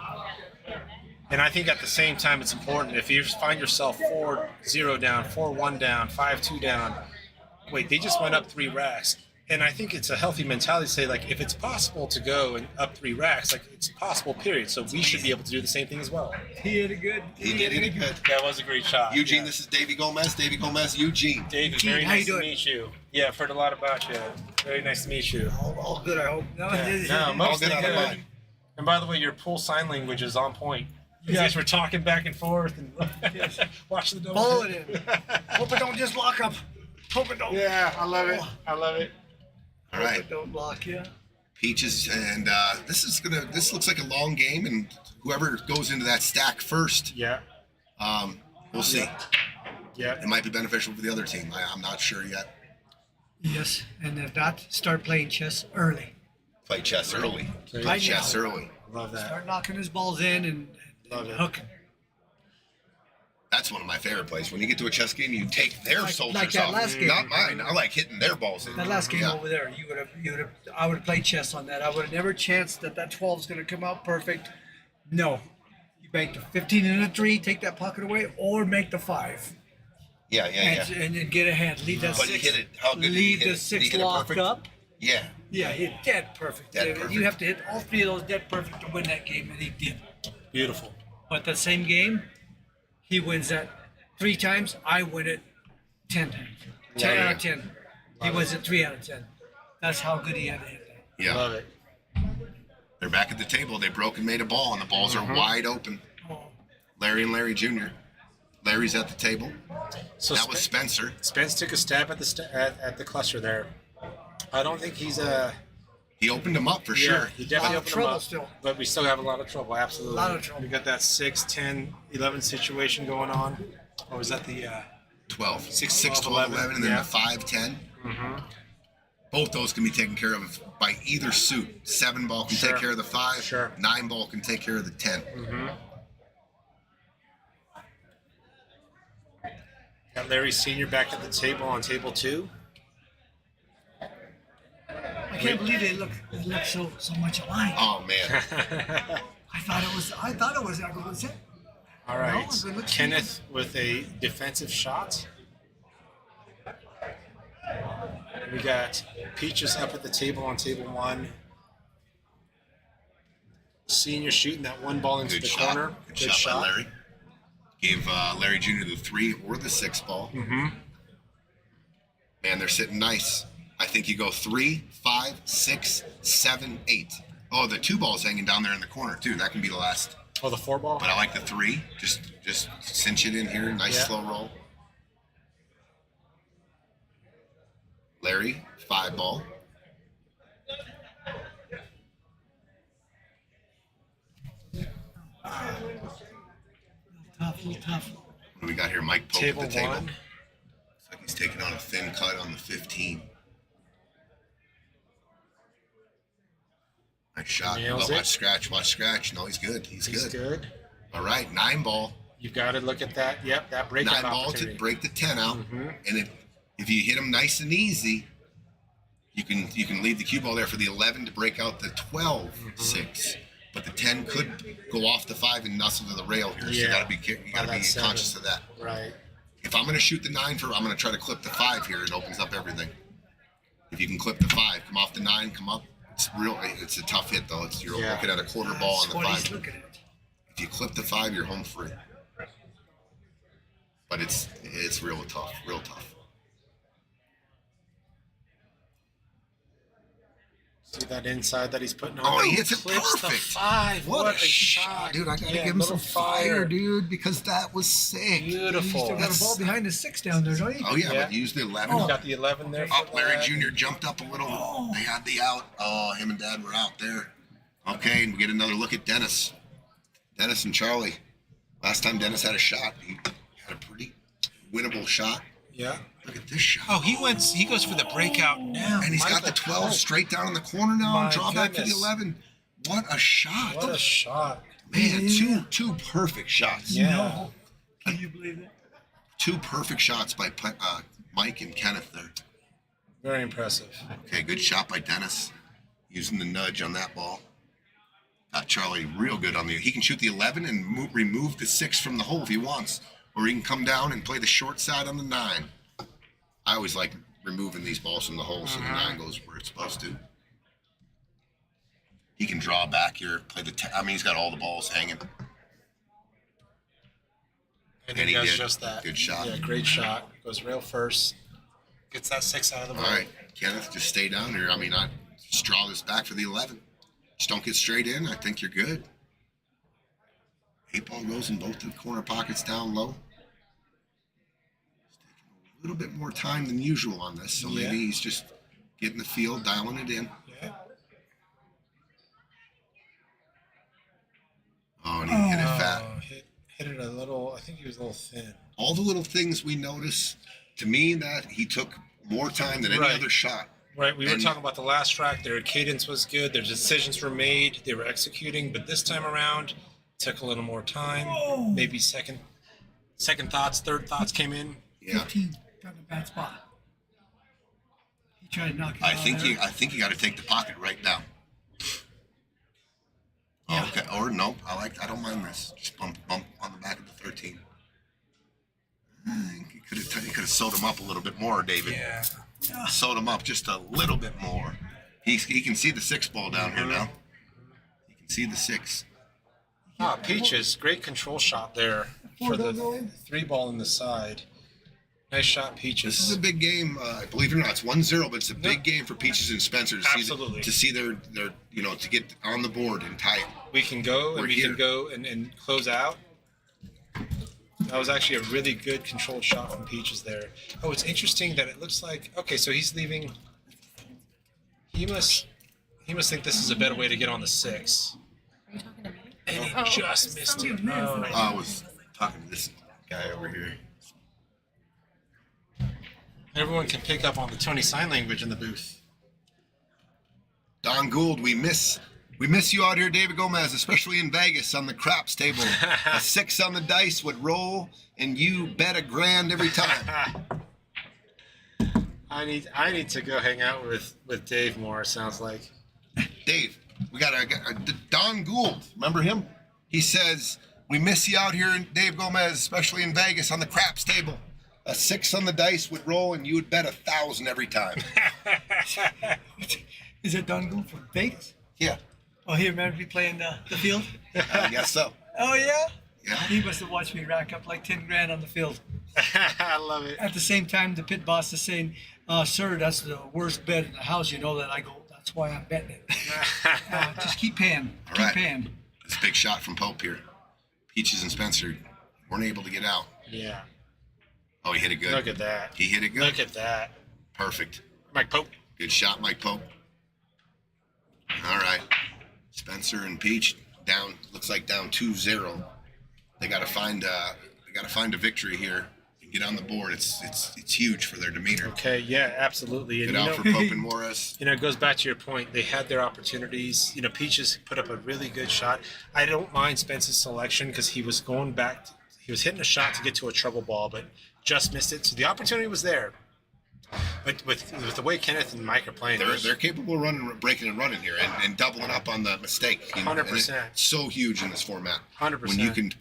And I think at the same time, it's important if you find yourself 4-0 down, 4-1 down, 5-2 down. Wait, they just went up 3 racks. And I think it's a healthy mentality to say, like, if it's possible to go and up 3 racks, like, it's possible, period. So we should be able to do the same thing as well. He hit it good. He did it good. That was a great shot. Eugene, Yeah. this is Davey Gomez. Davey Gomez, Eugene. David, Gene, very how you nice to doing? meet you. Yeah, I've heard a lot about you. Very nice to meet you. All good, I hope. No, No, mostly good out of good. mine. And by the way, your pool sign language is on point. You guys were talking back and forth and watching the double. Follow it in. Hope it don't just lock up. Hope it don't. Yeah, I love it. I love it. All right. Hope it don't lock you. Peaches, and this looks like a long game, and whoever goes into that stack first, Yeah. we'll see. Yeah. It might be beneficial for the other team. I'm not sure yet. Yes, and if not, start playing chess early. Play chess early. Play Right chess now. early. Love that. Start knocking his balls in and Love it. hooking. That's one of my favorite plays. When you get to a chess game, you take their soldiers like that off. last game. Not mine. I like hitting their balls in. That last game Yeah. over there, I would have played chess on that. I would have never chanced that 12 is going to come out perfect. No, you make the 15 and a 3, take that pocket away, or make the 5 Yeah, yeah, yeah. and then get ahead. Leave that But he 6. hit it. How good did he Leave hit the it? Did he 6 hit it locked perfect? up. Yeah. Yeah, hit dead perfect. Dead You perfect. have to hit all 3 of those dead perfect to win that game, and he did. Beautiful. But that same game, he wins that 3 times. I win it 10 times. 10 out of 10. He wins it 3 out of 10. That's how good he had to hit that. Yeah. Love it. They're back at the table. They broke and made a ball, and the balls are wide open. Oh, Larry and Larry Jr. Larry's at the table. So That was Spencer. Spence took a stab at the at the cluster there. I don't think he's He opened him up for sure. He definitely Lot of opened him trouble up. still. But we still have a lot of trouble. Absolutely. Lot of trouble. We got that 6, 10, 11 situation going on. Or was that the 12. 6, 6, 12, 11, and then yeah. the 5, 10. Both those can be taken care of by either suit. 7 ball can Sure. take care of the 5. Sure. 9 ball can take care of the 10. Got Larry Sr. back at the table on table 2. I can't believe they look so much alike. Oh man. I thought it was. I was it. All right. No, but look- Kenneth with a defensive shot. And we got Peaches up at the table on table 1. Senior shooting that one ball into Good the shot. corner. Good shot by Larry. Gave Larry Jr. the 3 or the 6 ball. Mm-hmm. And they're sitting nice. I think you go 3, 5, 6, 7, 8. Oh, the 2 balls hanging down there in the corner too. That can be the last. Oh, the 4 ball? But I like the 3. Just cinch it in here. Nice slow roll. Larry, 5 ball. Tough, little tough. What do we got here? Mike Pope Table at the table. 1. Looks like he's taking on a thin cut on the 15. Nice shot. Nails Well, it. watch scratch. No, he's good. He's good. Good. All right, 9 ball. You've got to look at that. Yep, that breakout 9 ball to opportunity. break the 10 out. Mhm. And if you hit him nice and easy, you can leave the cue ball there for the 11 to break out the 12-6. But the 10 could go off the 5 and nuzzle to the rail here. So you Yeah. gotta be conscious of that. Right. If I'm gonna shoot the 9 I'm gonna try to clip the 5 here. It opens up everything. If you can clip the 5, come off the 9, come up. It's a tough hit though. You're looking at a quarter ball on That's the what 5. he's looking at. If you clip the 5, you're home free. But it's real tough. See that inside that he's putting on? Oh, he hits it Clips the perfect. 5. What a shot, dude! I gotta give him some fire, dude, because that was sick. You Beautiful. still got a ball behind the 6 down there, don't you? Oh yeah, Yeah. but use the 11. You got the 11 there. Oh, for Larry that. Jr. jumped up a little. They had the out. Oh, him and Dad were out there. Okay, and we get another look at Dennis. Dennis and Charlie. Last time Dennis had a shot, he had a pretty winnable shot. Yeah. Look at this shot. Oh, he goes for the breakout now. And he's got the 12 straight down in the corner now and My draw back to the goodness. 11. What a shot. What a shot. Man, two perfect shots. Yeah. Can you believe it? 2 perfect shots by Mike and Kenneth there. Very impressive. Okay, good shot by Dennis. Using the nudge on that ball. Got Charlie real good on he can shoot the 11 and remove the 6 from the hole if he wants. Or he can come down and play the short side on the 9. I always like removing these balls from the hole so the 9 goes where it's supposed to. He can draw back here, play the 10. I mean, he's got all the balls hanging. And And he he does did. just that. Good shot. Yeah, great shot. Goes rail first. Gets that 6 out of the way. All right, Kenneth, just stay down here. I mean, just draw this back for the 11. Just don't get straight in. I think you're good. 8 ball goes in both the corner pockets down low. It's taking a little bit more time than usual on this, so maybe he's just getting the feel, dialing it in. Yeah. Oh, and he hit it fat. Hit it a little. I think he was a little thin. All the little things we notice, to me, that he took more time than any Right. other shot. Right. We were And- talking about the last track. Their cadence was good. Their decisions were made. They were executing. But this time around, took a little more time. Maybe second thoughts, third thoughts came in. Yeah. 15 got in a bad spot. He tried to knock it I out think there. you got to take the pocket right now. Yeah. Okay. Or no, I don't mind this. Just bump on the back of the 13. You could have sewed him up a little bit more, David. Yeah. Sewed him up just a little bit more. He can see the 6 ball down here now. He can see the 6. Ah, Peaches, great control shot there for the 3 ball in the side. Nice shot, Peaches. This is a big game. Believe it or not, it's 1-0, but it's a big game for Peaches and Spencer to Absolutely. see their to get on the board and tie it. We can go and We're we here. can go and close out. That was actually a really good controlled shot from Peaches there. Oh, it's interesting that it looks like so he's leaving. He must think this is a better way to get on the 6. Are you talking to me? And he just missed it. Oh. I was talking to this guy over here. Everyone can pick up on the Tony sign language in the booth. Don Gould, we miss you out here, David Gomez, especially in Vegas on the craps table. A 6 on the dice would roll, and you bet $1,000 every time. I need to go hang out with Dave more. It sounds like. Dave, we got Don Gould. Remember him? He says, we miss you out here, Dave Gomez, especially in Vegas on the craps table. A 6 on the dice would roll, and you would bet $1,000 every time. Is it Dungle from Vegas? Yeah, Oh, he remembered me playing the field? I guess so. Oh, yeah? Yeah. He must have watched me rack up like 10 grand on the field. I love it. At the same time, the pit boss is saying, sir, that's the worst bet in the house. You know that. I go, that's why I'm betting it. Just keep paying. All Keep right. paying. This big shot from Pope here. Peaches and Spencer weren't able to get out. Yeah. Oh, he hit it good. Look at that. He hit it good. Look at that. Perfect. Mike Pope. Good shot, Mike Pope. All right. Spencer and Peach down. Looks like down 2-0. They got to find. They got to find a victory here and get on the board. It's huge for their demeanor. Okay. Yeah. Absolutely. And Good out for Pope and Morris. You know, it goes back to your point. They had their opportunities. You know, Peaches put up a really good shot. I don't mind Spence's selection because he was going back. He was hitting a shot to get to a trouble ball, but just missed it. So the opportunity was there. But with the way Kenneth and Mike are playing, They're capable of running, breaking and running here, and doubling up on the mistake. 100%. It's so huge in this format. 100%. When you can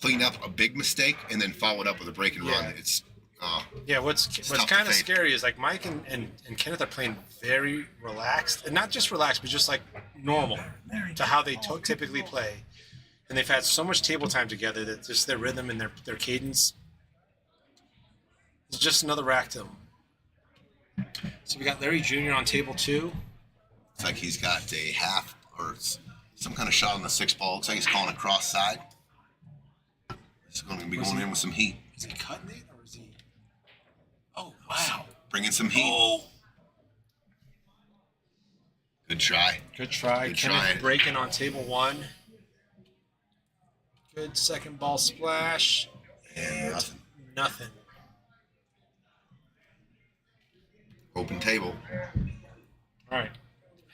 clean up a big mistake and then follow it up with a break and Yeah. run, it's yeah. What's tough to kind of fade. scary is like Mike and Kenneth are playing very relaxed, and not just relaxed, but just like normal to how they typically play. And they've had so much table time together that just their rhythm and their cadence is just another rack to them. So we got Larry Jr. on table 2. Looks like he's got a half or some kind of shot on the 6 ball. Looks like he's calling a cross side. He's going to be going in with some heat. Is he cutting it or is he? Oh wow! Bringing some heat. Oh, Good try. good try. Good Kenneth try. breaking on table 1. Good second ball splash. And nothing. Nothing. Open table. All right.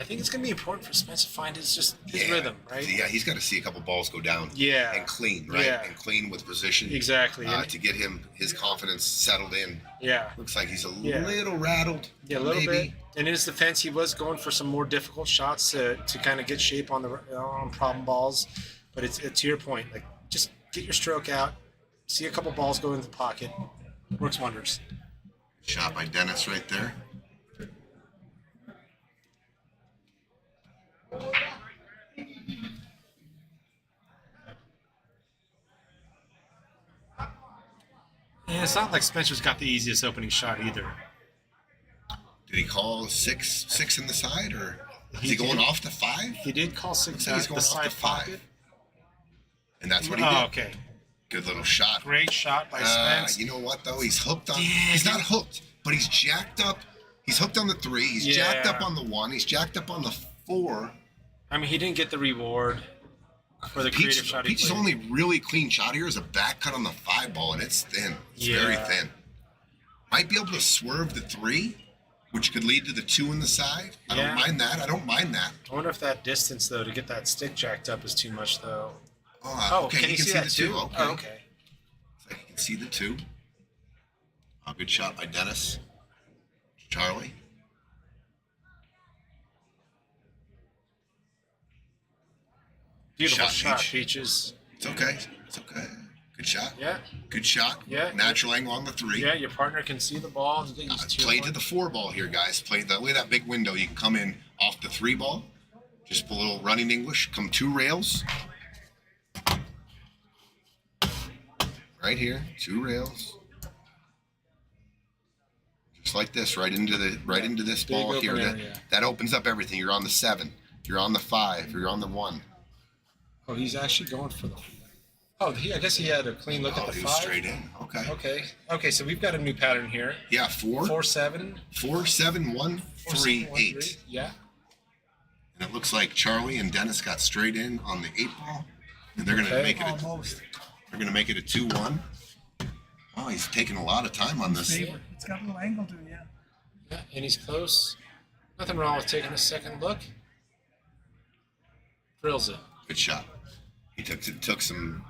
I think it's going to be important for Spence to find his Yeah. rhythm, right? Yeah, he's got to see a couple balls go down. Yeah. And clean, right? Yeah. And clean with position. Exactly. To get his confidence settled in. Yeah. Looks like he's a Yeah. little rattled. Yeah, a little maybe. bit. And in his defense, he was going for some more difficult shots to kind of get shape on on problem balls. But it's to your point, like just get your stroke out, see a couple balls go into the pocket, works wonders. Shot by Dennis right there. Yeah, it's not like Spencer's got the easiest opening shot either. Did he call six in the side, or is He he going did. off the 5? He did call 6 Looks like he's out going the off side the 5. pocket. And that's what he did. Oh, okay. Good little shot. Great shot by Spence. You know what though? He's hooked on. Yeah, He's not hooked, but he's jacked up. He's hooked on the 3. He's jacked Yeah. up on the 1. He's jacked up on the 4. I mean, he didn't get the reward for the creative shot he Peach's played. only really clean shot here is a back cut on the 5 ball, and it's thin. It's very Yeah. thin. Might be able to swerve the 3, which could lead to the 2 in the side. I Yeah. don't mind that. I don't mind that. I wonder if that distance, though, to get that stick jacked up is too much, though. Oh, okay. can You can see that the too? 2. Okay. Oh, okay. Looks like you can see the 2. A good shot by Dennis. Charlie. Beautiful Shot, shot, Peach. Peaches. It's okay. It's okay. Good shot. Yeah, Good shot. Yeah. Natural angle on the 3. yeah, your partner can see the ball. Play to the 4 ball here, guys. Play that way. That big window. You can come in off the 3 ball. Just a little running English. Come 2 rails. Right here. 2 rails. Just like this. Right into this Big ball here. open That, area. that opens up everything. You're on the 7. You're on the 5. You're on the 1. Oh, he's actually going for the. Oh, I guess he had a clean look Oh, at the he 5. was straight in. Okay. Okay. Okay, so we've got a new pattern here. Yeah, 4. 4-7. 4, 7, 1, 3, 8. Yeah. And it looks like Charlie and Dennis got straight in on the 8 ball. And they're gonna Okay. make it Almost. they're gonna make it a 2-1. Oh, he's taking a lot of time on this. Favorite. It's got a little angle to it, yeah. Yeah, and he's close. Nothing wrong with taking a second look. Drills it. Good shot. He took some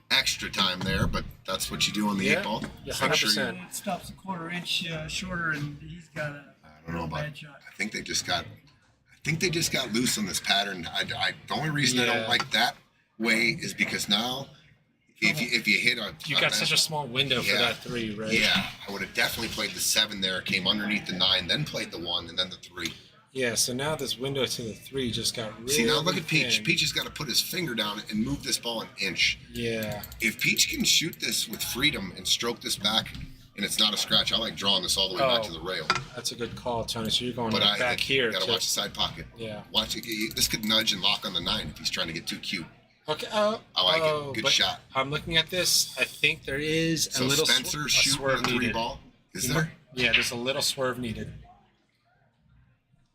extra time there, but that's what you do on the Yeah. 8 ball. Yeah, Make sure 100%. It stops a quarter inch shorter, and he's got a I don't know about. bad shot. I think they just got loose on this pattern. The only reason I Yeah. don't like that way is because now if you hit a, You got such a small window for Yeah. that 3, right? yeah, I would have definitely played the 7 there, came underneath the 9, then played the 1, and then the 3. Yeah, so now this window to the 3 just got really See, now look at Peach. thin. Peach has got to put his finger down and move this ball an inch. Yeah. If Peach can shoot this with freedom and stroke this back, and it's not a scratch, I like drawing this all the way back Oh. to the rail. That's a good call, Tony. So you're going But like back here. You got to to- watch the side pocket. Yeah. Watch it. This could nudge and lock on the 9 if he's trying to get too cute. Okay. I like it. Good but shot. I'm looking at this. I think there is a So little Spencer a shooting swerve the 3 needed. ball. Is You there? might- Yeah, there's a little swerve needed.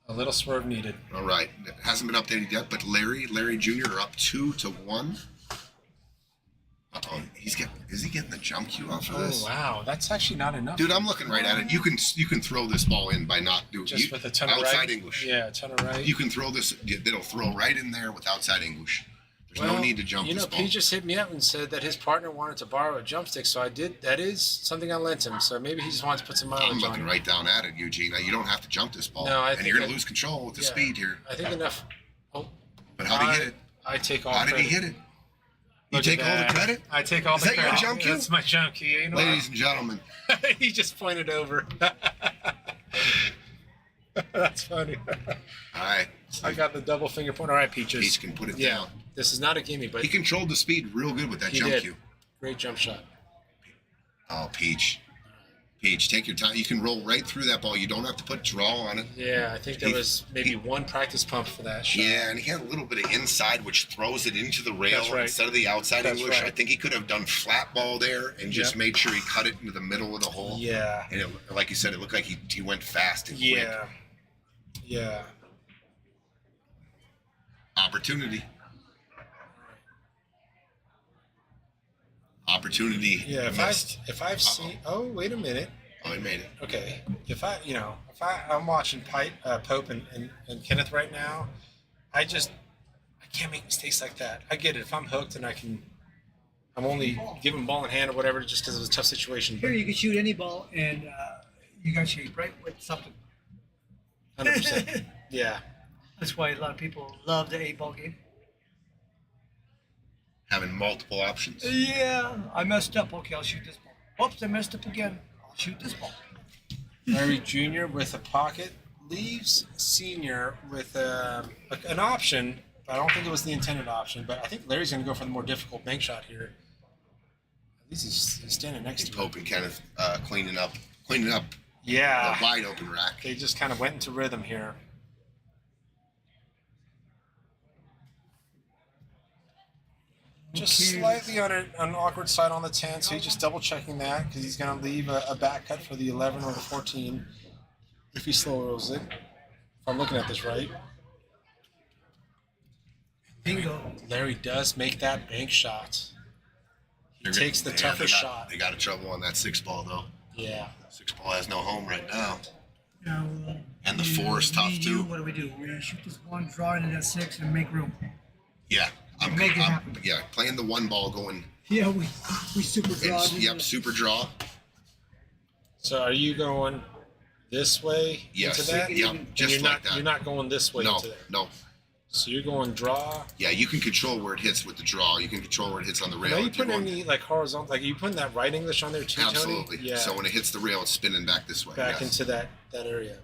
A little swerve needed. All right. It hasn't been updated yet, but Larry Jr. are up 2-1. Uh-oh. Is he getting the jump cue off of this? Oh wow, that's actually not enough. Dude, I'm looking right at it. You can throw this ball in by not doing Just with a ton of outside right. English. Yeah, a ton of right. You can throw this. It'll throw right in there with outside English. There's no need to jump You know, this ball. Pete just hit me up and said that his partner wanted to borrow a jump stick, so I did. That is something I lent him. So maybe he just wants to put some mileage I'm on looking it. right down at it, Eugene. Now, you don't have to jump this ball, No, I and think you're going I- to lose control with the Yeah. speed here. I think enough. Oh, But how did he hit it? I take all. How did he credit. hit it? You Look take at all the that. credit? I take all Is the that your credit. jump cue? That's my jump cue. You know Ladies and gentlemen, what? He just pointed over. That's funny. all right. I got the double finger point. All right, Peaches. Peach can put it Yeah, down. this is not a gimme, but He controlled the speed real good with that he jump did. cue. Great jump shot. Oh, Peach. Peach, take your time. You can roll right through that ball. You don't have to put draw on it. Yeah, I think there He- was maybe one practice pump for that shot. Yeah, and he had a little bit of inside, which throws it into the rail That's right. instead of the outside That's English. right. I think he could have done flat ball there and just Yep. made sure he cut it into the middle of the hole. Yeah. And it, like you said, it looked like he went fast and quick. Yeah. Yeah. Opportunity. Opportunity. Yeah. missed. If I've seen. Oh, wait a minute. Oh, he made it. Okay. If I'm watching Pope and Kenneth right now, I can't make mistakes like that. I get it. If I'm hooked and I'm only giving ball in hand or whatever, just because it was a tough situation. Here you can shoot any ball and you got shape, right? With something. 100%. Yeah. That's why a lot of people love the 8-ball game. Having multiple options. Yeah, I messed up. Okay, I'll shoot this ball. Oops, I messed up again. I'll shoot this ball. Larry Jr. with a pocket leaves Senior with an option. But I don't think it was the intended option. But I think Larry's going to go for the more difficult bank shot here. At least he's standing next to him. Pope and Kenneth cleaning up the Yeah. wide open rack. They just kind of went into rhythm here. Just Okay. slightly on an awkward side on the 10, so he's just double checking that because he's going to leave a back cut for the 11 or the 14 if he slow rolls it. If I'm looking at this right. Bingo. Larry does make that bank shot. He takes the toughest shot. They got in trouble on that 6 ball though. Yeah. 6 ball has no home right now. Now, And the 4 is tough me and too. you, what do? We shoot this one, draw into that 6, and make room. Yeah, Make it happen. yeah, playing the 1 ball going. Yeah, we super draw. Yep, super draw. So are you going this way Yes, into that? yep, And just you're like not, that. You're not going this way No, into that. no. So you're going draw. Yeah, you can control where it hits with the draw. You can control where it hits on the rail. Are you if you're putting going- any like horizontal? Like are you putting that right English on there too, Absolutely. Tony? Yeah. So when it hits the rail, it's spinning back this way. Back yes. into that area.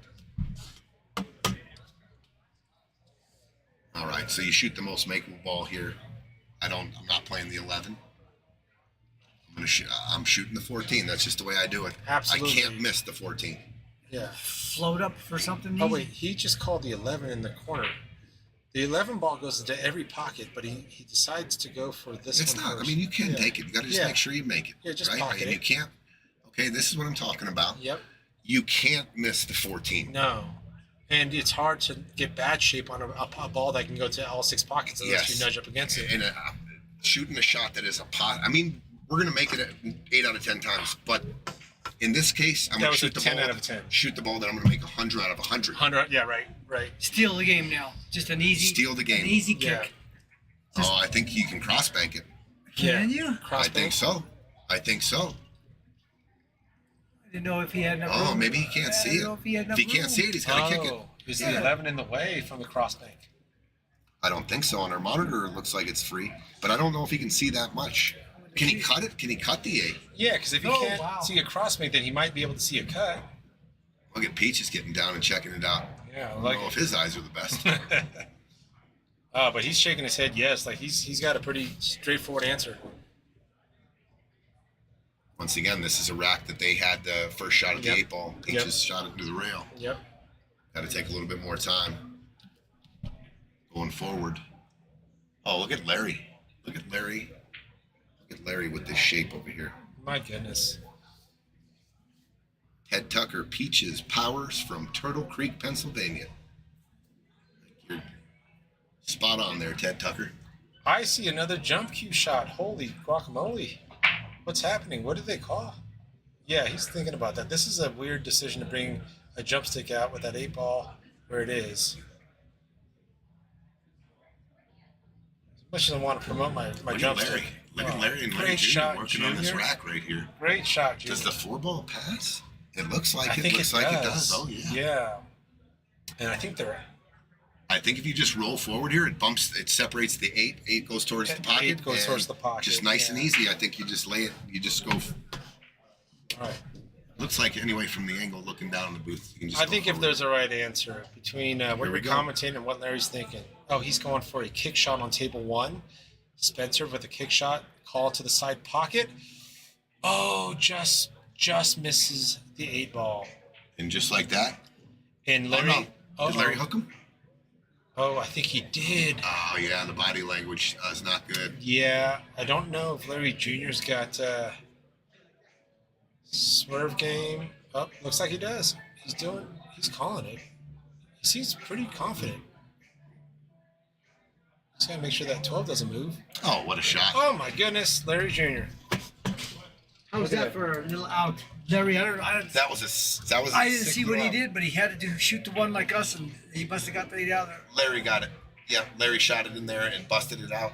All right, so you shoot the most makeable ball here. I'm not playing the 11. I'm shooting the 14. That's just the way I do it. Absolutely. I can't miss the 14. Yeah. Float up for something. Oh easy. wait, he just called the 11 in the corner. The 11 ball goes into every pocket, but he decides to go for this It's one not. first. I mean, you can Yeah. take it. You got to just Yeah. make sure you make it. Yeah, just right? pocket And it. you can't. Okay, this is what I'm talking about. Yep. You can't miss the 14. No. And it's hard to get bad shape on a ball that can go to all 6 pockets unless Yes. you nudge up against it. And shooting a shot that is a pot. I mean, we're gonna make it 8 out of 10 times, but in this case, I'm That gonna was a shoot the 10 ball. out of 10. Shoot the ball that I'm gonna make 100 out of 100. 100. Yeah. Right. Steal the game now. Just an easy. Steal the game. An easy Yeah. kick. Oh, I think you can cross bank it. Can you? Cross I think so. I think so. I didn't know if he had enough Oh, room. maybe he can't I see didn't it. know if he had enough If he can't room. see it, he's gotta kick it. Is the 11 in the way from the cross bank? I don't think so. On our monitor, it looks like it's free, but I don't know if he can see that much. Can he cut it? Can he cut the 8? Yeah, because if he Oh, can't wow. see across me, then he might be able to see a cut. Look at Peaches getting down and checking it out. Yeah, I don't like know if his eyes are the best. but he's shaking his head yes, like he's got a pretty straightforward answer. Once again, this is a rack that they had the first shot at the Yep. 8 ball. Peaches shot it into the rail. Yep. Got to take a little bit more time going forward. Oh, look at Larry. Look at Larry. Look at Larry with this shape over here. My goodness. Ted Tucker, Peaches, Powers from Turtle Creek, Pennsylvania. You're spot on there, Ted Tucker. I see another jump cue shot. Holy guacamole. What's happening? What did they call? Yeah, he's thinking about that. This is a weird decision to bring a jump stick out with that 8 ball where it is. As much as I want to promote my Look jump at Larry. stick. Look at Larry and Larry Great Jr. shot, working on this Junior. rack right here. Great shot, Junior. Does the 4 ball pass? It looks like I think looks it like does. it does. Oh yeah. Yeah. And I think they're I think if you just roll forward here, it separates the 8. 8 goes towards the pocket. 8 goes and towards the pocket, Just nice and yeah. easy. I think you just lay it. You just go. all right. Looks like anyway from the angle looking down in the booth. You can just I go think if forward. there's a right answer between what Here you're we go. commentating and what Larry's thinking. Oh, he's going for a kick shot on table 1. Spencer with a kick shot, call to the side pocket. Oh, just misses the 8 ball. And just like that. And Larry, Oh, no. Did Larry hook him? Oh, I think he did. Oh yeah, the body language is not good. Yeah, I don't know if Larry Jr.'s got swerve game. Oh, looks like he does. He's calling it. He seems pretty confident. Just gotta make sure that 12 doesn't move. Oh, what a shot! Oh my goodness, Larry Jr. How's Look at that for a little out, Larry? I didn't That was a. I didn't sick see what he run. did, but he had to shoot the one like us, and he must have got the 8 out there. Larry got it. Yep, Larry shot it in there and busted it out.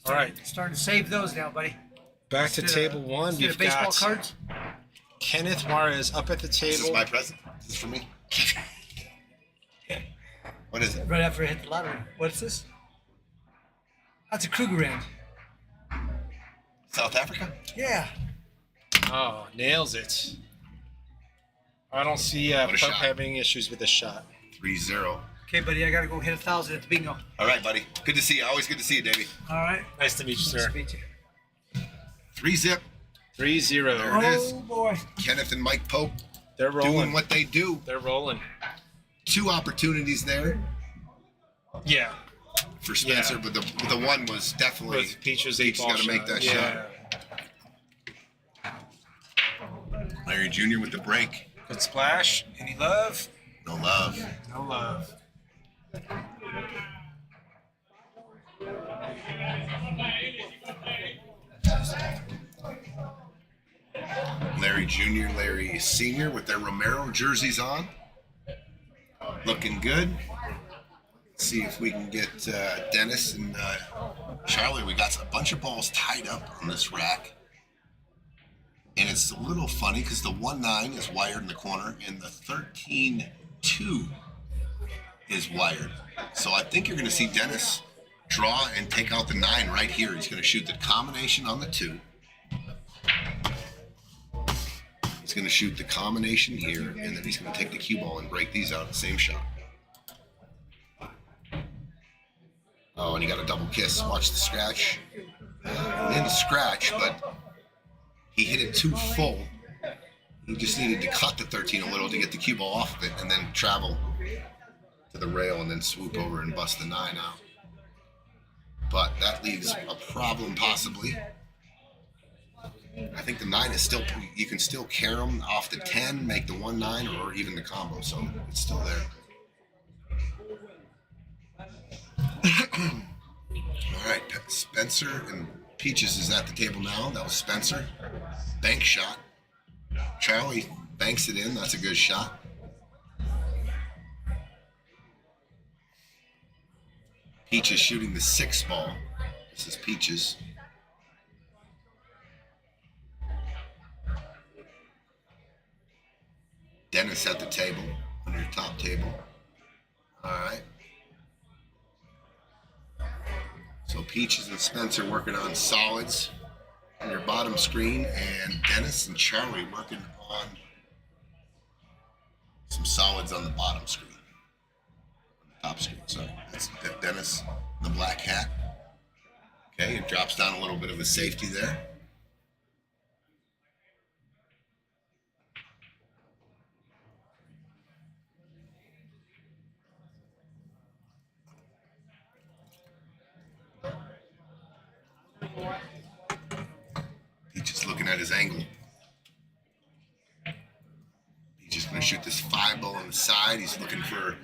All right, Starting to save those now, buddy. back to Instead of- table 1. instead of We've baseball got cards. Kenneth Juarez up at the This is table. my present. This is for me. What is it? Right after I hit the lottery. What's this? That's a Kruger end. South Africa? Yeah. Oh, nails it. I don't see What a Pope shot. having issues with this shot. 3-0. Okay, buddy, I gotta go hit 1,000 at the bingo. All right, buddy. Good to see you. Always good to see you, Davey. All right. Nice to meet you, Nice sir. to meet you. 3-zip. 3-0. There it is. Oh boy. Kenneth and Mike Pope They're doing rolling. what they do. They're rolling. 2 opportunities there Yeah. for Spencer, Yeah. but the one was definitely With Peaches' Peaches 8 ball got to make shot. that Yeah. shot. Larry Jr. with the break. Good splash. Any love? No love. No love. Larry Jr., Larry Sr. with their Romero jerseys on. Looking good. Let's see if we can get Dennis and Charlie. We got a bunch of balls tied up on this rack. And it's a little funny because the 1-9 is wired in the corner and the 13-2 is wired. So I think you're going to see Dennis draw and take out the 9 right here. He's going to shoot the combination on the 2. He's going to shoot the combination here, and then he's going to take the cue ball and break these out in the same shot. Oh, and he got a double kiss. Watch the scratch. In the scratch, but he hit it too full. He just needed to cut the 13 a little to get the cue ball off of it and then travel to the rail and then swoop over and bust the 9 out. But that leaves a problem possibly. I think the 9 is still, you can still carry them off the 10, make the 1-9, or even the combo, so it's still there. All right, Spencer and Peaches is at the table now. That was Spencer. Bank shot. Charlie banks it in. That's a good shot. Peaches shooting the 6 ball. This is Peaches. Dennis at the table, on your top table. All right. So Peaches and Spencer working on solids. on your bottom screen, and Dennis and Charlie working on some solids on the bottom screen, on the top screen. So that's Dennis in the black hat. Okay, it drops down a little bit of a safety there. He's just looking at his angle. He's just going to shoot this 5 ball on the side. He's looking for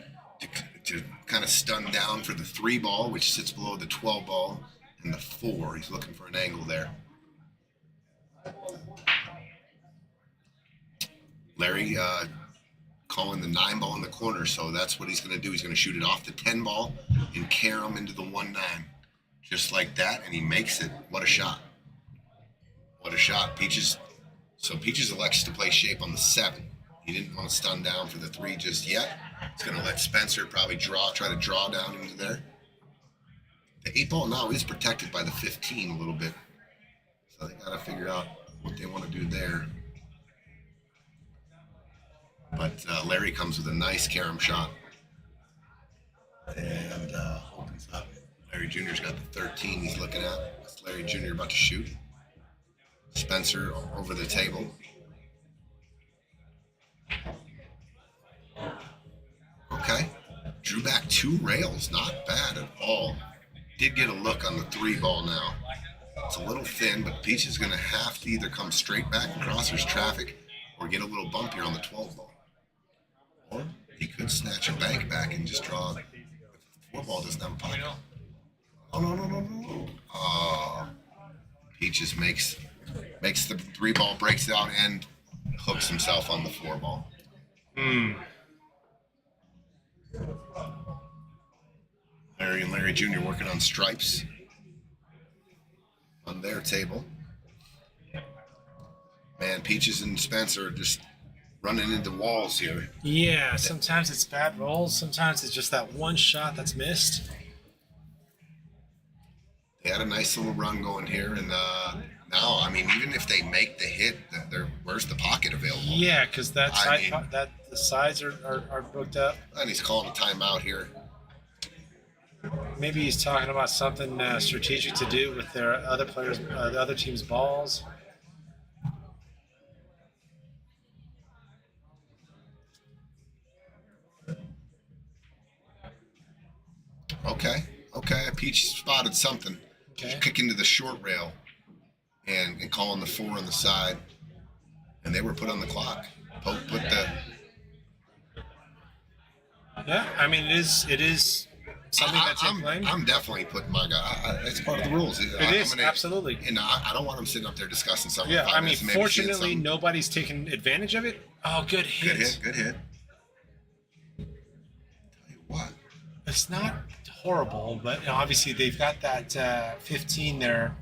to kind of stun down for the 3 ball, which sits below the 12 ball, and the 4. He's looking for an angle there. Larry calling the 9 ball in the corner, so that's what he's going to do. He's going to shoot it off the 10 ball and carry him into the 1-9. Just like that, and he makes it. What a shot. What a shot. Peaches elects to play shape on the 7. He didn't want to stun down for the 3 just yet. He's going to let Spencer probably try to draw down into there. The 8 ball now is protected by the 15 a little bit. So they got to figure out what they want to do there. But Larry comes with a nice carom shot. And opens up. Larry Jr.'s got the 13 he's looking at. That's Larry Jr. about to shoot. Spencer over the table. Okay. Drew back 2 rails. Not bad at all. Did get a look on the 3 ball now. It's a little thin, but Peach is going to have to either come straight back across his traffic or get a little bump here on the 12 ball. Or he could snatch a bank back and just draw. If the 4 ball doesn't have a pocket. Oh, no. Oh. Peaches makes the 3 ball, breaks it out, and hooks himself on the 4 ball. Larry and Larry Jr. working on stripes on their table. Man, Peaches and Spencer are just running into walls here. Yeah, sometimes it's bad rolls. Sometimes it's just that one shot that's missed. They had a nice little run going here, and now, I mean, even if they make the hit, where's the pocket available? Yeah, because the sides are booked up. And he's calling a timeout here. Maybe he's talking about something strategic to do with their other players, the other team's balls. Okay. Peach spotted something. Okay. Kicking to the short rail and calling the 4 on the side. And they were put on the clock. Put the... Yeah, I mean, it is something that you're playing. I'm definitely putting my guy. It's part of the rules. It is, absolutely. And I don't want him sitting up there discussing something. Yeah, I mean, minutes, maybe seeing fortunately, something. nobody's taken advantage of it. Oh, good hit. Good hit. Tell you what. It's not horrible, but obviously they've got that 15 there.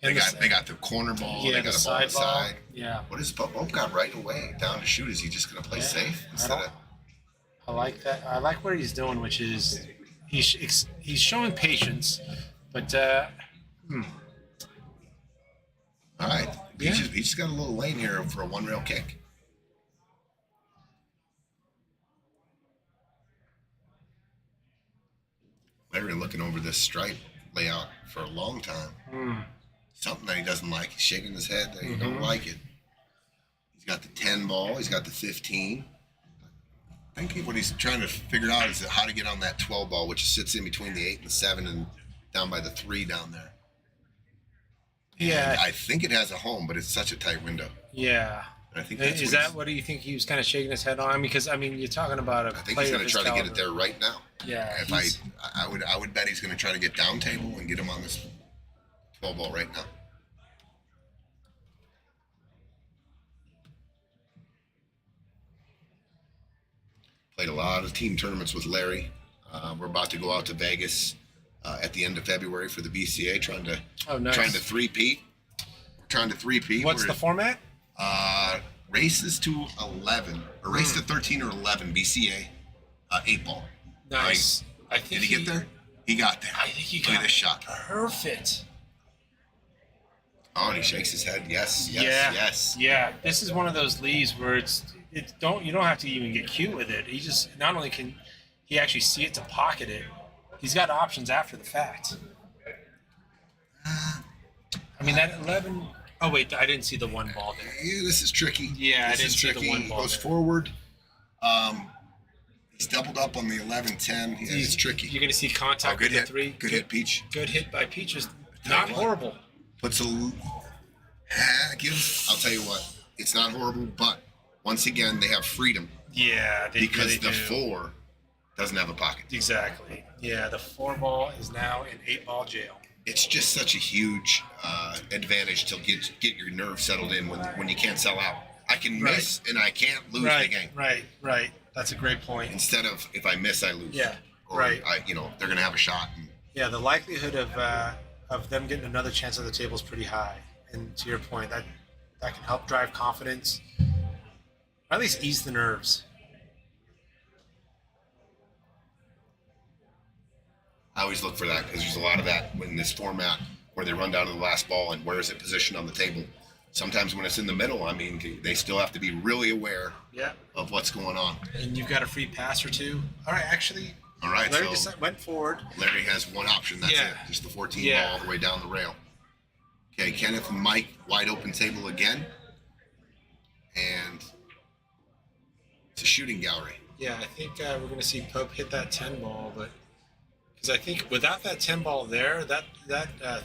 They got the corner ball. Yeah, they got the a ball on the side ball. side. Yeah. What is Bob got right away down to shoot? Is he just going to play safe instead of? I like that. I like what he's doing, which is he's showing patience, but All right. He just got a little lane here for a 1 rail kick. Larry looking over this stripe layout for a long time. Something that he doesn't like. He's shaking his head that he don't like it. He's got the 10 ball. He's got the 15. I think what he's trying to figure out is how to get on that 12 ball, which sits in between the 8 and the 7 and down by the 3 down there. yeah, And I think it has a home, but it's such a tight window. yeah. And I think that's Is that what do you think he was kind of shaking his head on? Because I mean, you're talking about a I think player he's going of to his try to get caliber. it there right now. Yeah, If I would bet he's going to try to get down table and get him on this 12 ball right now. Played a lot of team tournaments with Larry. We're about to go out to Vegas at the end of February for the BCA, trying to three-peat. We're trying to three-peat. What's the format? Races to 11, or race to 13 or 11 BCA 8 ball. Nice. Right? Did he get there? He got there. I think he Look got at this shot. perfect. Oh, and he shakes his head. Yes, yes, Yeah. yes. Yeah, this is one of those leaves where you don't have to even get cute with it. He just not only can he actually see it to pocket it, he's got options after the fact. I mean that 11. Oh wait, I didn't see the one ball there. Yeah, this is tricky. Yeah, I this didn't is see the tricky. one ball Goes there. forward. He's doubled up on the 11-10. Yeah, it's tricky. You're going to see contact good with hit. the 3. Good hit, Peach. Good hit by Peach is Tell not you what. horrible. Puts a. I'll tell you what. It's not horrible, but once again, they have freedom Yeah, they because really the do. 4 doesn't have a pocket. Exactly. Yeah, the 4 ball is now in 8 ball jail. It's just such a huge advantage to get your nerve settled in when you can't sell out. I can miss and I can't lose the game. Right. That's a great point. Instead of if I miss, I lose. Yeah, Or right. They're gonna have a shot. And Yeah, the likelihood of them getting another chance at the table is pretty high. And to your point, that can help drive confidence, or at least ease the nerves. I always look for that because there's a lot of that in this format where they run down to the last ball and where is it positioned on the table. Sometimes when it's in the middle, I mean, they still have to be really aware Yeah, of what's going on. and you've got a free pass or two. All right, actually, All right, Larry so went forward. Larry has one option. That's Yeah. it. Just the 14 Yeah. ball all the way down the rail. Okay, Kenneth and Mike, wide open table again. And it's a shooting gallery. Yeah, I think we're going to see Pope hit that 10 ball, but because I think without that 10 ball there, that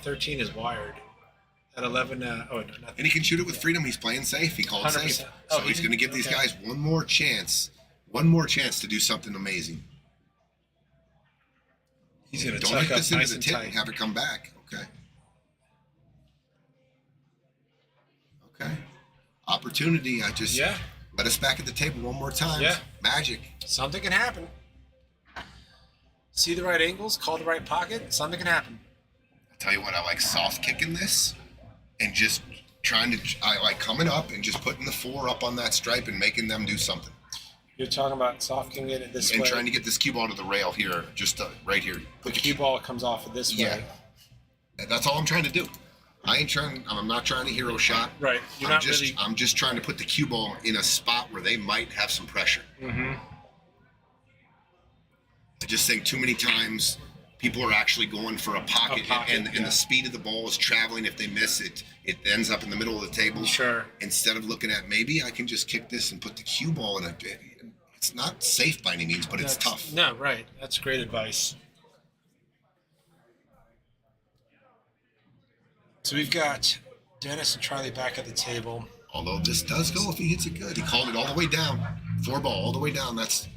13 is wired. That 11, nothing. And he can shoot it with freedom. He's playing safe. He called 100%. safe. Oh, So he he's did? going to give these Okay. guys one more chance to do something amazing. He's going to Don't tuck hit up this into nice the and tip tight. and have it come back. Okay. Okay. Opportunity. Yeah, Let us back at the table one more time. Yeah. Magic. something can happen. See the right angles, call the right pocket, something can happen. I tell you what, I like soft kicking this and just I like coming up and just putting the 4 up on that stripe and making them do something. You're talking about softening it this And way. trying to get this cue ball to the rail here, just right here. The cue ball comes off of this Yeah. way. That's all I'm trying to do. I'm not trying to hero shot. Right. You're not really. I'm just trying to put the cue ball in a spot where they might have some pressure. Mm-hmm. I just think too many times people are actually going for a pocket, and yeah. the speed of the ball is traveling. If they miss it, it ends up in the middle of the table. Sure. Instead of looking at maybe I can just kick this and put the cue ball in it. It's not safe by any means, but it's tough. No, right. That's great advice. So we've got Dennis and Charlie back at the table. Although this does go if he hits it good. He called it all the way down. 4 ball all the way down. That's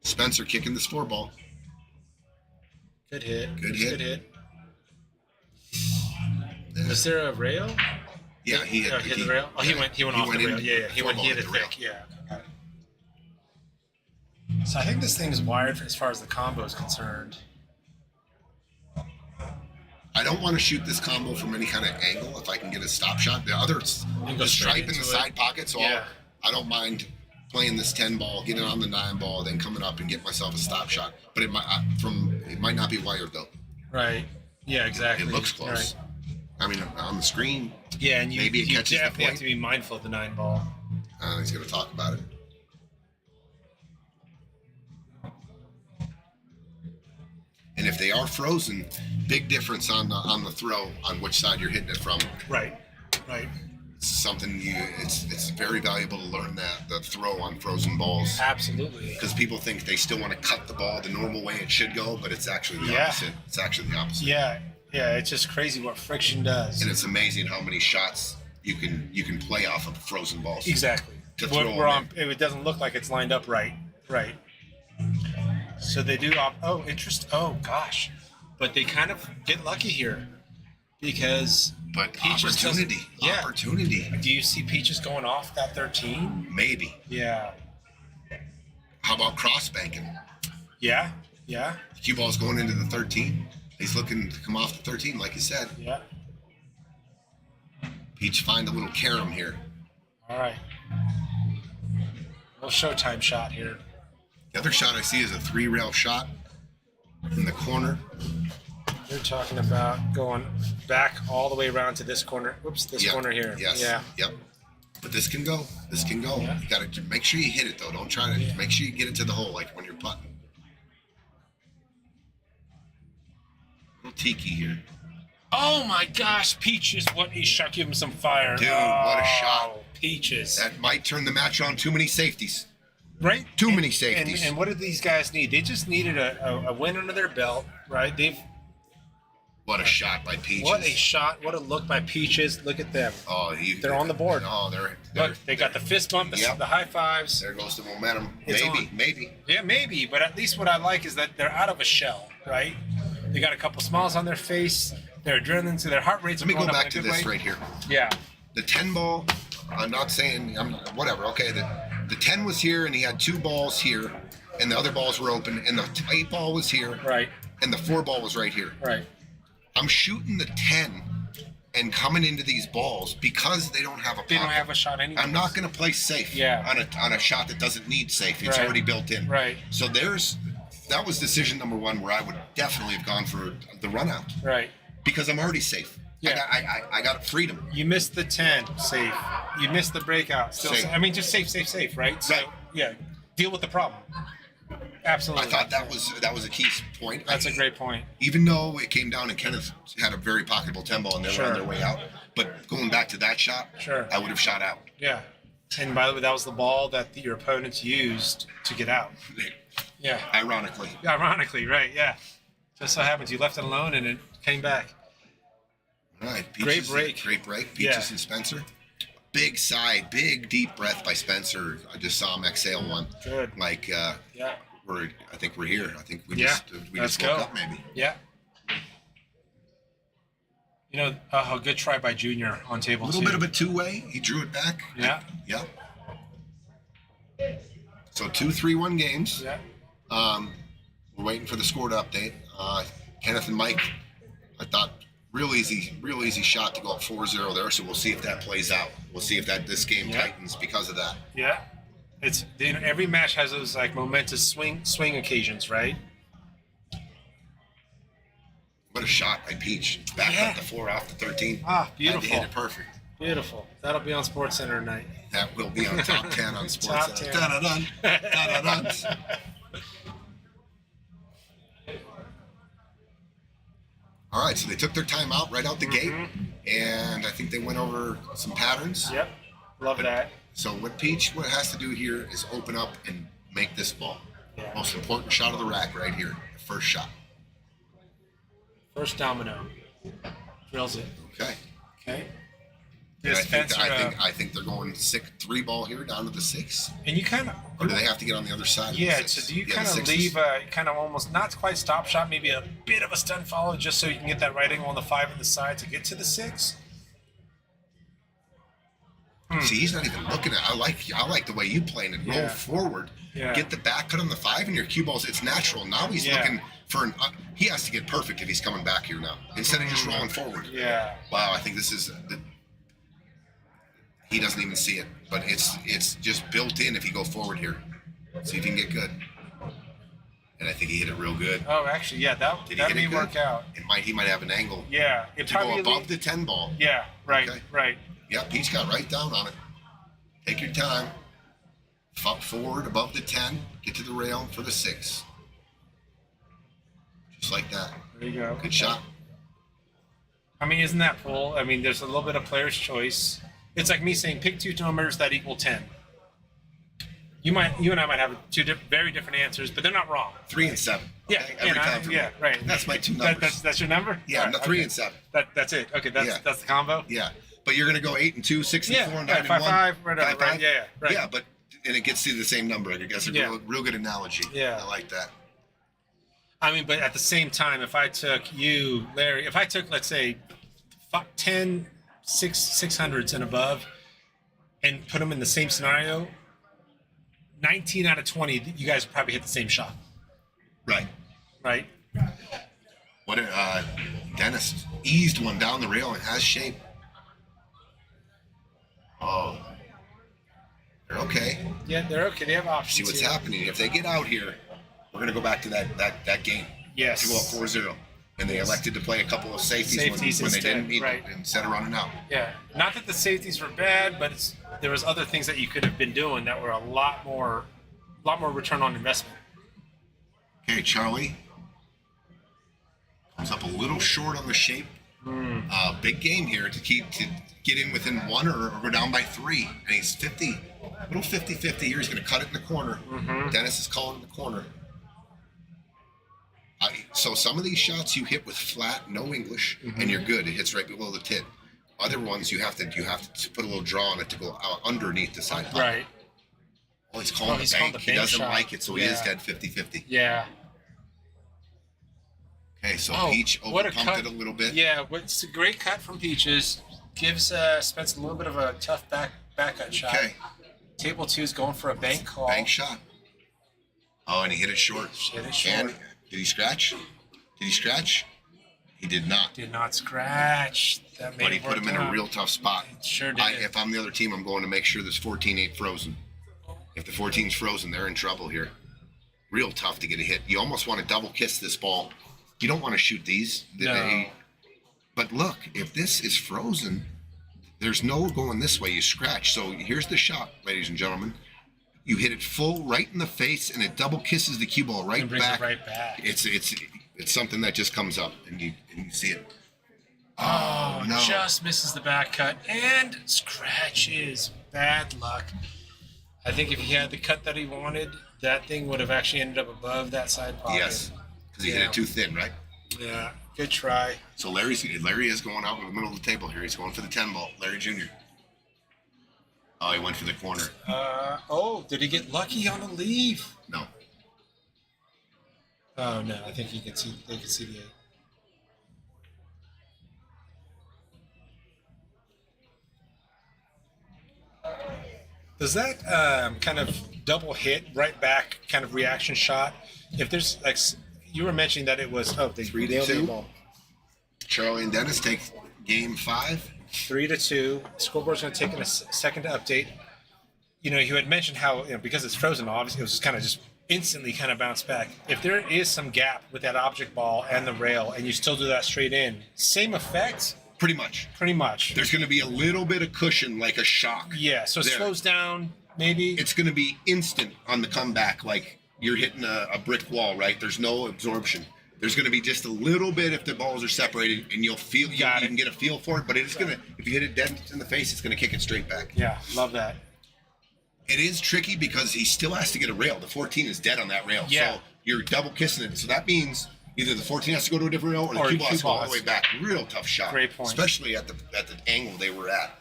Spencer kicking this 4 ball. Good hit. Good hit. Good hit. Was there a rail? Yeah, he hit, hit the rail. Oh, he went off the in rail. Yeah. He 4 ball hit it the rail. thick. Yeah. Okay, got it. So I think this thing is wired as far as the combo is concerned. I don't want to shoot this combo from any kind of angle if I can get a stop shot. The other, go the straight stripe in into the it. side pocket, so Yeah. I don't mind playing this 10 ball, getting on the 9 ball, then coming up and get myself a stop shot. But it might not be wired though. Right. Yeah, exactly. It looks close. Right. I mean, on the screen, Yeah, and Maybe it you catches the definitely have point. to be mindful of the 9 ball. he's going to talk about it. And if they are frozen, big difference on the throw on which side you're hitting it from. Right. Right. It's something it's very valuable to learn that the throw on frozen balls. Absolutely. Because people think they still want to cut the ball the normal way it should go, but it's actually the Yeah. opposite. It's actually the opposite. Yeah. Yeah. It's just crazy what friction does. And it's amazing how many shots you can play off of frozen balls. Exactly. To throw We're them on. It doesn't look like it's lined up right. Right. So they do. Oh, Oh gosh. But they kind of get lucky here because But Peaches opportunity. doesn't- yeah. Opportunity. do you see Peaches going off that 13? Maybe. Yeah. How about cross banking? Yeah. Yeah. Cue ball's going into the 13. He's looking to come off the 13, like you said. Yeah. Peach find a little carom here. All right. Little Showtime shot here. The other shot I see is a 3-rail shot in the corner. You're talking about going back all the way around to this corner. Oops, this Yep. corner here. Yes. Yeah. Yep. But this can go. This can go. Yeah. You got to make sure you hit it though. Don't try to make sure you get it to the hole like when you're putting. Little tiki here. Oh my gosh, Peaches! What a shot! Give him some fire. Dude, what a Oh, shot. Peaches. That might turn the match on. Too many safeties. Right? Too many safeties. And what did these guys need? They just needed a win under their belt, right? What a shot by Peaches. What a shot! What a look by Peaches! Look at them. Oh, They're on the board. Oh, they're Look, they got the fist bump, Yep. the high fives. There goes the momentum. It's Maybe. Yeah, maybe, but at least what I like is that they're out of a shell, right? They got a couple smiles on their face. Their adrenaline, so their heart rates. Let me are go going up back in to a good this way. right here. Yeah. The 10 ball, I'm not saying, whatever, okay. The 10 was here and he had 2 balls here and the other balls were open and the 8 ball was here. Right. And the 4 ball was right here. Right. I'm shooting the 10 and coming into these balls because they don't have a pocket. They don't have a shot anyway. I'm not going to play safe on a shot that doesn't need safe. It's Right. already built in. Right. So that was decision number 1 where I would definitely have gone for the run out Right. because I'm already safe. Yeah. I got freedom. You missed the 10, safe. You missed the breakout, still Safe. safe. I mean, just safe, right? So, Right. yeah, deal with the problem. Absolutely. I thought that was a key point. That's a great point. Even though it came down and Kenneth had a very pocketable 10 ball and they were on Sure. their way out, but going back to that shot, Sure. I would have shot out. Yeah. And by the way, that was the ball that your opponents used to get out. Yeah. Ironically. Ironically, right? Yeah. Just so happens you left it alone and it came back. All right. Great break. Great break. Peaches Yeah. and Spencer. Big sigh, big deep breath by Spencer. I just saw him exhale one. Good. Like Yeah. I think we're here. I think we Yeah. we Let's just woke go. up maybe. Yeah. You know, a good try by Junior on A table little 2. bit of a two-way. He drew it back. Yeah. Yeah. So 2-3-1 games. Yeah. We're waiting for the score to update. Kenneth and Mike, I thought real easy shot to go up 4-0 there. So we'll see if that plays out. We'll see if this game Yeah. tightens because of that. Yeah. It's every match has those like momentous swing occasions, right? What a shot by Peach. Back Yeah. up the 4 off the 13. Ah, Had to beautiful. hit it perfect. Beautiful. That'll be on Sports Center tonight. That will be on top 10 on Sports. Top 10. Dun-dun-dun. Dun-dun-dun. All right, so they took their time out right out the gate, and I think they went over some patterns. Yep. Love that. So what has to do here is open up and make this ball. Yeah. Most important shot of the rack right here, the first shot. First domino. Drills it. Okay. Okay. And This Spencer, I think they're going 3 ball here down to the 6, and you kind of. or do they have to get on the other side? Yeah, of the 6? so do you Yeah, kind the of sixes. leave a kind of almost not quite stop shot, maybe a bit of a stun follow just so you can get that right angle on the 5 on the side to get to the 6? See, he's not even looking at. I like the way you playing it. Roll Yeah. forward, Yeah. get the back cut on the 5, and your cue balls. It's natural. Now he's Yeah. looking for an. He has to get perfect if he's coming back here now instead of just rolling forward. Yeah. Wow, I think this is. He doesn't even see it, but it's just built in if you go forward here. See if you can get good. And I think he hit it real good. Oh, actually, yeah, that Did he that hit may it good? work out. He might have an angle Yeah, it to go probably above the 10 ball. Yeah, right, Okay. right. Yeah, Peach got right down on it. Take your time. Forward above the 10. Get to the rail for the 6. Just like that. There you go. Good shot. I mean, isn't that cool? I mean, there's a little bit of player's choice. It's like me saying pick 2 numbers that equal 10. You and I might have very different answers, but they're not wrong. 3 and 7. Yeah, Okay? Every time for me. yeah, right. That's my 2 numbers. That's your number. Yeah, All right, no, 3 okay. and 7. That's it. Okay, that's Yeah. the combo. Yeah, but you're gonna go 8 and 2, 6 and Yeah, 4, 9 yeah, and 5, 1, 5, whatever, 5, right, 5. yeah, right. Yeah, but and it gets to the same number. I guess a Yeah. real good analogy. Yeah. I like that. I mean, but at the same time, if I took you, Larry, if I took, let's say, 10, 600s and above, and put them in the same scenario, 19 out of 20, you guys would probably hit the same shot, Right. right? What Dennis eased one down the rail and has shape. Oh, they're okay. Yeah, they're okay. They have options. See what's here. happening. If they get out here, we're gonna go back to that game. Yes. To go up 4-0. And they elected to play a couple of safeties, Safeties when they instead, didn't need right. it instead of running out. Yeah, not that the safeties were bad, but there was other things that you could have been doing that were a lot more return on investment. Okay, Charlie comes up a little short on the shape. Big game here to get in within one or go down by 3. And he's 50-50 here. He's going to cut it in the corner. Dennis is calling the corner. So some of these shots you hit with flat, no English, and you're good. It hits right below the tip. Other ones you have to put a little draw on it to go out underneath the side pocket. Right. Oh, he's calling the bank. He doesn't like it, so he is dead 50-50. Yeah. Okay, so Oh, Peach what a overpumped cut. it a little bit. Yeah, it's a great cut from Peaches. Gives Spence a little bit of a tough back cut shot. Okay, Table 2 is going for a bank call. bank shot. Oh, and he hit it short. Hit it short. And did he scratch? Did he scratch? He did not. Did not scratch. That made But he it put him work in a out. real tough spot. Sure did. If I'm the other team, I'm going to make sure this 14 ain't frozen. If the 14's frozen, they're in trouble here. Real tough to get a hit. You almost want to double kiss this ball. You don't want to shoot these. No. But look, if this is frozen, there's no going this way. You scratch. So here's the shot, ladies and gentlemen. You hit it full right in the face, and it double kisses the cue ball right And brings back. it right back. It's something that just comes up, and you see it. Oh, no. just misses the back cut and scratches. Bad luck. I think if he had the cut that he wanted, that thing would have actually ended up above that side pocket. Yes, because he hit it too thin, right? Yeah, good try. So Larry is going out in the middle of the table here. He's going for the 10 ball. Larry Jr. Oh, he went for the corner. Did he get lucky on the leave? No. Oh no, I think they could see the 8. Does that kind of double hit right back kind of reaction shot? If there's like you were mentioning that it was they 3-2. Charlie and Dennis take game 5. 3-2. Scoreboard's going to take a second to update. You know, you had mentioned how because it's frozen, obviously it was kind of just instantly kind of bounce back. If there is some gap with that object ball and the rail, and you still do that straight in, same effect. Pretty much. Pretty much. There's going to be a little bit of cushion, like a shock. Yeah, so it there. slows down, maybe. It's going to be instant on the comeback, like you're hitting a brick wall, right? There's no absorption. There's going to be just a little bit if the balls are separated, and you'll feel, you can get a feel for it, but it's going to, if you hit it dead in the face, it's going to kick it straight back. Yeah, love that. It is tricky because he still has to get a rail. The 14 is dead on that rail. Yeah. So you're double kissing it. So that means either the 14 has to go to a different rail or the cue ball has to go all the way back. Real tough shot. Great point. Especially at the angle they were at.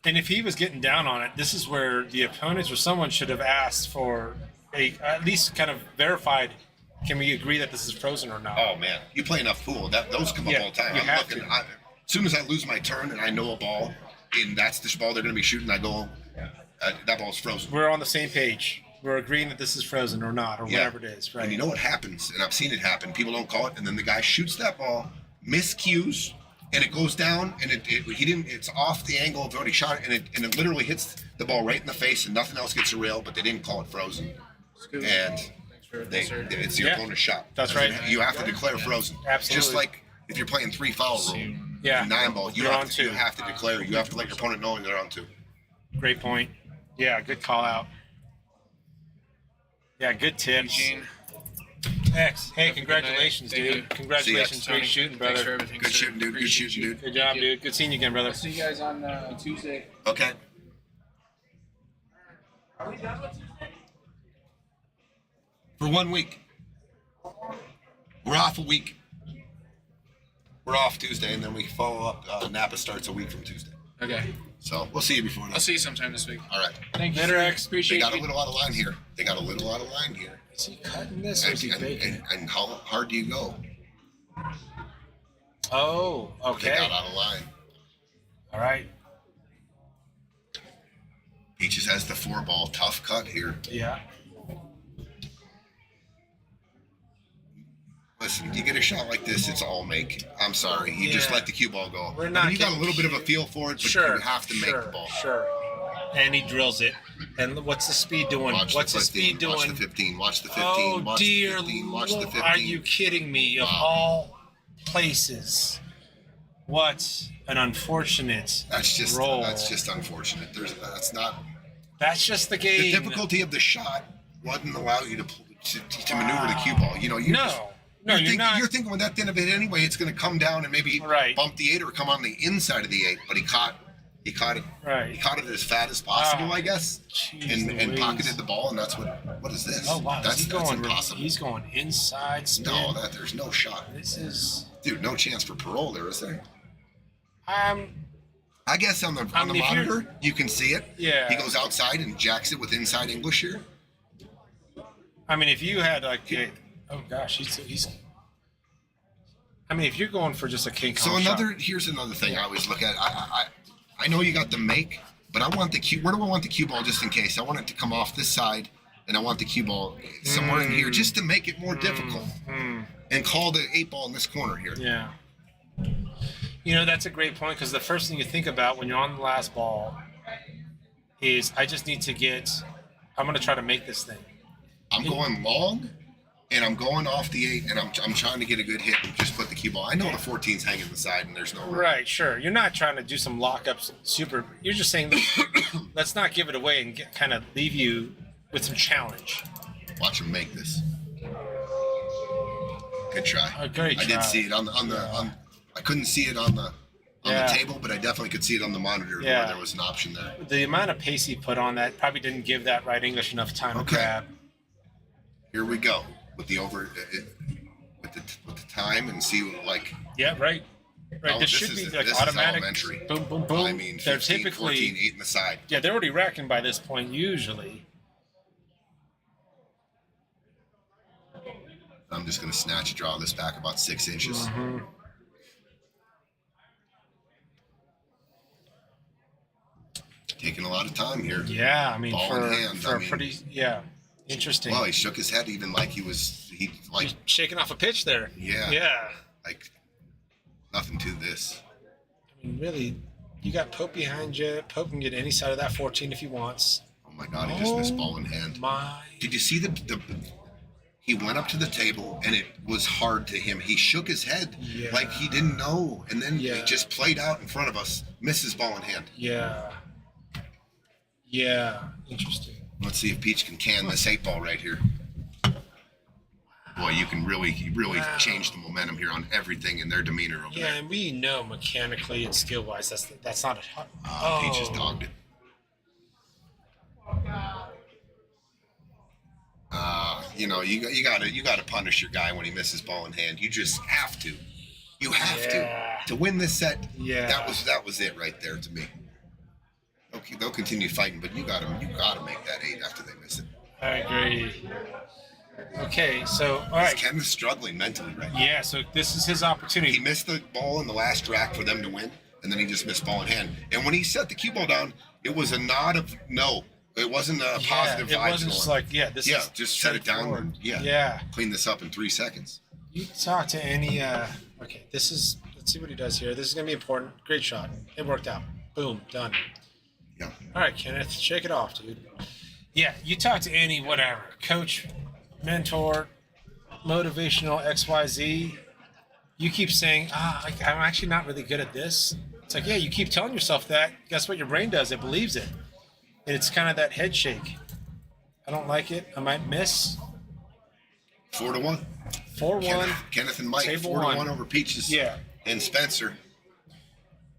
And if he was getting down on it, this is where the opponents or someone should have asked for at least kind of verified, can we agree that this is frozen or not? Oh, man. You play enough pool. Those come up all the time. you I'm have looking. to. As soon as I lose my turn and I know a ball, and that's the ball they're going to be shooting, I go, that ball's frozen. We're on the same page. We're agreeing that this is frozen or not, or whatever it is, right? And you know what happens, and I've seen it happen. People don't call it, and then the guy shoots that ball, miscues, and it goes down, and it's off the angle of already shot it, and it literally hits the ball right in the face, and nothing else gets a rail, but they didn't call it frozen. And it's your opponent's shot. That's right. You have to declare frozen. Absolutely. Just like if you're playing 3 foul rule, Yeah. 9 ball, you You're have on to 2. you have to declare. You have to let your opponent know they're on 2. Great point. Yeah, good call out. Yeah, good tips. X. Hey, congratulations, Thank you. dude. Congratulations. See Great Tony, shooting, Thanks for brother. everything. Good sir. shooting, dude. Good Appreciate shooting, you. dude. Good job, dude. Good seeing you again, brother. I'll see you guys on Tuesday. Okay. For 1 week. We're off a week. We're off Tuesday, and then we follow up. Napa starts a week from Tuesday. Okay. So we'll see you before I'll then. see you sometime this week. All right. Thank you. Later, sir. X. They Appreciate got a you. little out of line here. Is he cutting this or is he baking? And how hard do you go? Oh, They okay. got out of line. All right. Peaches has the 4 ball. Tough cut here. Yeah. Listen, you get a shot like this, it's all make. I'm sorry. You just Yeah. let the cue ball go. We're I not mean, you got a getting little bit of a cute. feel for it, but Sure. you have to make the ball. Sure. And he drills it. And what's the speed doing? Watch What's the the 15, speed doing? Watch the 15. Watch the 15. Oh, watch dear the 15. Watch the Lord. 15. Are you kidding me? Of Wow. all places. What an unfortunate That's just roll. unfortunate. That's not That's just the game. the difficulty of the shot wouldn't allow you to maneuver the cue ball. You know, you're you're thinking with that thin of it anyway, it's going to come down and maybe bump the 8 or come on the inside of the 8. But he caught it. Right. He caught it as fat as possible, I guess, Jeez and Louise. pocketed the ball. And that's what is this? Oh wow, that's impossible. He's going inside spin. No, there's no shot. This is No chance for parole there, is there? I guess on the monitor you can see it. Yeah. He goes outside and jacks it with inside English here. I mean, if you had like, oh gosh, he's. I mean, if you're going for just a king So here's another thing I always look at. I know you got the make, but I want the cue. Where do I want the cue ball just in case? I want it to come off this side, and I want the cue ball somewhere in here just to make it more difficult. And call the 8 ball in this corner here. Yeah. You know, that's a great point because the first thing you think about when you're on the last ball is I just need to I'm going to try to make this thing. I'm going long, and I'm going off the 8, and I'm trying to get a good hit and just put the cue ball. I know the 14's hanging the side, and there's no room. Right, sure. You're not trying to do some lockups super. You're just saying, let's not give it away and kind of leave you with some challenge. Watch him make this. Good try. Great try. I did see it on I couldn't see it on the table, but I definitely could see it on the monitor where there was an option there. The amount of pace he put on that probably didn't give that right English enough time to grab. Here we go with the with the time and see like. Yeah, right. Right. This should be like automatic. Elementary. Boom, boom, boom. I mean, they're 15, typically 14, 8 in the side. Yeah, they're already racking by this point usually. I'm just going to draw this back about 6 inches. Mm-hmm. Taking a lot of time here. Yeah, I mean, Ball in hand, for a pretty, interesting. Well, he shook his head even like He's shaking off a pitch there. Yeah. Yeah. Like nothing to this. I mean, really, you got Pope behind you. Pope can get any side of that 14 if he wants. Oh my God, he just missed ball in hand. Did you see he went up to the table and it was hard to him. He shook his head like he didn't know, and then he just played out in front of us, misses ball in hand. Yeah. Yeah. Interesting. Let's see if Peach can can this 8 ball right here. Boy, you really changed the momentum here on everything in their demeanor over there. Yeah, and we know mechanically and skill wise that's not a Peach has dogged it. You gotta punish your guy when he misses ball in hand. You just have to. You have to win this set. Yeah, that was it right there to me. Okay, they'll continue fighting, but you gotta make that 8 after they miss it. I agree. Okay, so all right. Ken's struggling mentally right now. Yeah, so this is his opportunity. He missed the ball in the last rack for them to win, and then he just missed ball in hand. And when he set the cue ball down, it was a nod of no. It wasn't a positive vibe. It wasn't just like, this is just set it down and clean this up in 3 seconds. You talk to any okay, let's see what he does here. This is gonna be important. Great shot. It worked out. Boom, done. Yeah. All right, Kenneth, shake it off, dude. Yeah, you talk to any whatever, coach, mentor, motivational XYZ. You keep saying, I'm actually not really good at this. It's like, you keep telling yourself that. Guess what your brain does? It believes it. And it's kind of that head shake. I don't like it. I might miss. 4-1. 4-1. Kenneth and Mike, 4-1 over Peaches. Yeah. And Spencer.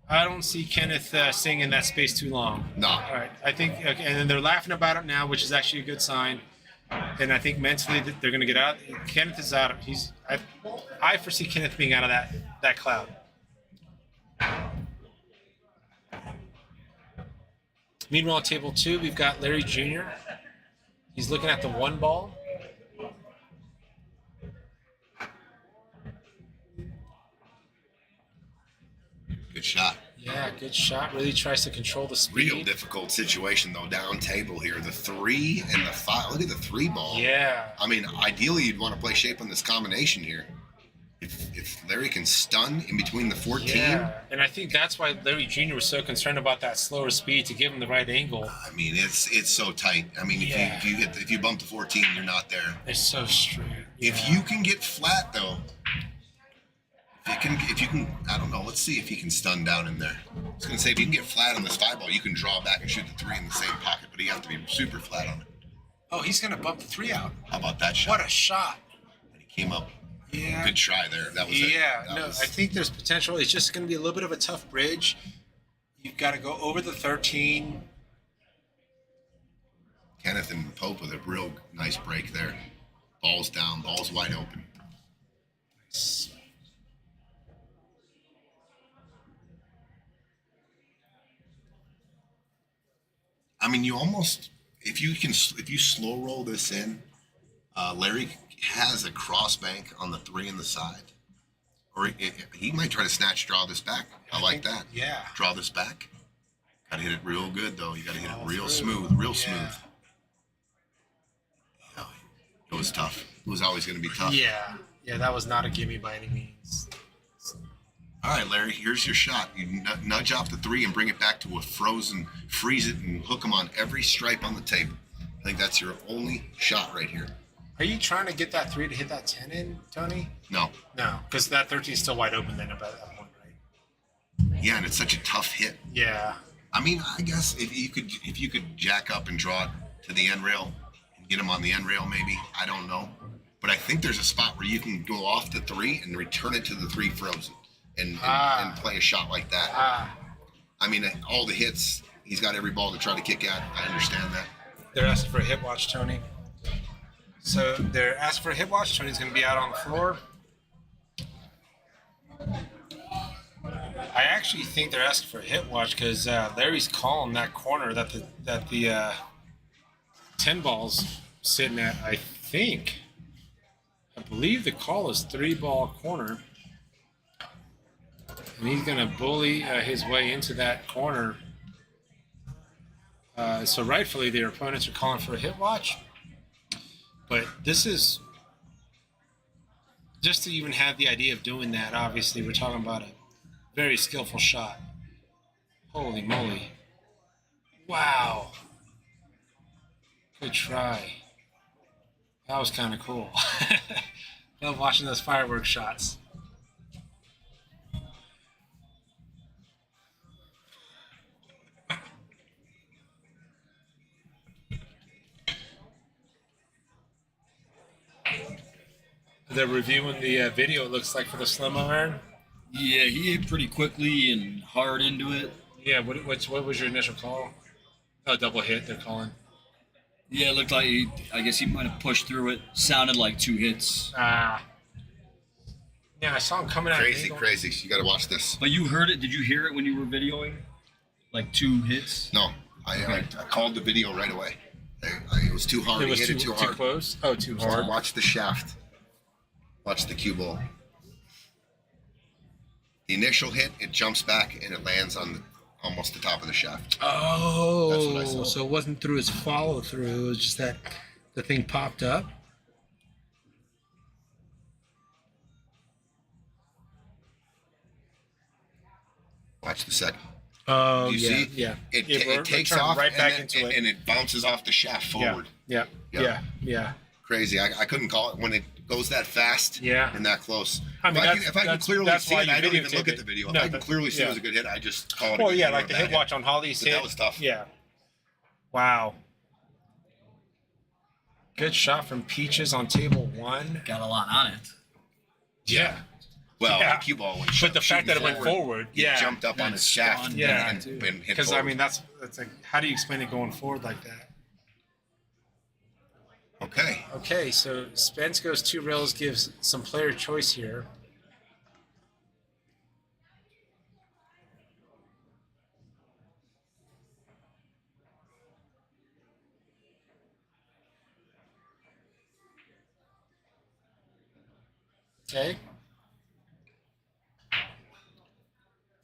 I don't see Kenneth staying in that space too long. No. All right. I think, and then they're laughing about it now, which is actually a good sign. And I think mentally that they're going to get out. Kenneth is out. I foresee Kenneth being out of that cloud. Meanwhile, table 2, we've got Larry Jr. He's looking at the 1 ball. Good shot. Yeah, good shot. Really tries to control the speed. Real difficult situation, though, down table here. The 3 and the 5. Look at the 3 ball. Yeah. I mean, ideally, you'd want to play shape on this combination here. If Larry can stun in between the 14. Yeah, and I think that's why Larry Jr. was so concerned about that slower speed to give him the right angle. I mean, it's so tight. I mean, if you bump the 14, you're not there. It's so straight. Yeah. If you can get flat, though, If you can, I don't know. Let's see if he can stun down in there. I was gonna say if you can get flat on this 5 ball, you can draw back and shoot the 3 in the same pocket, but you have to be super flat on it. Oh, he's gonna bump the 3 out. How about that shot? What a shot! And he came up. Yeah. Good try there. That was it. Yeah. That No, was- I think there's potential. It's just gonna be a little bit of a tough bridge. You've got to go over the 13. Kenneth and Pope with a real nice break there. Balls down, balls wide open. I mean, you almost, if you slow roll this in, Larry has a cross bank on the 3 in the side, or he might try to snatch draw this back. I like that. Yeah. Draw this back. Got to hit it real good though. You got to hit it real through. smooth, real Yeah. smooth. Oh, it was tough. It was always going to be tough. Yeah. Yeah, that was not a gimme by any means. All right, Larry, here's your shot. You nudge off the 3 and bring it back to a frozen, freeze it and hook them on every stripe on the table. I think that's your only shot right here. Are you trying to get that 3 to hit that 10 in, Tony? No. No, because that 13 is still wide open then about that point, right? Yeah, and it's such a tough hit. Yeah. I mean, I guess if you could jack up and draw it to the end rail and get them on the end rail, maybe. I don't know. But I think there's a spot where you can go off the 3 and return it to the 3 frozen and play a shot like that. I mean, all the hits, he's got every ball to try to kick at. I understand that. They're asking for a hit watch, Tony. So they're asking for a hit watch. Tony's going to be out on the floor. I actually think they're asking for a hit watch because Larry's calling that corner that the 10 ball's sitting at. I believe the call is 3-ball corner, and he's going to bully his way into that corner. So rightfully, their opponents are calling for a hit watch. But this is just to even have the idea of doing that. Obviously, we're talking about a very skillful shot. Holy moly. Wow. Good try. That was kind of cool. Love watching those fireworks shots. They're reviewing the video, it looks like, for the slow-mo iron. Yeah, he hit pretty quickly and hard into it. Yeah, what was your initial call? Oh, double hit, they're calling. Yeah, it looked like I guess he might have pushed through it. Sounded like 2 hits. Yeah, I saw him coming out. Crazy. You got to watch this. But you heard it. Did you hear it when you were videoing? Like 2 hits? No, I called the video right away. It was too hard. It was he hit it too hard. Too close? Oh, too hard. Watch the shaft. Watch the cue ball. The initial hit, it jumps back and it lands on almost the top of the shaft. Oh, That's what I saw. so it wasn't through his follow through. It was just that the thing popped up. Watch the second. Oh, You yeah, see? yeah. It takes returned off right back and, into it. and it bounces off the shaft forward. Yeah. Crazy. I couldn't call it when it goes that fast Yeah. and that close. I mean, if I can clearly that's see why it, you I don't even videotape look at it. the video. No, if I can clearly see it yeah. was a good hit, I just call it a Well, good yeah, hit or like a the bad hit watch on Holly's But hit. that was tough. Yeah. Wow. Good shot from Peaches on table 1. Got a lot on it. Yeah. Well, Yeah. the cue ball went But the fact that it went forward, it yeah. jumped up on his shaft Yeah. and hit Because, I forward. mean, that's like, how do you explain it going forward like that? Okay. Okay, so Spence goes 2 rails, gives some player choice here. Okay.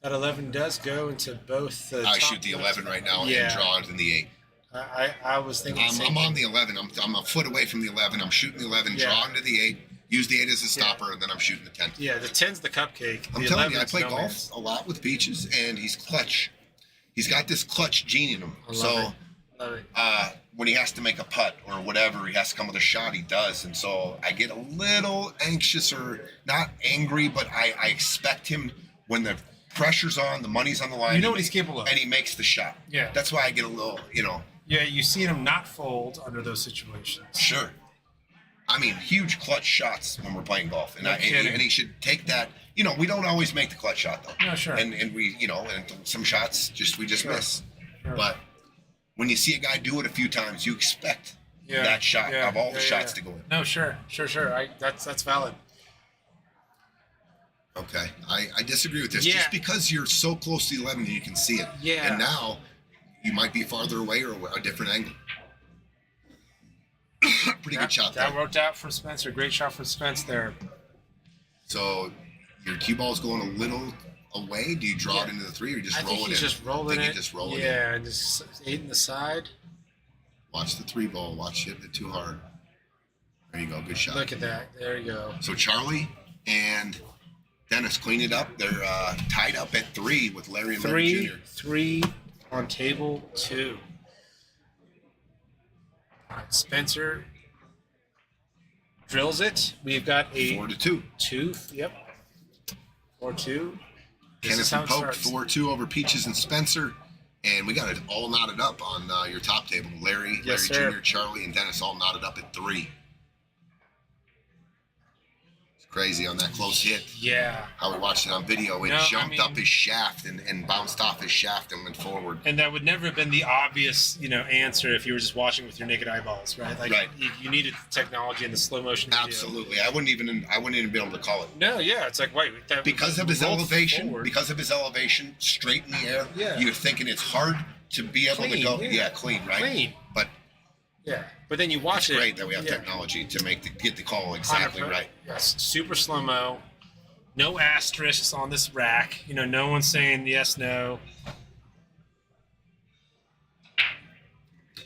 That 11 does go into both the I top shoot the left. 11 right now Yeah. and draw into the 8. I was thinking. I'm on the 11. I'm a foot away from the 11. I'm shooting the 11, Yeah. draw into the 8, use the 8 as a stopper, and then I'm shooting the 10. Yeah, the 10's the cupcake. I'm the telling you, I 11's play no golf man's. a lot with Peaches, and he's clutch. He's got this clutch gene in him. I love So it. Love it. when he has to make a putt or whatever, he has to come with a shot, he does. And so I get a little anxious, or not angry, but I expect him, when the pressure's on, the money's on the line. You know what he's capable of. And he makes the shot. Yeah. That's why I get a little, Yeah, you've seen him not fold under those situations. Sure. I mean, huge clutch shots when we're playing golf. And, No kidding. and he should take that. We don't always make the clutch shot, though. No, sure. And we, and some shots we just Sure. miss. Sure. But when you see a guy do it a few times, you expect that shot of all the shots to go in. No, sure. That's valid. Okay, I disagree with this. Yeah. Just because you're so close to the 11, you can see it. Yeah. And now you might be farther away or a different angle. Pretty good shot That there. worked out for Spencer. Great shot from Spence there. So your cue ball is going a little away. Do you draw it into the 3 or just I roll think it he's in? just rolling I think it. you just roll it in. Yeah, and just 8 in the side. Watch the 3 ball. Watch hitting it too hard. There you go. Good shot. Look at that. There you go. So Charlie and Dennis clean it up. They're tied up at 3 with Larry and Larry Jr. 3 on table 2. All right, Spencer drills it. We've got a 4-2. 2. Yep. 4-2. This is Kenneth how and it Pope starts. 4-2 over Peaches and Spencer. And we got it all knotted up on your top table. Larry, Yes, Larry sir. Jr., Charlie, and Dennis all knotted up at 3. It's crazy on that close hit. Yeah. How we watched it on video. It No, I jumped mean- up his shaft and bounced off his shaft and went forward. And that would never have been the obvious, answer if you were just watching with your naked eyeballs, right? Like, Right. You needed the technology and the slow motion video. Absolutely. I wouldn't even be able to call it. No, yeah, it's like, wait, that Because of his rolled elevation, forward. straight in the air, Yeah. you're thinking it's hard to be able to Clean, go. yeah. Clean, right? Clean. But Yeah, but then you watch it's it. great that we have yeah. technology to get the call exactly 100%. right. Yes, super slow mo. No asterisks on this rack. No one's saying yes, no.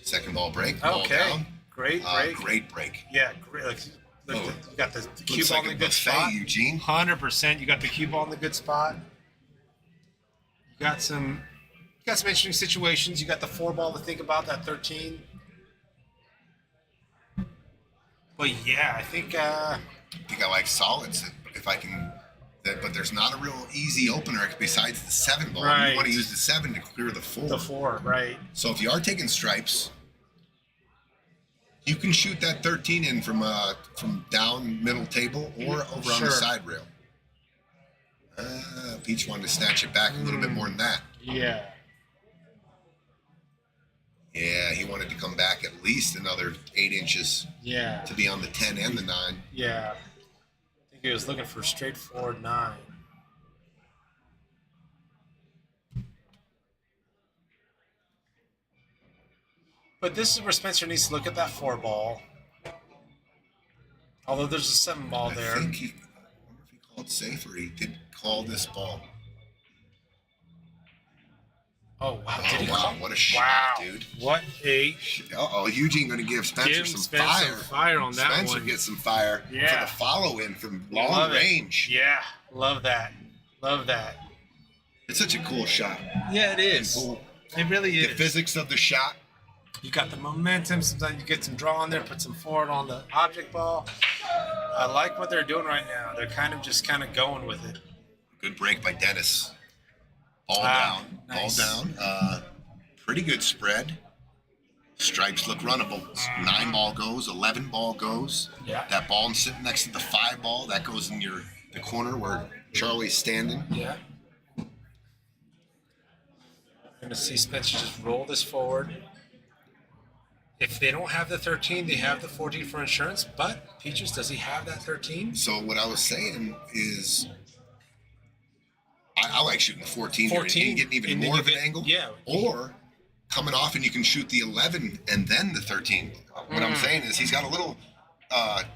Second ball break. Ball Okay, down. great break. Great break. Yeah, great. Like, look, Oh. you got the cue Looks ball like in a the good buffet, spot. Eugene. 100%. You got the cue ball in the good spot. You got some interesting situations. You got the 4 ball to think about, that 13. But yeah, I think I think I like solids if I can. But there's not a real easy opener besides the 7 ball. Right. You want to use the 7 to clear the 4. the 4, right? So if you are taking stripes, you can shoot that 13 in from down middle table or over on the Sure. side rail. Peach wanted to snatch it back a little bit more than that. Yeah. Yeah, he wanted to come back at least another 8 inches Yeah. to be on the 10 and the 9. Yeah. I think he was looking for straightforward 9. But this is where Spencer needs to look at that 4 ball. Although there's a 7 ball there. I wonder if he called safe or he did call this ball. Oh wow! Did he wow, call? what a shot, Wow, dude. What a Uh-oh, Eugene going to give Spencer give some Spencer fire. fire on that Spencer one. gets some fire for Yeah. the follow-in from long Love it. range. Yeah, love that. Love that. It's such a cool shot. Yeah, it is. Cool. It really The is. physics of the shot. You got the momentum. Sometimes you get some draw on there, put some forward on the object ball. I like what they're doing right now. They're kind of going with it. Good break by Dennis. All Wow, down. nice. All down. Pretty good spread. Stripes look runnable. 9 ball goes, 11 ball goes. Yeah. That ball sitting next to the 5 ball, that goes in the corner where Charlie's standing. Yeah. Going to see Spencer just roll this forward. If they don't have the 13, they have the 14 for insurance. But Peaches, does he have that 13? So what I was saying is, I like shooting the 14 here 14, and getting even and then more you of an get- angle. yeah. Or coming off and you can shoot the 11 and then the 13. What I'm saying is he's got a little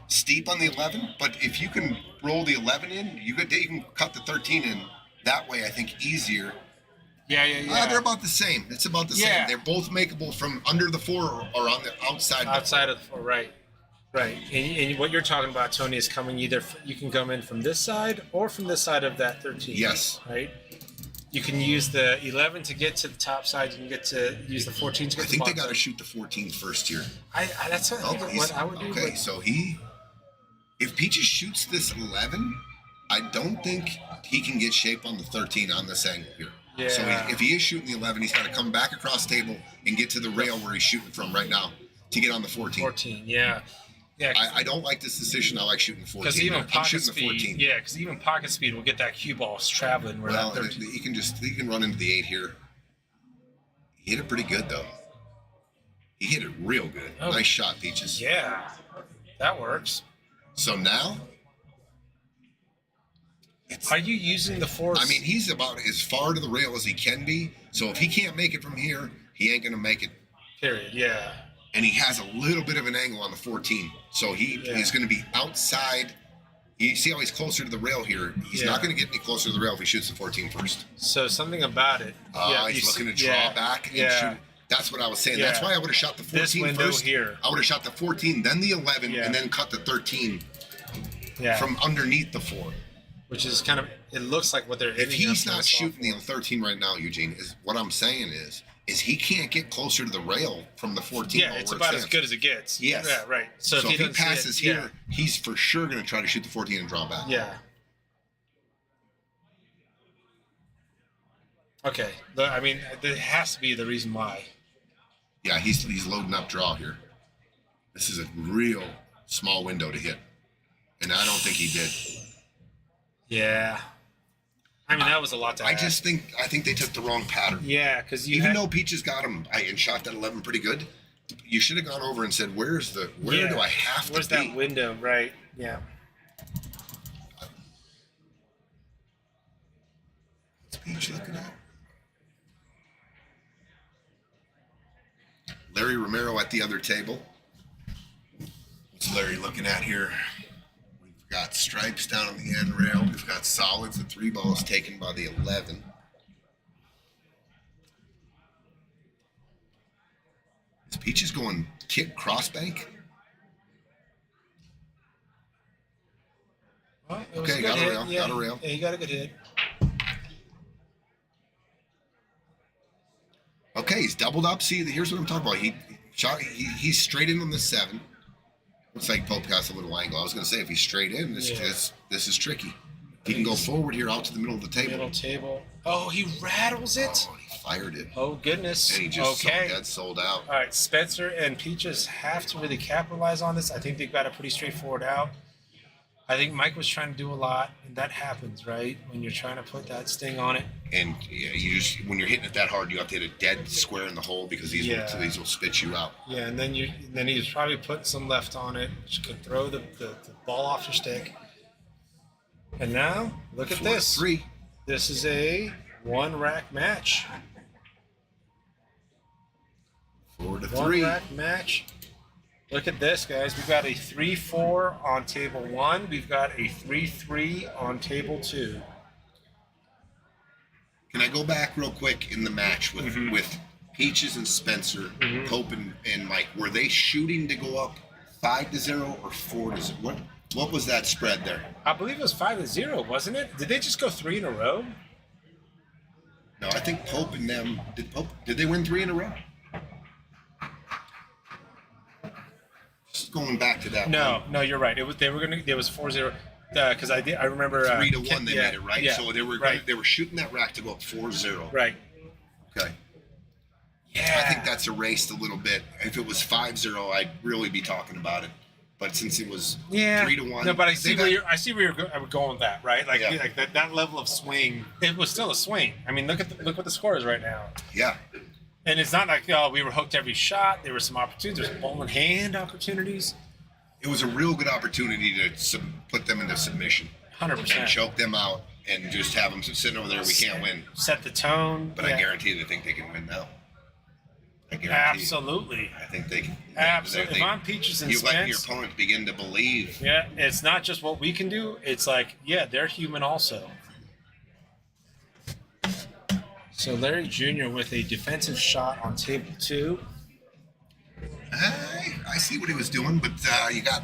steep on the 11, but if you can roll the 11 in, you can cut the 13 in. That way, I think easier. Yeah. They're about the same. It's about the Yeah. same. They're both makeable from under the 4 or on the outside. Outside of the 4, right. Right. And what you're talking about, Tony, is coming either, you can come in from this side or from this side of that 13. Yes. Right? You can use the 11 to get to the top side. You can get to use the 14 to get I to the think they bottom. got to shoot the 14 first here. That's what I think what I would do. Okay, so if Peaches shoots this 11, I don't think he can get shape on the 13 on this angle here. Yeah. So if he is shooting the 11, he's got to come back across the table and get to the rail where he's shooting from right now to get on the 14. 14, yeah. Yeah, I don't like this decision. I like shooting 14. because even I'm pocket shooting the speed, 14. yeah, because even pocket speed will get that cue ball traveling. Where Well, that 13, he can run into the 8 here. He hit it pretty good though. He hit it real good. Oh. Nice shot, Peaches. yeah, that works. So now, Are you using the force? I mean, he's about as far to the rail as he can be. So if he can't make it from here, he ain't gonna make it. period. Yeah, And he has a little bit of an angle on the 14, so he's going to be outside. You see how he's closer to the rail here? He's not going to get any closer to the rail if he shoots the 14 first. so something about it. He's looking to draw back and shoot. That's what I was saying. Yeah. That's why I would have shot the 14 This window first. here. I would have shot the 14, then the 11, Yeah. and then cut the 13 Yeah, from underneath the 4. which is kind of. It looks like what they're. If hitting he's up to not the shooting the sophomore. 13 right now, Eugene, is what I'm saying is he can't get closer to the rail from the 14. Yeah, ball it's where it about as stands. good as it gets. Yes. Yeah, right. So, So if he doesn't see passes it, here, he's for sure going to try to shoot the 14 and draw back. yeah. Okay, I mean, there has to be the reason why. Yeah, he's loading up draw here. This is a real small window to hit, and I don't think he did. Yeah, I mean that was a lot to. I ask. think they took the wrong pattern. Yeah, because Even though Peaches got him and shot that 11 pretty good, you should have gone over and said, where do I have Where's to be? that window? Right. Yeah. What's Peach looking at? Larry Romero at the other table. What's Larry looking at here? We've got stripes down on the end rail. We've got solids. The 3 balls taken by the 11. Is Peaches going kick crossbank? Well, it was Okay, a good got a hit. rail, Yeah. got a rail. Yeah, you got a good hit. Okay, he's doubled up. See, here's what I'm talking about. He shot. He's straight in on the 7. Looks like Pope got a little angle. I was going to say if he's straight in, this is tricky. He can go forward here out to the middle of the table. Middle table. Oh, he rattles it. Oh, he fired it. Oh goodness. And he just okay. sold out. All right, Spencer and Peaches have to really capitalize on this. I think they've got a pretty straightforward out. I think Mike was trying to do a lot, and that happens, right? When you're trying to put that sting on it. And you just when you're hitting it that hard, you have to hit a dead square in the hole because these will spit you out. Yeah, and then he's probably putting some left on it, which could throw the ball off your stick. And now, look at 4 to this. 3. This is a 1-rack match. 4 to 3. 1-rack match. Look at this, guys. We've got a 3-4 on table 1. We've got a 3-3 on table 2. Can I go back real quick in the match with Peaches and Spencer, Pope and Mike? Were they shooting to go up 5-0 or 4-0? What was that spread there? I believe it was 5-0, wasn't it? Did they just go 3 in a row? No, I think Pope and them did they win 3 in a row? Just going back to that. No, you're right. It was 4-0 because I remember 3-1 they made it, right? Yeah, So they were shooting that rack to go up 4-0. Right. Okay. Yeah. I think that's erased a little bit. If it was 5-0, I'd really be talking about it. But since it was 3-1, No, but I see where you're going with that, right? Like, Yeah. like that level of swing. It was still a swing. I mean, look what the score is right now. Yeah. And it's not like we were hooked every shot. There were some opportunities. There's ball in hand opportunities. It was a real good opportunity to put them into submission. 100%. And choke them out and just have them sitting over there. We can't win. Set the tone. But I guarantee they think they can win now. I guarantee. Absolutely. I think they can. Absolutely. If I'm Peaches and you let your Spence, opponent begin to believe. yeah, it's not just what we can do. It's like, yeah, they're human also. So Larry Jr. with a defensive shot on table 2. I see what he was doing, but you got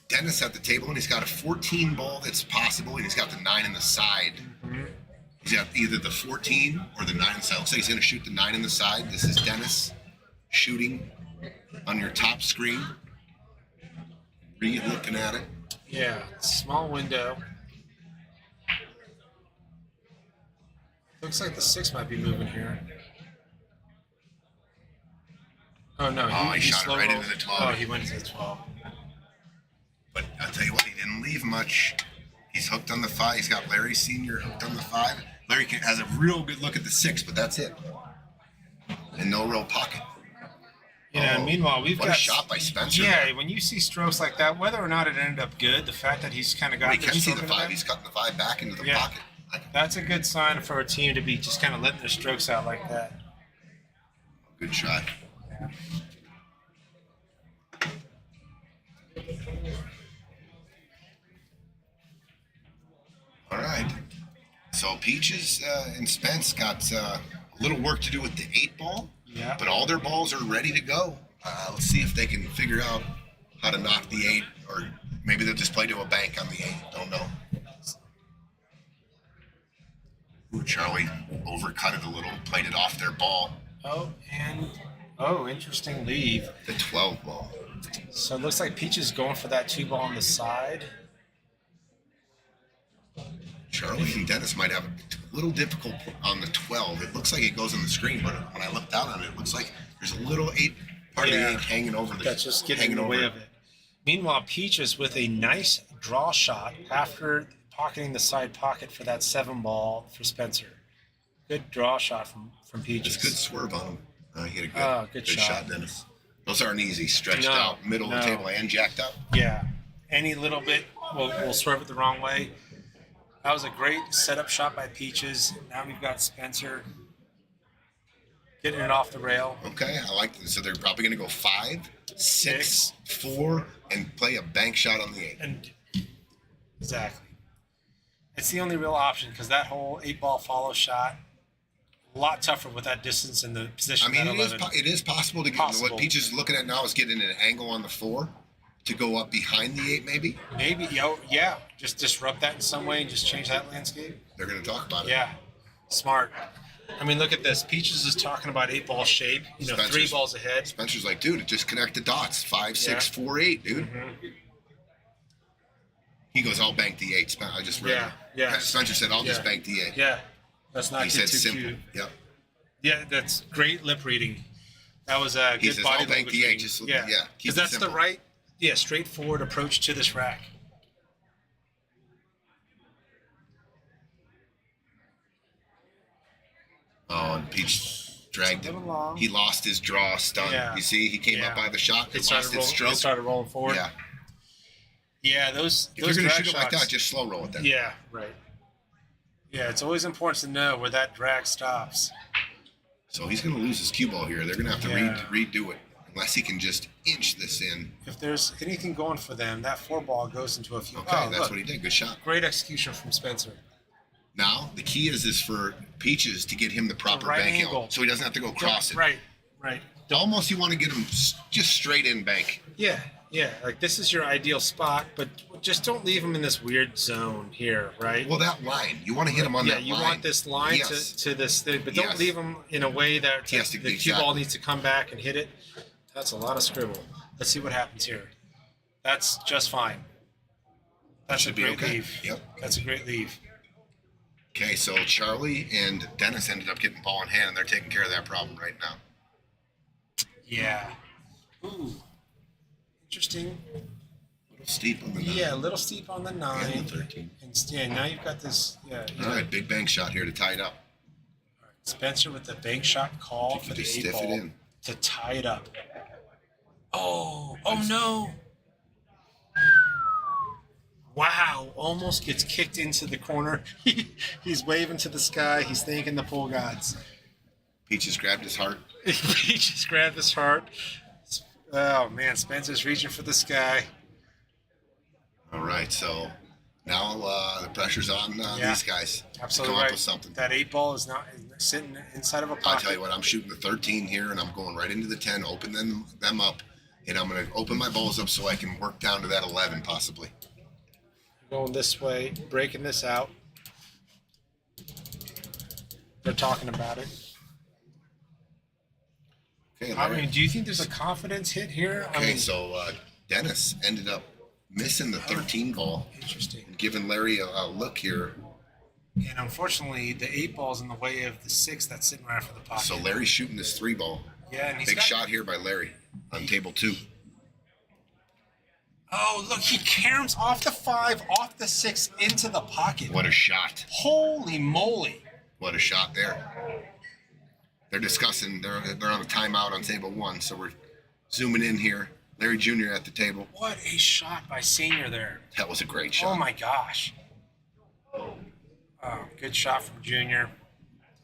Dennis at the table, and he's got a 14 ball that's possible, and he's got the 9 in the side. He's got either the 14 or the 9 side. Looks like he's going to shoot the 9 in the side. This is Dennis shooting on your top screen. Reed looking at it. Yeah, small window. Looks like the 6 might be moving here. Oh no! He shot it slow right rolled. into the 12. Oh, he went into the 12. But I'll tell you what, he didn't leave much. He's hooked on the 5. He's got Larry Sr. hooked on the 5. Larry has a real good look at the 6, but that's it. And no real pocket. Yeah. Meanwhile, we've what got a shot by Spencer. Yeah, when you see strokes like that, whether or not it ended up good, the fact that he's kind of got. He can see stroke the in 5. there, He's cutting the 5 back into the Yeah. pocket. That's a good sign for a team to be just kind of letting their strokes out like that. Good shot. All right. So Peaches and Spence got a little work to do with the 8 ball, Yeah. but all their balls are ready to go. Let's see if they can figure out how to knock the 8, or maybe they'll just play to a bank on the 8. Don't know. Ooh, Charlie overcut it a little, played it off their ball. Interesting leave. The 12 ball. So it looks like Peach is going for that 2 ball on the side. Charlie and Dennis might have a little difficult on the 12. It looks like it goes on the screen, but when I look down on it, it looks like there's a little 8 part of the 8 hanging over the. That's just getting in the way of it. Meanwhile, Peach is with a nice draw shot after pocketing the side pocket for that 7 ball for Spencer. Good draw shot from Peaches. It's good swerve on him. He had a good shot. Dennis. Those aren't easy. Stretched No, out, middle of the table, and jacked up. Yeah, any little bit will swerve it the wrong way. That was a great setup shot by Peaches. Now we've got Spencer getting it off the rail. Okay, I like this. So they're probably going to go 5, 6, 4, and play a bank shot on the 8. And exactly, it's the only real option because that whole 8 ball follow shot, a lot tougher with that distance and the position. I mean, at 11. it is possible to get. Possible. What Peaches is looking at now is getting an angle on the 4 to go up behind the 8, maybe. Maybe, yeah, just disrupt that in some way and just change that landscape. They're going to talk about it. Yeah, smart. I mean, look at this. Peaches is talking about 8 ball shape. 3 balls ahead. Spencer's like, dude, just connect the dots. 5, 6, 4, 8, dude. Mm-hmm. He goes, I'll bank the 8. I just read it. Yeah. Spencer said, I'll just bank the 8. Yeah, that's not He too said simple. cute. Yep. Yeah, that's great lip reading. That was a He good says, body I'll bank language the 8. reading. Just Yeah, keep because it that's the simple. right, straightforward approach to this rack. Oh, and Peach dragged Took him. him along. He lost his draw, stun. Yeah. You see, he came up by the shot. It lost its stroke. It started rolling forward. Yeah. Yeah, those If you're going to drag shoot it like shots- that, just slow roll it then. Yeah, right. Yeah, it's always important to know where that drag stops. So he's going to lose his cue ball here. They're going to have to redo it unless he can just inch this in. If there's anything going for them, that 4 ball goes into a few. Okay, Oh, that's look. what he did. Good shot. Great execution from Spencer. Now, the key is for Peaches to get him the proper right bank angle. so he doesn't have to go cross it. Right. Almost you want to get him just straight in bank. Yeah. Like this is your ideal spot, but just don't leave him in this weird zone here, right? Well, that line. You want to hit him on that line. Yeah, you want this line Yes. to this thing, but don't Yes. leave him in a way that He has to- the cue exactly. ball needs to come back and hit it. That's a lot of scribble. Let's see what happens here. That's just fine. That's Should a be great okay. leave. Yep. That's a great leave. Okay, so Charlie and Dennis ended up getting ball in hand, and they're taking care of that problem right now. Yeah. Ooh. Interesting. A little steep on the 9. Yeah, a little steep on the 9. And the 13. And now you've got this. Yeah. All right, big bank shot here to tie it up. Spencer with the bank shot call You for can the just 8 stiff it ball in. to tie it up. Oh no. Wow, almost gets kicked into the corner. He's waving to the sky. He's thanking the pool gods. Peaches grabbed his heart. He just grabbed his heart. Oh man, Spencer's reaching for the sky. All right, so now the pressure's on these guys Absolutely to come right. up with something. That 8 ball is not sitting inside of a pocket. I'll tell you what, I'm shooting the 13 here, and I'm going right into the 10, open them up, and I'm going to open my balls up so I can work down to that 11 possibly. Going this way, breaking this out. They're talking about it. Okay, I Larry. mean, do you think there's a confidence hit here? I Okay, mean, so Dennis ended up missing the 13 ball interesting. and giving Larry a look here. And unfortunately, the 8 ball's in the way of the 6 that's sitting right for the pocket. So Larry's shooting this 3 ball. Yeah, and he's Big got, shot here by Larry on table 2. Oh, look, he caroms off the 5, off the 6, into the pocket. What a shot. Holy moly. What a shot there. They're discussing, they're on a timeout on table 1, so we're zooming in here. Larry Jr. at the table. What a shot by Senior there. That was a great shot. Oh, my gosh. Oh, good shot from Junior.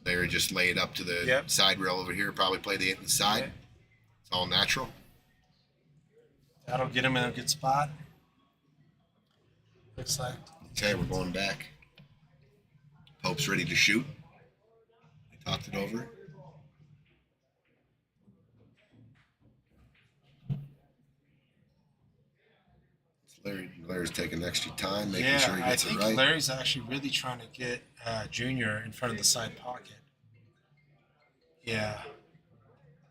Larry just laid up to the Yep. side rail over here, probably played the 8 inside. Yep. It's all natural. That'll get him in a good spot. Looks like. Okay, we're going back. Pope's ready to shoot. I talked it over. Larry's taking extra time, making sure he I gets it think right. Larry's actually really trying to get Junior in front of the side pocket. Yeah.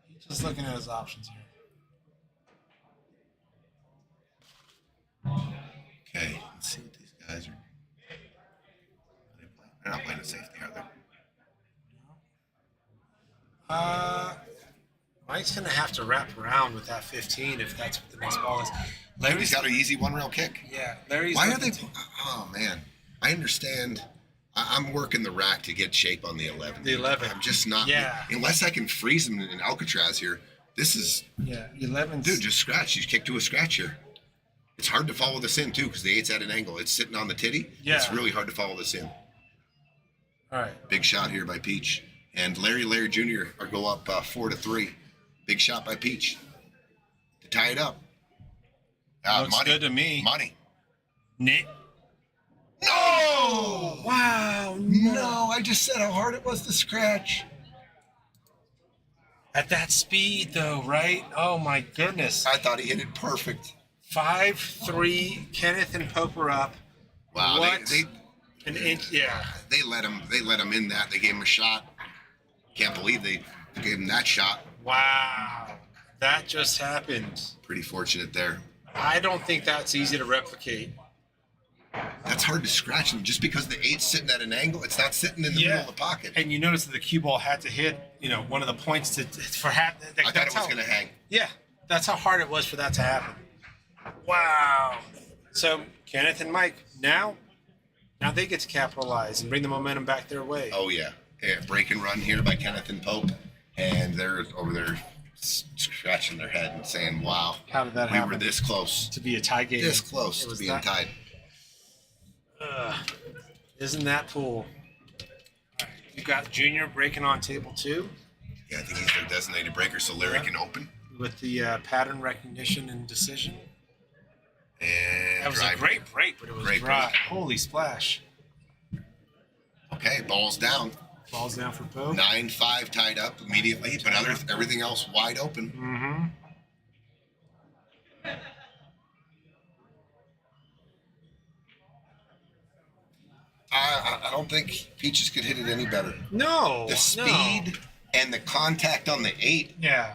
He's just looking at his options here. Okay, let's see what these guys are. They're not playing a safety, are they? Mike's going to have to wrap around with that 15 if that's what the next ball is. Larry's got an easy 1-rail kick. Yeah, Larry's. Why are they? looking to- Oh man, I understand. I'm working the rack to get shape on the 11. The 11. I'm just not. Yeah. Unless I can freeze him in Alcatraz here. This is, Yeah, 11. dude, just scratch. You kick to a scratch here. It's hard to follow this in too because the 8's at an angle. It's sitting on the titty. Yeah. It's really hard to follow this in. All right. Big shot here by Peach. And Larry Jr. are go up 4-3. Big shot by Peach to tie it up. Looks money. good to me. Money. Nick. No! Wow. No, I just said how hard it was to scratch. At that speed, though, right? Oh, my goodness. I thought he hit it perfect. 5-3. Kenneth and Pope are up. Wow, What? they An inch. Yeah. they let him in that. They gave him a shot. Can't believe they gave him that shot. Wow. That just happened. Pretty fortunate there. I don't think that's easy to replicate. That's hard to scratch him just because the 8's sitting at an angle. It's not sitting in the middle of the pocket. And you notice that the cue ball had to hit, one of the points for half. I thought it was going to hang. Yeah, that's how hard it was for that to happen. Wow. So Kenneth and Mike now they get to capitalize and bring the momentum back their way. Oh yeah, break and run here by Kenneth and Pope, and they're over there scratching their head and saying, "Wow, How did that we happen? were this close, To be a tie game. this close It to was being that- tied." Isn't that cool? You got Junior breaking on table 2 Yeah, I think he's their designated breaker, so Larry can open. with the pattern recognition and decision. And That was dry a great break, but it was Great dry. break. Holy splash. Okay, ball's down. Balls down for Pope. 9-5 tied up immediately, but everything else wide open. Mm-hmm. I don't think Peaches could hit it any better. No. The speed and the contact on the 8, Yeah.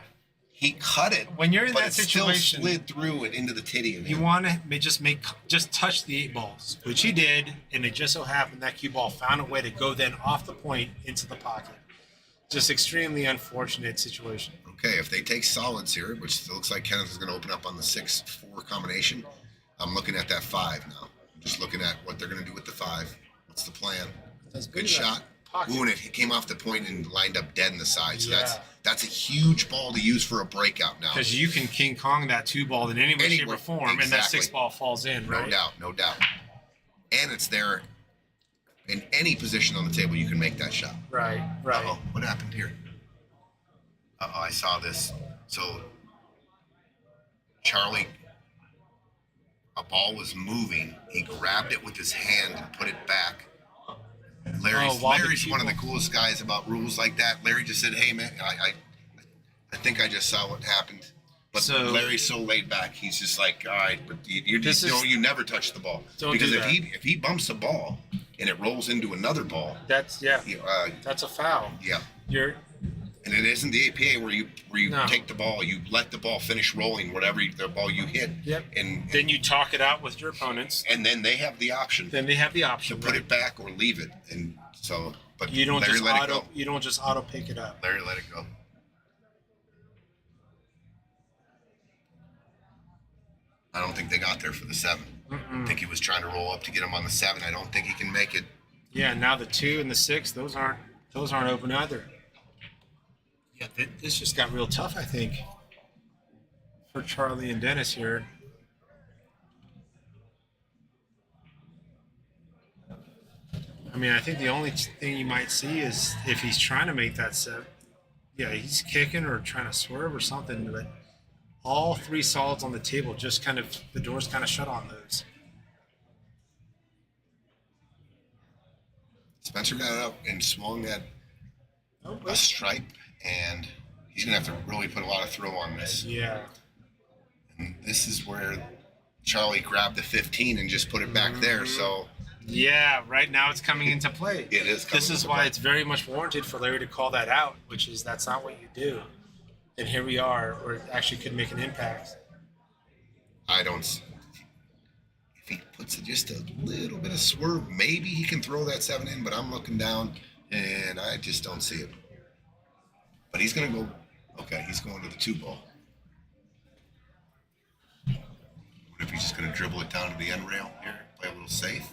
he cut it. When you're in but that it situation, still slid through it into the titty. And you want to just touch the 8 balls, which he did, and it just so happened that cue ball found a way to go then off the point into the pocket. Just extremely unfortunate situation. Okay, if they take solids here, which looks like Kenneth is going to open up on the 6-4 combination, I'm looking at that 5 now. I'm just looking at what they're going to do with the 5. What's the plan? Good shot. Pocket. Ooh, and it came off the point and lined up dead in the side. So Yeah. that's a huge ball to use for a breakout now. Because you can King Kong that 2 ball in any way, shape, Anywhere. or form, and that Exactly. 6 ball falls in, right? No doubt. And it's there in any position on the table. You can make that shot. Right. Uh-oh, what happened here? Uh-oh, I saw this. So Charlie, a ball was moving. He grabbed it with his hand and put it back. Larry's one of the coolest guys about rules like that. Larry just said, "Hey man, I think I just saw what happened." But So- Larry's so laid back. He's just like, "All right, but you This is- never touch the ball Don't because do if that. he bumps the ball, and it rolls into another ball, That's that's a foul. yeah. You're And it isn't the APA where you No. take the ball, you let the ball finish rolling, the ball you hit, Yep. and Then you talk it out with your opponents. and then they have the option Then they have the to option. put it back or leave it. And so, but You don't Larry just let it auto. go. You don't just auto pick it up. Larry let it go. I don't think they got there for the 7. I think he was trying to roll up to get him on the 7. I don't think he can make it. Yeah. Now the 2 and the 6, those aren't open either. Yeah. This just got real tough, I think, for Charlie and Dennis here. I mean, I think the only thing you might see is if he's trying to make that 7. Yeah, he's kicking or trying to swerve or something, but all 3 solids on the table, just kind of, the door's kind of shut on those. Spencer got up and swung at a stripe, and he's gonna have to really put a lot of throw on this. Yeah. And this is where Charlie grabbed the 15 and just put it back there. So Yeah, right now it's coming into play. it is. Coming This is into why play. it's very much warranted for Larry to call that out, which is that's not what you do. And here we are, where it actually could make an impact. I don't. If he puts just a little bit of swerve, maybe he can throw that 7 in. But I'm looking down, and I just don't see it. But he's gonna go. Okay, he's going to the 2 ball. What if he's just gonna dribble it down to the end rail here, play a little safe?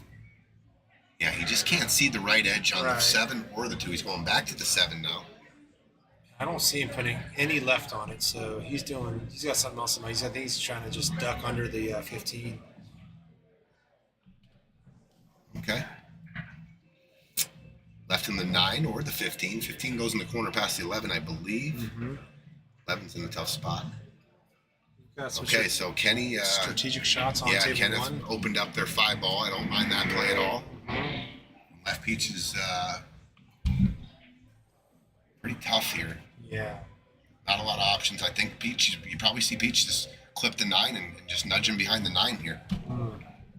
Yeah, he just can't see the right edge on the Right. 7 or the 2. He's going back to the 7 now. I don't see him putting any left on it, so he's got something else in mind. I think he's trying to just duck under the 15. Okay. Left in the 9 or the 15. 15 goes in the corner past the 11, I believe. Mm-hmm. 11's in a tough spot. Got some Okay, so Kenny, strategic shots on yeah, table Kenneth 1. opened up their 5 ball. I don't mind that play at all. Left Peach is pretty tough here. Yeah. Not a lot of options. I think Peach, you probably see Peach just clip the 9 and just nudge him behind the 9 here.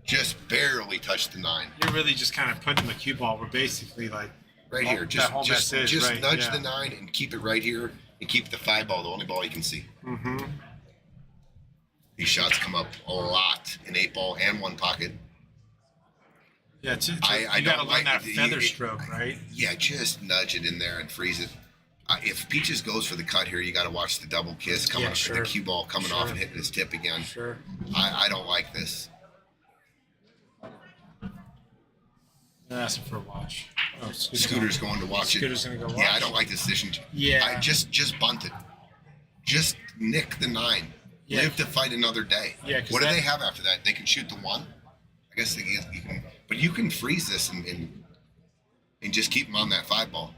Just barely touch the 9. You're really just kind of putting the cue ball. We're basically like Right all- here. Just that whole just, mess is, just right, nudge yeah. the 9 and keep it right here and keep the 5 ball, the only ball you can see. Mm-hmm. These shots come up a lot in 8 ball and 1 pocket. Yeah, I you got to don't learn like that it. feather stroke, right? Yeah, just nudge it in there and freeze it. If Peaches goes for the cut here, you got to watch the double kiss coming Yeah, up, sure. the cue ball coming off Sure. and hitting his tip again. Sure. I don't like this. They're asking for a watch. Oh, Scooter's going to watch Scooter's it. gonna go Yeah, I watch. don't like this decision. Yeah. I just bunt it. Just nick the 9. Yeah. Live to fight another day. Yeah, 'cause What do that- they have after that? They can shoot the 1. I guess you can, but you can freeze this and just keep them on that 5 ball.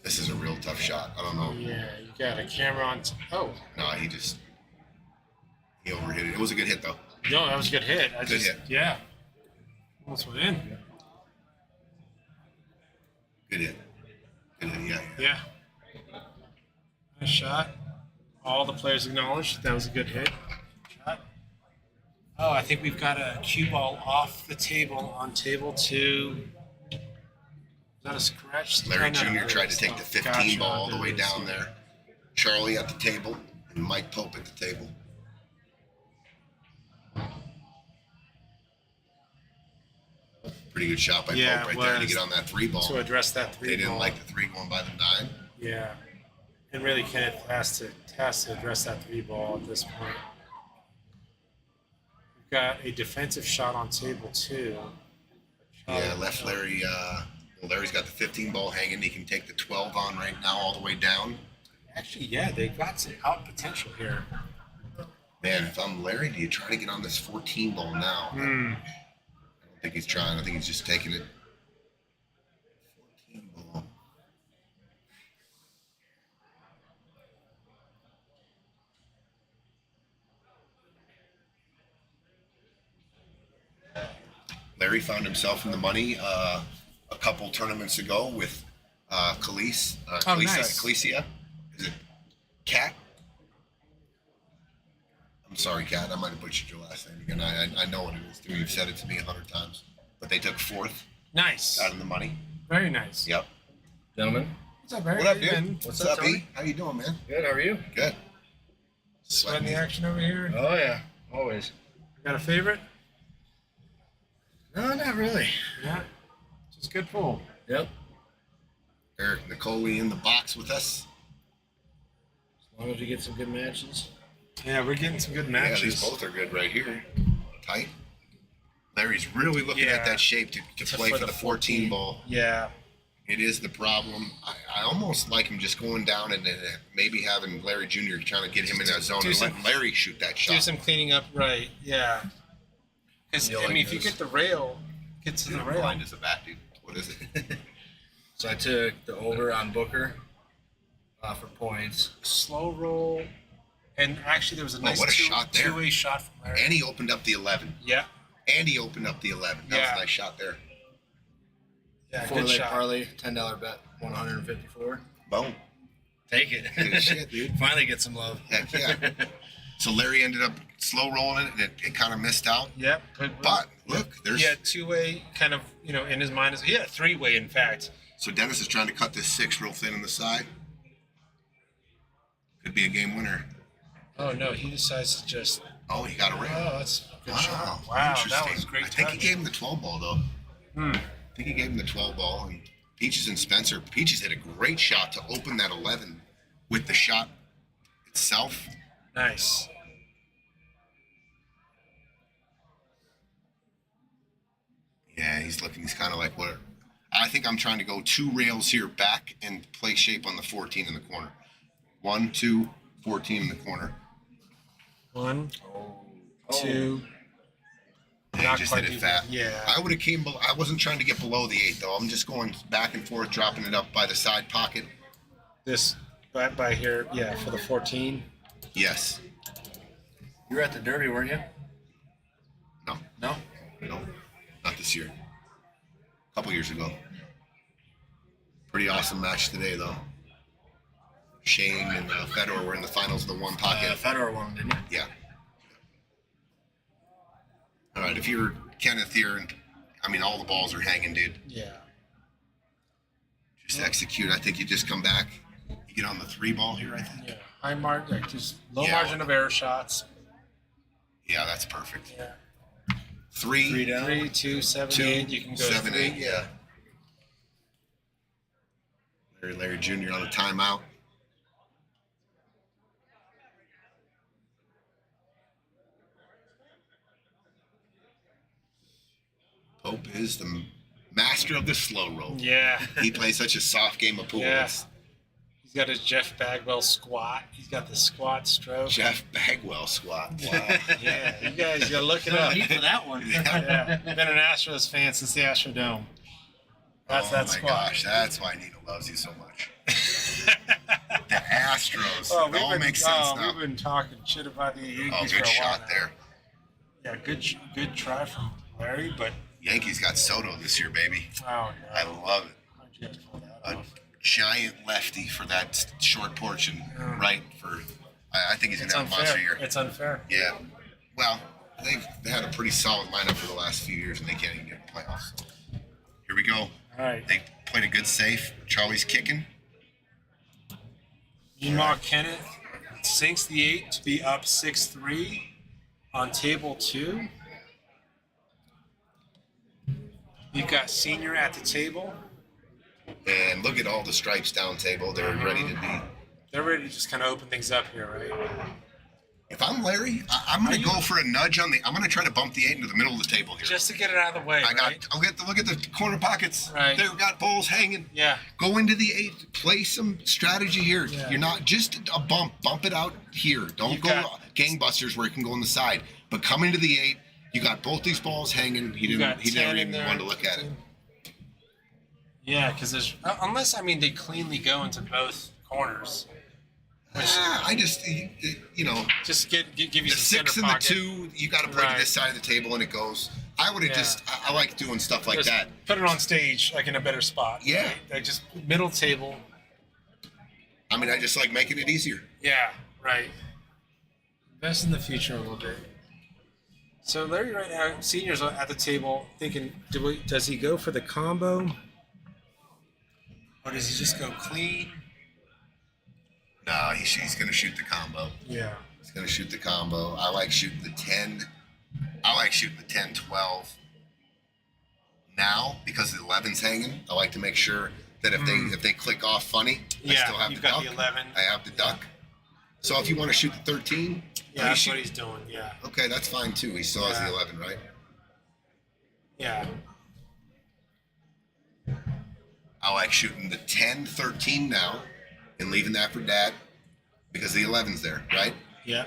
This is a real tough shot. I don't know. Yeah, you got a camera on. Oh, No, he overhit it. It was a good hit though. no, that was a good hit. Good hit. Yeah. Almost went in. Good hit. Good hit. Yeah. Yeah. Nice shot. All the players acknowledged that was a good hit. Shot. Oh, I think we've got a cue ball off the table on table 2. Is that a scratch? Larry No, no, Jr. tried to take the 15 gotcha. ball all the way There it down is. there. Charlie at the table and Mike Pope at the table. Pretty good shot by Yeah, Pope it right there to was. get on that 3 ball. To address that 3 They didn't ball. like the 3 going by the 9. Yeah. And really, Kenneth has to address that 3 ball at this point. We've got a defensive shot on table 2. Yeah, left Larry. Larry's got the 15 ball hanging. He can take the 12 on right now all the way down. Actually, yeah, they've got some out potential here. Man, if I'm Larry, do you try to get on this 14 ball now? I don't think he's trying. I think he's just taking it. 14 ball. Larry found himself in the money a couple tournaments ago with Khalees. Nice. Khaleesia. Is it Cat? I'm sorry, Kat. I might have butchered your last name again. I know what it is, too. You've said it to me 100 times. but they took fourth, Nice. got in the money. Very nice. Yep. Gentlemen. What's up, Barry? What up, How you dude? been? What's up, up, Tony? E? How you doing, man? Good. How are you? Good. Sweating the action over here. Oh yeah. Always. Got a favorite? No, not really. Yeah. Just good pool. Yep. Eric Nicoli in the box with us. As long as we get some good matches. Yeah, we're getting some good Yeah, matches. these both are good right here. Tight. Larry's really looking Yeah. at that shape to play for the 14 ball. Yeah. It is the problem. I almost like him just going down and maybe having Larry Jr. trying to get him in that zone do and some- letting Larry shoot that Do shot. some cleaning up, right? Yeah. Because I mean, if you get the rail, get to the I'm rail. blind as a bat, dude. What is it? So I took the over on Booker for points. Slow roll, and actually there was a nice what a shot there. two-way shot from Larry. And he opened up the 11. Yeah. And he opened up the 11. That was Yeah. a nice shot there. Yeah. Four Good leg shot. parlay, $10 bet, 154. Boom. Take it. Good shit, dude. Finally get some love. Heck yeah. So Larry ended up slow rolling it, and it kind of missed out. Yep. But look, there's he had two-way kind of, in his mind. He had a three-way, in fact. so Dennis is trying to cut this 6 real thin on the side. Could be a game winner. Oh no, he decides to just. Oh, he got a rail. Oh, that's a good Wow, shot. Wow, that interesting. was great. I think he touch. gave him the 12 ball though. I think he gave him the 12 ball, and Peaches and Spencer. Peaches hit a great shot to open that 11 with the shot itself. Nice. Yeah, he's looking. He's kind of like what? I think I'm trying to go 2 rails here back and play shape on the 14 in the corner. 1, 2, 14 in the corner. 1, 2. Yeah, Not he just quite hit it even. fat. Yeah. I would have came. I wasn't trying to get below the 8 though. I'm just going back and forth, dropping it up by the side pocket. This by here, yeah, for the 14. Yes. You were at the Derby, weren't you? No. No? No. Not this year. A couple years ago. Pretty awesome match today though. Shane and Fedor were in the finals of the one pocket. Fedor won, didn't you? Yeah. All right, if you're Kenneth here, and I mean, all the balls are hanging, dude. Yeah. Just execute. I think you just come back. You get on the 3 ball here, I think. Yeah. High margin, just low Yeah. margin of error shots. Yeah, that's perfect. Yeah. 3 down. 3, 2, 7, 2, 8. You can go 7, 3. 8. Yeah. Larry Jr. on a timeout. Pope is the master of the slow roll. Yeah. He plays such a soft game of pool. Yeah. It's He's got his Jeff Bagwell squat. He's got the squat stroke. Jeff Bagwell squat. Wow. Yeah, you guys gotta look it No up. need for that one. Yeah, been an Astros fan since the Astrodome. That's Oh that my squat. gosh, that's why Nina loves you so much. The Astros. Oh, it all makes sense now. we've been talking shit about the Yankees Oh, for a good while shot now. there. Yeah, good try from Larry, but Yankees got Soto this year, baby. oh I no. love it. How'd you guys pull that A off? giant lefty for that short porch and right for. I think he's It's gonna have a monster unfair. year. It's unfair. Yeah. Well, they had a pretty solid lineup for the last few years, and they can't even get in the playoffs. So. Here we go. All right. They played a good save. Charlie's kicking. Meanwhile, Kenneth sinks the 8 to be up 6-3 on table 2. You've got Senior at the table. And look at all the stripes down table. They're ready to be. They're ready to just kind of open things up here, right? If I'm Larry, I'm going to go for a nudge on the. I'm going to try to bump the 8 into the middle of the table here. Just to get it out of the way, I got. right? I'll get the look at the corner pockets. Right. They've got balls hanging. Yeah. Go into the 8. Play some strategy here. Yeah. You're not just a bump. Bump it out here. Don't You've go got- gangbusters where it can go on the side. But come into the 8. You got both these balls hanging. He You didn't. got He 10 never in even there. wanted to look at it. Yeah, because there's unless they cleanly go into both corners, I just just give you the some 6 center and the pocket. 2. You got to play Right. to this side of the table and it goes. I would have Yeah. just. I like doing stuff like Just that. put it on stage, like in a better spot. Yeah. right? Like just middle table. I mean, I just like making it easier. Yeah, right. Invest in the future a little bit. So Larry right now, senior's at the table thinking, does he go for the combo? Or does he just go clean? No, he's going to shoot the combo. Yeah. He's going to shoot the combo. I like shooting the 10. I like shooting the 10, 12. Now, because the 11's hanging, I like to make sure that if they click off funny, I still have you've the got duck. the 11. I have the duck. So if you want to shoot the 13, Yeah, that's what he's doing. Yeah. okay, that's fine too. He still has the 11, right? Yeah. I like shooting the 10, 13 now and leaving that for dad because the 11's there, right? Yeah.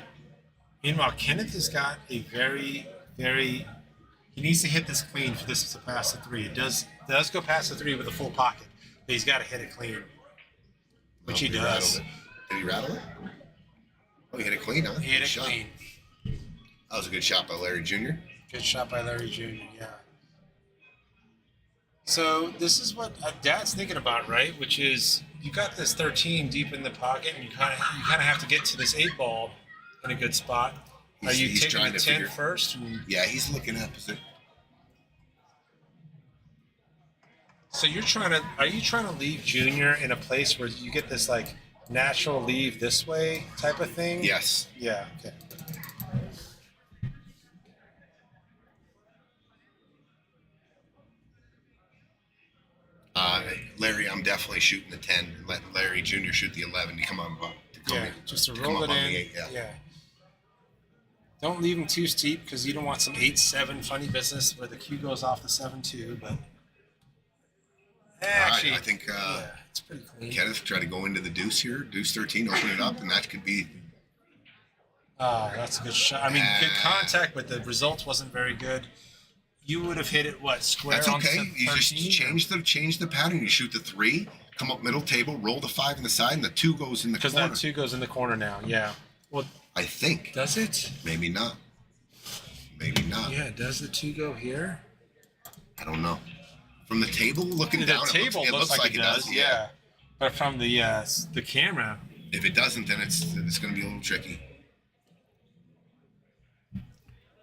Meanwhile, Kenneth has got a very, very. He needs to hit this clean for this to pass the 3. It does go past the 3 with a full pocket, but he's got to hit it clean, which he does. Did he rattle it? Oh, he hit it clean, huh? He hit Good it shot. clean. That was a good shot by Larry Jr. Good shot by Larry Jr. Yeah. So this is what Dad's thinking about, right? Which is you got this 13 deep in the pocket, and you kind of have to get to this 8 ball in a good spot. Are you taking trying the to 10 figure- first? Yeah, he's looking at position. So are you trying to leave Junior in a place where you get this like natural leave this way type of thing? Yes. Yeah. Okay. Larry, I'm definitely shooting the 10. Let Larry Jr. shoot the 11 to come on up. Just to come roll up it on in. the 8, yeah. Don't leave him too steep because you don't want some 8-7 funny business where the cue goes off the 7-2. But actually, I think it's pretty clean. Kenneth tried to go into the deuce here, deuce 13, open it up, and that could be. That's a good shot. I mean, good contact, but the result wasn't very good. You would have hit it square That's on okay. the You just 13, change the pattern. You shoot the 3, come up middle table, roll the 5 in the side, and the 2 goes in the because corner. that 2 goes in the corner now. Yeah. Well, I think. does it? Maybe not. Maybe not. Yeah. Does the 2 go here? I don't know. From the table looking The down, table it looks like it does. Yeah. But from the camera, If it doesn't, then it's going to be a little tricky.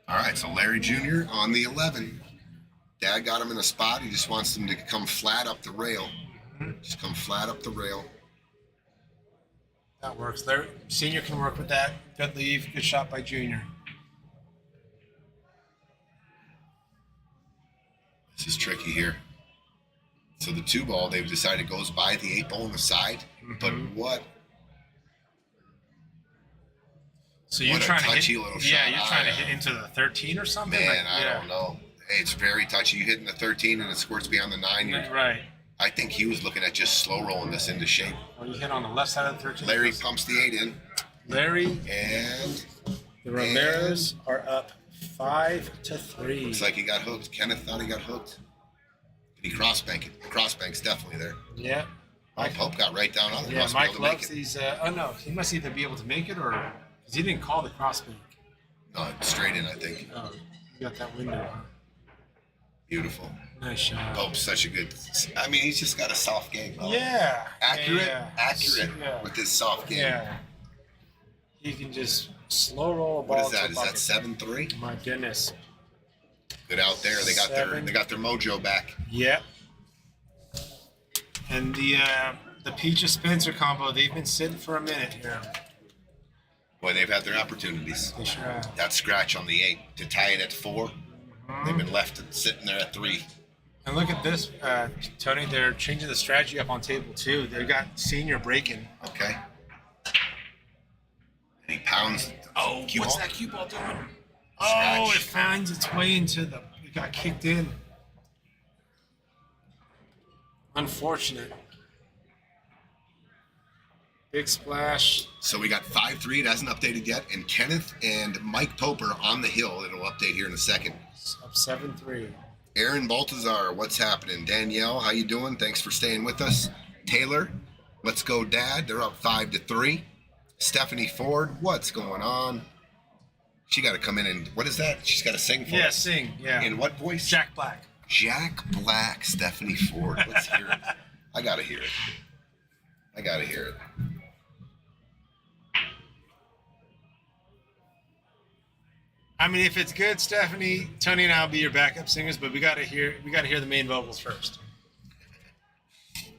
All right, so Larry Jr. on the 11. Dad got him in a spot. He just wants him to come flat up the rail. Just come flat up the rail. that works. Larry Senior can work with that. Good leave. Good shot by Junior. This is tricky here. So the 2 ball, they've decided goes by the 8 ball on the side. But what? So you're What a trying to touchy hit. little Yeah, shot. you're trying to hit into the 13 or something. Man, I don't know. Hey, it's very touchy. You hitting the 13 and it squirts beyond the 9. Right. I think he was looking at just slow rolling this into shape. Well, you hit on the left side of the 13. Larry pumps the 8 in. Larry, And the Romeros are up 5-3. looks like he got hooked. Kenneth thought he got hooked. Did he cross-bank it? The cross-bank's definitely there. Yeah. Mike Pope got right down on it. Yeah, Must be able Mike to make loves it. these. Oh, no. He must either be able to make it or. Because he didn't call the crossbank. No, straight in, I think. Oh, you got that window, huh? Beautiful. Nice shot. Pope's such a good. I mean, he's just got a soft game. Huh? Yeah. Accurate, Yeah. accurate Yeah. with his soft game. Yeah. He can just slow roll a ball. What is to that? the Is that bucket. 7-3? My goodness. Good out there. They got their 7. mojo back. Yep. And the Peaches Spencer combo, they've been sitting for a minute here. Boy, they've had their opportunities. They sure have. That scratch on the 8 to tie it at 4. They've been left sitting there at 3. And look at this, Tony. They're changing the strategy up on table 2. They've got Senior breaking. Okay. And he pounds. Oh, cue what's ball. that cue ball doing? Oh, Scratch. it finds its way into the. It got kicked in. Unfortunate. Big splash. So we got 5-3. It hasn't updated yet. And Kenneth and Mike Pope are on the hill. It'll update here in a second. Up 7-3. Aaron Baltazar, what's happening? Danielle, how you doing? Thanks for staying with us. Taylor, let's go, Dad. They're up 5-3. Stephanie Ford, what's going on? She got to come in and what is that? She's got to sing for Yeah, us. sing. Yeah. In what voice? Jack Black. Jack Black, Stephanie Ford. Let's hear it. I gotta hear it. I gotta hear it. I mean, if it's good, Stephanie, Tony and I'll be your backup singers, but we gotta hear the main vocals first.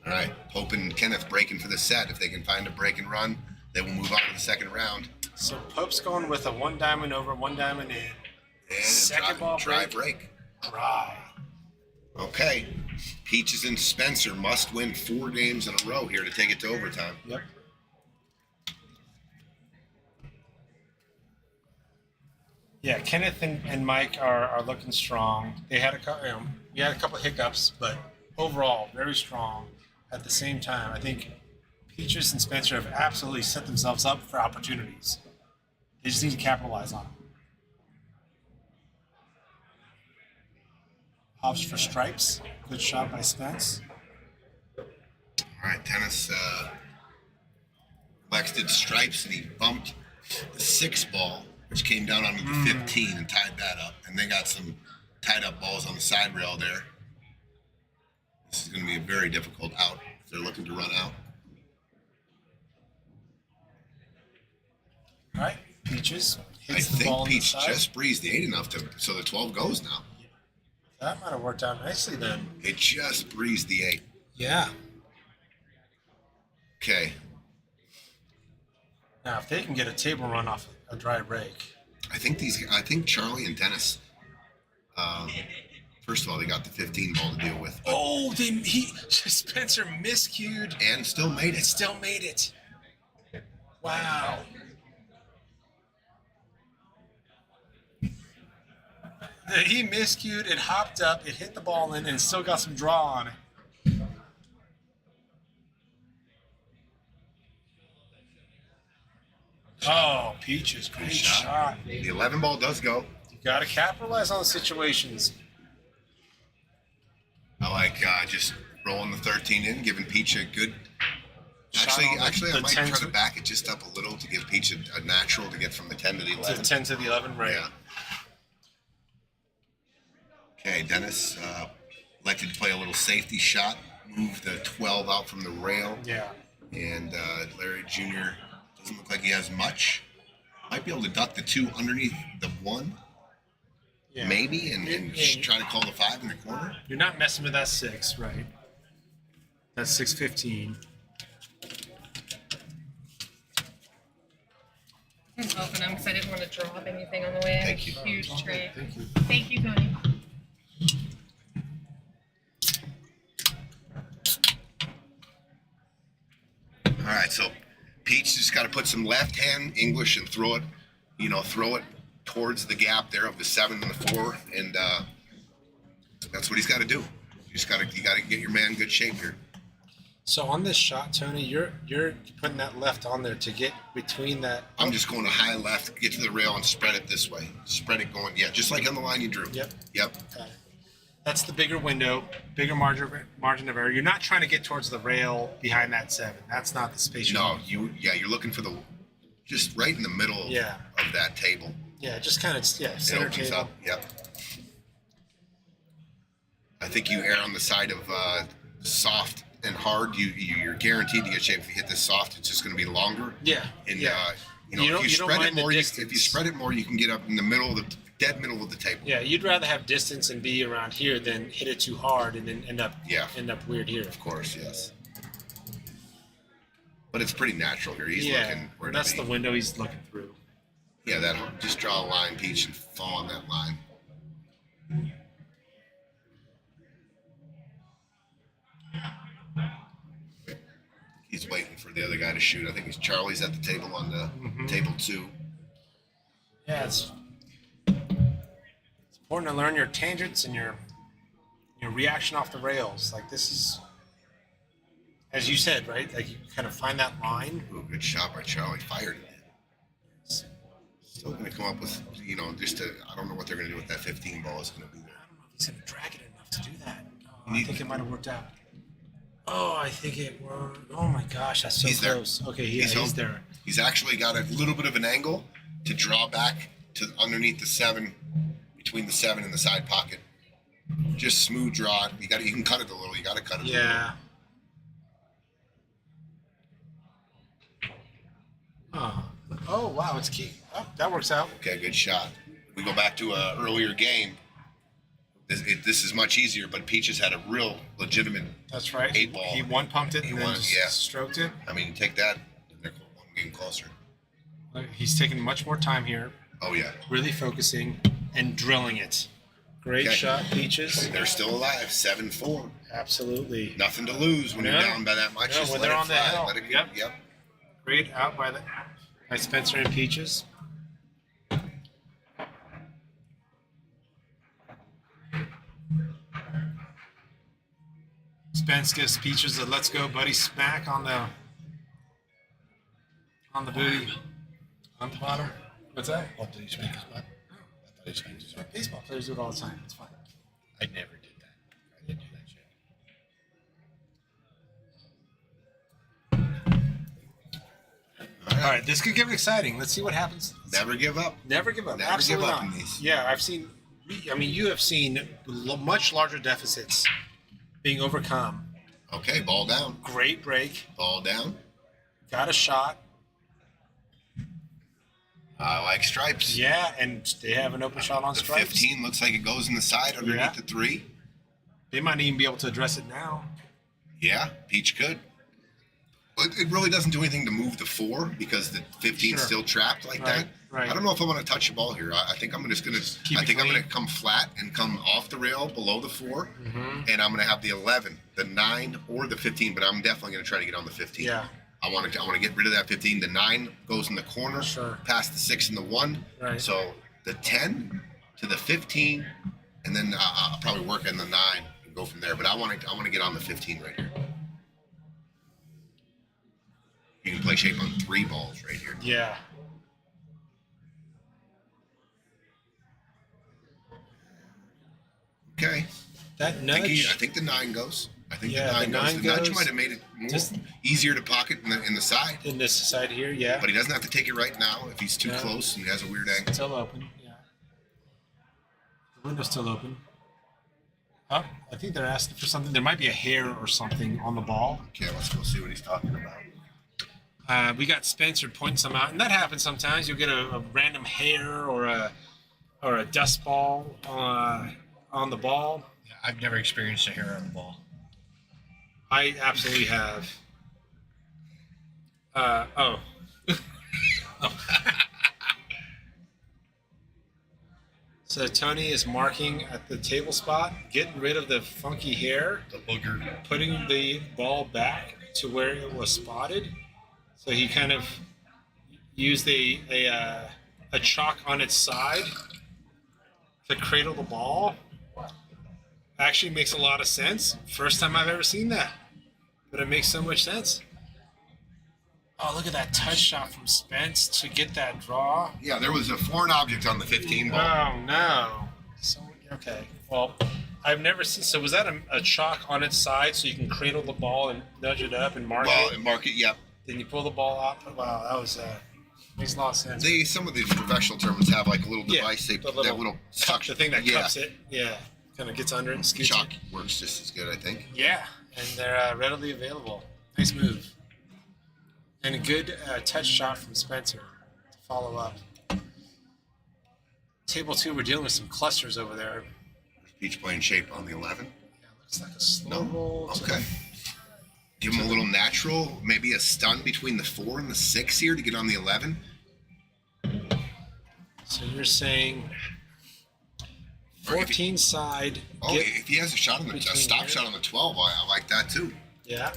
All right, Pope and Kenneth breaking for the set. If they can find a break and run, they will move on to the second round. So Pope's going with a 1 diamond over, 1 diamond in. And Second ball try break. break. Dry. Okay. Peaches and Spencer must win 4 games in a row here to take it to overtime. Yep. Yeah, Kenneth and Mike are looking strong. They had we had a couple hiccups, but overall very strong. At the same time, I think Peaches and Spencer have absolutely set themselves up for opportunities. They just need to capitalize on them. Hops for stripes. Good shot by Spence. All right, Dennis Lex did stripes and he bumped the 6 ball, which came down onto the 15 and tied that up. And they got some tied up balls on the side rail there. This is going to be a very difficult out if they're looking to run out. All right, Peaches I hits the ball think on the Peach side. just breezed the 8 enough so the 12 goes now. That might have worked out nicely then. It just breezed the 8. Yeah. Okay. Now, if they can get a table run off a dry break. I think Charlie and Dennis, first of all, they got the 15 ball to deal with. Oh, Spencer miscued. And still made It it. still made it. Wow. He miscued, it hopped up, it hit the ball in, and it still got some draw on it. Oh, Peaches, great shot. The 11 ball does go. You got to capitalize on the situations. I like just rolling the 13 in, giving Peach a good. Shot on Actually, the I might 10 try to- to back it just up a little to give Peach a natural to get from the 10 to the To 11. the 10 to the 11, right? Yeah. Okay, Dennis elected to play a little safety shot, move the 12 out from the rail, Yeah. and Larry Jr. doesn't look like he has much. Might be able to duck the 2 underneath the 1, Yeah. maybe, and Yeah. try to call the 5 in the corner. You're not messing with that 6, right? That's 6-15. I'm open them because I didn't want to drop anything on the way. I Thank have you. a huge tray. Thank you. Thank you, Tony. All right, so Peach just got to put some left hand English and throw it towards the gap there of the 7 and the 4, and that's what he's got to do. You got to get your man in good shape here. So on this shot, Tony, you're putting that left on there to get between that. I'm just going to high left, get to the rail, and spread it this way. Spread it going, yeah, just like on the line you drew. Yep. Yep. That's the bigger window, bigger margin of error. You're not trying to get towards the rail behind that 7. That's not the space. No, you're looking for just right in the middle of that table. Yeah, just kind of It center opens table. up. Yep. I think you err on the side of soft and hard. You're guaranteed to get shape. If you hit this soft, it's just going to be longer. Yeah. And yeah. if you don't spread it mind the more, if you distance. spread it more, you can get up in the middle of the dead middle of the table. Yeah, you'd rather have distance and be around here than hit it too hard and then end up weird here. Of course, yes. But it's pretty natural here. He's yeah, looking where that's to be. the window he's looking through. Yeah, just draw a line, Peach, and fall on that line. He's waiting for the other guy to shoot. I think Charlie's at the table on the table 2. Yeah, it's important to learn your tangents and your reaction off the rails. Like this is, as you said, right? Like you kind of find that line. Ooh, good shot by Charlie. Fired it. Still going to come up with, I don't know what they're going to do with that 15 ball. Is going to be there. I don't know if he's going to drag it enough to do that. Oh, I think it might have worked out. Oh, I think it worked. Oh my gosh, that's so He's there. close. Okay, he's there. He's actually got a little bit of an angle to draw back to underneath the 7, between the 7 and the side pocket. Just smooth draw it. You can cut it a little. You got to cut it. Yeah. Oh wow, it's key. Oh, that works out. Okay, good shot. we go back to a earlier game. This is much easier, but Peaches had a real legitimate. That's right. 8-ball. He one pumped it and then just yeah. stroked it. I mean, you take that, and they're one game closer. He's taking much more time here, Oh yeah, really focusing and drilling it. Great Okay. shot, Peaches. they're still alive. 7-4. Absolutely. Nothing to lose when you're No. down by that much. No, Just when let they're it on the fly. hill. Let it, Yep. Yep. Great out by Spencer and Peaches. Spence gives Peaches a let's go buddy smack on the booty. On the bottom. What's that? What did he smack his butt? I thought he smacked his butt. Baseball players do it all the time. It's fine. I never did that. I didn't do that shit. All right, this could get exciting. Let's see what happens. Never give up. Never give up. Never Absolutely give up not. in these. Yeah, I mean, you have seen much larger deficits being overcome. Okay, ball down. Great break. Ball down. Got a shot. I like stripes. Yeah, and they have an open shot on The stripes. 15 looks like it goes in the side underneath Yeah. the 3. They might even be able to address it now. Yeah, Peach could. But it really doesn't do anything to move the 4 because the 15 is Sure. still trapped like Right, that. right. I don't know if I want to touch the ball here. I think I'm just going to. Keep I it think I'm clean. going to come flat and come off the rail below the 4, Mm-hmm. and I'm going to have the 11, the 9, or the 15. But I'm definitely going to try to get on the 15. Yeah. I want to get rid of that 15. The 9 goes in the corner, Sure. past the 6 and the 1. Right. So the 10 to the 15, and then I'll probably work on the 9 and go from there. But I want to get on the 15 right here. You can play shape on 3 balls right here. Yeah. Okay. That I nudge. think the 9 goes. I think Yeah, the 9 goes. The nudge goes. might have made it more Just- easier to pocket in the side. In this side here, yeah. But he doesn't have to take it right now if he's too Yeah. close and he has a weird angle. Still open. Yeah. The window's still open. Oh, I think they're asking for something. There might be a hair or something on the ball. Okay, let's go see what he's talking about. We got Spencer pointing some out, and that happens sometimes. You'll get a random hair or a dust ball on the ball. Yeah, I've never experienced a hair on the ball. I absolutely have. Oh. So Tony is marking at the table spot, getting rid of the funky hair, The booger. putting the ball back to where it was spotted. So he kind of used a chalk on its side to cradle the ball. Actually makes a lot of sense. First time I've ever seen that, but it makes so much sense. Oh, look at that touch shot from Spence to get that draw. Yeah, there was a foreign object on the 15 ball. Oh no. So okay. Well, I've never seen. So was that a chalk on its side so you can cradle the ball and nudge it up and mark Well, it? mark it, yep. Then you pull the ball out. Wow, that was makes a lot of sense. Some of these professional tournaments have like a little Yeah, device, the that little suction. the thing that yeah. cups it. Yeah, kind of gets under it and scoots Chalk it. works just as good, I think. Yeah, and they're readily available. Nice move. And a good touch shot from Spencer to follow up. Table 2, we're dealing with some clusters over there. Peach playing shape on the 11. Yeah, looks like a slow roll. to Okay. Give him a little natural, maybe a stun between the 4 and the 6 here to get on the 11. So you're saying 14 side. Oh, get- if he has a shot on a between stop here. shot on the 12, I like that too. Yeah.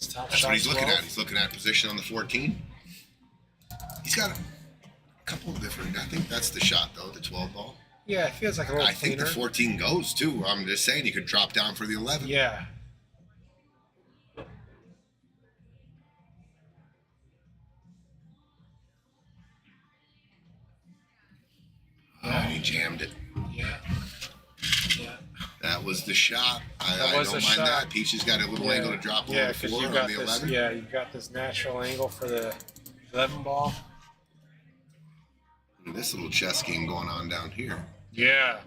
Stop That's shot what he's looking 12. at. He's looking at position on the 14. He's got a couple of different. I think that's the shot though, the 12 ball. Yeah, it feels like a little I think cleaner. the 14 goes too. I'm just saying he could drop down for the 11. Yeah. Oh, and he jammed it. Yeah. Yeah. That was the shot. That I was don't the mind shot. that. Peach has got a little angle to drop below Yeah, the because 4 you've on got the this. 11. Yeah, you've got this natural angle for the 11 ball. Look at this little chess game going on down here. Yeah.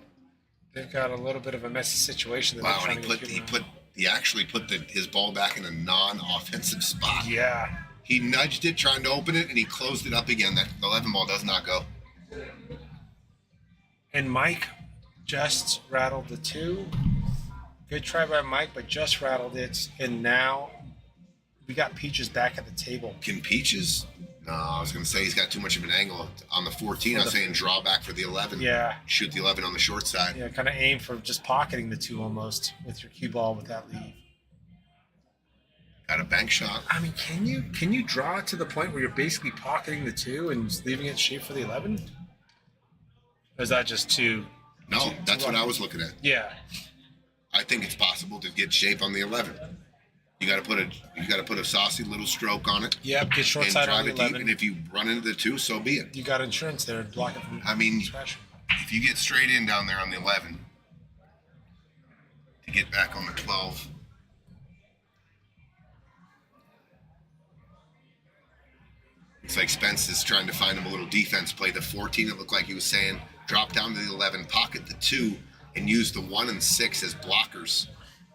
They've got a little bit of a messy situation that Wow, they're and trying to get he actually put his ball back in a non-offensive spot. Yeah. He nudged it trying to open it, and he closed it up again. That 11 ball does not go. And Mike just rattled the 2. Good try by Mike, but just rattled it. And now we got Peaches back at the table. Can Peaches? No, I was going to say he's got too much of an angle on the 14. I was saying draw back for the 11. Yeah. Shoot the 11 on the short side. Yeah, kind of aim for just pocketing the 2 almost with your cue ball with that lead. Got a bank shot. I mean, can you draw it to the point where you're basically pocketing the 2 and just leaving it shape for the 11? Or is that just too? No, that's what I was looking at. Yeah. I think it's possible to get shape on the 11. You got to put a saucy little stroke on it. Yep, get short and side drive on the it deep. 11. And if you run into the 2, so be it. You got insurance there to block it from. I mean, scratching. if you get straight in down there on the 11 to get back on the 12. It's like Spence is trying to find him a little defense play. The 14, it looked like he was saying, drop down to the 11, pocket the 2, and use the 1 and 6 as blockers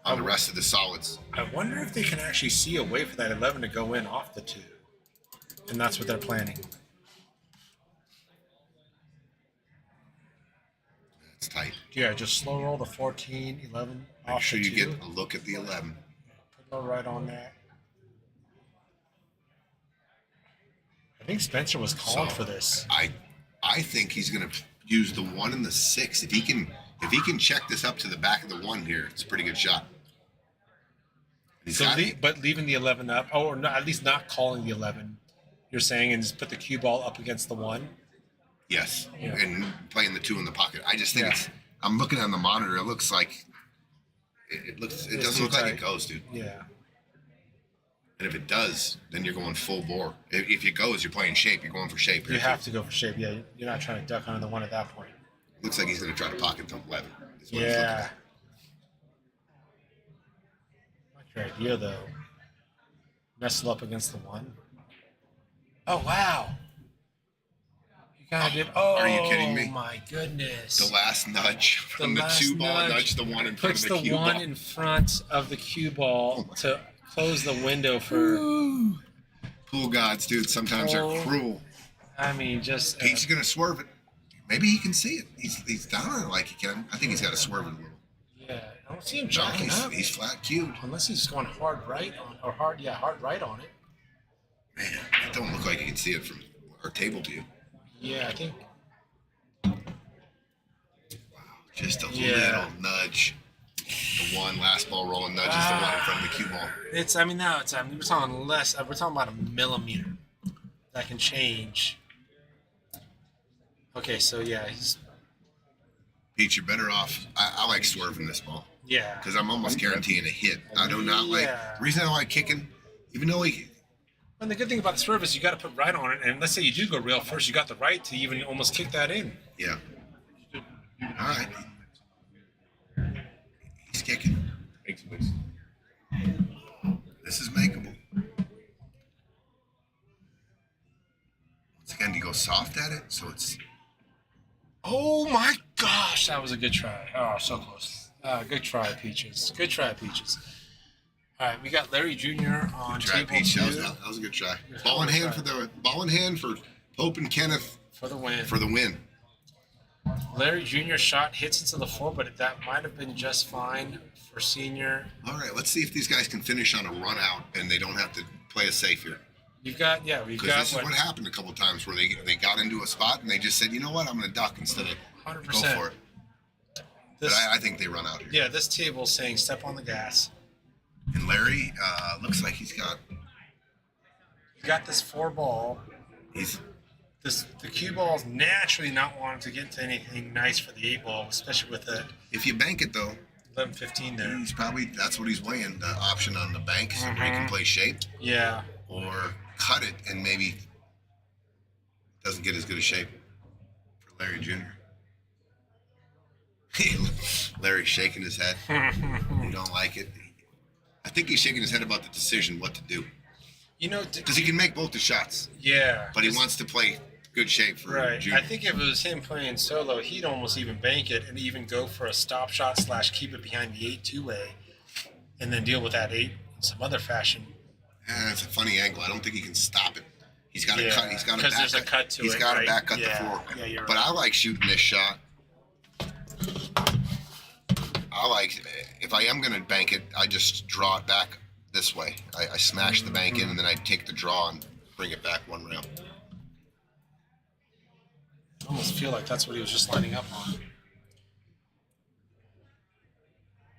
on the rest of the solids. I wonder if they can actually see a way for that 11 to go in off the 2. And that's what they're planning. It's tight. Yeah, just slow roll the 14, 11 Make off sure the you 2. get a look at the 11. Put it right on that. I think Spencer was calling for this. I think he's going to use the 1 and the 6. If he can check this up to the back of the 1 here, it's a pretty good shot. But leaving the 11 up, or not, at least not calling the 11, you're saying, and just put the cue ball up against the 1? Yes, Yeah. and playing the 2 in the pocket. I just think I'm looking on the monitor. It looks like it doesn't look like it goes, dude. Yeah. And if it does, then you're going full bore. If it goes, you're playing shape. You're going for shape. You have to go for shape. Yeah, you're not trying to duck under the 1 at that point. Looks like he's going to try to pocket the 11. Yeah. Like your idea, though. Nestle up against the 1. Oh, wow. You kind of did. Oh, are you kidding me? Oh, my goodness. The last nudge from the last 2 ball nudge nudge the 1 in front puts of the cue the 1 ball. in front of the cue ball to close the window for. Pool gods, dude, sometimes they're cruel. I mean, just. He's going to swerve it. Maybe he can see it. He's down on it like he can. I think he's got to swerve it a little. Yeah, I don't see him No, jacking up. he's flat cued. Unless he's going hard right on it. Man, it don't look like you can see it from our table view. Yeah, I think. Just a little nudge. The 1 last ball rolling nudge is the 1 in front of the cue ball. We're talking less. We're talking about a millimeter. That can change. Okay, so yeah, he's. Pete, you're better off. I like swerving this ball. Yeah. Because I'm almost guaranteeing a hit. I do not like. The reason I don't like kicking, even though And the good thing about the swerve is you got to put right on it, and let's say you do go rail first, you got the right to even almost kick that in. Yeah. All right. He's kicking. This is makeable. Once again, you go soft at it, so it's. Oh my gosh, that was a good try. Oh, so close. Good try, Peaches. Good try, Peaches. All right, we got Larry Jr. on Try, table Pete. 2 That was a good try. Ball in hand for Pope and Kenneth for the win. For the win. Larry Jr. shot hits into the 4, but that might have been just fine for Senior. All right, let's see if these guys can finish on a run out and they don't have to play it safe here. We've got Because this is what happened a couple times where they got into a spot and they just said, you know what, I'm going to duck instead of 100%. go for it. But I think they run out here. Yeah, this table's saying step on the gas. And Larry looks like he's got this 4 ball. The cue ball's naturally not wanting to get to anything nice for the 8 ball, especially with the. If you bank it though, 11-15 there. That's what he's weighing, the option on the bank, so where he can play shape. Yeah. Or cut it and maybe doesn't get as good a shape for Larry Jr. Larry's shaking his head. You don't like it. I think he's shaking his head about the decision, what to do. Because he can make both the shots. Yeah. But he wants to play good shape for Junior. I think if it was him playing solo, he'd almost even bank it and even go for a stop shot / keep it behind the 8 2-way and then deal with that 8 in some other fashion. Yeah, it's a funny angle. I don't think he can stop it. He's got to cut. He's got to back. There's a cut to He's it. got to right? back cut yeah. the 4. Yeah, you're but right. I like shooting this shot I like, if I am going to bank it, I just draw it back this way. I smash the bank in, and then I take the draw and bring it back one rail. I almost feel like that's what he was just lining up on.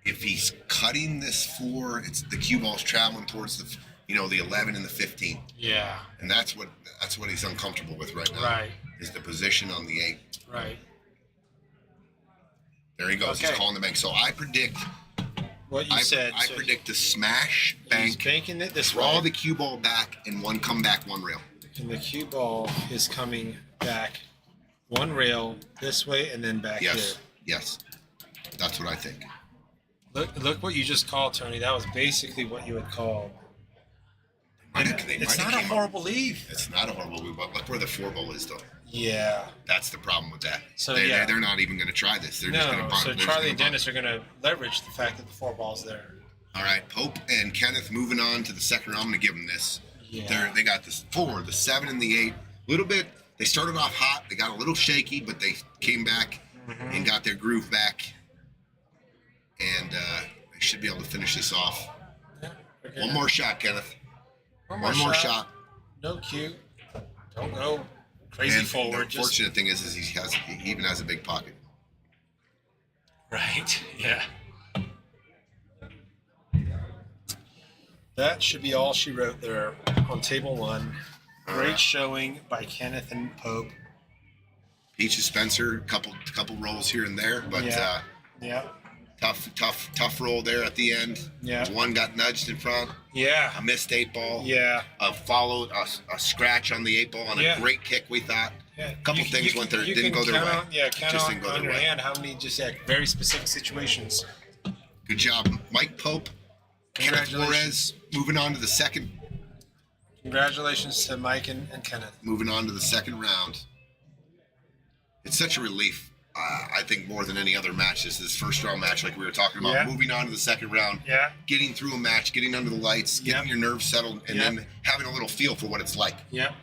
If he's cutting this 4, it's the cue ball's traveling towards the, the 11 and the 15. Yeah. And that's what he's uncomfortable with right now. Right. Is the position on the 8. Right. There he goes. Okay. He's calling the bank. So I predict. What you said. I so predict to smash he's bank, banking it this draw way. the cue ball back, and one come back one rail. And the cue ball is coming back one rail this way and then back Yes. here. Yes. That's what I think. Look what you just called, Tony. That was basically what you had called. It's not a horrible leave. It's not a horrible move, but look where the 4 ball is, though. Yeah. That's the problem with that. So, they're not even going to try this. They're just going to No, bunt. so They're just Charlie gonna and bunt. Dennis are going to leverage the fact that the 4 ball's there. All right, Pope and Kenneth moving on to the second round. I'm going to give them this. Yeah. They got this 4, the 7, and the 8. A little bit. They started off hot. They got a little shaky, but they came back and got their groove back. And they should be able to finish this off. Okay. One more shot, Kenneth. One more shot. No cue. Don't go crazy And forward. the fortunate thing is he even has a big pocket. Right. Yeah. That should be all she wrote there on table 1. Great showing by Kenneth and Pope. Peaches Spencer, couple rolls here and there, but Yeah. tough roll there at the end. Yeah. One got nudged in front. Yeah. A missed 8 ball. Yeah. Followed a scratch on the 8 ball on Yeah. a great kick, we thought. Yeah. Couple things went there, didn't go their way. Count Just on, didn't go on their your way. hand how many just very specific situations. Good job, Mike Pope. Kenneth Flores moving on to the second. Congratulations to Mike and Kenneth. Moving on to the second round. It's such a relief. I think more than any other match, this first round match, like we were talking about, Yeah. moving on to the second round, Yeah. getting through a match, getting under the lights, getting your nerves settled, and then having a little feel for what it's like. Yep.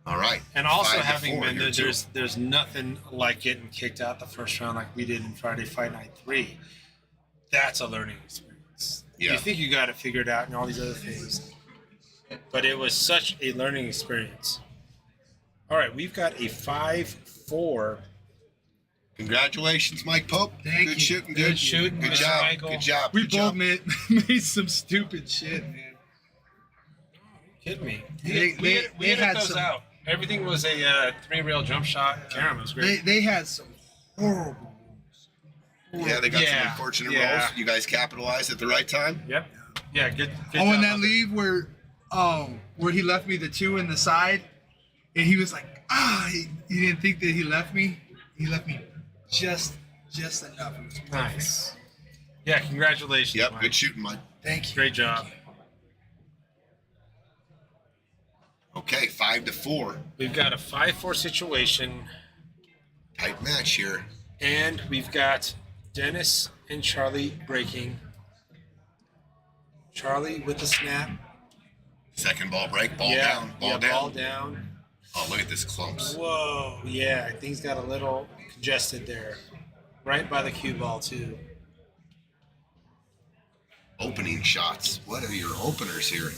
All right. And also 5 to having 4 been here, too. there's nothing like getting kicked out the first round like we did in Friday Fight Night 3. That's a learning experience. Yeah. You think you got it figured out and all these other things, but it was such a learning experience. All right, we've got a 5-4. Congratulations, Mike Pope. Thank Good you. shooting. Good shooting, Good Mr. job. Michael. Good job. We Good both job. made some stupid shit, man. Kidding me? They We hit had those some. out. Everything was a 3-rail jump shot. Karen was great. They had some horrible. Yeah, they got some Yeah. unfortunate Yeah. rolls. You guys capitalized at the right time. Yep. Yeah. Good. Good Oh, and job that out there. leave where he left me the 2 in the side, and he was like, he didn't think that he left me. He left me just enough. It was perfect. Nice. Yeah. Congratulations. Yep. Mike. Good shooting, Mike. Thank you. Great job. Okay, 5 to 4. We've got a 5-4 situation, Tight match here. and we've got Dennis and Charlie breaking. Charlie with the snap. Second ball break. Ball down. Ball down. Ball down. Oh, look at this clumps. Whoa. Yeah, things got a little congested there. Right by the cue ball, too. Opening shots. What are your openers here?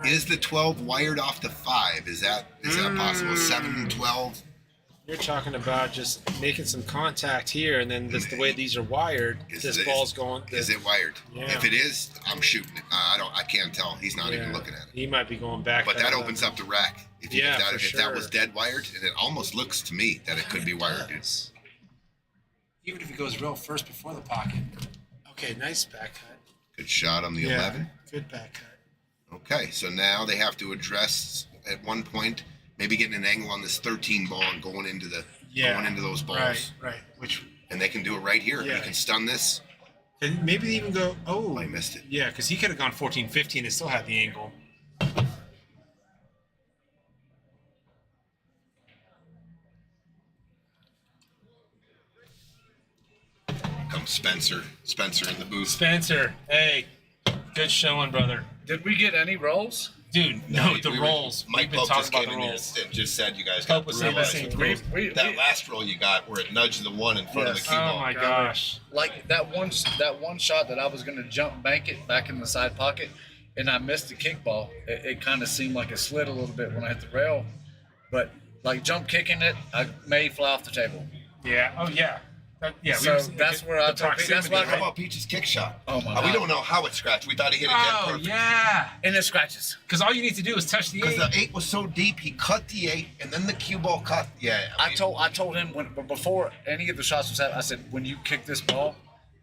Is the 12 wired off the 5? Is that possible? 7 and 12? You're talking about just making some contact here, and then that's the way these are wired. This ball's going. Is it wired? Yeah. If it is, I'm shooting it. I can't tell. He's not even looking at it. He might be going back. But that opens up the rack. If that sure. was dead wired, and it almost looks to me that it could be wired. Dude. Even if it goes real first before the pocket. Okay, nice back cut. Good shot on the 11. Good back cut. Okay, so now they have to address at one point, maybe getting an angle on this 13 ball and going into those balls. Right. Which And they can do it right here. Yeah. You can stun this. and maybe they even go. Oh, I missed it. Yeah, because he could have gone 14-15 and still had the angle. Comes Spencer. Spencer in the booth. Spencer, hey, good showing, brother. Did we get any rolls? Dude, no, the rolls. Mike We've been Pope talking just about came the in here rolls. and just said you guys Pope got was saying the same brutalized. thing. That last roll you got where it nudged the one in front of the cue Oh ball. my gosh. Like that one shot that I was gonna jump bank it back in the side pocket, and I missed the kickball. It kind of seemed like it slid a little bit when I hit the rail, but like jump kicking it, I may fly off the table. Yeah. Oh yeah. Yeah. So that's where I took. That's why. How about Peach's kick shot? Oh my God. We don't know how it scratched. We thought he hit it dead Oh perfect. yeah. And it scratches. Because all you need to do is touch the Because 8. the 8 was so deep, he cut the 8, and then the cue ball cut. Yeah. I told him before any of the shots was happening, I said, when you kick this ball,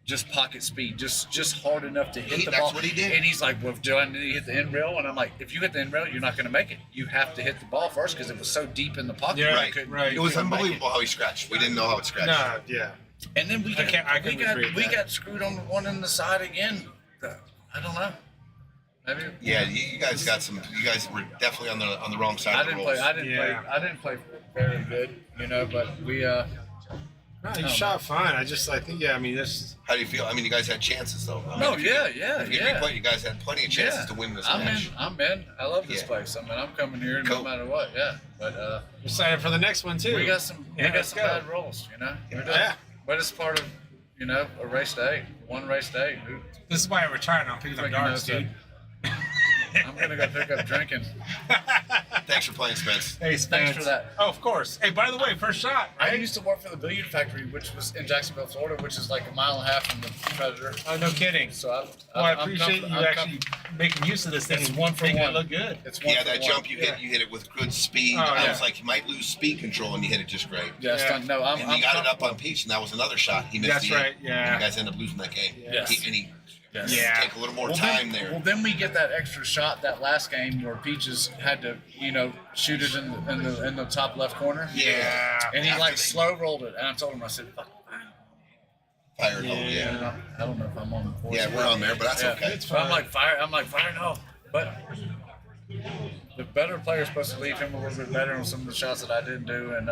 just pocket speed, just hard enough to hit the that's ball. what he did. And he's like, well, do I need to hit the end rail? And I'm like, if you hit the end rail, you're not going to make it. You have to hit the ball first because it was so deep in the pocket. Yeah, Right. right. It was unbelievable how he scratched. We didn't know how it scratched. Nah, yeah. And then we I couldn't agree with we that. got screwed on the one in the side again. I don't know. Maybe. Yeah, you guys got some. You guys were definitely on the wrong side I of the didn't rolls. play. I didn't play very good, but we. No, you shot fine. I think, yeah, I mean, this. How do you feel? I mean, you guys had chances though. I mean, No, if you- yeah. If you replay, you guys had plenty of chances to win this match. I'm in. I love this Yeah. place. I mean, I'm coming here Cool. no matter what. Yeah, but Excited for the next one, too. we got some let's go. bad rolls, Yeah. But it's part of a race day, one race day. This is why I retired. I'm picking up darts, dude. I'm gonna go pick up drinking. Thanks for playing, Spence. Hey, Thanks for that. Oh, of course. Hey, by the way, first shot. I used to work for the billiard factory, which was in Jacksonville, Florida, which is like a mile and a half from the Predator. Oh, no kidding. So I appreciate you actually making use of this thing. It's and one for making one. it look good. It's one Yeah, for that one. jump you hit it with good speed. Oh, I yeah. was like, you might lose speed control, and you hit it just great. Yeah, it's done. No, And he got it up on Peach, and that was another shot. He missed That's the right, eight, yeah. And you guys end up losing that game. Yes. He Yeah. take a little more Well, time then, there. Well, then we get that extra shot that last game where Peaches had to, shoot it in the top left corner. Yeah. And he After like they slow rolled it, and I told him, I said, "Fuck, fired home. Yeah. I don't know if I'm on the force. Yeah, we're on there, but that's okay. It's fine. I'm like fire no. But the better player's supposed to leave him a little bit better on some of the shots that I didn't do, and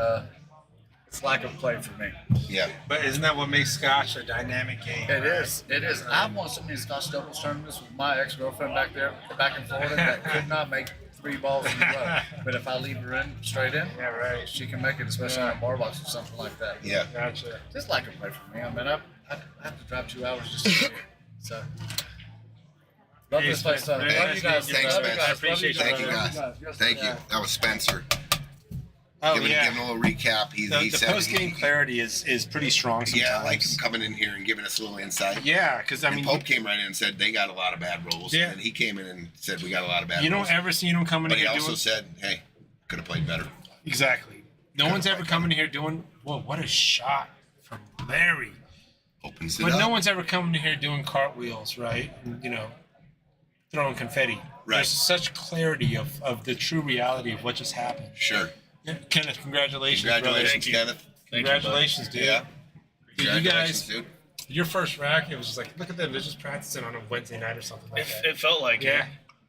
it's lack of play for me. Yeah. But isn't that what makes Scotch a dynamic game? It is. It is. I've won so many Scotch doubles tournaments with my ex-girlfriend back in Florida that could not make 3 balls in a row. But if I leave her in straight in, Yeah, right. she can make it, especially on a bar box or something like that. Yeah. Gotcha. Just lack of play for me. I mean, I have to drive 2 hours just to get here. So. Love Hey, this place. Spence, Love very you nice guys. meeting you. Love Thanks, you guys. Spence. I appreciate you, Thank you, Love guys. Yes, Thank sir. you. That was Spencer. Oh, Giving yeah. a little recap. He The said post-game clarity is pretty strong sometimes. Yeah, like him coming in here and giving us a little insight. Yeah, because, I And mean, Pope came right in and said they got a lot of bad rolls. Yeah. And he came in and said we got a lot of bad you rolls. don't ever see him coming But in he here also doing... said, hey, could have played better. Exactly. No one's ever coming in here doing, whoa, what a shot from Larry. Opens it But up. no one's ever coming in here doing cartwheels, right? And, throwing confetti. Right. There's such clarity of the true reality of what just happened. Sure. Yeah, Kenneth, congratulations. Congratulations, brother. Kenneth. Congratulations, dude. Yeah. Dude, you Congratulations, guys, dude. your first rack, it was just like, look at them. They're just practicing on a Wednesday night or something like that. It felt like Yeah. it.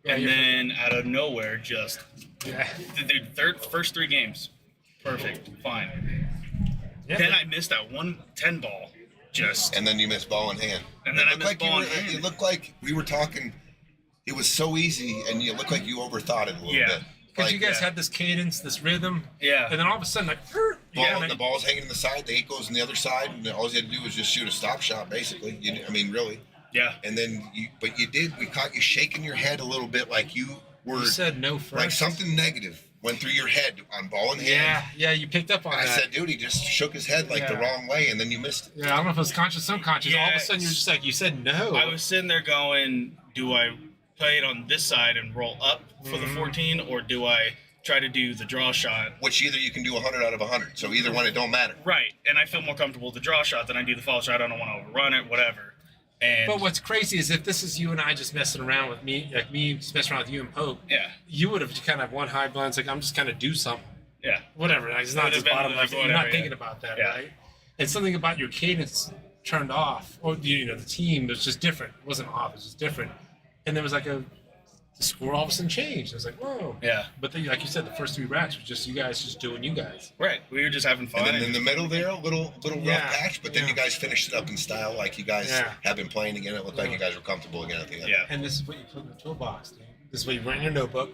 Yeah, And you're- then out of nowhere, just Yeah. the first 3 games, perfect, fine. Yeah, Then but- I missed that 110 ball, just And then you missed ball in hand. And then It I looked missed like you ball were, in hand. It looked like we were talking. It was so easy, and you looked like you overthought it a little Yeah. bit. Because Like, you guys had this cadence, this rhythm. Yeah. And then all of a sudden, like, the ball's hanging in the side, the 8 goes on the other side, and all you had to do was just shoot a stop shot, basically. Really. yeah. And then we caught you shaking your head a little bit, like you were You said no first. like something negative went through your head on ball in hand. Yeah, you picked up on And I that. said, dude, he just shook his head like the Yeah. wrong way, and then you missed it. Yeah, I don't know if it was conscious or subconscious. All of a Yeah, sudden, you're just like, you said no. I was sitting there going, do I play it on this side and roll up for the 14, or do I try to do the draw shot? Which either you can do 100 out of 100. So either one, it don't matter. Right, and I feel more comfortable with the draw shot than I do the follow shot. I don't want to overrun it, whatever. And But what's crazy is if this is you and I just messing around with me, like me just messing around with you and Pope, yeah, you would have kind of one high blind. It's like, I'm just kind of do something. yeah, Whatever. Like, it's not Would have just been bottom like left. You're whatever, not thinking yeah. about that, Yeah. right? And something about your cadence turned off, or the team was just different. It wasn't off. It was just different. And there was like the score all of a sudden changed. I was like, whoa. yeah. But then, like you said, the first 3 racks were just you guys just doing you guys. Right, we were just having fun. And then in the middle there, a little rough Yeah, patch, but then yeah. you guys finished it up in style like you guys Yeah. have been playing again. It looked like you guys were comfortable again at the end. yeah, And this is what you put in the toolbox, dude. This is what you write in your notebook.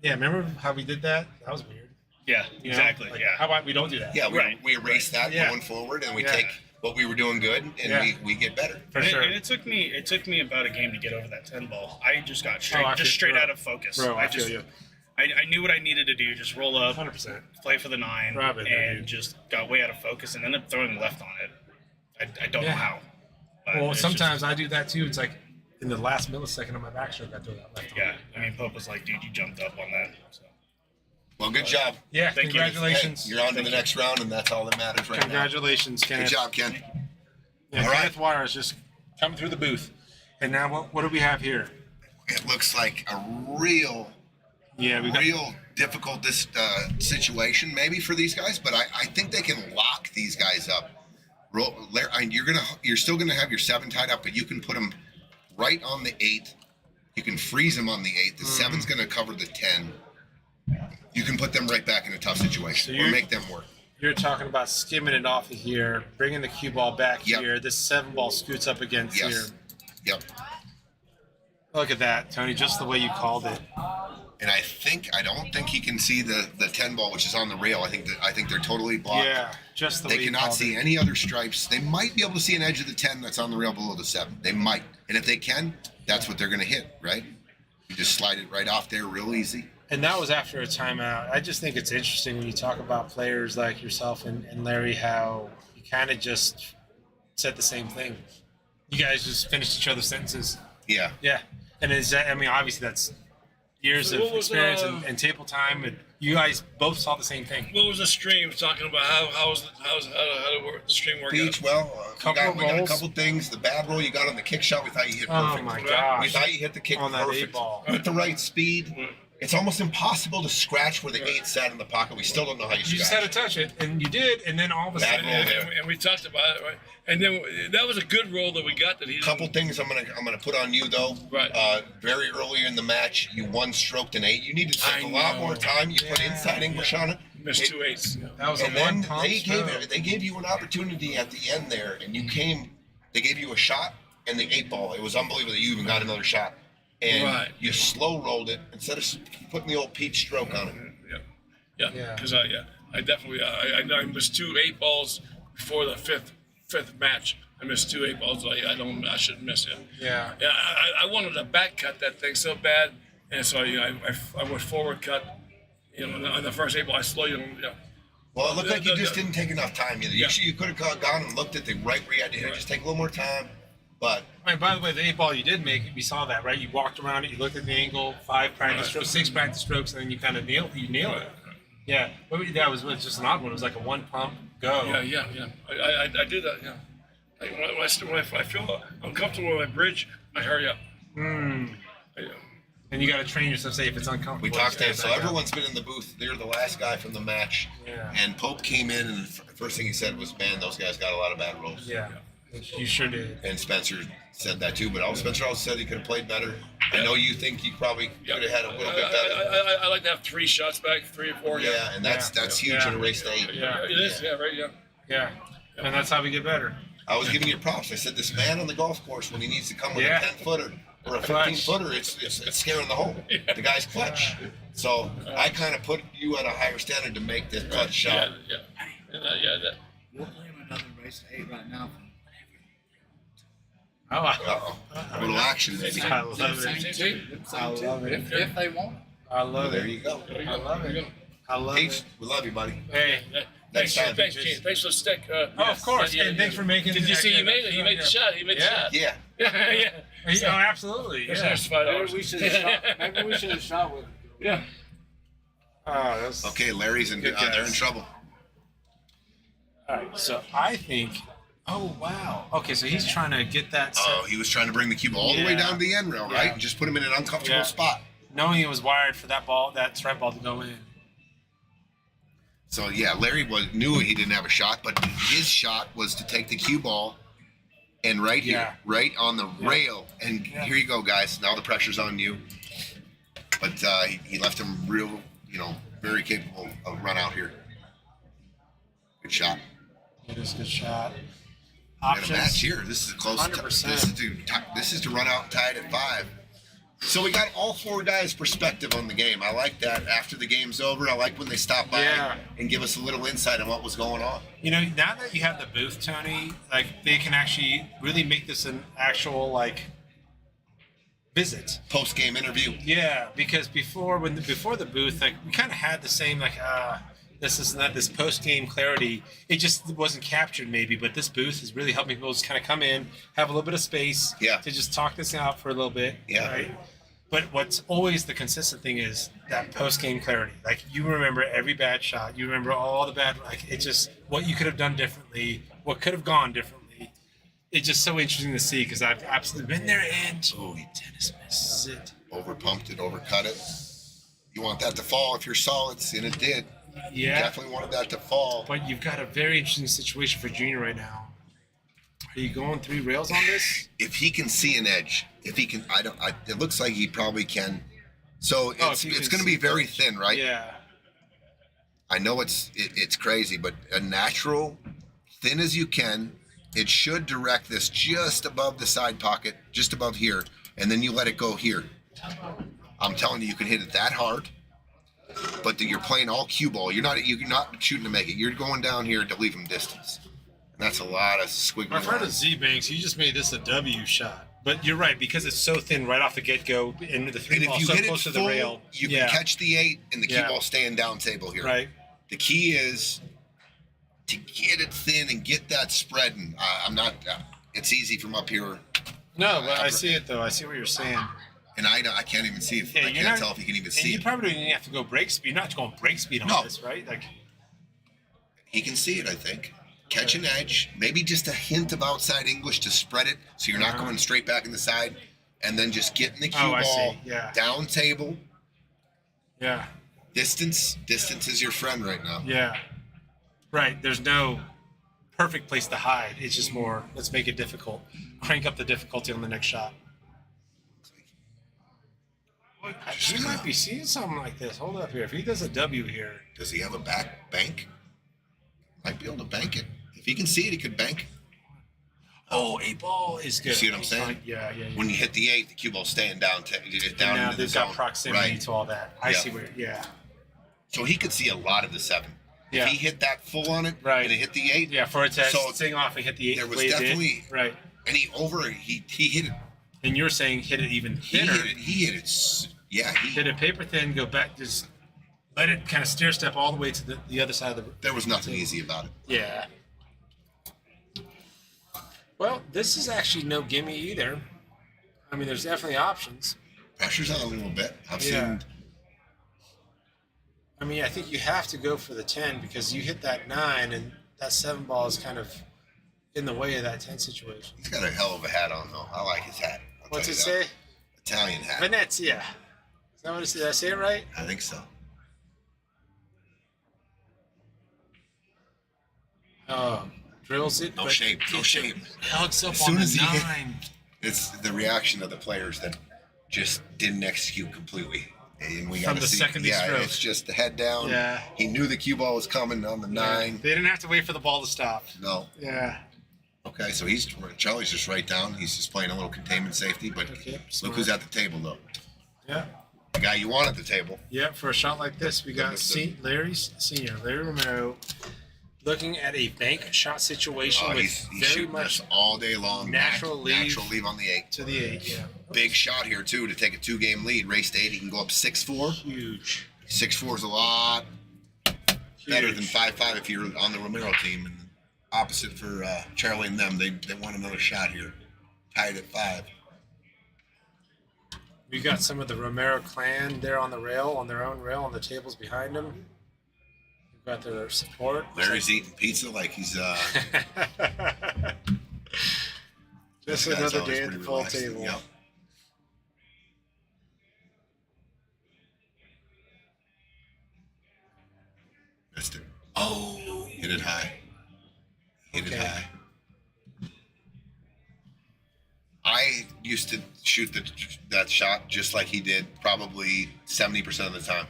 Yeah, remember how we did that? That was weird. Yeah, You know? exactly. Like, Yeah. How about we don't do that? Yeah, we, Right. we erase that Yeah. going forward, and we Yeah. take what we were doing good, and Yeah. we get better. For And, sure. and it took me about a game to get over that 10 ball. I just got straight I feel- straight bro. out of focus. Bro, I just feel you. I knew what I needed to do. Just roll up, 100%. play for the 9, Rob it, and dude. just got way out of focus and ended up throwing left on it. I don't know Yeah. how. But Well, it's sometimes just, I do that too. It's like in the last millisecond of my backstroke, I throw that left on. yeah. I mean, Pope was like, "Dude, you jumped up on that." So. Well, good job. Yeah, Thank you. congratulations. Hey, you're on to the next round, and that's all that matters right Congratulations, now. Kenneth. Good job, Ken. Yeah, All right. Kenneth Wire is just coming through the booth. And now what do we have here? It looks like a real Yeah, we got real difficult situation maybe for these guys, but I think they can lock these guys up. You're still gonna have your 7 tied up, but you can put them right on the 8. You can freeze them on the 8. The 7's gonna cover the 10. You can put them right back in a tough situation So or you're- make them work. You're talking about skimming it off of here, bringing the cue ball back Yep. here. This 7 ball scoots up against Yes. here. Yep. Look at that, Tony, just the way you called it. And I don't think he can see the 10 ball, which is on the rail. I think they're totally blocked. Yeah, just the way They you cannot called see it. any other stripes. They might be able to see an edge of the 10 that's on the rail below the 7. They might. And if they can, that's what they're going to hit, right? You just slide it right off there real easy. And that was after a timeout. I just think it's interesting when you talk about players like yourself and Larry, how you kind of just said the same thing. You guys just finished each other's sentences. Yeah. Yeah. And is that, I mean, obviously that's years of What was, experience and table time, and you guys both saw the same thing. What was the stream talking about? How did work, the stream work Beach, out? well, we Couple got a rolls. couple things. The bad roll you got on the kick shot, we thought you hit Oh perfect. my We gosh. thought you hit the kick On that perfect. 8-ball. With the right speed. It's almost impossible to scratch where the 8 sat in the pocket. We still don't know how you You scratch. just had to touch it, and you did, and then all of a Bad sudden, roll there. And we talked about it, right? And then that was a good roll that we got. That he Couple things I'm gonna put on you though. Right. Very early in the match, you one-stroked an 8. You needed to take I a lot know. more time. You put Yeah. inside English on it. missed 2 8s. that was a And then one pump they gave you an opportunity at the end there, and you came. They gave you a shot and the 8-ball. It was unbelievable that you even got another shot, and Right. you slow rolled it instead of putting the old Pete stroke on it. Yeah, Yeah. because I definitely I missed 2 8-balls before the fifth match. I missed 2 8-balls. I shouldn't miss it. Yeah. Yeah, I wanted to back cut that thing so bad, and so I went forward cut. On the first 8-ball, I slowed Well, it looked like you just didn't take enough time. Yeah. You could have gone and looked at the right where you had to hit it. Just take a little more time. But I mean, by the way, the 8-ball you did make, we saw that, right? You walked around it, you looked at the angle, 5 practice strokes, 6 practice strokes, and then you kind of nailed it. Yeah, that was just an odd one. It was like a one pump go. Yeah. I do that. Yeah. When I feel uncomfortable with my bridge, I hurry up. And you got to train yourself. Say if it's uncomfortable. we talked to him. stand So back up. everyone's been in the booth. They're the last guy from the match. Yeah. And Pope came in, and the first thing he said was, "Man, those guys got a lot of bad rolls." Yeah, you sure did. And Spencer said that too. But Spencer also said he could have played better. I know you think you probably could have had a little bit better. I like to have 3 shots back, 3 or 4. Yeah, and that's huge in a race to 8. Yeah. It is. Yeah, right. Yeah. Yeah, and that's how we get better. I was giving you props. I said this man on the golf course, when he needs to come with Yeah. a 10-footer or a Clutch. 15-footer, it's scaring the hole. The guy's clutch. So I kind of put you at a higher standard to make this clutch shot. Yeah. We're playing another race to 8 right now. Oh, Uh-oh. A little action, maybe. I love it. I love it. If they want. I love There it. you go. I love it. I love Peach, it. we love you, buddy. Hey, Next time. Thanks, Gene. Thanks for the stick. of course. And thanks for making. Did you see he made it? He made the shot. He made the shot. Yeah. Yeah. Oh, absolutely. That's Yeah. $5. Maybe we should have shot with. Yeah. Oh, that's Okay, Larry's in. Good They're in guys. trouble. all right. So I think. Oh wow. Okay, so he's trying to get that set, Oh, he was trying to bring the cube all the way Yeah. down to the end rail, right? Yeah. And just put him in an uncomfortable Yeah. spot. knowing it was wired for that ball, that stripe ball to go in. So yeah, Larry knew he didn't have a shot, but his shot was to take the cue ball and right here, Yeah. right on the rail. And here you go, guys. Now the pressure's on you. But he left him real, very capable of run out here. Good shot. It is a good shot. Got a Options. match here. This is a close. 100%. This is to run out tied at 5. So we got all 4 guys' perspective on the game. I like that. After the game's over, I like when they stop by and give us a little insight on what was going on. You know, now that you have the booth, Tony, like they can actually really make this an actual like visit. Post-game interview. Yeah, because before the booth, like we kind of had the same like this is not this post-game clarity. It just wasn't captured maybe, but this booth is really helping people just kind of come in, have a little bit of space to just talk this out for a little bit. Yeah. Right? But what's always the consistent thing is that post-game clarity. Like you remember every bad shot. You remember all the bad, like it just, what you could have done differently, what could have gone differently. It's just so interesting to see because I've absolutely been there and tennis misses it. Overpumped it, overcut it. You want that to fall if you're solids, and it did. Yeah. You definitely wanted that to fall. But you've got a very interesting situation for Junior right now. Are you going 3 rails on this? If he can see an edge, if he can, it looks like he probably can. So it's going to be very thin, right? Yeah. I know it's crazy, but a natural, thin as you can, it should direct this just above the side pocket, just above here, and then you let it go here. I'm telling you, you can hit it that hard, but you're playing all cue ball. You're not shooting to make it. You're going down here to leave him distance. And that's a lot of squiggly I've heard of lines. Z-Banks. You just made this a W shot. But you're right, because it's so thin right off the get-go, into the 3 And ball if you so hit it close to the full, rail. you can catch the 8 and the cue Yeah. ball staying down table here. Right. The key is to get it thin and get that spreading. I'm not. It's easy from up here. No, but I see it though. I see what you're saying. And I can't even see if I you're can't not- tell if you can even And see you it. probably don't even have to go break speed. You're not going break speed on No. this, right? Like He can see it, I think. Catch an edge, maybe just a hint of outside English to spread it, so you're not going straight back in the side, and then just getting the cue Oh, I ball see. Yeah. down table. Yeah. Distance is your friend right now. Yeah. Right. There's no perfect place to hide. It's just more, let's make it difficult. Crank up the difficulty on the next shot. You might be seeing something like this. Hold up here. If he does a W here. Does he have a bank? Might be able to bank it. If he can see it, he could bank. Oh, 8 ball is good. You see what I'm saying? Yeah. When you hit the 8, the cue ball's staying down. Down Now into the they've got zone. proximity Right. to all that. I Yeah. see where, yeah. So he could see a lot of the 7. Yeah. If he hit that full on it, Right. and it hit the 8. Yeah, for it to So sing off and hit the 8. there was the way it did. definitely Right. And he hit it. And you're saying hit it even He thinner. hit it. Yeah, Hit it paper thin, go back, just let it kind of stair step all the way to the other side of the. There was nothing easy about it. Yeah. Well, this is actually no gimme either. I mean, there's definitely options. Pressure's on a little bit. I've Yeah. seen. I mean, I think you have to go for the 10 because you hit that 9 and that 7 ball is kind of in the way of that 10 situation. He's got a hell of a hat on, though. I like his hat. I'll What's tell it you that. say? Italian hat. Venezia. Is that what it says? Did I say it right? I think so. Oh, drills it. No but shape. No it shape. Hugs up As on soon the as he hit- 9. It's the reaction of the players that just didn't execute completely. And we From got to the see. second he Yeah, stroked. it's just the head down. Yeah. He knew the cue ball was coming on the 9. They didn't have to wait for the ball to stop. No. Yeah. Okay, so Charlie's just right down. He's just playing a little containment safety, but Okay, look who's at the table, though. Yeah. The guy you want at the table. Yeah, for a shot like this, we got Larry Romero looking at a bank shot situation Oh, with he's very shooting much this all day long. natural leave Natural leave on the 8. to the 8. Yeah. Big shot here, too, to take a 2-game lead. Race to 8, he can go up 6-4. Huge. 6-4 is a lot better than 5-5 if you're on the Romero team. And opposite for Charlie and them, they want another shot here. Tied at 5. We got some of the Romero clan there on the rail, on their own rail, on the tables behind them. We've got their support. Larry's eating pizza like he's Just This guy's another always day at pretty the full relaxed. table. Yep. Missed it. Oh, hit it high. Hit it Okay. high. I used to shoot that shot just like he did, probably 70% of the time.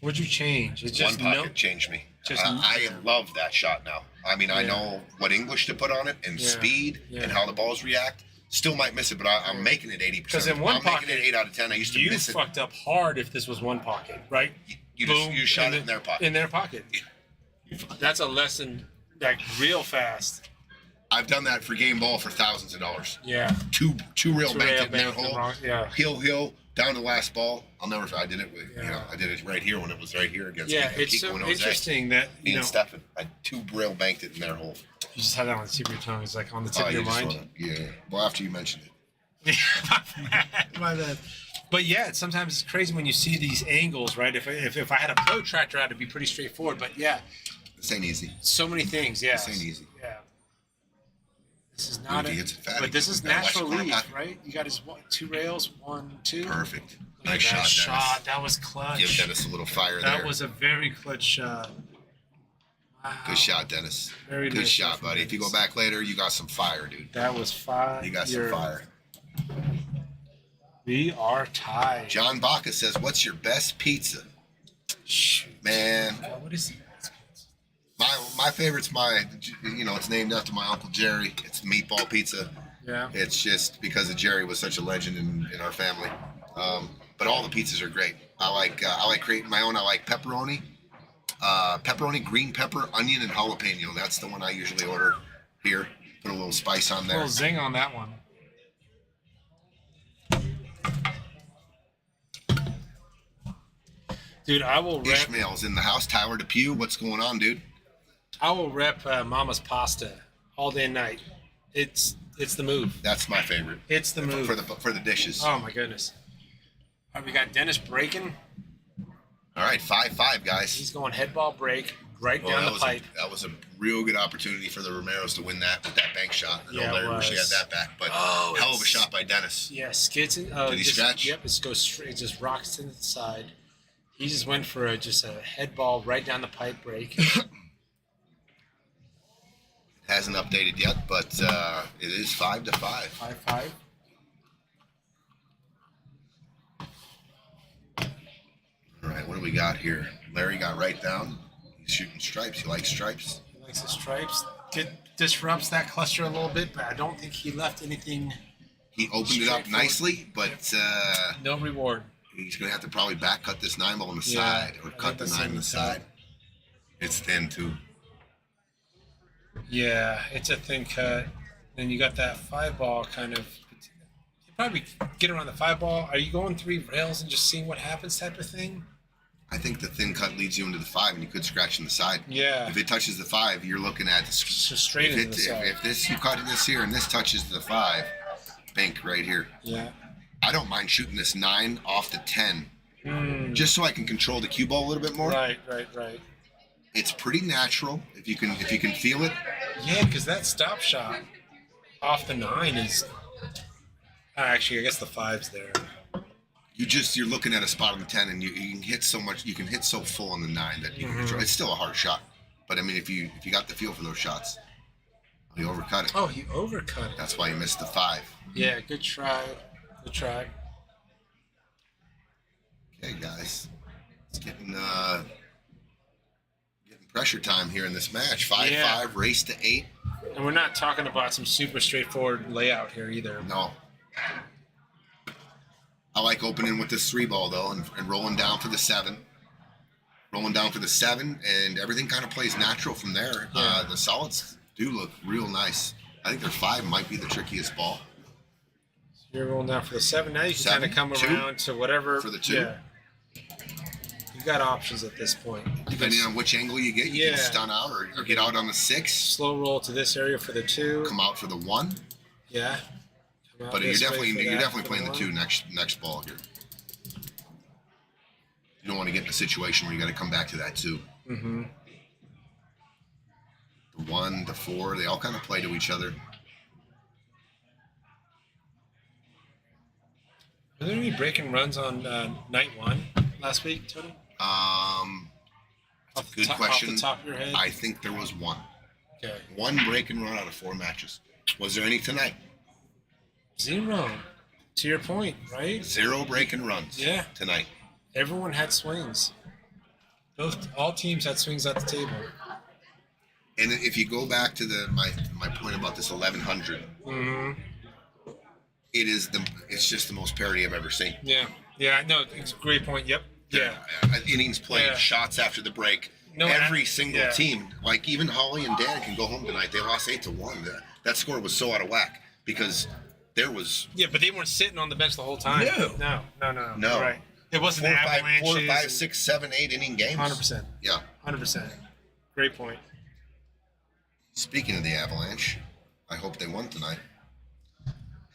What'd you change? It's just One pocket changed me. just I love that shot now. I mean, I Yeah. know what English to put on it and Yeah. speed Yeah. and how the balls react. Still might miss it, but I'm making it 80%. Because in one I'm pocket, making it 8 out of 10. I used to you miss it. fucked up hard if this was one pocket, right? You shot it in their pocket. In their pocket. That's a lesson, like real fast. I've done that for game ball for thousands of dollars. Yeah. Two rail Two banked rail it in their banked it hole. wrong, yeah. Hill, down to the last ball. I'll never. I did it with I did it right here when it was right here against. Yeah, Keiko it's so when Jose. interesting that Me and Stefan, I two rail banked it in their hole. You just have that on the tip of your tongue. It's like on the tip of you your just mind. wanna- yeah. Well, after you mentioned it. My bad. But yeah, sometimes it's crazy when you see these angles, right? If I had a protractor, it'd be pretty straightforward. But yeah, This ain't easy. so many things. Yeah, This ain't easy. Yeah. This is not If a. he hits it fat, But he this gets is it fat. natural Watch it. leaf, right? You got his two rails, 1, 2. Perfect. Look Nice at that shot, That was clutch. Dennis. Give Dennis a little fire That there. was a very clutch shot. Wow. Good shot, Dennis. Very Good nice shot, shot from buddy. If you go Dennis. back later, you got some fire, dude. That was fire. You got some fire. We are tied. John Baca says, "What's your best pizza?" Man, What is it? my favorite's it's named after my Uncle Jerry. It's meatball pizza. Yeah. It's just because of Jerry was such a legend in our family. But all the pizzas are great. I like creating my own. I like pepperoni, green pepper, onion, and jalapeno. That's the one I usually order here. Put a little spice on A there. little zing on that one. Dude, I will rep. Ishmael's in the house. Tyler Depew, what's going on, dude? I will rep Mama's Pasta all day and night. It's the move. That's my favorite. It's the move for the dishes. Oh my goodness. All right, we got Dennis breaking. All right, 5-5, guys. He's going head ball break right down the pipe. That was a real good opportunity for the Romeros to win that with that bank shot. I know Yeah, it Larry wish he had was. that back, but Oh, hell of a it's- shot by Dennis. Yeah, skids in. Did he scratch? Yep, it goes straight. It just rocks to the side. He just went for just a head ball right down the pipe break. Hasn't updated yet, but it is 5-5. 5-5. All right, what do we got here? Larry got right down. He's shooting stripes. He likes stripes. He likes the stripes. Disrupts that cluster a little bit, but I don't think he left anything. He opened it up nicely, but No reward. he's going to have to probably back cut this 9-ball on the Yeah, side or I cut think the that's 9 on the what side. It's thin, too. Yeah, it's a thin cut. Then you got that 5-ball kind of. You probably get around the 5-ball. Are you going 3 rails and just seeing what happens type of thing? I think the thin cut leads you into the 5, and you could scratch in the side. Yeah. If it touches the 5, you're looking at the So straight into the side. If this you cut this here and this touches the 5, bank right here. Yeah. I don't mind shooting this 9 off the 10, just so I can control the cue ball a little bit more. Right. It's pretty natural if you can feel it. Yeah, because that stop shot off the 9 is. Actually, I guess the 5's there. You're looking at a spot on the 10, and you can hit so much. You can hit so full on the 9 that you can control. It's still a hard shot, but I mean, if you got the feel for those shots, you overcut it. Oh, he overcut it. That's why you missed the 5. Yeah, good try. Good try. Okay, guys, it's getting pressure time here in this match. 5-5, Yeah. race to 8. And we're not talking about some super straightforward layout here either. No. I like opening with this 3-ball though, and rolling down for the 7. Rolling down for the 7, and everything kind of plays natural from there. Yeah. The solids do look real nice. I think their 5 might be the trickiest ball. You're rolling down for the 7. Now you can 7, kind of come 2 around to whatever. for the 2. Yeah. You got options at this point. Depending on which angle you get, you Yeah. can stun out or get out on the 6. Slow roll to this area for the 2. Come out for the 1. Yeah. Come out But you're this way definitely for you're that definitely for playing the one. 2 next ball here. You don't want to get in a situation where you got to come back to that 2. Mm-hmm. The 1, the 4, they all kind of play to each other. Were there any breaking runs on night 1 last week, Tony? That's a good question. Off the top of your head? I think there was 1. Okay. 1 break and run out of 4 matches. Was there any tonight? 0. To your point, right? 0 break and runs. Yeah. Tonight. Everyone had swings. All teams had swings at the table. And if you go back to my point about this 1100, Mm-hmm. it's just the most parity I've ever seen. Yeah. Yeah. No, it's a great point. Yep. Yeah. Innings played, Yeah. shots after the break. No, Every single yeah. team, like even Holly and Dan can go home tonight. They lost 8-1. That score was so out of whack because there was Yeah, but they weren't sitting on the bench the whole time. No. No. You're right. It wasn't 4, avalanches. 5, 6, 7, 8 inning games. 100%. Yeah. 100%. Great point. Speaking of the Avalanche, I hope they won tonight.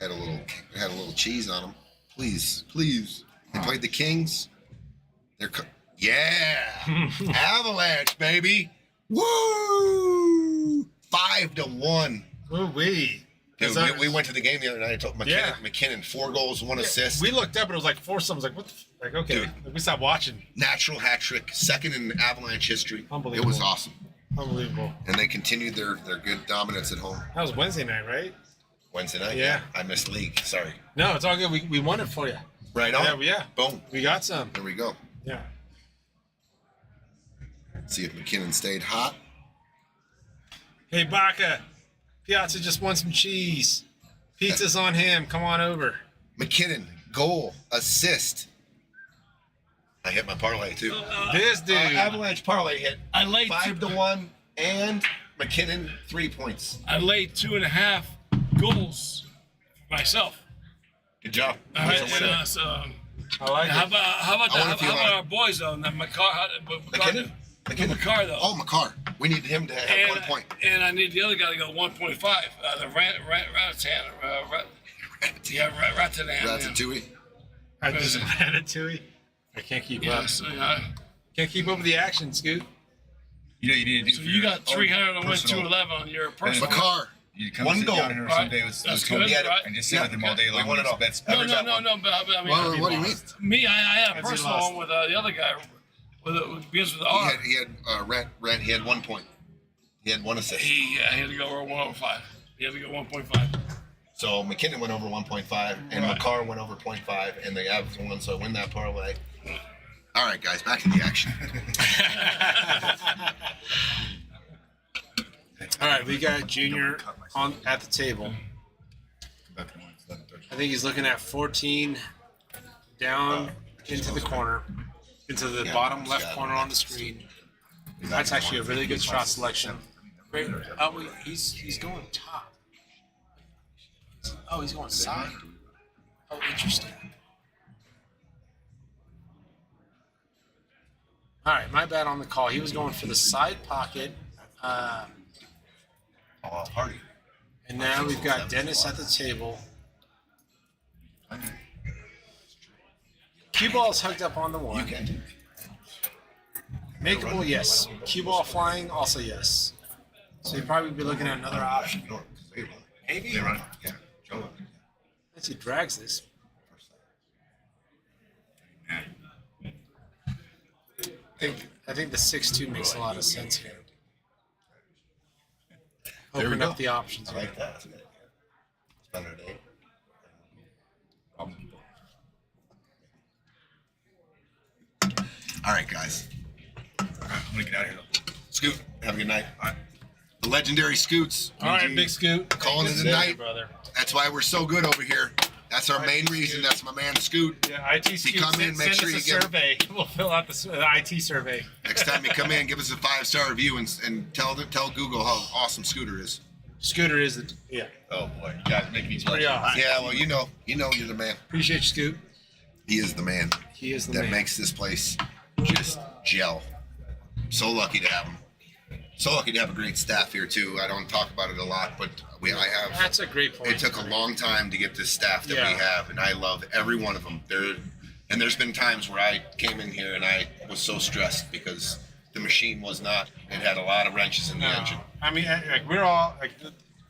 Had a little cheese on them. Please. They played the Kings. Yeah, Avalanche, baby. Woo! 5-1. Woo-wee. Dude, we went to the game the other night. I told McKinnon 4 goals, 1 assist. We looked up and it was like 4 something. I was like, what the like, okay. Dude. We stopped watching. Natural hat trick, second in Avalanche history. Unbelievable. It was awesome. Unbelievable. And they continued their good dominance at home. That was Wednesday night, right? Wednesday night? Yeah. I missed league. Sorry. No, it's all good. We won it for you. Right on. Yeah. Boom. We got some. There we go. Yeah. See if McKinnon stayed hot. Hey, Baca. Piazza just won some cheese. Pizza's on him. Come on over. McKinnon, goal, assist. I hit my parlay too. This dude. Avalanche parlay hit. I laid 5-1 and McKinnon 3 points. I laid 2.5 goals for myself. Good job. All right, That's a winner. so I like how it. about I wonder if you want- our boys though? And McKinnon? McCarr though. Oh, McCarr. We need him to have 1 point. And I need the other guy to go 1.5. The Ratatouille. I just Ratatouille. I can't keep up. So, yeah. Can't keep up with the action, Scoot. You know, you need to do So for you your got own 300 and win personal 211 on your personal. McCarr. You come 1 sit goal. down here Right. someday with That's Tony good, right? and just sit with him all day long. We won it all. Bets. No, but I mean, What do you mean? me, I had a That's personal lost. one with the other guy. With begins with the R. He had 1 point. He had 1 assist. He had to go over 105. He had to go 1.5. So McKinnon went over 1.5 and Right. McCarr went over 0.5 and the Avs won, so I win that parlay. All right, guys, back to the action. All right, we got Junior on at the table. I think he's looking at 14 down into the corner, into the bottom left corner on the screen. That's actually a really good shot selection. Great. Oh, he's going top. Oh, he's going side. Oh, interesting. All right, my bad on the call. He was going for the side pocket. Party. And now we've got Dennis at the table. Cue ball's hooked up on the one. Makeable, yes. Cue ball flying, also yes. So you'd probably be looking at another option. Maybe. They run. Yeah. Joe. As he drags this. I think the 6-2 makes a lot of sense here. There we Open go. up the options. I like that. Spend our day. All right, guys. I'm gonna get out of here. Scoot, have a good night. The legendary Scoots. All right, Big Scoot. Calling it Good a to see you, night. brother. That's why we're so good over here. That's our main reason. That's my man Scoot. Yeah, IT Scoot. come in, make send sure us you a get- survey. We'll fill out the IT survey. Next time you come in, give us a 5-star review and tell Google how awesome Scooter is. Scooter is the Oh boy, you guys make me pretty awesome. Yeah, well, you know you're the man. Appreciate you, Scoot. He is the man He is the that man. makes this place just gel. So lucky to have him. So lucky to have a great staff here too. I don't talk about it a lot, but I have. That's a great point. It took a long time to get this staff that we Yeah. have, and I love every one of them. There's been times where I came in here and I was so stressed because the machine was not. It had a lot of wrenches in the engine. I mean, like we're all like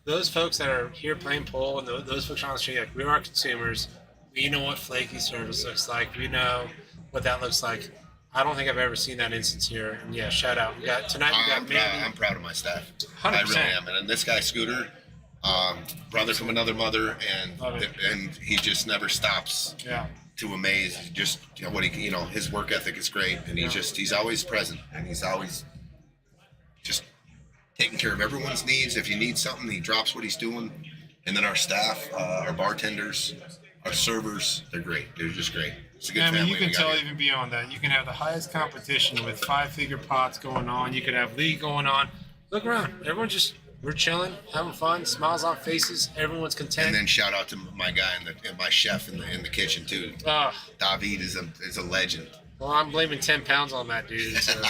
those folks that are here playing pool, and those folks on the street. Like we are consumers. We know what flaky service looks like. We know what that looks like. I don't think I've ever seen that instance here. And yeah, shout out. We got tonight. We got Mandy. I'm proud of my staff. 100%. I really am. And this guy Scooter, brother from another mother, Love it. and he just never stops Yeah. to amaze. Just his work ethic is great, and he's always present, and he's always just taking care of everyone's needs. If you need something, he drops what he's doing. And then our staff, our bartenders, our servers, they're great. They're just great. It's a good Yeah, I mean, family you can we got tell here. even beyond that. You can have the highest competition with 5-figure pots going on. You could have league going on. Look around. We're chilling, having fun, smiles on faces. Everyone's content. And then shout out to my guy and my chef in the kitchen too. David is a legend. Well, I'm blaming 10 pounds on that dude. So.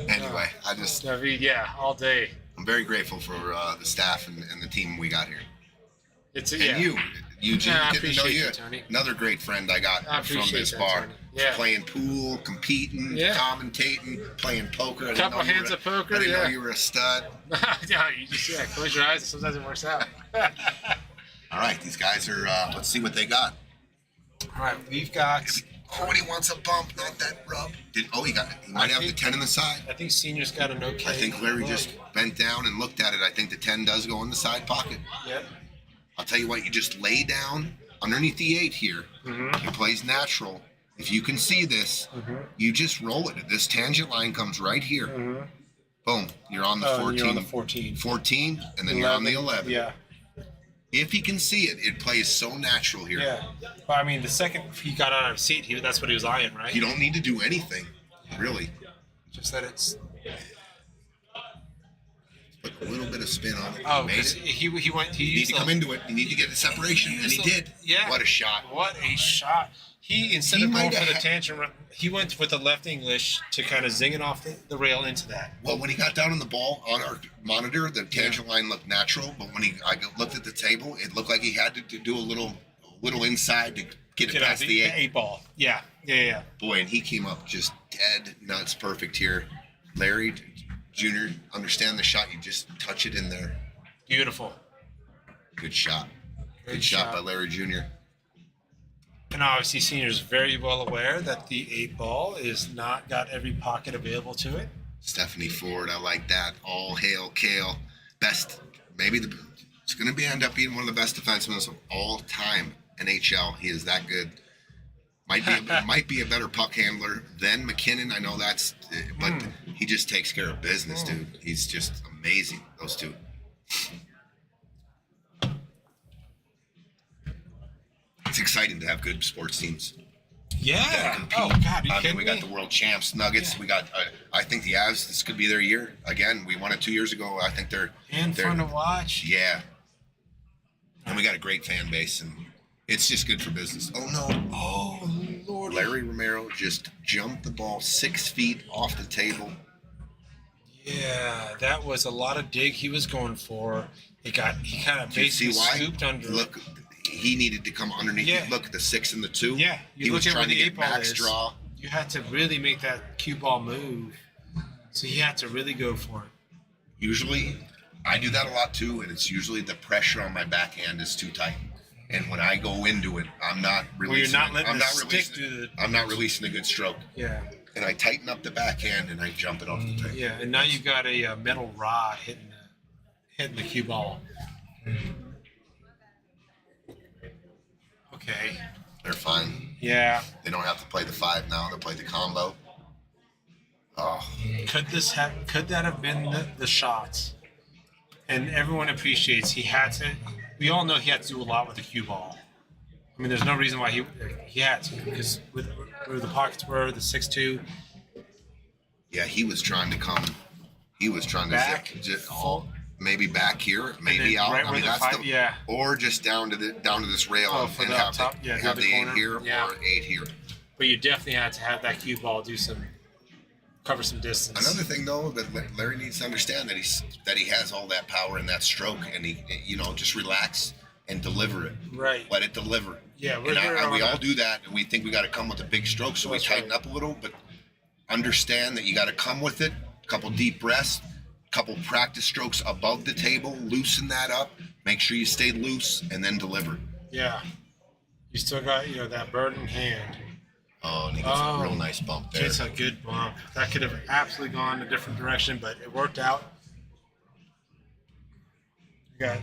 Anyway, David, yeah, all day. I'm very grateful for the staff and the team we got here. And you, Eugene, Yeah, I getting to know appreciate you. you, Tony. Another great friend I got I from appreciate this that, bar. Tony. Yeah. Playing pool, competing, commentating, playing poker. I didn't Couple know you hands were of poker, I didn't know yeah. you were a stud. Yeah, you just close your eyes and sometimes it works out. All right, these guys are. Let's see what they got. All right, we've got. Oh, and he wants a bump, not that rub. He might have the 10 in the side. I think Senior's got an okay. I think Larry just bent down and looked at it. I think the 10 does go in the side pocket. Yep. I'll tell you what, you just lay down underneath the 8 here. Mm-hmm. It plays natural. If you can see this, you just roll it. This tangent line comes right here. Boom. You're on the 14. You're on the 14. 14, and then you're on the 11. Yeah. If he can see it, it plays so natural here. Yeah. Well, I mean, the second he got out of his seat, that's what he was eyeing, right? You don't need to do anything, really. Just that it's. Put a little bit of spin on it. Oh, He made because it. he went. You need to come into it. You need to get the separation, and he did. Yeah. What a shot. What a shot. Instead He of going might for the have- tangent, he went with the left English to kind of zing it off the rail into that. Well, when he got down on the ball on our monitor, the tangent line looked natural. But when I looked at the table, it looked like he had to do a little inside to get it past the 8 ball. Yeah. Yeah. Boy, and he came up just dead nuts perfect here. Larry Jr., understand the shot. You just touch it in there. Beautiful. Good shot. Good shot by Larry Jr. And obviously, Senior's very well aware that the 8 ball is not got every pocket available to it. Stephanie Ford, I like that. All hail Kale. Best, it's going to end up being one of the best defensemen of all time. NHL. He is that good. Might be a better puck handler than McKinnon. I know but he just takes care of business, dude. He's just amazing. Those two. It's exciting to have good sports teams. Yeah. Compete. Oh God, I mean, we got the world champs, Nuggets. Yeah. We got. I think the Avs. This could be their year again. We won it 2 years ago. I think they're fun to watch. Yeah. And we got a great fan base, and it's just good for business. Oh no! Oh Lord! Larry Romero just jumped the ball 6 feet off the table. Yeah, that was a lot of dig he was going for. He kind of basically scooped under. Look, he needed to come underneath. Yeah. Look at the 6 and the 2. Yeah, he was trying to get max is. draw. You had to really make that cue ball move, so you had to really go for it. Usually, I do that a lot too, and it's usually the pressure on my backhand is too tight. And when I go into it, I'm not releasing. I'm not releasing a good stroke. Yeah. And I tighten up the backhand and I jump it off the table. Yeah, and now you got a metal rod hitting the cue ball. Okay. They're fine. Yeah. They don't have to play the 5 now. They'll play the combo. Oh. Could that have been the shots? And everyone appreciates we all know he had to do a lot with the cue ball. I mean, there's no reason why he had to, because with where the pockets were, the 6-2. Yeah, he was trying to come. He was trying back, to maybe back here, maybe out. Right, I mean, that's or just down to this rail and have the 8 here or 8 here. But you definitely had to have that cue ball cover some distance. Another thing though that Larry needs to understand that he has all that power in that stroke, and he just relax and deliver it. Right. Let it deliver. Yeah, we all do that, and we think we got to come with a big stroke, so we tighten up a little. But understand that you got to come with it. A couple deep breaths, a couple practice strokes above the table, loosen that up. Make sure you stay loose, and then deliver. Yeah. You still got that burden hand. Oh, and he gets a real nice bump there. It's a good bump. That could have absolutely gone a different direction, but it worked out. You got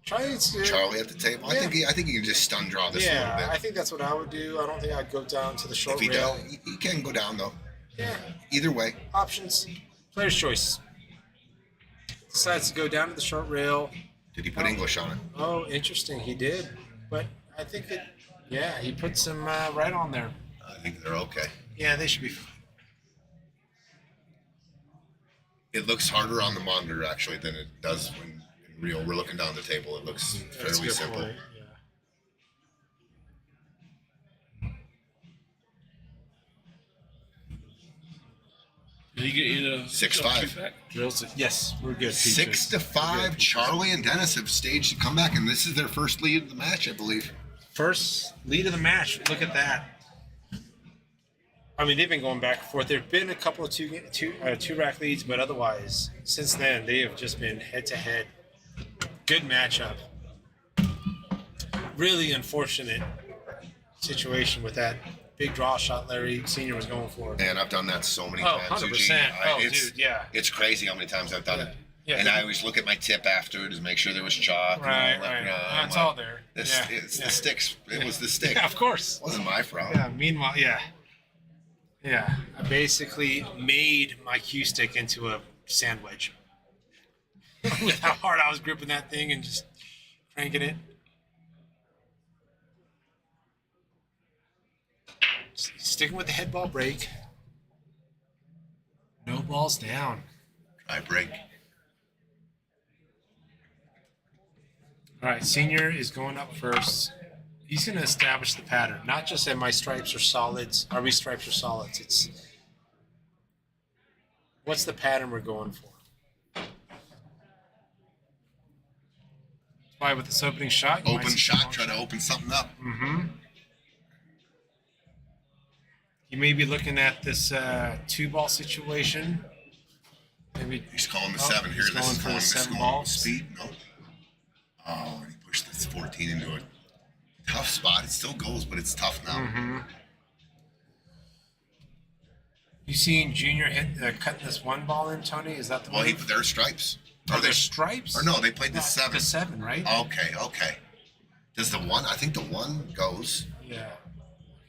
Charlie at the table. Yeah. I think he can just stun draw this a little bit. I think that's what I would do. I don't think I'd go down to the short If he rail. does, he can go down though. Yeah. Either way. Options. Player's choice. Decides to go down to the short rail, Did he put English on it? Oh, interesting. He did, but I think that he put some right on there. I think they're okay. Yeah, they should be fine. It looks harder on the monitor actually than it does when in real. We're looking down the table. It looks That's a fairly good simple. point, yeah. Did he get you to 6-5. Drills it. Yes, we're good. 6-5. Charlie and Dennis have staged a comeback, and this is their first lead of the match, I believe. First lead of the match. Look at that. I mean, they've been going back and forth. There've been a couple of two rack leads, but otherwise, since then, they have just been head to head. Good matchup. Really unfortunate situation with that big draw shot Larry Sr. was going for. And I've done that so many Oh, times. 100%. Eugene. Dude, yeah. It's crazy how many times I've done it. Yeah. And I always look at my tip after to make sure there was chalk. Right, and all that. right. I'm That's like, all there. It's Yeah. the sticks. It was the stick. Yeah, of course. It wasn't my problem. Yeah, meanwhile, yeah. I basically made my cue stick into a sand wedge. With how hard I was gripping that thing and just cranking it. Sticking with the head ball break. No balls down. Try break. All right, Senior is going up first. He's going to establish the pattern, not just that my stripes are solids, our stripes are solids. It's what's the pattern we're going for. That's why with this opening shot, you might Open see shot, some try long to open something up. Mm-hmm. You may be looking at this two-ball situation. Maybe he's calling the 7 here. He's This is for going the this 7 going balls. speed. No. Oh, and he pushed this 14 into a tough spot. It still goes, but it's tough now. Mm-hmm. You seen Junior cutting this one ball in, Tony? Is that the Well, one? they're stripes. Are there stripes? Or no, they played the 7. The 7, right? Okay. Does the 1? I think the 1 goes. Yeah.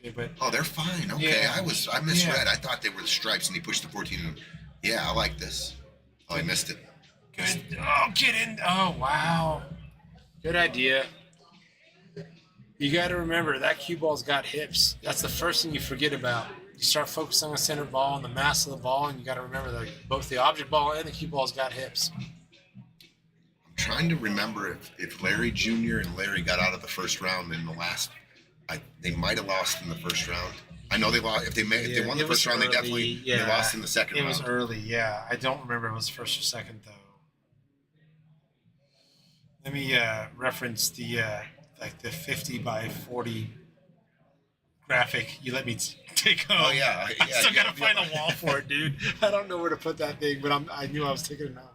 Okay, but Oh, they're fine. Okay, Yeah. I misread. I thought they were the stripes, and he pushed the 14. And, yeah, I like this. Oh, I missed it. good. Oh, get in. Oh, wow. Good idea. You got to remember that cue ball's got hips. That's the first thing you forget about. You start focusing on the center ball and the mass of the ball, and you got to remember that both the object ball and the cue ball's got hips. I'm trying to remember if Larry Jr. and Larry got out of the first round in the last. They might have lost in the first round. I know they lost. If they won the it first was round, early, they definitely they lost in the second It round. was early, yeah. I don't remember if it was first or second, though. Let me reference the like the 50 by 40 graphic you let me take home. Oh, yeah. I still gotta find a wall for it, dude. I don't know where to put that thing, but I knew I was taking it home.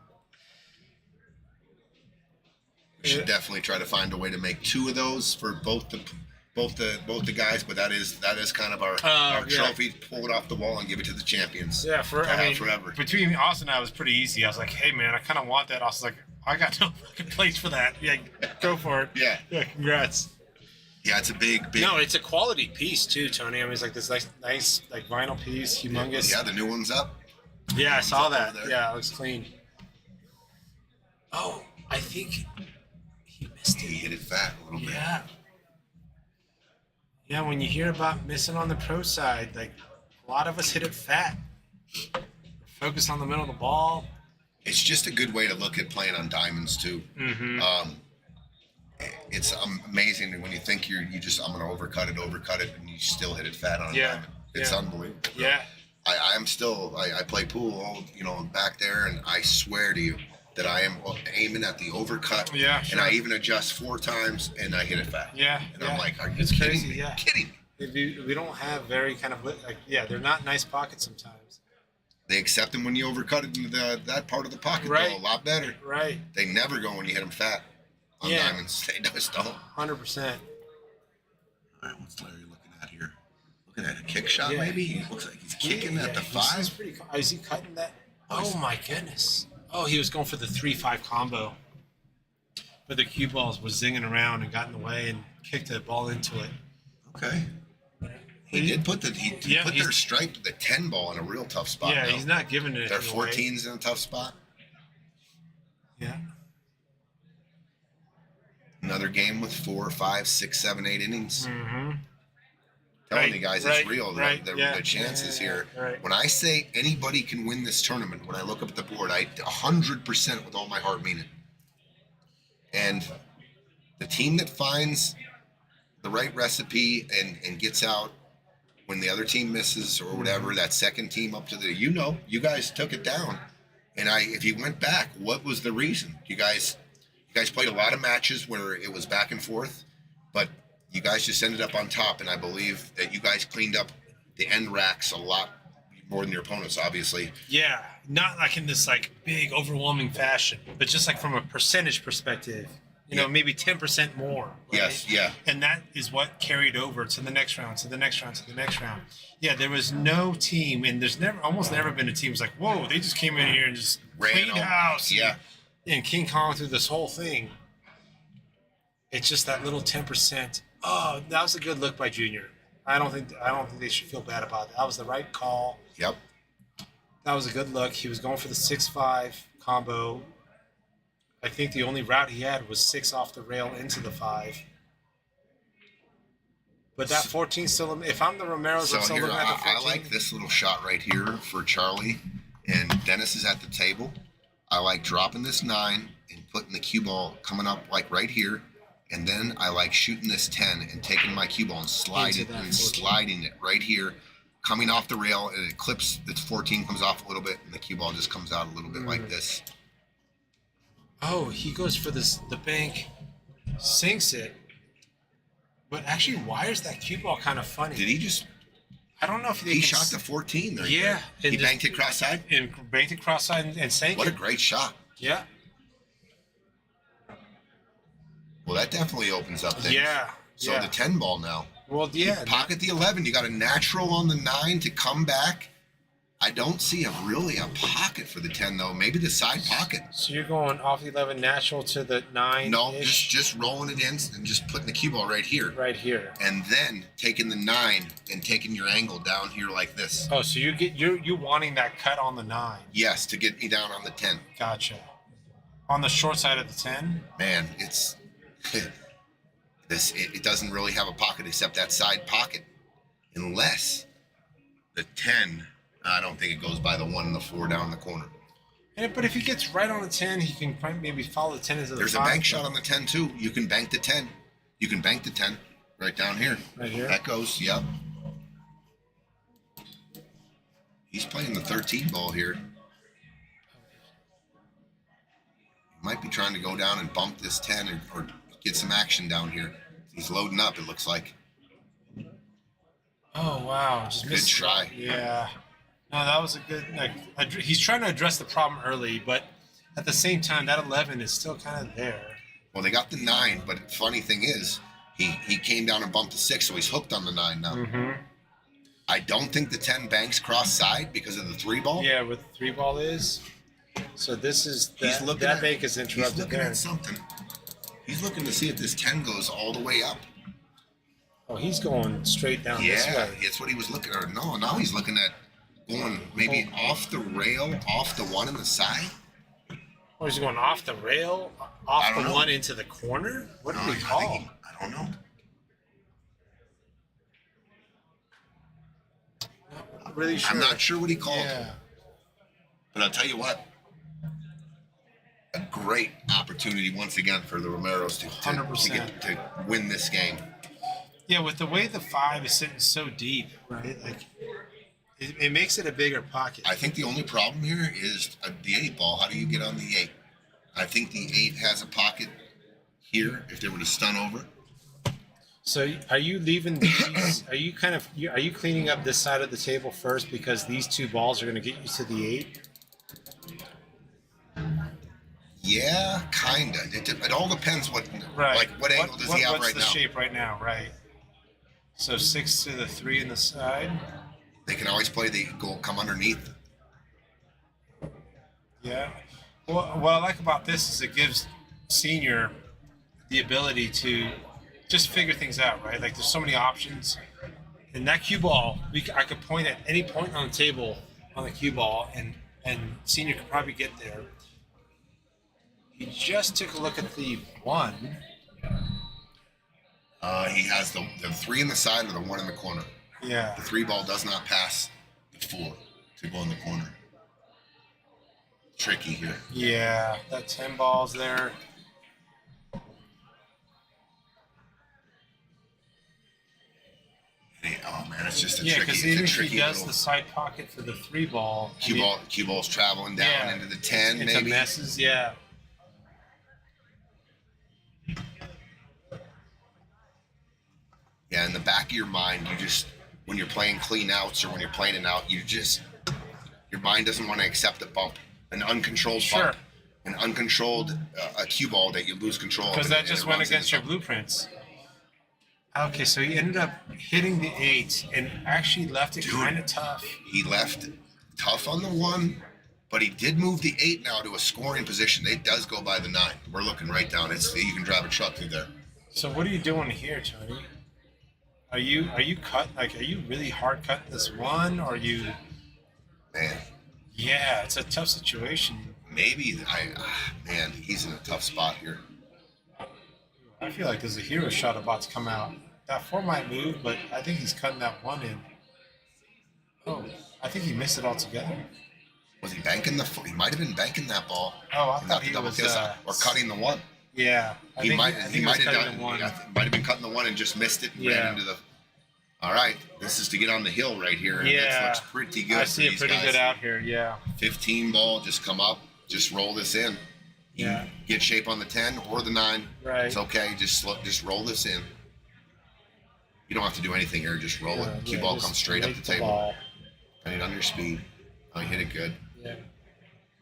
We should definitely try to find a way to make 2 of those for both the guys, but that is kind of our Yeah. trophy. Pull it off the wall and give it to the champions. Yeah, to have forever. Between Austin and I, it was pretty easy. I was like, hey man, I kind of want that. Austin's like, I got no fucking place for that. Yeah, go for it. Yeah. Congrats. Yeah, it's a big. No, it's a quality piece too, Tony. I mean, it's like this nice like vinyl piece, humongous. Yeah, the new one's up. Yeah, I saw that. over there. Yeah, it looks clean. Oh, I think he missed it. He hit it fat a little bit. Yeah. Yeah, when you hear about missing on the pro side, like a lot of us hit it fat. Focus on the middle of the ball. It's just a good way to look at playing on diamonds too. Mm-hmm. It's amazing when you think I'm gonna overcut it, and you still hit it fat on a diamond. It's unbelievable. Yeah. I play pool, back there, and I swear to you that I am aiming at the overcut. Yeah, sure. And I even adjust 4 times, and I hit it fat. Yeah. And I'm like, are you It's kidding crazy, me? yeah. Kidding me? We don't have very kind of they're not nice pockets sometimes. They accept them when you overcut it into that part of the pocket, Right. though, a lot better. Right. They never go when you hit them fat on Yeah. diamonds. They just don't. 100%. All right, what's Larry looking at here? Looking at a kick shot, Yeah. maybe? He looks like he's kicking at the 5. He's pretty. Is he cutting that? Oh my goodness! Oh, he was going for the 3-5 combo, but the cue balls was zinging around and got in the way and kicked the ball into it. Okay. He did put their stripe, the 10 ball, in a real tough spot. Yeah, now. he's not giving it. Their away. 14's in a tough spot. Yeah. another game with 4, 5, 6, 7, 8 innings. Mm-hmm. Telling Right, you guys, right, it's real. right, The chances here. Right. When I say anybody can win this tournament, when I look up at the board, I 100% with all my heart mean it. And the team that finds the right recipe and gets out when the other team misses or whatever, that second team up to you guys took it down. And if you went back, what was the reason? You guys played a lot of matches where it was back and forth, but you guys just ended up on top. And I believe that you guys cleaned up the end racks a lot more than your opponents, obviously. Yeah, not like in this like big overwhelming fashion, but just like from a percentage perspective, you know, maybe 10% more. Right? Yes, yeah. And that is what carried over to the next round, to the next round, to the next round. Yeah, there was no team, and there's almost never been a team who's like, whoa, they just came in here and just cleaned house. Yeah. And King Kong through this whole thing. It's just that little 10%. Oh, that was a good look by Junior. I don't think they should feel bad about it. That was the right call. Yep. That was a good look. He was going for the 6-5 combo. I think the only route he had was 6 off the rail into the 5. But that 14 still. If I'm the Romeros, So I'm still here, looking at the 14. I like this little shot right here for Charlie, and Dennis is at the table. I like dropping this 9 and putting the cue ball coming up like right here, and then I like shooting this 10 and taking my cue ball and sliding it right here, coming off the rail, and it clips. Its 14 comes off a little bit, and the cue ball just comes out a little bit like this. Oh, he goes for this. The bank sinks it, but actually wires that cue ball kind of funny. Did he just? I don't know if he shot the 14 there. Yeah, he banked it cross-side. And banked it cross-side and sank What it. a great shot! Yeah. Well, that definitely opens up things. Yeah. So yeah. the 10 ball now. Well, yeah. You pocket the 11. You got a natural on the 9 to come back. I don't see really a pocket for the 10 though. Maybe the side pocket. So you're going off the 11 natural to the 9. No, just rolling it in and just putting the cue ball right here. Right here. And then taking the 9 and taking your angle down here like this. Oh, so you wanting that cut on the 9? Yes, to get me down on the 10. Gotcha. On the short side of the 10? Man, it's it doesn't really have a pocket except that side pocket, unless the 10. I don't think it goes by the 1 and the 4 down the corner. Yeah, but if he gets right on the 10, he can maybe follow the 10 into the 5. There's a bank shot on the 10 too. You can bank the 10. You can bank the 10 right down here. Right here? That goes, yep. He's playing the 13 ball here. He might be trying to go down and bump this 10 or get some action down here. He's loading up, it looks like. Oh, wow. Just Good missed. try. Yeah. No, that was a good. He's trying to address the problem early, but at the same time, that 11 is still kind of there. Well, they got the 9, but the funny thing is, he came down and bumped the 6, so he's hooked on the 9 now. Mm-hmm. I don't think the 10 banks cross side because of the 3 ball. Yeah, what the 3 ball is. So this is that bank is interrupted. He's looking there. at something. He's looking to see if this 10 goes all the way up. Oh, he's going straight down this Yeah, way. that's what he was looking at. No, now he's looking at going maybe off the rail, off the 1 in the side. Or is he going off the rail, off the 1 into the corner? What did he call? I don't know. Not really sure. I'm not sure what he called. Yeah. But I'll tell you what. A great opportunity once again for the Romeros to 100%. To win this game. Yeah, with the way the 5 is sitting so deep, right? Like, it makes it a bigger pocket. I think the only problem here is the 8 ball. How do you get on the 8? I think the 8 has a pocket here if they were to stun over. So are you leaving these? Are you cleaning up this side of the table first because these 2 balls are going to get you to the 8? Yeah, kinda. It all depends what angle does he have what's right the now. shape right now, right? So 6 to the 3 in the side. They can always play the goal, come underneath. Yeah. Well, what I like about this is it gives Senior the ability to just figure things out, right? Like there's so many options. And that cue ball, I could point at any point on the table on the cue ball, and Senior could probably get there. He just took a look at the 1. He has the 3 in the side or the 1 in the corner. Yeah. The 3 ball does not pass the 4 to go in the corner. Tricky here. Yeah, that 10 ball's there. Oh man, it's just a Yeah, tricky. because It's even a if tricky he does little the side pocket for the 3 ball, cue ball's traveling down into the 10, into maybe. messes. Yeah. Yeah, in the back of your mind, you just when you're playing clean outs or when you're playing an out, your mind doesn't want to accept a bump, an uncontrolled bump, an uncontrolled a cue ball that you lose control of. Because that just went against your blueprints. Okay, so he ended up hitting the 8 and actually left it kind of tough. He left tough on the 1, but he did move the 8 now to a scoring position. It does go by the 9. We're looking right down. You can drive a truck through there. So what are you doing here, Tony? Are you cut? Like, are you really hard cutting this 1, or are you? Man. Yeah, it's a tough situation. Maybe man, he's in a tough spot here. I feel like there's a hero shot about to come out. That 4 might move, but I think he's cutting that 1 in. Oh, I think he missed it altogether. Was he banking he might have been banking that ball. Oh, I thought he was or cutting the 1. Yeah, He might have been cutting the 1 and just missed it and ran into the. All right, this is to get on the hill right here. And this looks pretty good. I see it pretty good out here. Yeah. 15 ball, just come up, just roll this in. Yeah. Get shape on the 10 or the 9. Right. It's okay. Just roll this in. You don't have to do anything here. Just roll it. Cue ball comes straight up the table. Depending on your speed. Oh, you hit it good. Yeah.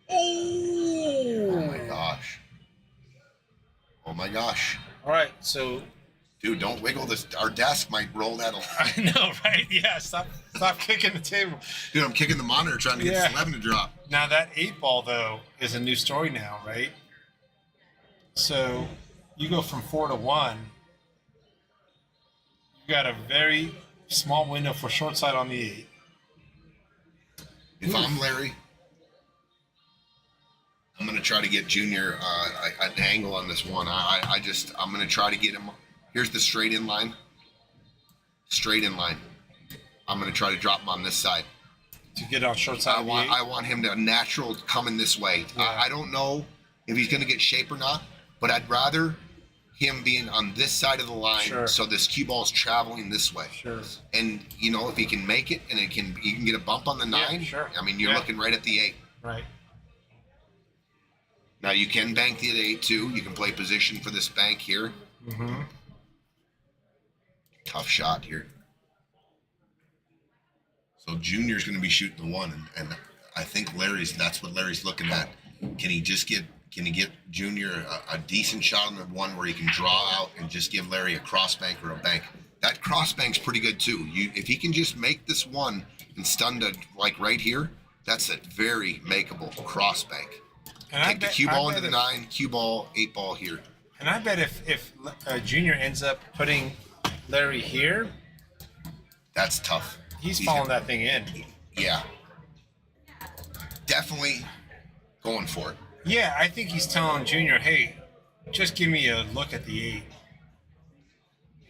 Oh my gosh. Oh my gosh. All right, so. Dude, don't wiggle this. Our desk might roll that. I know, right? Yeah, stop kicking the table. Dude, I'm kicking the monitor trying to get this 11 to drop. Now that 8 ball though is a new story now, right? So you go from 4 to 1. You got a very small window for short side on the 8. If I'm Larry, I'm gonna try to get Junior an angle on this 1. I'm gonna try to get him. Here's the straight in line. Straight in line. I'm gonna try to drop him on this side. To get on short side. I want him to natural coming this way. Yeah. I don't know if he's gonna get shape or not, but I'd rather him being on this side of the line, so this cue ball is traveling this way. Sure. And if he can make it and you can get a bump on the 9. Yeah, sure. I mean, you're looking right at the 8. Right. Now you can bank the 8 too. You can play position for this bank here. Mm-hmm. Tough shot here. So Junior's going to be shooting the 1, and I think that's what Larry's looking at. Can he get Junior a decent shot on the 1 where he can draw out and just give Larry a cross bank or a bank? That cross bank's pretty good too. If he can just make this 1 and stun to like right here, that's a very makeable cross bank. And take the cue ball into the 9, cue ball, 8 ball here. And I bet if Junior ends up putting Larry here, that's tough. He's following that thing in. Yeah. Definitely going for it. Yeah, I think he's telling Junior, hey, just give me a look at the 8.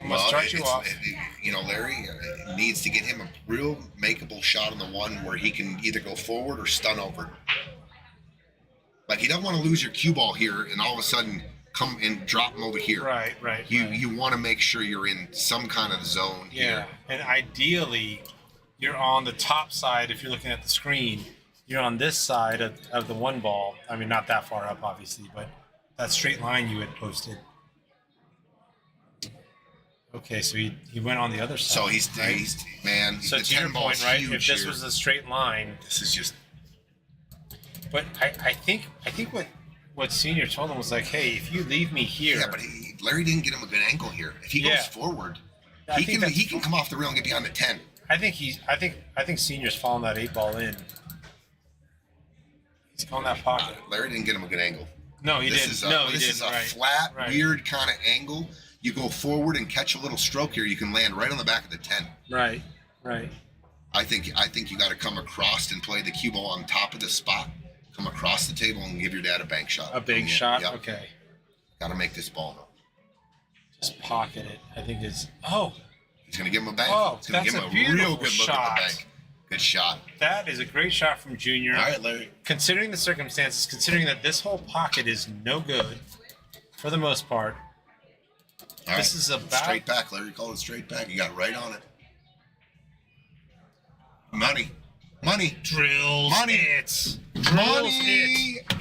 I'm going to start you off. Larry needs to get him a real makeable shot on the 1 where he can either go forward or stun over. Like, you don't want to lose your cue ball here and all of a sudden come and drop him over here. Right. You want to make sure you're in some kind of zone here. And ideally, you're on the top side if you're looking at the screen. You're on this side of the 1 ball. I mean, not that far up, obviously, but that straight line you had posted. Okay, so he went on the other side. So he's so the to your 10 ball's point, right? huge If this here. was a straight line, this is just. But I think what Senior told him was like, hey, if you leave me here. Yeah, but Larry didn't get him a good angle here. If he goes forward, he can come off the rail and get beyond the 10. I think Senior's following that 8 ball in. He's calling that pocket. Larry didn't get him a good angle. No, he didn't. This is a flat, weird kind of angle. You go forward and catch a little stroke here. You can land right on the back of the 10. Right. I think you got to come across and play the cue ball on top of the spot. Come across the table and give your dad a bank shot. A big shot. Yep. Okay. Got to make this ball though. Just pocket it. I think it's. Oh, He's going to give him a bank. Oh, He's going to that's give a him a real beautiful good look shot. at the bank. Good shot. that is a great shot from Junior. All right, Larry. Considering the circumstances, considering that this whole pocket is no good for the most part. All This right. is about Straight back, Larry. Call it straight back. You got it right on it. Money. Money. drills. Money. It. Drills Money. it.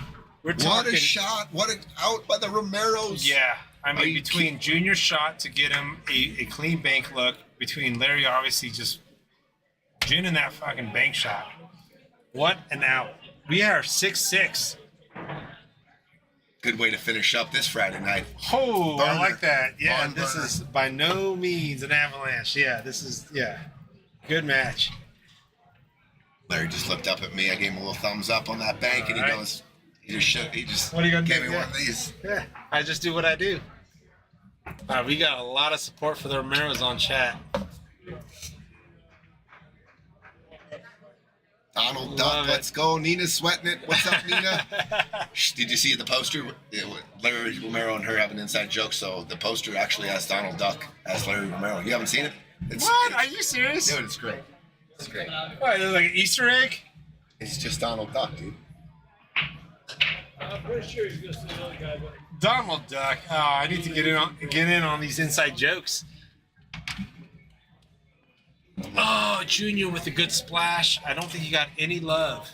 We're What talking. a shot. What a out by the Romeros. Yeah. I Are mean, you between Junior's shot to get him a clean bank look, between Larry obviously just ginning that fucking bank shot. What an out. We are 6-6. Good way to finish up this Friday night. Oh, I Burner. like that. Yeah, Barn this burner. is by no means an avalanche. Yeah, this is, good match. Larry just looked up at me. I gave him a little thumbs up on that bank, and he All right. goes, he just What are you gonna gave do? me Yeah. one of these. Yeah, I just do what I do. We got a lot of support for the Romeros on chat. Donald Love Duck, it. let's go. Nina's sweating it. What's up, Nina? Did you see the poster? Larry Romero and her have an inside joke. So the poster actually has Donald Duck as Larry Romero. You haven't seen it? What? Are you serious? Dude, it's great. It's great. What, is it like an Easter egg? It's just Donald Duck, dude. I'm pretty sure he's gonna say the other guy, but Donald Duck. Oh, I need to get in on these inside jokes. Oh, Junior with a good splash. I don't think he got any love.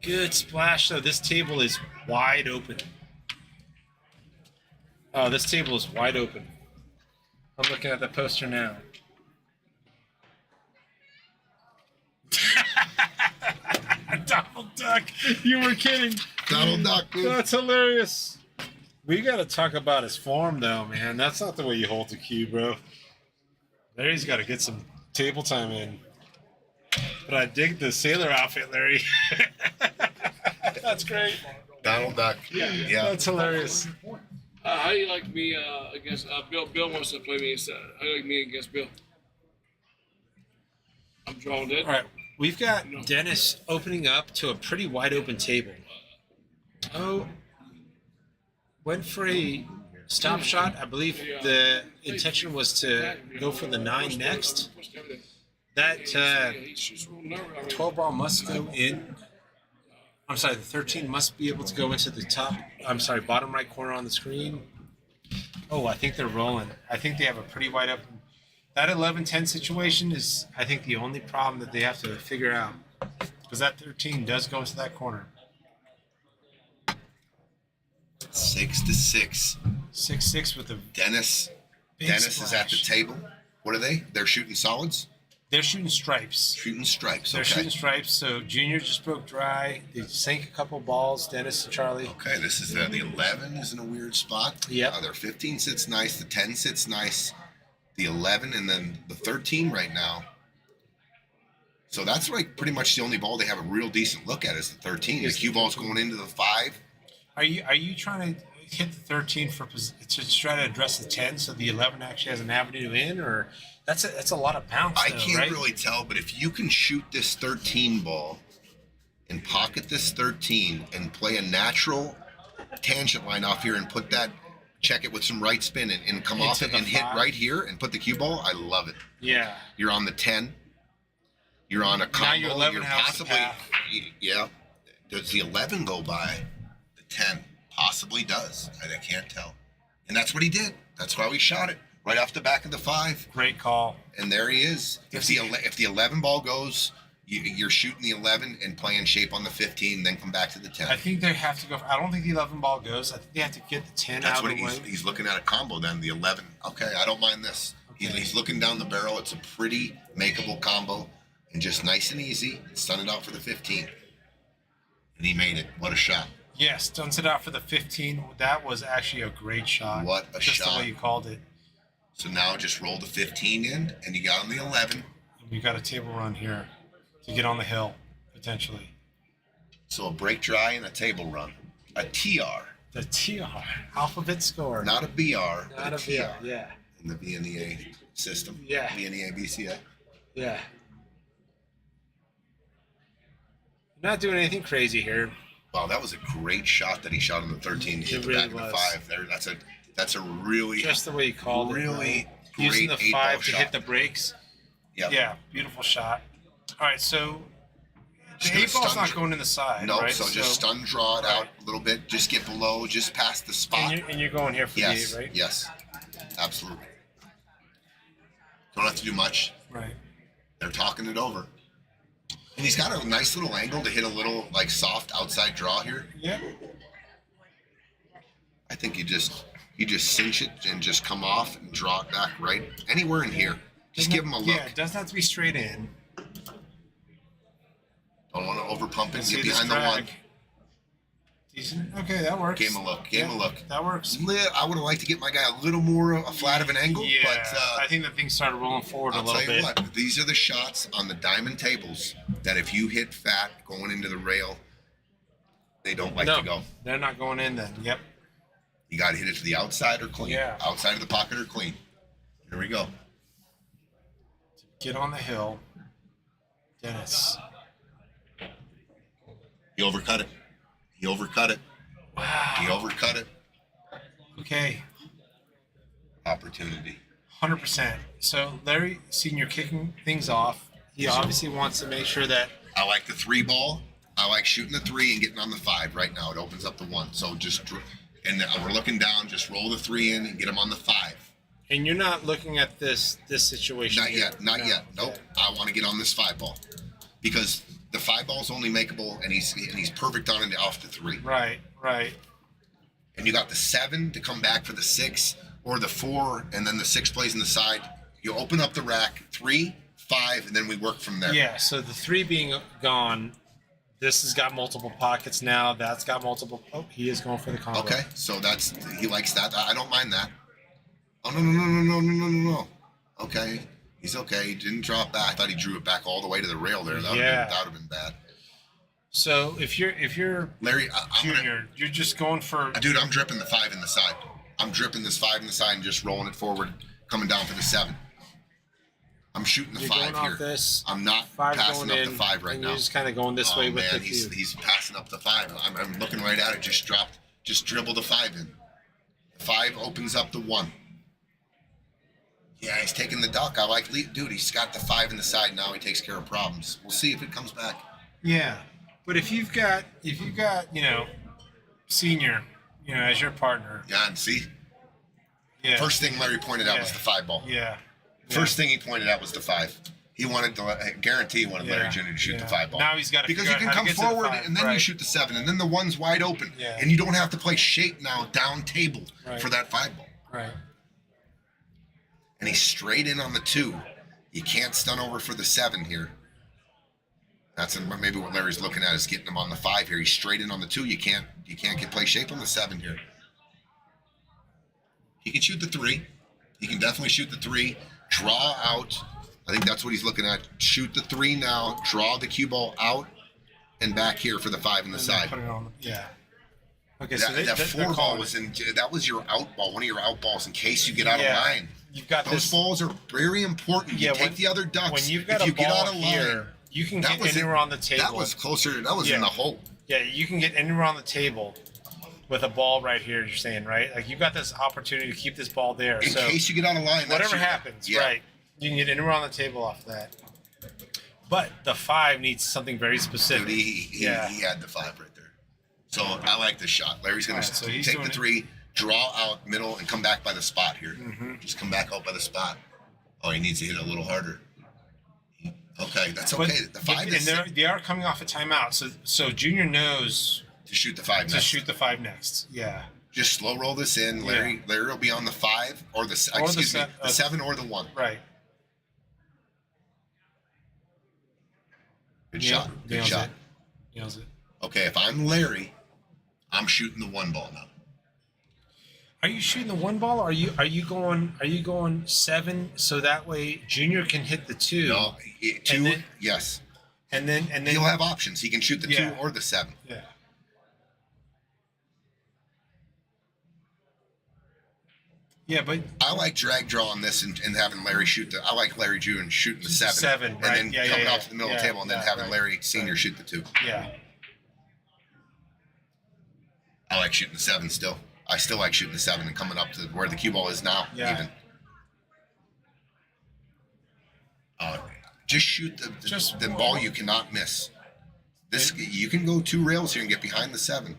Good splash, though. This table is wide open. Oh, this table is wide open. I'm looking at the poster now. Donald Duck. You were kidding. Donald Duck, dude. That's hilarious. We got to talk about his form, though, man. That's not the way you hold the cue, bro. Larry's got to get some table time in. But I dig the sailor outfit, Larry. That's great. Donald Duck. Yeah. That's hilarious. how do you like me against Bill? Bill wants to play me instead. How do you like me against Bill? I'm drawing it. All right. We've got Dennis opening up to a pretty wide open table. Oh, went for a stop shot. I believe the intention was to go for the 9 next. That 12 ball must go in. I'm sorry, the 13 must be able to go into the top. I'm sorry, bottom right corner on the screen. Oh, I think they're rolling. I think they have a pretty wide open. That 11-10 situation is, I think, the only problem that they have to figure out. Because that 13 does go into that corner. 6-6. 6-6 with a Dennis. big Dennis is at the splash. table. What are they? They're shooting solids? They're shooting stripes. Shooting stripes. They're Okay. shooting stripes. So Junior just broke dry. They sank a couple balls, Dennis and Charlie. Okay, this is the 11 is in a weird spot. Yep. Their 15 sits nice. The 10 sits nice. The 11 and then the 13 right now. So that's like pretty much the only ball they have a real decent look at is the 13. The Is the cue ball's going into the 5. Are you trying to hit the 13 to try to address the 10 so the 11 actually has an avenue in, or that's a lot of bounce? I though, can't right? really tell, but if you can shoot this 13 ball and pocket this 13 and play a natural tangent line off here and put that, check it with some right spin and come off Into it the and hit 5. right here and put the cue ball, I love it. Yeah. You're on the 10. You're on a combo. your 11 You're helps the possibly, path. yeah. Does the 11 go by? The 10 possibly does. I can't tell. And that's what he did. That's how he shot it right off the back of the 5. Great call. And there he is. If the 11 ball goes, you're shooting the 11 and playing shape on the 15, then come back to the 10. I think they have to go. I don't think the 11 ball goes. I think they have to get the 10 That's out what of the way. he's looking at a combo then. The 11. Okay, I don't mind this. Okay. He's looking down the barrel. It's a pretty makeable combo and just nice and easy. Stun it out for the 15. And he made it. What a shot. Yes, stunts it out for the 15. That was actually a great shot. What a Just shot. the way you called it. So now just roll the 15 in and you got on the 11. We got a table run here to get on the hill, potentially. So a break dry and a table run. A TR. The TR, alphabet score. Not a BR, but Not a a TR. VR, yeah. In the VNEA system. Yeah. VNEA BCA. Yeah. Not doing anything crazy here. Wow, that was a great shot that he shot on the 13. Hit It the really back of the was. 5 there. That's a That's a really, Just the way you called it. really Right? great Using the 8-ball 5 to shot. hit the brakes. Yep. Yeah, beautiful shot. All right, so the Just gonna 8 ball's stun not going in the side, No, right? so just stun draw it out a little bit. Just get below, just past the spot. And you're going here for Yes, the 8, right? yes, absolutely. Don't have to do much. Right. They're talking it over. And he's got a nice little angle to hit a little like soft outside draw here. Yeah. I think you just cinch it and just come off and draw it back right anywhere in here. Just give him a look. Yeah, it doesn't have to be straight in. Don't want to over pump it and See get this behind the one. drag. Decent. Okay, that works. Give him a look. Give him a look. That works. I would have liked to get my guy a little more a flat of an angle, Yeah, but I think the thing started rolling forward I'll a little tell you bit. what, these are the shots on the diamond tables that if you hit fat going into the rail, they don't like No, to go. they're not going in then. Yep. You got to hit it to the outside or clean. Yeah. Outside of the pocket or clean. Here we go. Get on the hill. Dennis. He overcut it. He overcut it. Wow. He overcut it. Okay. Opportunity. 100%. So Larry, seeing you're kicking things off, he obviously wants to make sure that. I like the 3 ball. I like shooting the 3 and getting on the 5 right now. It opens up the 1. So just, and we're looking down, just roll the 3 in and get him on the 5. And you're not looking at this situation. Not here. yet. Not No. yet. Nope. I want to get on this 5 ball because the 5 ball is only makeable, and he's perfect on it off the 3. Right. Right. And you got the 7 to come back for the 6 or the 4, and then the 6 plays in the side. You open up the rack 3, 5, and then we work from there. Yeah. So the 3 being gone, this has got multiple pockets now. That's got multiple. Oh, he is going for the combo. Okay. So he likes that. I don't mind that. Oh no. Okay. He's okay. He didn't drop back. I thought he drew it back all the way to the rail there. That would have been bad. So if you're Larry, Junior, you're just going for. Dude, I'm dripping the 5 in the side. I'm dripping this 5 in the side and just rolling it forward, coming down for the 7. I'm shooting the You're 5 going off here. this, I'm not 5 passing going up the in, 5 right and now. You're just kind of going this way with man, the he's passing up the 5. I'm looking right at it. Just dribble the 5 in. The 5 opens up the 1. Yeah, he's taking the duck. I like, dude. He's got the 5 in the side now. He takes care of problems. We'll see if it comes back. Yeah, but if you've got Senior, as your partner. Yeah, and see. Yeah. First thing Larry pointed out was the 5 ball. Yeah. First thing he pointed out was the 5. He wanted to guarantee he wanted Larry Jr. to shoot the 5 ball. Now he's got to because you can come forward and then you shoot the 7, and then the 1's wide open, and you don't have to play shape now down table for that 5 ball. Right. And he's straight in on the 2. You can't stun over for the 7 here. That's maybe what Larry's looking at is getting him on the 5 here. He's straight in on the 2. You can't get play shape on the 7 here. He can shoot the 3. He can definitely shoot the 3. Draw out. I think that's what he's looking at. Shoot the 3 now. Draw the cue ball out and back here for the 5 in the side. Put it on. Yeah. Okay, That 4 ball was that was your out ball, one of your out balls in case you get out of line. You've got those balls are very important. You take the other ducks. When you've got if you a ball get out of here, line, you can get anywhere on the table. That was closer. That was in the hole. Yeah, you can get anywhere on the table with a ball right here. You're saying, right? Like you've got this opportunity to keep this ball there. In case you get out of line, whatever happens, right? You can get anywhere on the table off that. But the 5 needs something very specific. Dude, he had the 5 right there. So I like this shot. Larry's going to take the 3, draw out middle, and come back by the spot here. Just come back out by the spot. Oh, he needs to hit it a little harder. Okay, that's okay. The 5 is. And they are coming off a timeout, so Junior knows to shoot the 5 next. To shoot the 5 next. Yeah. Just slow roll this in. Larry will be on the 5 or the 7 or the 1. Right. Good shot. Good shot. Nails it. Okay, if I'm Larry, I'm shooting the 1 ball now. Are you shooting the 1 ball? Or are you going 7 so that way Junior can hit the 2? No, 2. Yes. And then he'll have options. He can shoot the 2 or the 7. Yeah. Yeah, but I like drag draw on this and having Larry shoot I like Larry Jr. shooting the 7. right? And then coming out to the middle of the table and then having Larry Sr. shoot the 2. Yeah. I like shooting the 7 still. I still like shooting the 7 and coming up to where the cue ball is now. Yeah. Even. Just shoot the ball you cannot miss. You can go 2 rails here and get behind the 7.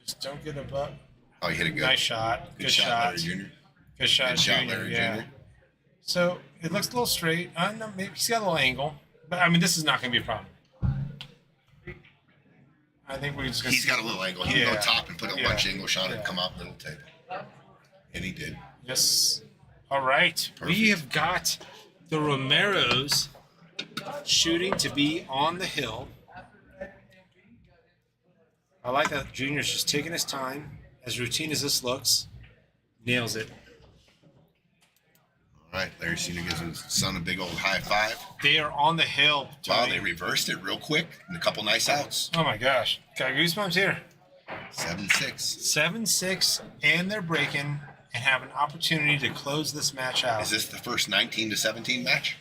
Just don't get above. Oh, you hit it good. Nice shot. Good shot, Larry Jr. Good shot, Good shot, Junior. Larry Yeah. Jr. So it looks a little straight. I don't know, maybe he's got a little angle, but I mean, this is not going to be a problem. I think we're just going to. He's got a little angle. He can go top and put a lunge angle shot and come out middle table. And he did. Yes. All right. Perfect. We have got the Romeros shooting to be on the hill. I like that Junior's just taking his time. As routine as this looks, nails it. All right, Larry Sr. gives his son a big old high five. They are on the hill. Wow, they reversed it real quick and a couple nice outs. Oh my gosh. Got goosebumps here. 7-6. 7-6, and they're breaking and have an opportunity to close this match out. Is this the first 19-17 match?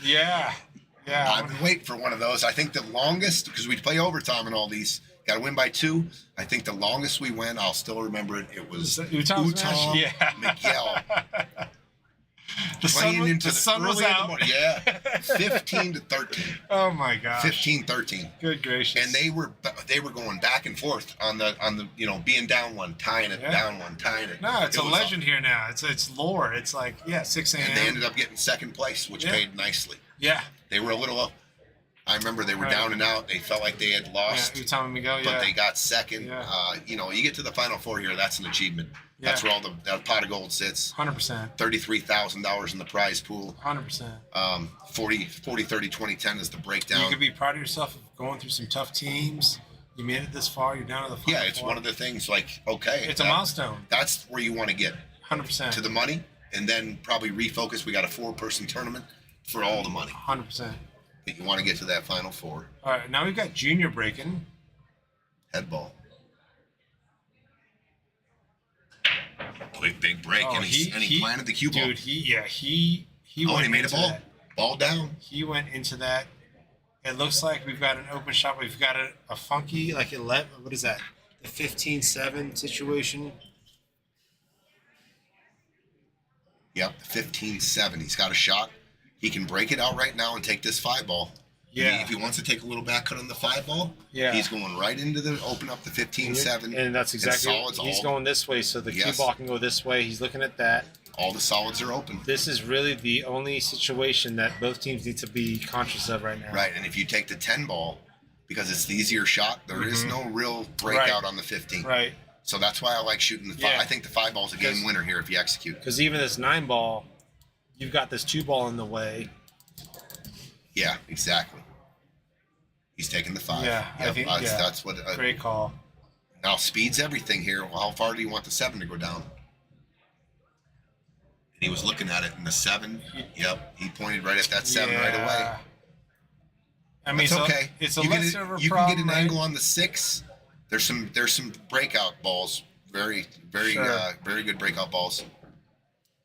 Yeah. Yeah. I've been waiting for one of those. I think the longest, because we play overtime in all these, got to win by 2. I think the longest we went, I'll still remember it. It was Utom Miguel. The sun was out. Yeah, 15-13. Oh my gosh. 15-13. Good gracious. And they were going back and forth on the being down 1, tying it, down 1, tying it. No, it's a legend here now. It's lore. It's like 6 a.m. And they ended up getting second place, which paid nicely. Yeah. They were a little. I remember they were down and out. They felt like they had lost. Utom and Miguel. But they got second. Yeah. You get to the Final 4 here. That's an achievement. That's where all that pot of gold sits. 100%. $33,000 in the prize pool. 100%. 40, 30, 20, 10 is the breakdown. You could be proud of yourself of going through some tough teams. You made it this far. You're down to the final. Yeah, it's one of the things. Like, okay, it's a milestone. That's where you want to get. 100%. To the money, and then probably refocus. We got a 4-person tournament for all the money. 100%. But you want to get to that Final 4. All right, now we've got Junior breaking. Head ball. Big break, and he planted the cue ball. Dude, he went he made a into ball. that. Ball down. He went into that. It looks like we've got an open shot. We've got a funky, like 11. What is that? The 15-7 situation. Yep, 15-7. He's got a shot. He can break it out right now and take this 5 ball. Yeah. If he wants to take a little back cut on the 5 ball, he's going right into open up the 15-7. And that's exactly he's going this way, so the cue ball can go this way. He's looking at that. All the solids are open. This is really the only situation that both teams need to be conscious of right now. Right, and if you take the 10 ball, because it's the easier shot, there is no real breakout on the 15. Right. So that's why I like shooting the 5. I think the 5 ball is a game winner here if you execute. Because even this 9 ball, you've got this 2 ball in the way. Yeah, exactly. He's taking the 5. Yeah, I think that's what. Great call. Now speed's everything here. Well, how far do you want the 7 to go down? And he was looking at it in the 7. Yep, he pointed right at that 7 right away. I mean, it's okay. It's a you lesser of a you problem, can get an right? angle on the 6. There's some breakout balls. Very good breakout balls.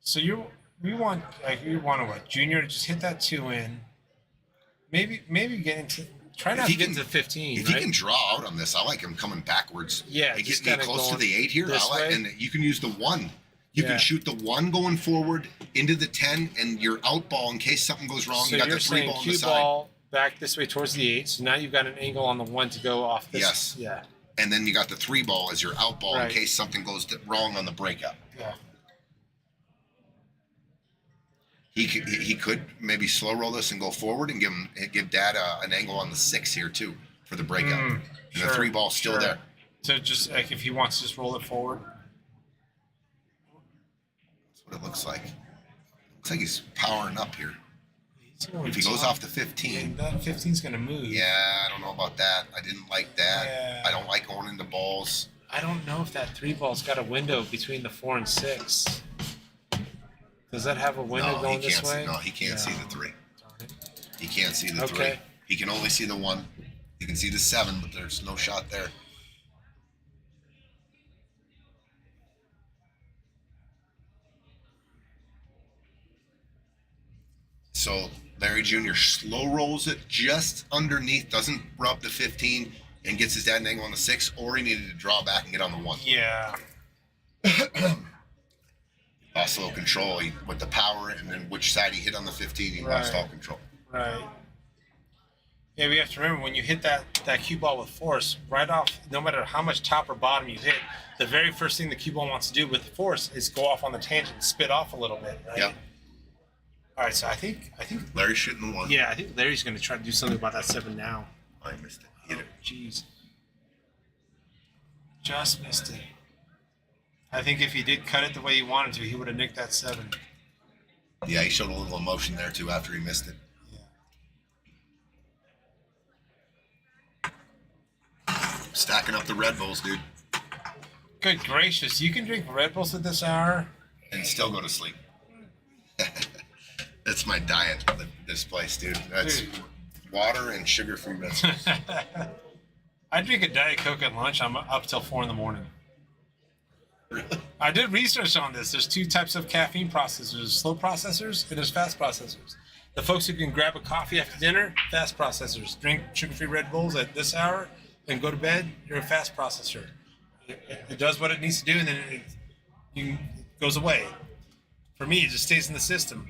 So you want what? Junior to just hit that 2 in. Maybe get into. Try not to get into 15. If he can draw out on this, I like him coming backwards. Yeah, and just getting kinda close to going the 8 here. this way. And you can use the 1. You can shoot the 1 going forward into the 10, and your out ball in case something goes wrong. So you got you're the 3 saying ball on the cue side. ball back this way towards the 8. So now you've got an angle on the 1 to go off this. Yes. Yeah. And then you got the 3 ball as your out ball Right. in case something goes wrong on the breakout. Yeah. He could maybe slow roll this and go forward and give Dad an angle on the 6 here too for the breakout. And the 3 ball's still there. So just like if he wants to just roll it forward. That's what it looks like. Looks like he's powering up here. If he goes top. off the 15. That 15's going to move. Yeah, I don't know about that. I didn't like that. Yeah. I don't like going into balls. I don't know if that 3 ball's got a window between the 4 and 6. Does that have a window going this way? No, he can't see the 3. He can't see the 3. Okay. He can only see the 1. He can see the 7, but there's no shot there. So Larry Jr. slow rolls it just underneath, doesn't rub the 15, and gets his dad an angle on the 6, or he needed to draw back and get on the 1. Yeah. Lost a little control with the power, and then which side he hit on the 15, he lost all control. Right. Yeah, we have to remember when you hit that cue ball with force, right off, no matter how much top or bottom you hit, the very first thing the cue ball wants to do with force is go off on the tangent, spit off a little bit, right? Yep. All right, so I think Larry's shooting the 1. Yeah, I think Larry's going to try to do something about that 7 now. I missed it. Hit it. Jeez. Just missed it. I think if he did cut it the way he wanted to, he would have nicked that 7. Yeah, he showed a little emotion there too after he missed it. Stacking up the Red Bulls, dude. Good gracious, you can drink Red Bulls at this hour? And still go to sleep. That's my diet at this place, dude. That's water and sugar-free biscuits. I drink a Diet Coke at lunch. I'm up till 4 in the morning. I did research on this. There's 2 types of caffeine processors. There's slow processors and there's fast processors. The folks who can grab a coffee after dinner, fast processors. Drink sugar-free Red Bulls at this hour and go to bed, you're a fast processor. It does what it needs to do, and then it goes away. For me, it just stays in the system.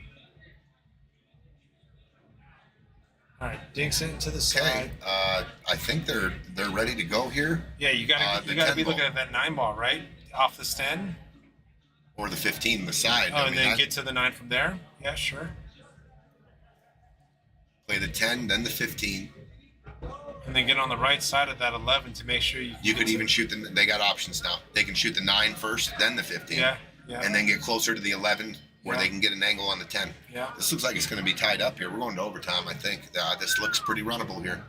All right, dinks it into the side. I think they're ready to go here. Yeah, you gotta be looking at that 9 ball, right? Off the stand. Or the 15 the side. Oh, and then get to the 9 from there? Yeah, sure. Play the 10, then the 15. And then get on the right side of that 11 to make sure you could even shoot them. They got options now. They can shoot the 9 first, then the 15. Yeah. And then get closer to the 11 where they can get an angle on the 10. Yeah. This looks like it's going to be tied up here. We're going to overtime, I think. This looks pretty runnable here.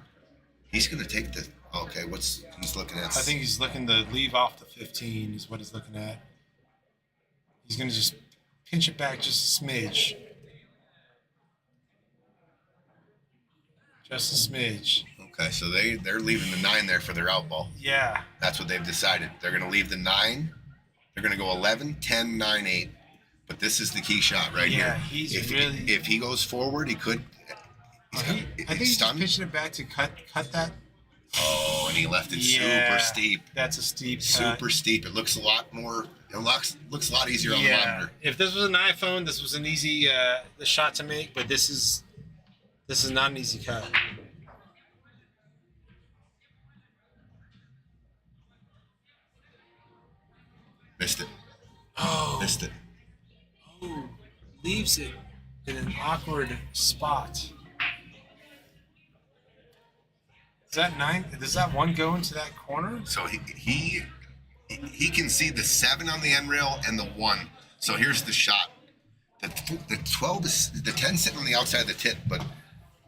He's going to take the... Okay, what's he's looking at? I think he's looking to leave off the 15 is what he's looking at. He's going to just pinch it back just a smidge. Just a smidge. Okay, so they're leaving the 9 there for their out ball. Yeah. That's what they've decided. They're going to leave the 9. They're going to go 11, 10, 9, 8. But this is the key shot right here. Yeah, if he goes forward, he could. I think he's pitching it back to cut that. Oh, and he left it super steep. That's a steep cut. Super steep. It looks a lot more. It looks a lot easier on the monitor. If this was an iPhone, this was an easy the shot to make. But this is not an easy cut. Missed it. Oh. Missed it. Oh, leaves it in an awkward spot. Is that 9? Does that 1 go into that corner? So he can see the 7 on the end rail and the 1. So here's the shot. The 12 is the 10 sitting on the outside of the tip, but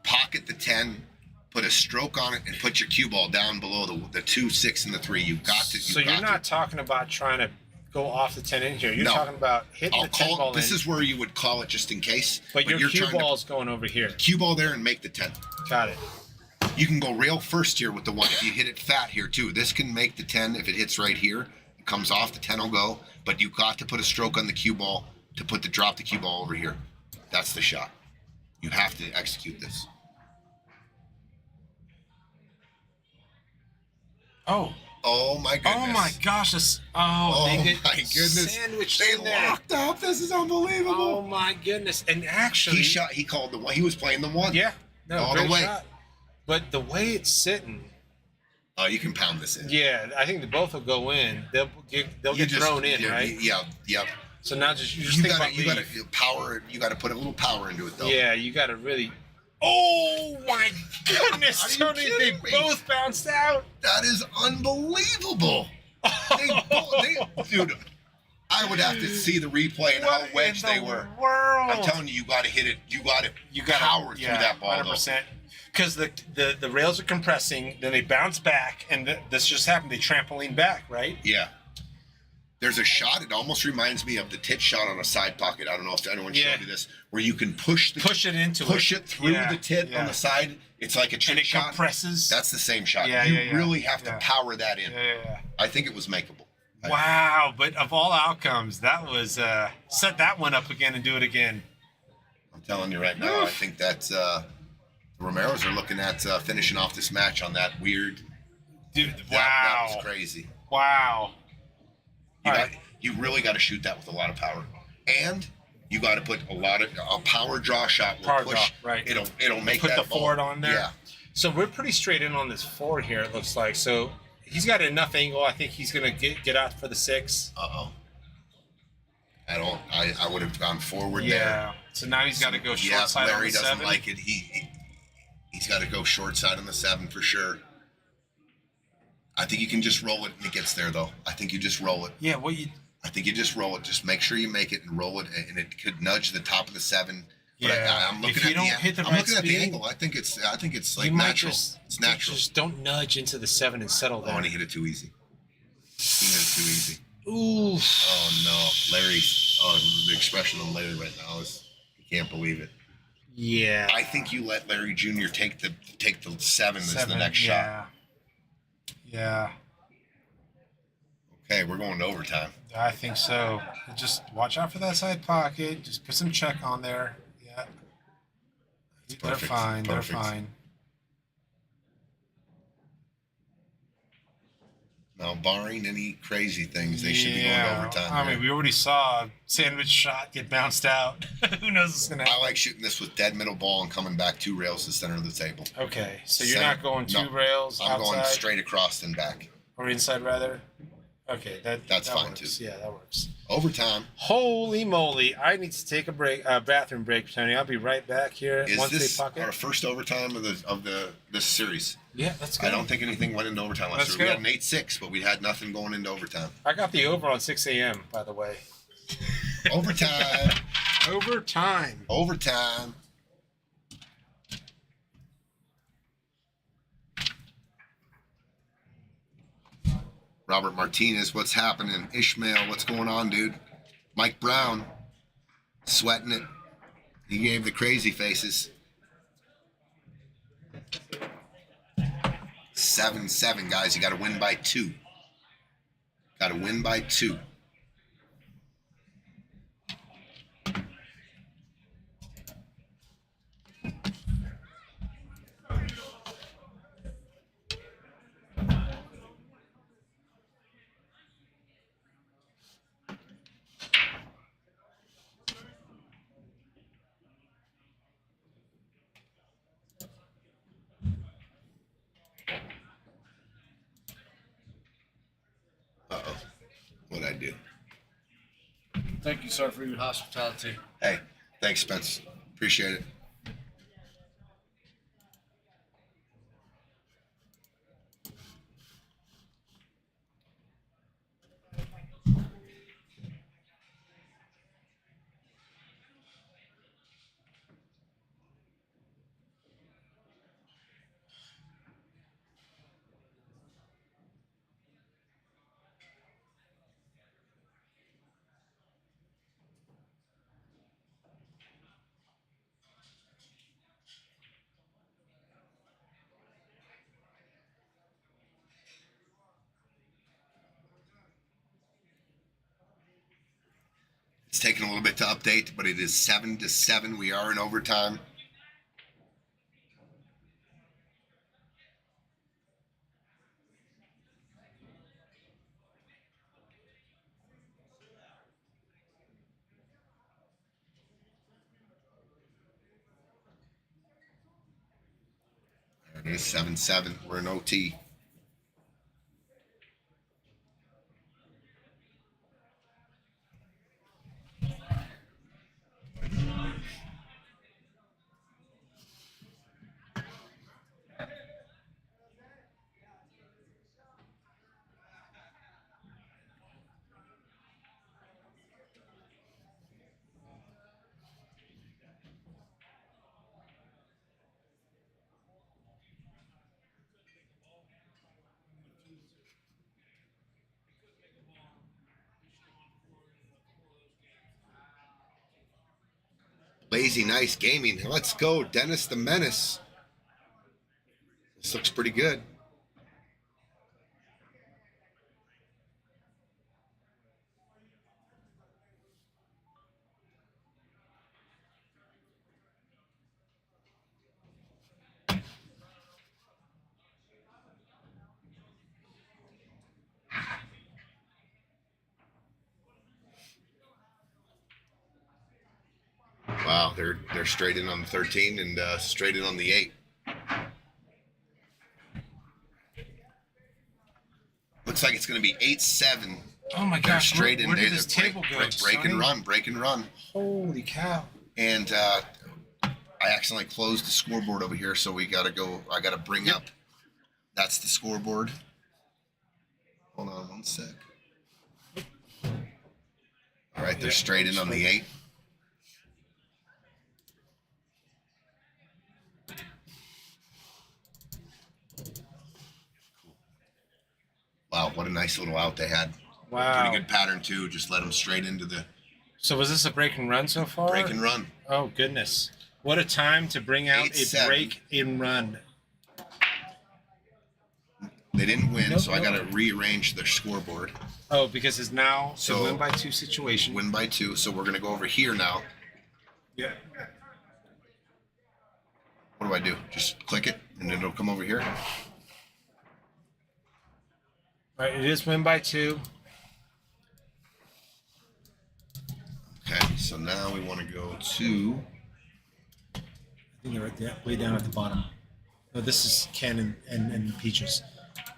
pocket the 10, put a stroke on it, and put your cue ball down below the 2, 6, and the 3. You got to. So you're not talking about trying to go off the 10 in here. You're talking about hitting the 10 ball in. This is where you would call it just in case. But your cue ball's going over here. Cue ball there and make the 10. Got it. You can go rail first here with the 1 if you hit it fat here too. This can make the 10 if it hits right here. It comes off, the 10 will go. But you got to put a stroke on the cue ball to drop the cue ball over here. That's the shot. You have to execute this. Oh my goodness. Oh my gosh. My goodness. Sandwiched They in there. locked up. This is unbelievable. Oh my goodness. And actually he called the 1. He was playing the 1. Yeah. No, all great the way. shot. But the way it's sitting. Oh, you can pound this in. Yeah, I think they both will go in. They'll get thrown in, right? Yeah. So now you got to power. You got to put a little power into it, though. Yeah, you got to really. Oh my goodness, Tony! They both bounced out. That is unbelievable. Dude, I would have to see the replay and how wedged they were. I'm telling you, you got to hit it. You got to power through that ball, 100%. Because the rails are compressing, then they bounce back, and this just happened. They trampoline back, right? Yeah. There's a shot. It almost reminds me of the tit shot on a side pocket. I don't know if anyone showed you this, where you can push it through the tit on the side. It's like a trick shot. Compresses. That's the same shot. Yeah, you really have to power that in. Yeah. I think it was makeable. Wow, but of all outcomes, that was set that one up again and do it again. I'm telling you right now, I think that's the Romeros are looking at finishing off this match on that weird Dude, That wow. was crazy. Wow. You really got to shoot that with a lot of power, and you got to put a power draw shot. Will Power push. draw, right. It'll make Put that the ball. forward on there. Yeah. So we're pretty straight in on this forward here, it looks like. So he's got enough angle. I think he's going to get out for the 6. I would have gone forward there. Yeah. So now he's got to go short side Larry on the doesn't 7. like it. He's got to go short side on the 7 for sure. I think you can just roll it and it gets there though. I think you just roll it. Yeah. I think you just roll it. Just make sure you make it and roll it, and it could nudge the top of the 7. But Yeah. I'm looking If you at don't hit the right at the speed, angle. I think it's like you might natural. It's natural. Just don't nudge into the 7 and settle there. Oh, and he hit it too easy. He hit it too easy. Ooh. Oh no, the expression on Larry right now is he can't believe it. Yeah. I think you let Larry Jr. take the 7 as the next shot. Yeah. Okay, we're going to overtime. I think so. Just watch out for that side pocket. Just put some check on there. Yeah. They're Perfect. fine. Perfect. They're fine. Now, barring any crazy things, they should be going to overtime. I mean, we already saw a sandwich shot get bounced out. Who knows what's going to happen? I like shooting this with dead middle ball and coming back 2 rails to the center of the table. Okay, so you're not going 2 rails I'm outside? going straight across and back. Or inside, rather? Okay, that's that fine, works. too. Yeah, that works. Overtime. Holy moly. I need to take a break, bathroom break, Tony. I'll be right back here Is once this they pocket. our first overtime of this series? Yeah, let's go. I don't think anything went into overtime last Let's year. We go. had an 8-6, but we had nothing going into overtime. I got the over on 6 a.m., by the way. Overtime. Overtime. Overtime. Robert Martinez, what's happening? Ishmael, what's going on, dude? Mike Brown, sweating it. He gave the crazy faces. 7-7, guys. You got to win by 2. Got to win by 2. Uh-oh. What'd I do? Thank you, sir, for your hospitality. Hey, thanks, Spence. Appreciate it. It's taking a little bit to update, but it is 7-7. We are in overtime. There it is, 7-7. We're in OT. Lazy Nice Gaming. Let's go, Dennis the Menace. This looks pretty good. Wow, they're straight in on the 13 and straight in on the 8. Looks like it's going to be 8-7. Oh my They're gosh! straight in. Where did They- this they're table go? break and Sonny? run, break and run. Holy cow! And I accidentally closed the scoreboard over here, so we gotta go. I gotta bring up. That's the scoreboard. Hold on one sec. All right, they're straight in on the 8. Wow, what a nice little out they had. Wow. Pretty good pattern too. Just let them straight into the So was this a break and run so far? break and run. Oh goodness! What a time to bring out 8-7. a break and run. They didn't win, Nope, so I got to nope. rearrange their scoreboard. Oh, because it's now So- a win by 2 situation. Win by 2, so we're gonna go over here now. Yeah. What do I do? Just click it, and then it'll come over here. All right, it is win by 2. Okay, so now we want to go to. I think you're right there, way down at the bottom. No, this is Ken and Peaches.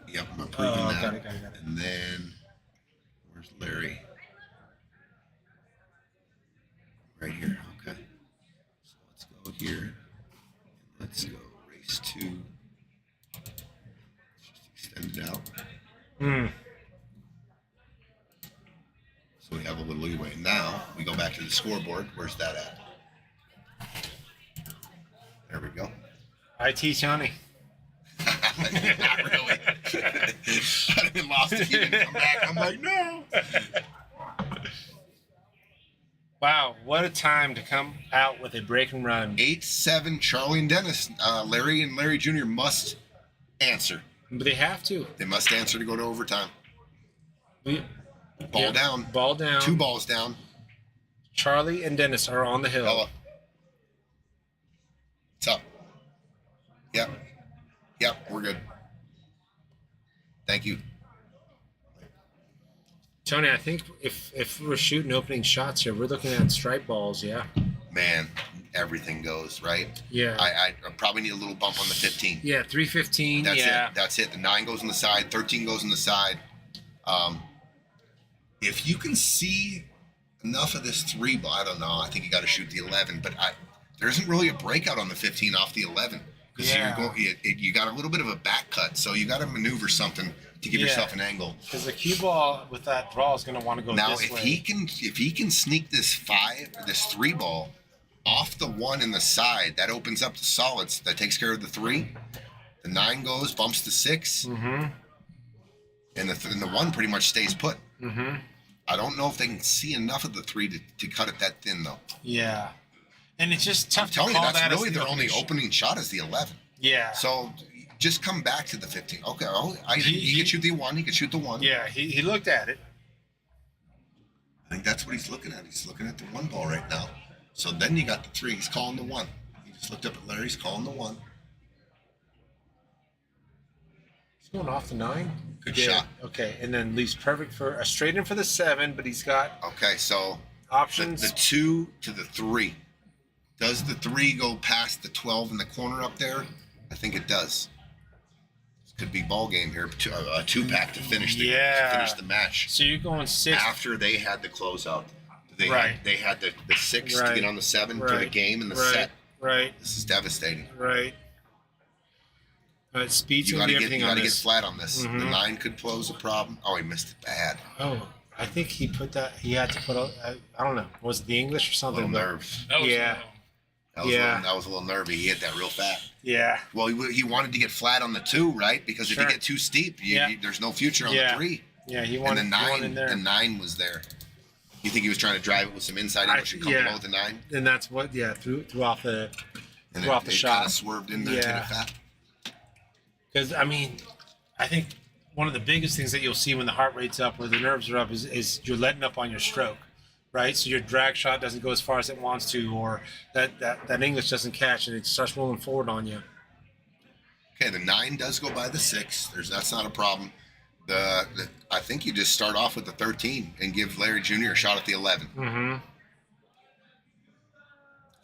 Yep, I'm approving that. Got it. And then, where's Larry? Right here. Okay. So let's go here. Let's go race 2. Let's just extend it out. So we have a little leeway. Now we go back to the scoreboard. Where's that at? There we go. IT Tony. Not really. I'd been lost if you didn't come back. I'm like, no. Wow, what a time to come out with a break and run. 8-7, Charlie and Dennis. Larry and Larry Jr. must answer. But they have to. They must answer to go to overtime. Ball Yeah, down. Ball down. 2 balls down. Charlie and Dennis are on the hill. Hello. What's up? Yep. Yep, we're good. Thank you. Tony, I think if we're shooting opening shots here, we're looking at strike balls, yeah? Man, everything goes, right? Yeah. I probably need a little bump on the 15. Yeah, 315, That's yeah. it. That's it. The 9 goes on the side. 13 goes on the side. If you can see enough of this 3 ball, I don't know. I think you got to shoot the 11, but there isn't really a breakout on the 15 off the 11 because you got a little bit of a back cut, so you got to maneuver something to give yourself an angle. Because the cue ball with that draw is going to want to go Now, this way. if he can sneak this 3 ball off the 1 in the side, that opens up the solids. That takes care of the 3. The 9 goes, bumps the 6, and the 1 pretty much stays put. I don't know if they can see enough of the 3 to cut it that thin, though. Yeah. And it's just tough to Tell call you, that's that really as their the only opening shot is the 11. Yeah. So just come back to the 15. Okay, he can shoot the 1. He can shoot the 1. Yeah, he looked at it. I think that's what he's looking at. He's looking at the 1 ball right now. So then you got the 3. He's calling the 1. He just looked up at Larry. He's calling the 1. He's going off the 9. Good shot. Okay, and then leaves perfect for a straight in for the 7, but he's got Okay, so options. the 2 to the 3. Does the 3 go past the 12 in the corner up there? I think it does. This could be ball game here. A 2-pack to finish the match. So you're going 6 after they had the closeout. They had the 6 to Right. get on the 7 for the game and the set. Right. This is devastating. Right. Speed's You going to gotta be get everything you on gotta get this. flat on this. Mhm. The 9 could pose a problem. Oh, he missed it bad. Oh, I think he put that. He had to put. I don't know. Was it the English or something? Little but- nerves. Yeah. That was a little nervy. He hit that real fast. Yeah. Well, he wanted to get flat on the 2, right? Because if Sure. you get too steep, there's no future on Yeah. the 3. Yeah, he And wanted, the he 9, wanted there. the 9 was there. You think he was trying to drive it with some inside English and come below the 9? And that's what, threw off the, And threw off the it shot. kind of swerved in there to the fat. Because, I mean, I think one of the biggest things that you'll see when the heart rate's up or the nerves are up is you're letting up on your stroke, right? So your drag shot doesn't go as far as it wants to, or that English doesn't catch and it starts rolling forward on you. Okay, the 9 does go by the 6. That's not a problem. I think you just start off with the 13 and give Larry Jr. a shot at the 11. Mm-hmm.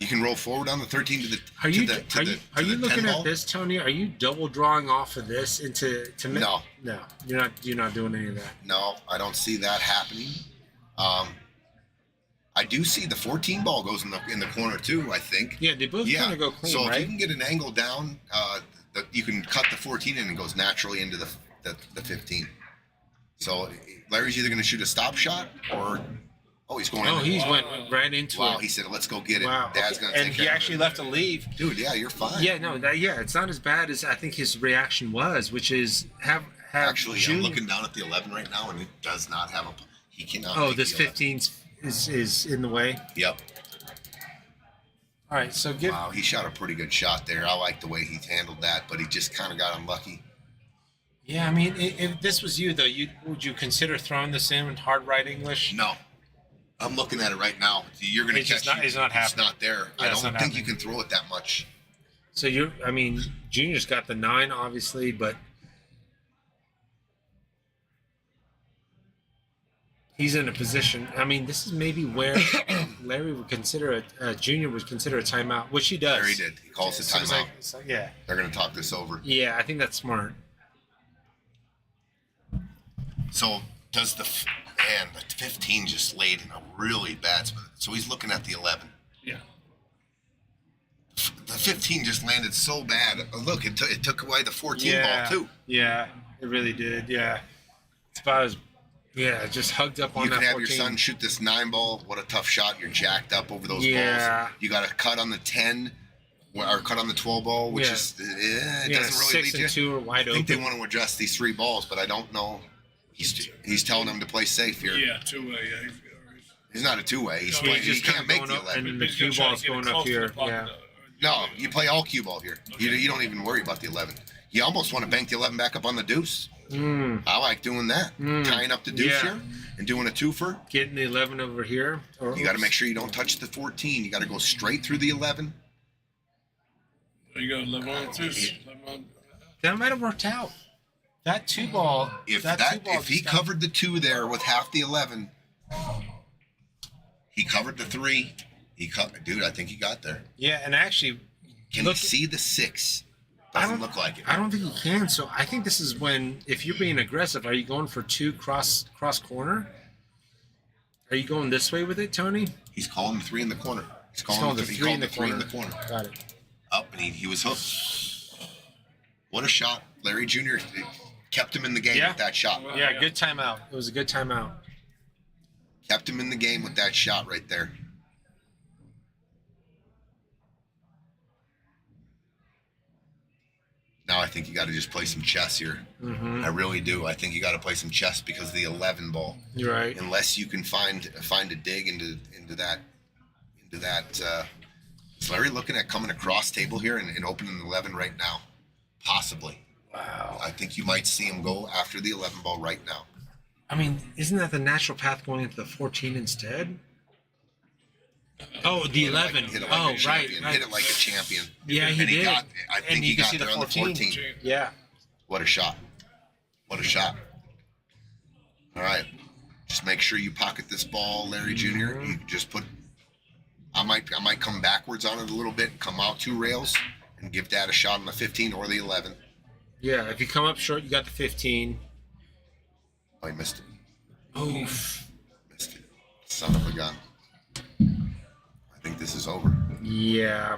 You can roll forward on the 13 to the. Are you to the, to the, are to you the 10 looking ball. at this, Tony? Are you double drawing off of this into to? No. No, you're not doing any of that. No, I don't see that happening. I do see the 14 ball goes in the corner too. I think. Yeah, they both kind of go clean, so right? if you can get an angle down, you can cut the 14 and it goes naturally into the 15. So Larry's either going to shoot a stop shot or he's going. Oh, he's went right into it. Wow, he said, "Let's go get it." Wow. Dad's Okay. going to take And care he of actually it. left a leave. Dude, yeah, you're fine. Yeah, no, it's not as bad as I think his reaction was, which is have Actually, Junior. I'm looking down at the 11 right now, and it does not have a. He cannot. Oh, make this the 11. 15 is in the way. Yep. All right, so give. Wow, he shot a pretty good shot there. I like the way he handled that, but he just kind of got unlucky. Yeah, I mean, if this was you though, would you consider throwing this in hard right English? No. I'm looking at it right now. You're going to It's catch just not- it's not It's happening. not there. Yeah, I it's don't not think you happening. can throw it that much. So Junior's got the 9, obviously, but he's in a position. I mean, this is maybe where Larry would consider Junior would consider a timeout, which he does. Larry did. He calls the So it's like- timeout. it's like, yeah. They're going to talk this over. Yeah, I think that's smart. So does the 15 just laid in a really bad spot. So he's looking at the 11. Yeah. The 15 just landed so bad. Look, it took away the 14 ball too. Yeah, it really did. Yeah, it's about as just hugged up on You that can have 14. your son shoot this 9 ball. What a tough shot. You're jacked up over those Yeah. balls. You got to cut on the 10 or cut on the 12 ball, which Yeah. is it Yeah, doesn't really 6 lead and you. 2 are wide I think they open. want to address these 3 balls, but I don't know. He's telling them to play safe here. Yeah, 2-way. Yeah, He's not a 2-way. He's No, playing. he's He just can't kinda make going the up, 11. and the He's gonna cue try to ball's get it going up close to here. the pocket, Yeah. No, you play all cue ball here. You don't even worry about the 11. You almost want to bank the 11 back up on the deuce. I like doing that. Tying up the deuce Yeah. here and doing a twofer. Getting the 11 over here. You got to make sure you don't touch the 14. You got to go straight through the 11. You got 11 on the deuce. 11 on. That might have worked out. That 2 ball. If two-ball he just got- covered the 2 there with half the 11, he covered the 3. Dude, I think he got there. Yeah, and actually, Can you see the 6? Doesn't look like it. I don't think you can. So I think this is when, if you're being aggressive, are you going for 2 cross corner? Are you going this way with it, Tony? He's calling the 3 in the corner. He's calling calling the he 3 in called the three corner. Got it. Up, and he was hooked. What a shot. Larry Jr. kept him in the game with that shot. Yeah, good timeout. It was a good timeout. Kept him in the game with that shot right there. Now I think you got to just play some chess here. Mm-hmm. I really do. I think you got to play some chess because of the 11 ball. You're right. Unless you can find a dig into that. Is Larry looking at coming across table here and opening the 11 right now? Possibly. Wow. I think you might see him go after the 11 ball right now. I mean, isn't that the natural path going into the 14 instead? Oh, the 11. Hit it like Oh, a right, champion. right. Hit it like a champion. Yeah, he and did. I And think you he can got see the there on the 14. Yeah. What a shot. What a shot. All right. Just make sure you pocket this ball, Larry Jr. You just put I might come backwards on it a little bit, come out 2 rails, and give Dad a shot on the 15 or the 11. Yeah, if you come up short, you got the 15. Oh, he missed it. Oof. Missed it. Son of a gun. I think this is over. Yeah.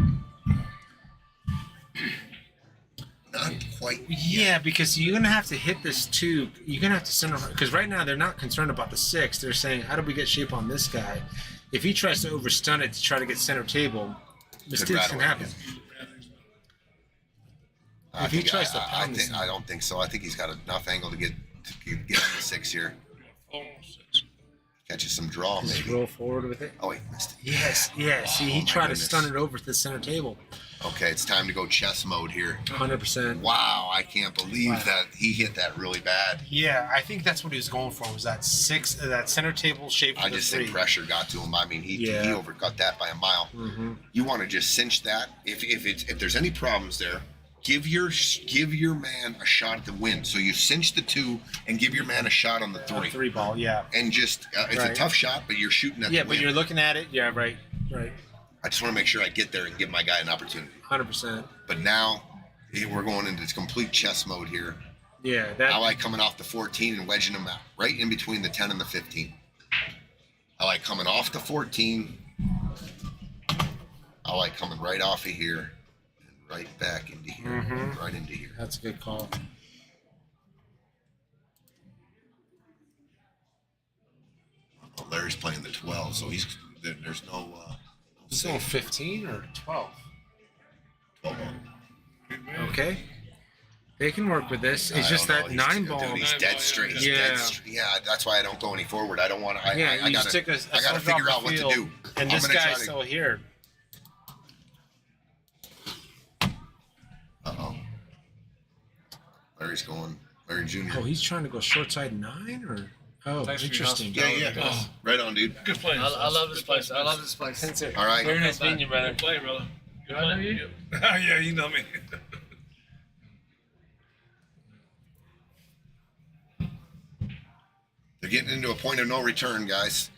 Not quite. Yeah, because you're gonna have to hit this too. You're gonna have to center because right now they're not concerned about the 6. They're saying, how do we get shape on this guy? If he tries to overstun it to try to get center table, mistakes can happen. If he tries to pound this, I don't think so. I think he's got enough angle to get on the 6 here. Catches some draw, just maybe. roll forward with it. Oh, he missed it. Yes, yes. See, he my tried to goodness. stun it over to the center table. Okay, it's time to go chess mode here. 100%. Wow, I can't believe that he hit that really bad. Yeah, I think that's what he was going for. Was that 6, that center table shape? I just think pressure got to him. I mean, he overcut that by a mile. Mm-hmm. You want to just cinch that. If there's any problems there, give your man a shot at the win. So you cinch the 2 and give your man a shot on the 3. 3 ball, yeah. And just it's a tough shot, but you're shooting at the win. But you're looking at it. Yeah, right. I just want to make sure I get there and give my guy an opportunity. 100%. But now we're going into complete chess mode here. Yeah, I like coming off the 14 and wedging them out right in between the 10 and the 15. I like coming off the 14. I like coming right off of here and right back into here, and right into here. That's a good call. Well, Larry's playing the 12, so there's no. He's going 15 or 12. 12. Okay. They can work with this. It's I just don't that know. 9 ball. Dude, he's dead straight. He's dead straight. Yeah, that's why I don't go any forward. I don't want to. Yeah, I you gotta, just took a I gotta slip figure off out the what to field, do. And I'm this gonna try guy's to- still here. Uh-oh. Larry's going. Larry Jr. Oh, he's trying to go short side 9 or? Oh, Thanks for your interesting. Yeah. Oh, right on, dude. Good play. I love this place. I love this place. All right. Very nice meeting you, brother. Good play, brother. Do I know you? Yeah, you know me. They're getting into a point of no return, guys.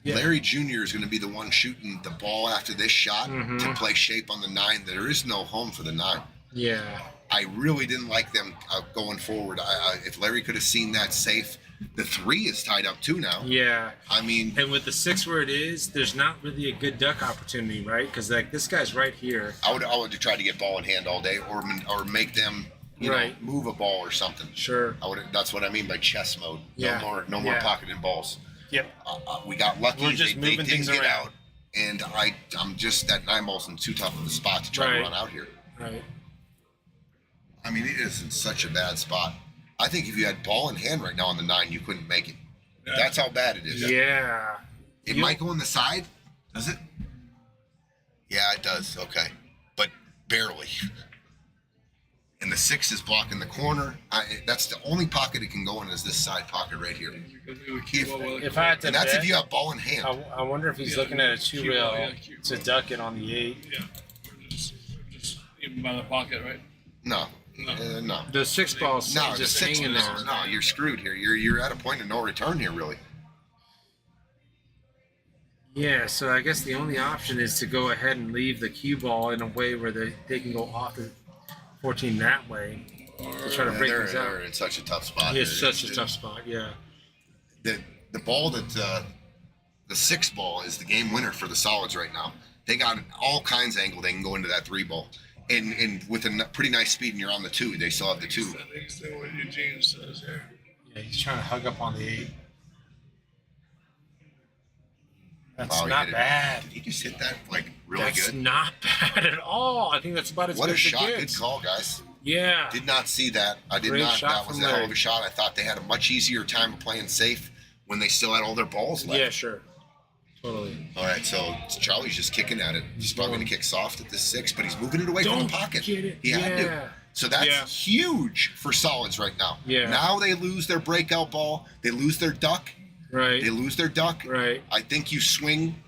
Larry Jr. is going to be the one shooting the ball after this shot to play shape on the 9. There is no home for the 9. Yeah. I really didn't like them going forward. If Larry could have seen that safe, the 3 is tied up too now. Yeah. I mean, And with the 6 where it is, there's not really a good duck opportunity, right? Because like this guy's right here. I would try to get ball in hand all day, or make them, you know, move a ball or something. Sure. That's what I mean by chess mode. Yeah. No more pocketing balls. Yep. We got lucky. We're just they moving didn't things get around. out, and I'm just that 9 ball's in too tough of a spot to try to run out here. Right. I mean, it is in such a bad spot. I think if you had ball in hand right now on the 9, you couldn't make it. Yeah. That's how bad it is. Yeah. It might go on the side. Does it? Yeah, it does. Okay. But barely. And the 6 is blocking the corner. That's the only pocket it can go in is this side pocket right here. If I had to And that's bet, if you have ball in hand. I wonder if he's looking at a 2 rail to duck it on the 8. Yeah. Just even by the pocket, right? No. No. The 6 ball's No, just the 6 hanging there. No, you're screwed here. You're at a point of no return here, really. Yeah, so I guess the only option is to go ahead and leave the cue ball in a way where they can go off the 14 that way to try to break things They're out. in such a tough spot. It's such a tough spot, yeah. The ball that the 6 ball is the game winner for the solids right now. They got all kinds of angle they can go into that 3 ball. And with a pretty nice speed, and you're on the 2. They still have the 2. I think it's what Eugene says here. Yeah, he's trying to hug up on the 8. That's Wow, he not hit it. bad. Did he just hit that like really That's good? not bad at all. I think that's about as What good a as shot! it Good gets. call, guys. Yeah. Did not see that. I did Great not. shot That was from a hell Larry. of a shot. I thought they had a much easier time of playing safe when they still had all their balls left. Yeah, sure. Totally. All right, so Charlie's just kicking at it. He's probably going to kick soft at this 6, but he's moving it away from Don't the pocket. get it. He had Yeah. to. So that's Yeah. huge for solids right now. Yeah. Now they lose their breakout ball. They lose their duck. Right. They lose their duck. Right. I think you swing.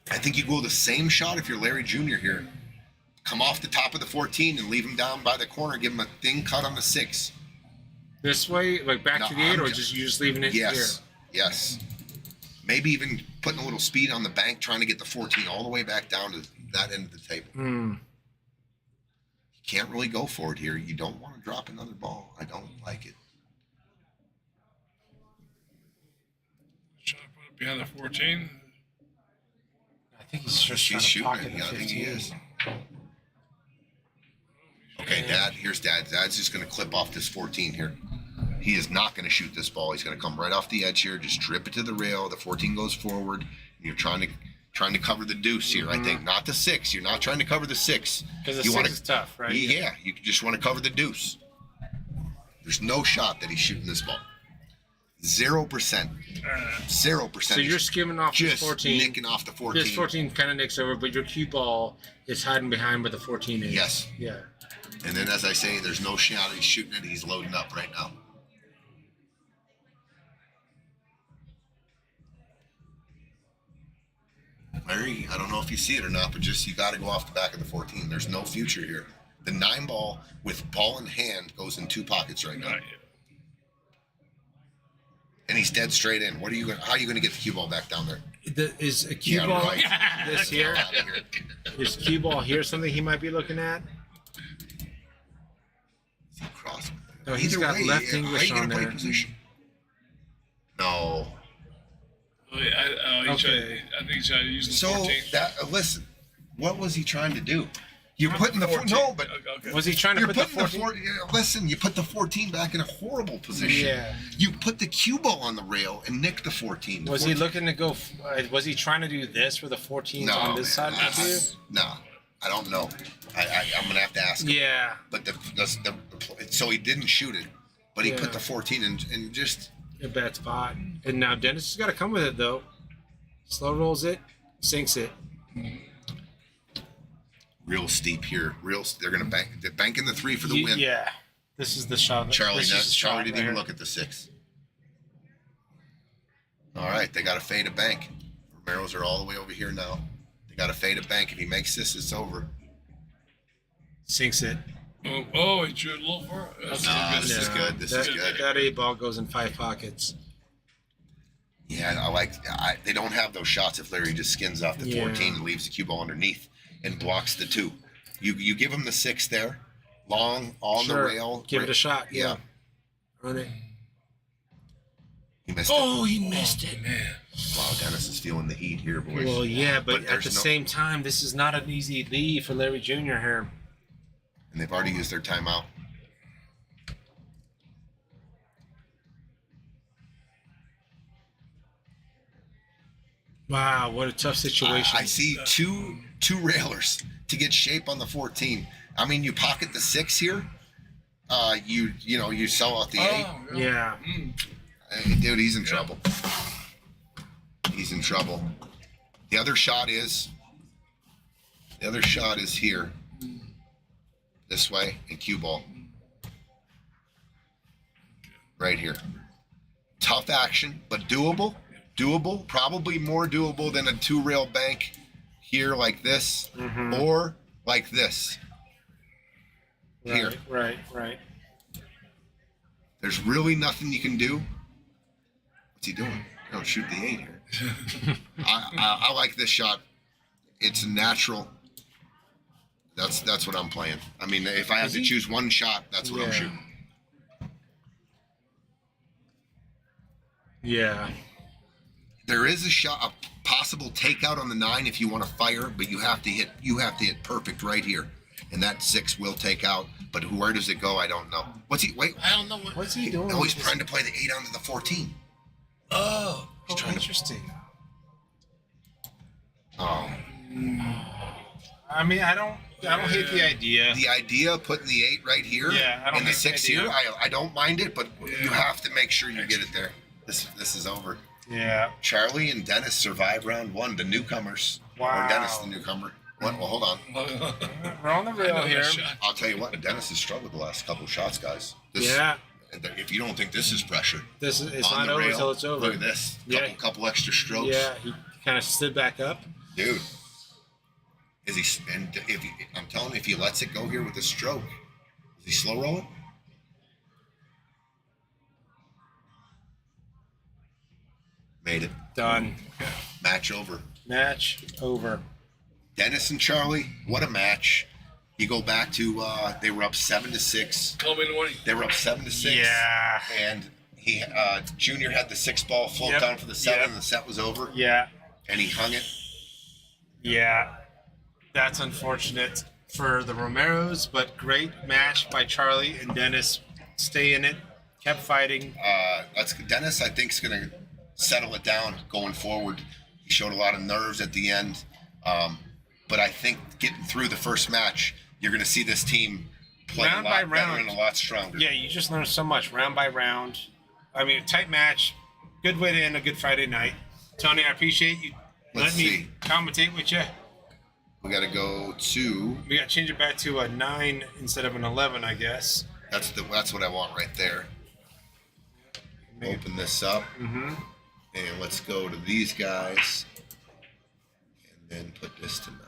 I think you go the same shot if you're Larry Jr. here. Come off the top of the 14 and leave him down by the corner. Give him a thin cut on the 6. This way, like back No, to the 8, I'm or just- just you just leaving it Yes. Yes. Maybe even putting a little speed on the bank, trying to get the 14 all the way back down to that end of the table. here? Hmm. You can't really go for it here. You don't want to drop another ball. I don't like it. Trying to put it behind the 14. I think he's just He's trying to shooting pocket it. the Yeah, I 15. think he is. Okay, Dad. Here's Dad. Dad's just going to clip off this 14 here. He is not going to shoot this ball. He's going to come right off the edge here. Just drip it to the rail. The 14 goes forward. And you're trying to cover the deuce here. I think not the 6. You're not trying to cover the 6 Because the You 6 wanna- is tough, right? Yeah, you just want to cover the deuce. There's no shot that he's shooting this ball. 0%. 0%. So you're skimming off just this 14. nicking off the 14. This 14 kind of nicks over, but your cue ball is hiding behind where the 14 is. Yes. Yeah. And then, as I say, there's no shot he's shooting it. He's loading up right now. Larry, I don't know if you see it or not, but just you got to go off the back of the 14. There's no future here. The 9 ball with ball in hand goes in 2 pockets right now. Right. And he's dead straight in. What are you going? How are you going to get the cue ball back down there? Is a cue Yeah, ball right. this here? Get outta here. Is cue ball here something he might be looking at? Cross. No, he's Either got way, left how English you gonna on play there. position? No. Oh, yeah, he Okay. tried, I think he's trying to use the So 14. listen, what was he trying to do? You're putting the 14. no, but Okay. Was he trying to you're put the putting the 14? listen, you put the 14 back in a horrible position. Yeah. You put the cue ball on the rail and nick the 14. The Was he 14 looking to go? Was he trying to do this for the 14s on this side of the cue? No, I don't know. I'm gonna have to ask him. Yeah. But so he didn't shoot it, but he Yeah. put the 14 and just A bad spot. And now Dennis has got to come with it though. Slow rolls it, sinks it. real steep here. They're gonna bank. They're banking the 3 for the win. Yeah. This is the shot. Charlie, this is the Charlie shot didn't right even here. look at the 6. All right, they got to fade a bank. Romero's are all the way over here now. They got to fade a bank. If he makes this, it's over. Sinks it. Oh, he drew a little far. That's Nah, good. this is good. This is good. That 8 ball goes in 5 pockets. Yeah, they don't have those shots if Larry just skins off the 14 and leaves the cue ball underneath and blocks the 2. You give him the 6 there, long on the rail. Give it a shot. Yeah. Run it. He missed he missed it. Man. Wow, Dennis is feeling the heat here, boys. Well, yeah, but at there's the no- same time, this is not an easy lead for Larry Jr. here. And they've already used their timeout. Wow, what a tough situation. I see two railers to get shape on the 14. I mean, you pocket the 6 here. You sell out the 8. Yeah. Hey, dude, he's in trouble. He's in trouble. The other shot is here. This way and cue ball. Right here. Tough action, but doable. Doable. Probably more doable than a 2-rail bank here like this or like this. Here. Right. There's really nothing you can do. What's he doing? Don't shoot the 8 here. I like this shot. It's natural. That's what I'm playing. I mean, if I have to choose one shot, that's what I'm shooting. Yeah. There is a possible takeout on the 9 if you want to fire, but you have to hit perfect right here, and that 6 will take out. But where does it go? I don't know. I don't know what's he doing. No, he's trying to play the 8 onto the 14. Oh, He's trying interesting. Oh. I mean, I don't hate the idea. The idea of putting the 8 right here and the 6 here, I don't mind it, but you have to make sure you get it there. This is over. Yeah. Charlie and Dennis survived round 1, the newcomers. Wow. Or Dennis, the newcomer. Well, hold on. We're on the rail here. I'll tell you what, Dennis has struggled the last couple shots, guys. Yeah. If you don't think this is pressure, It's on not the over rail, until it's over. Look at this. Couple extra strokes. Yeah, he kind of slid back up. Dude. I'm telling you, if he lets it go here with a stroke, is he slow rolling? Made it. Done. Match over. Match over. Dennis and Charlie, what a match. You go back to they were up 7-6. Call me in the morning. They were up 7-6. Yeah. And he Junior had the 6 ball float down for the 7 and the set was over. Yeah. And he hung it. Yeah. That's unfortunate for the Romeros, but great match by Charlie and Dennis. Stay in it. Kept fighting. Dennis, I think, is going to settle it down going forward. He showed a lot of nerves at the end. But I think getting through the first match, you're going to see this team play Round a by lot better round. and a lot stronger. Yeah, you just learned so much round by round. I mean, tight match. Good way to end a good Friday night. Tony, I appreciate you Let's letting see. me commentate with you. We got to go to. We got to change it back to a 9 instead of an 11, I guess. That's what I want right there. Open this up. Mm-hmm. And let's go to these guys. And then put this to 9.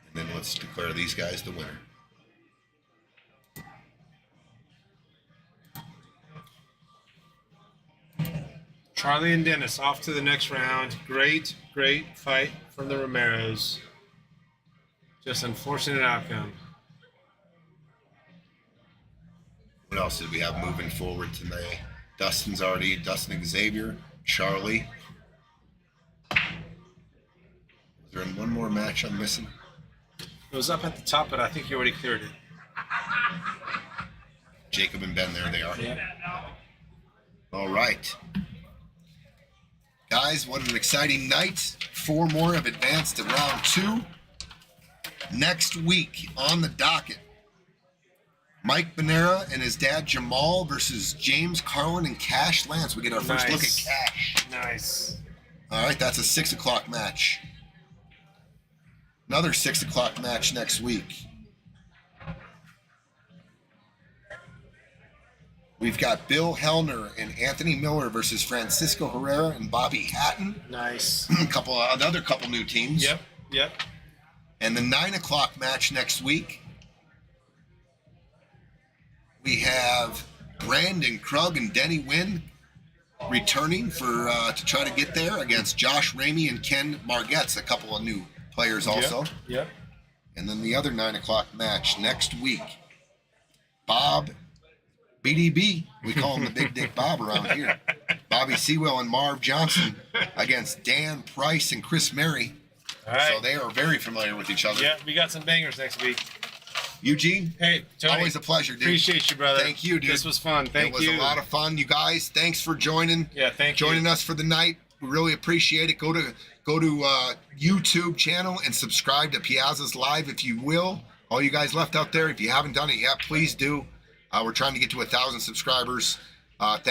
And then let's declare these guys the winner. Charlie and Dennis off to the next round. Great fight from the Romeros. Just unfortunate outcome. What else did we have moving forward today? Dustin Xavier, Charlie. Was there one more match I'm missing? It was up at the top, but I think you already cleared it. Jacob and Ben, there they are. Yeah. All right. Guys, what an exciting night. 4 more have advanced to round 2. Next week on the docket, Mike Bonera and his dad Jamal versus James Carlin and Cash Lance. We get our first look at Cash. Nice. All right, that's a 6 o'clock match. Another 6 o'clock match next week. We've got Bill Hellner and Anthony Miller versus Francisco Herrera and Bobby Hatton. Nice. Another couple new teams. Yep. And the 9 o'clock match next week, we have Brandon Krug and Denny Wynn returning for to try to get there against Josh Ramey and Ken Margetts, a couple of new players also. Yep. And then the other 9 o'clock match next week, Bob BDB, we call him the Big Dick Bob around here. Bobby Sewell and Marv Johnson against Dan Price and Chris Mary. All right. So they are very familiar with each other. Yeah, we got some bangers next week. Eugene, hey, Tony, always a pleasure, dude. Appreciate you, brother. Thank you, dude. This was fun. Thank you. It was a lot of fun, you guys. Thanks for joining. Yeah, joining us for the night. We really appreciate it. Go to YouTube channel and subscribe to Piazza's Live if you will. All you guys left out there, if you haven't done it yet, please do. We're trying to get to 1,000 subscribers.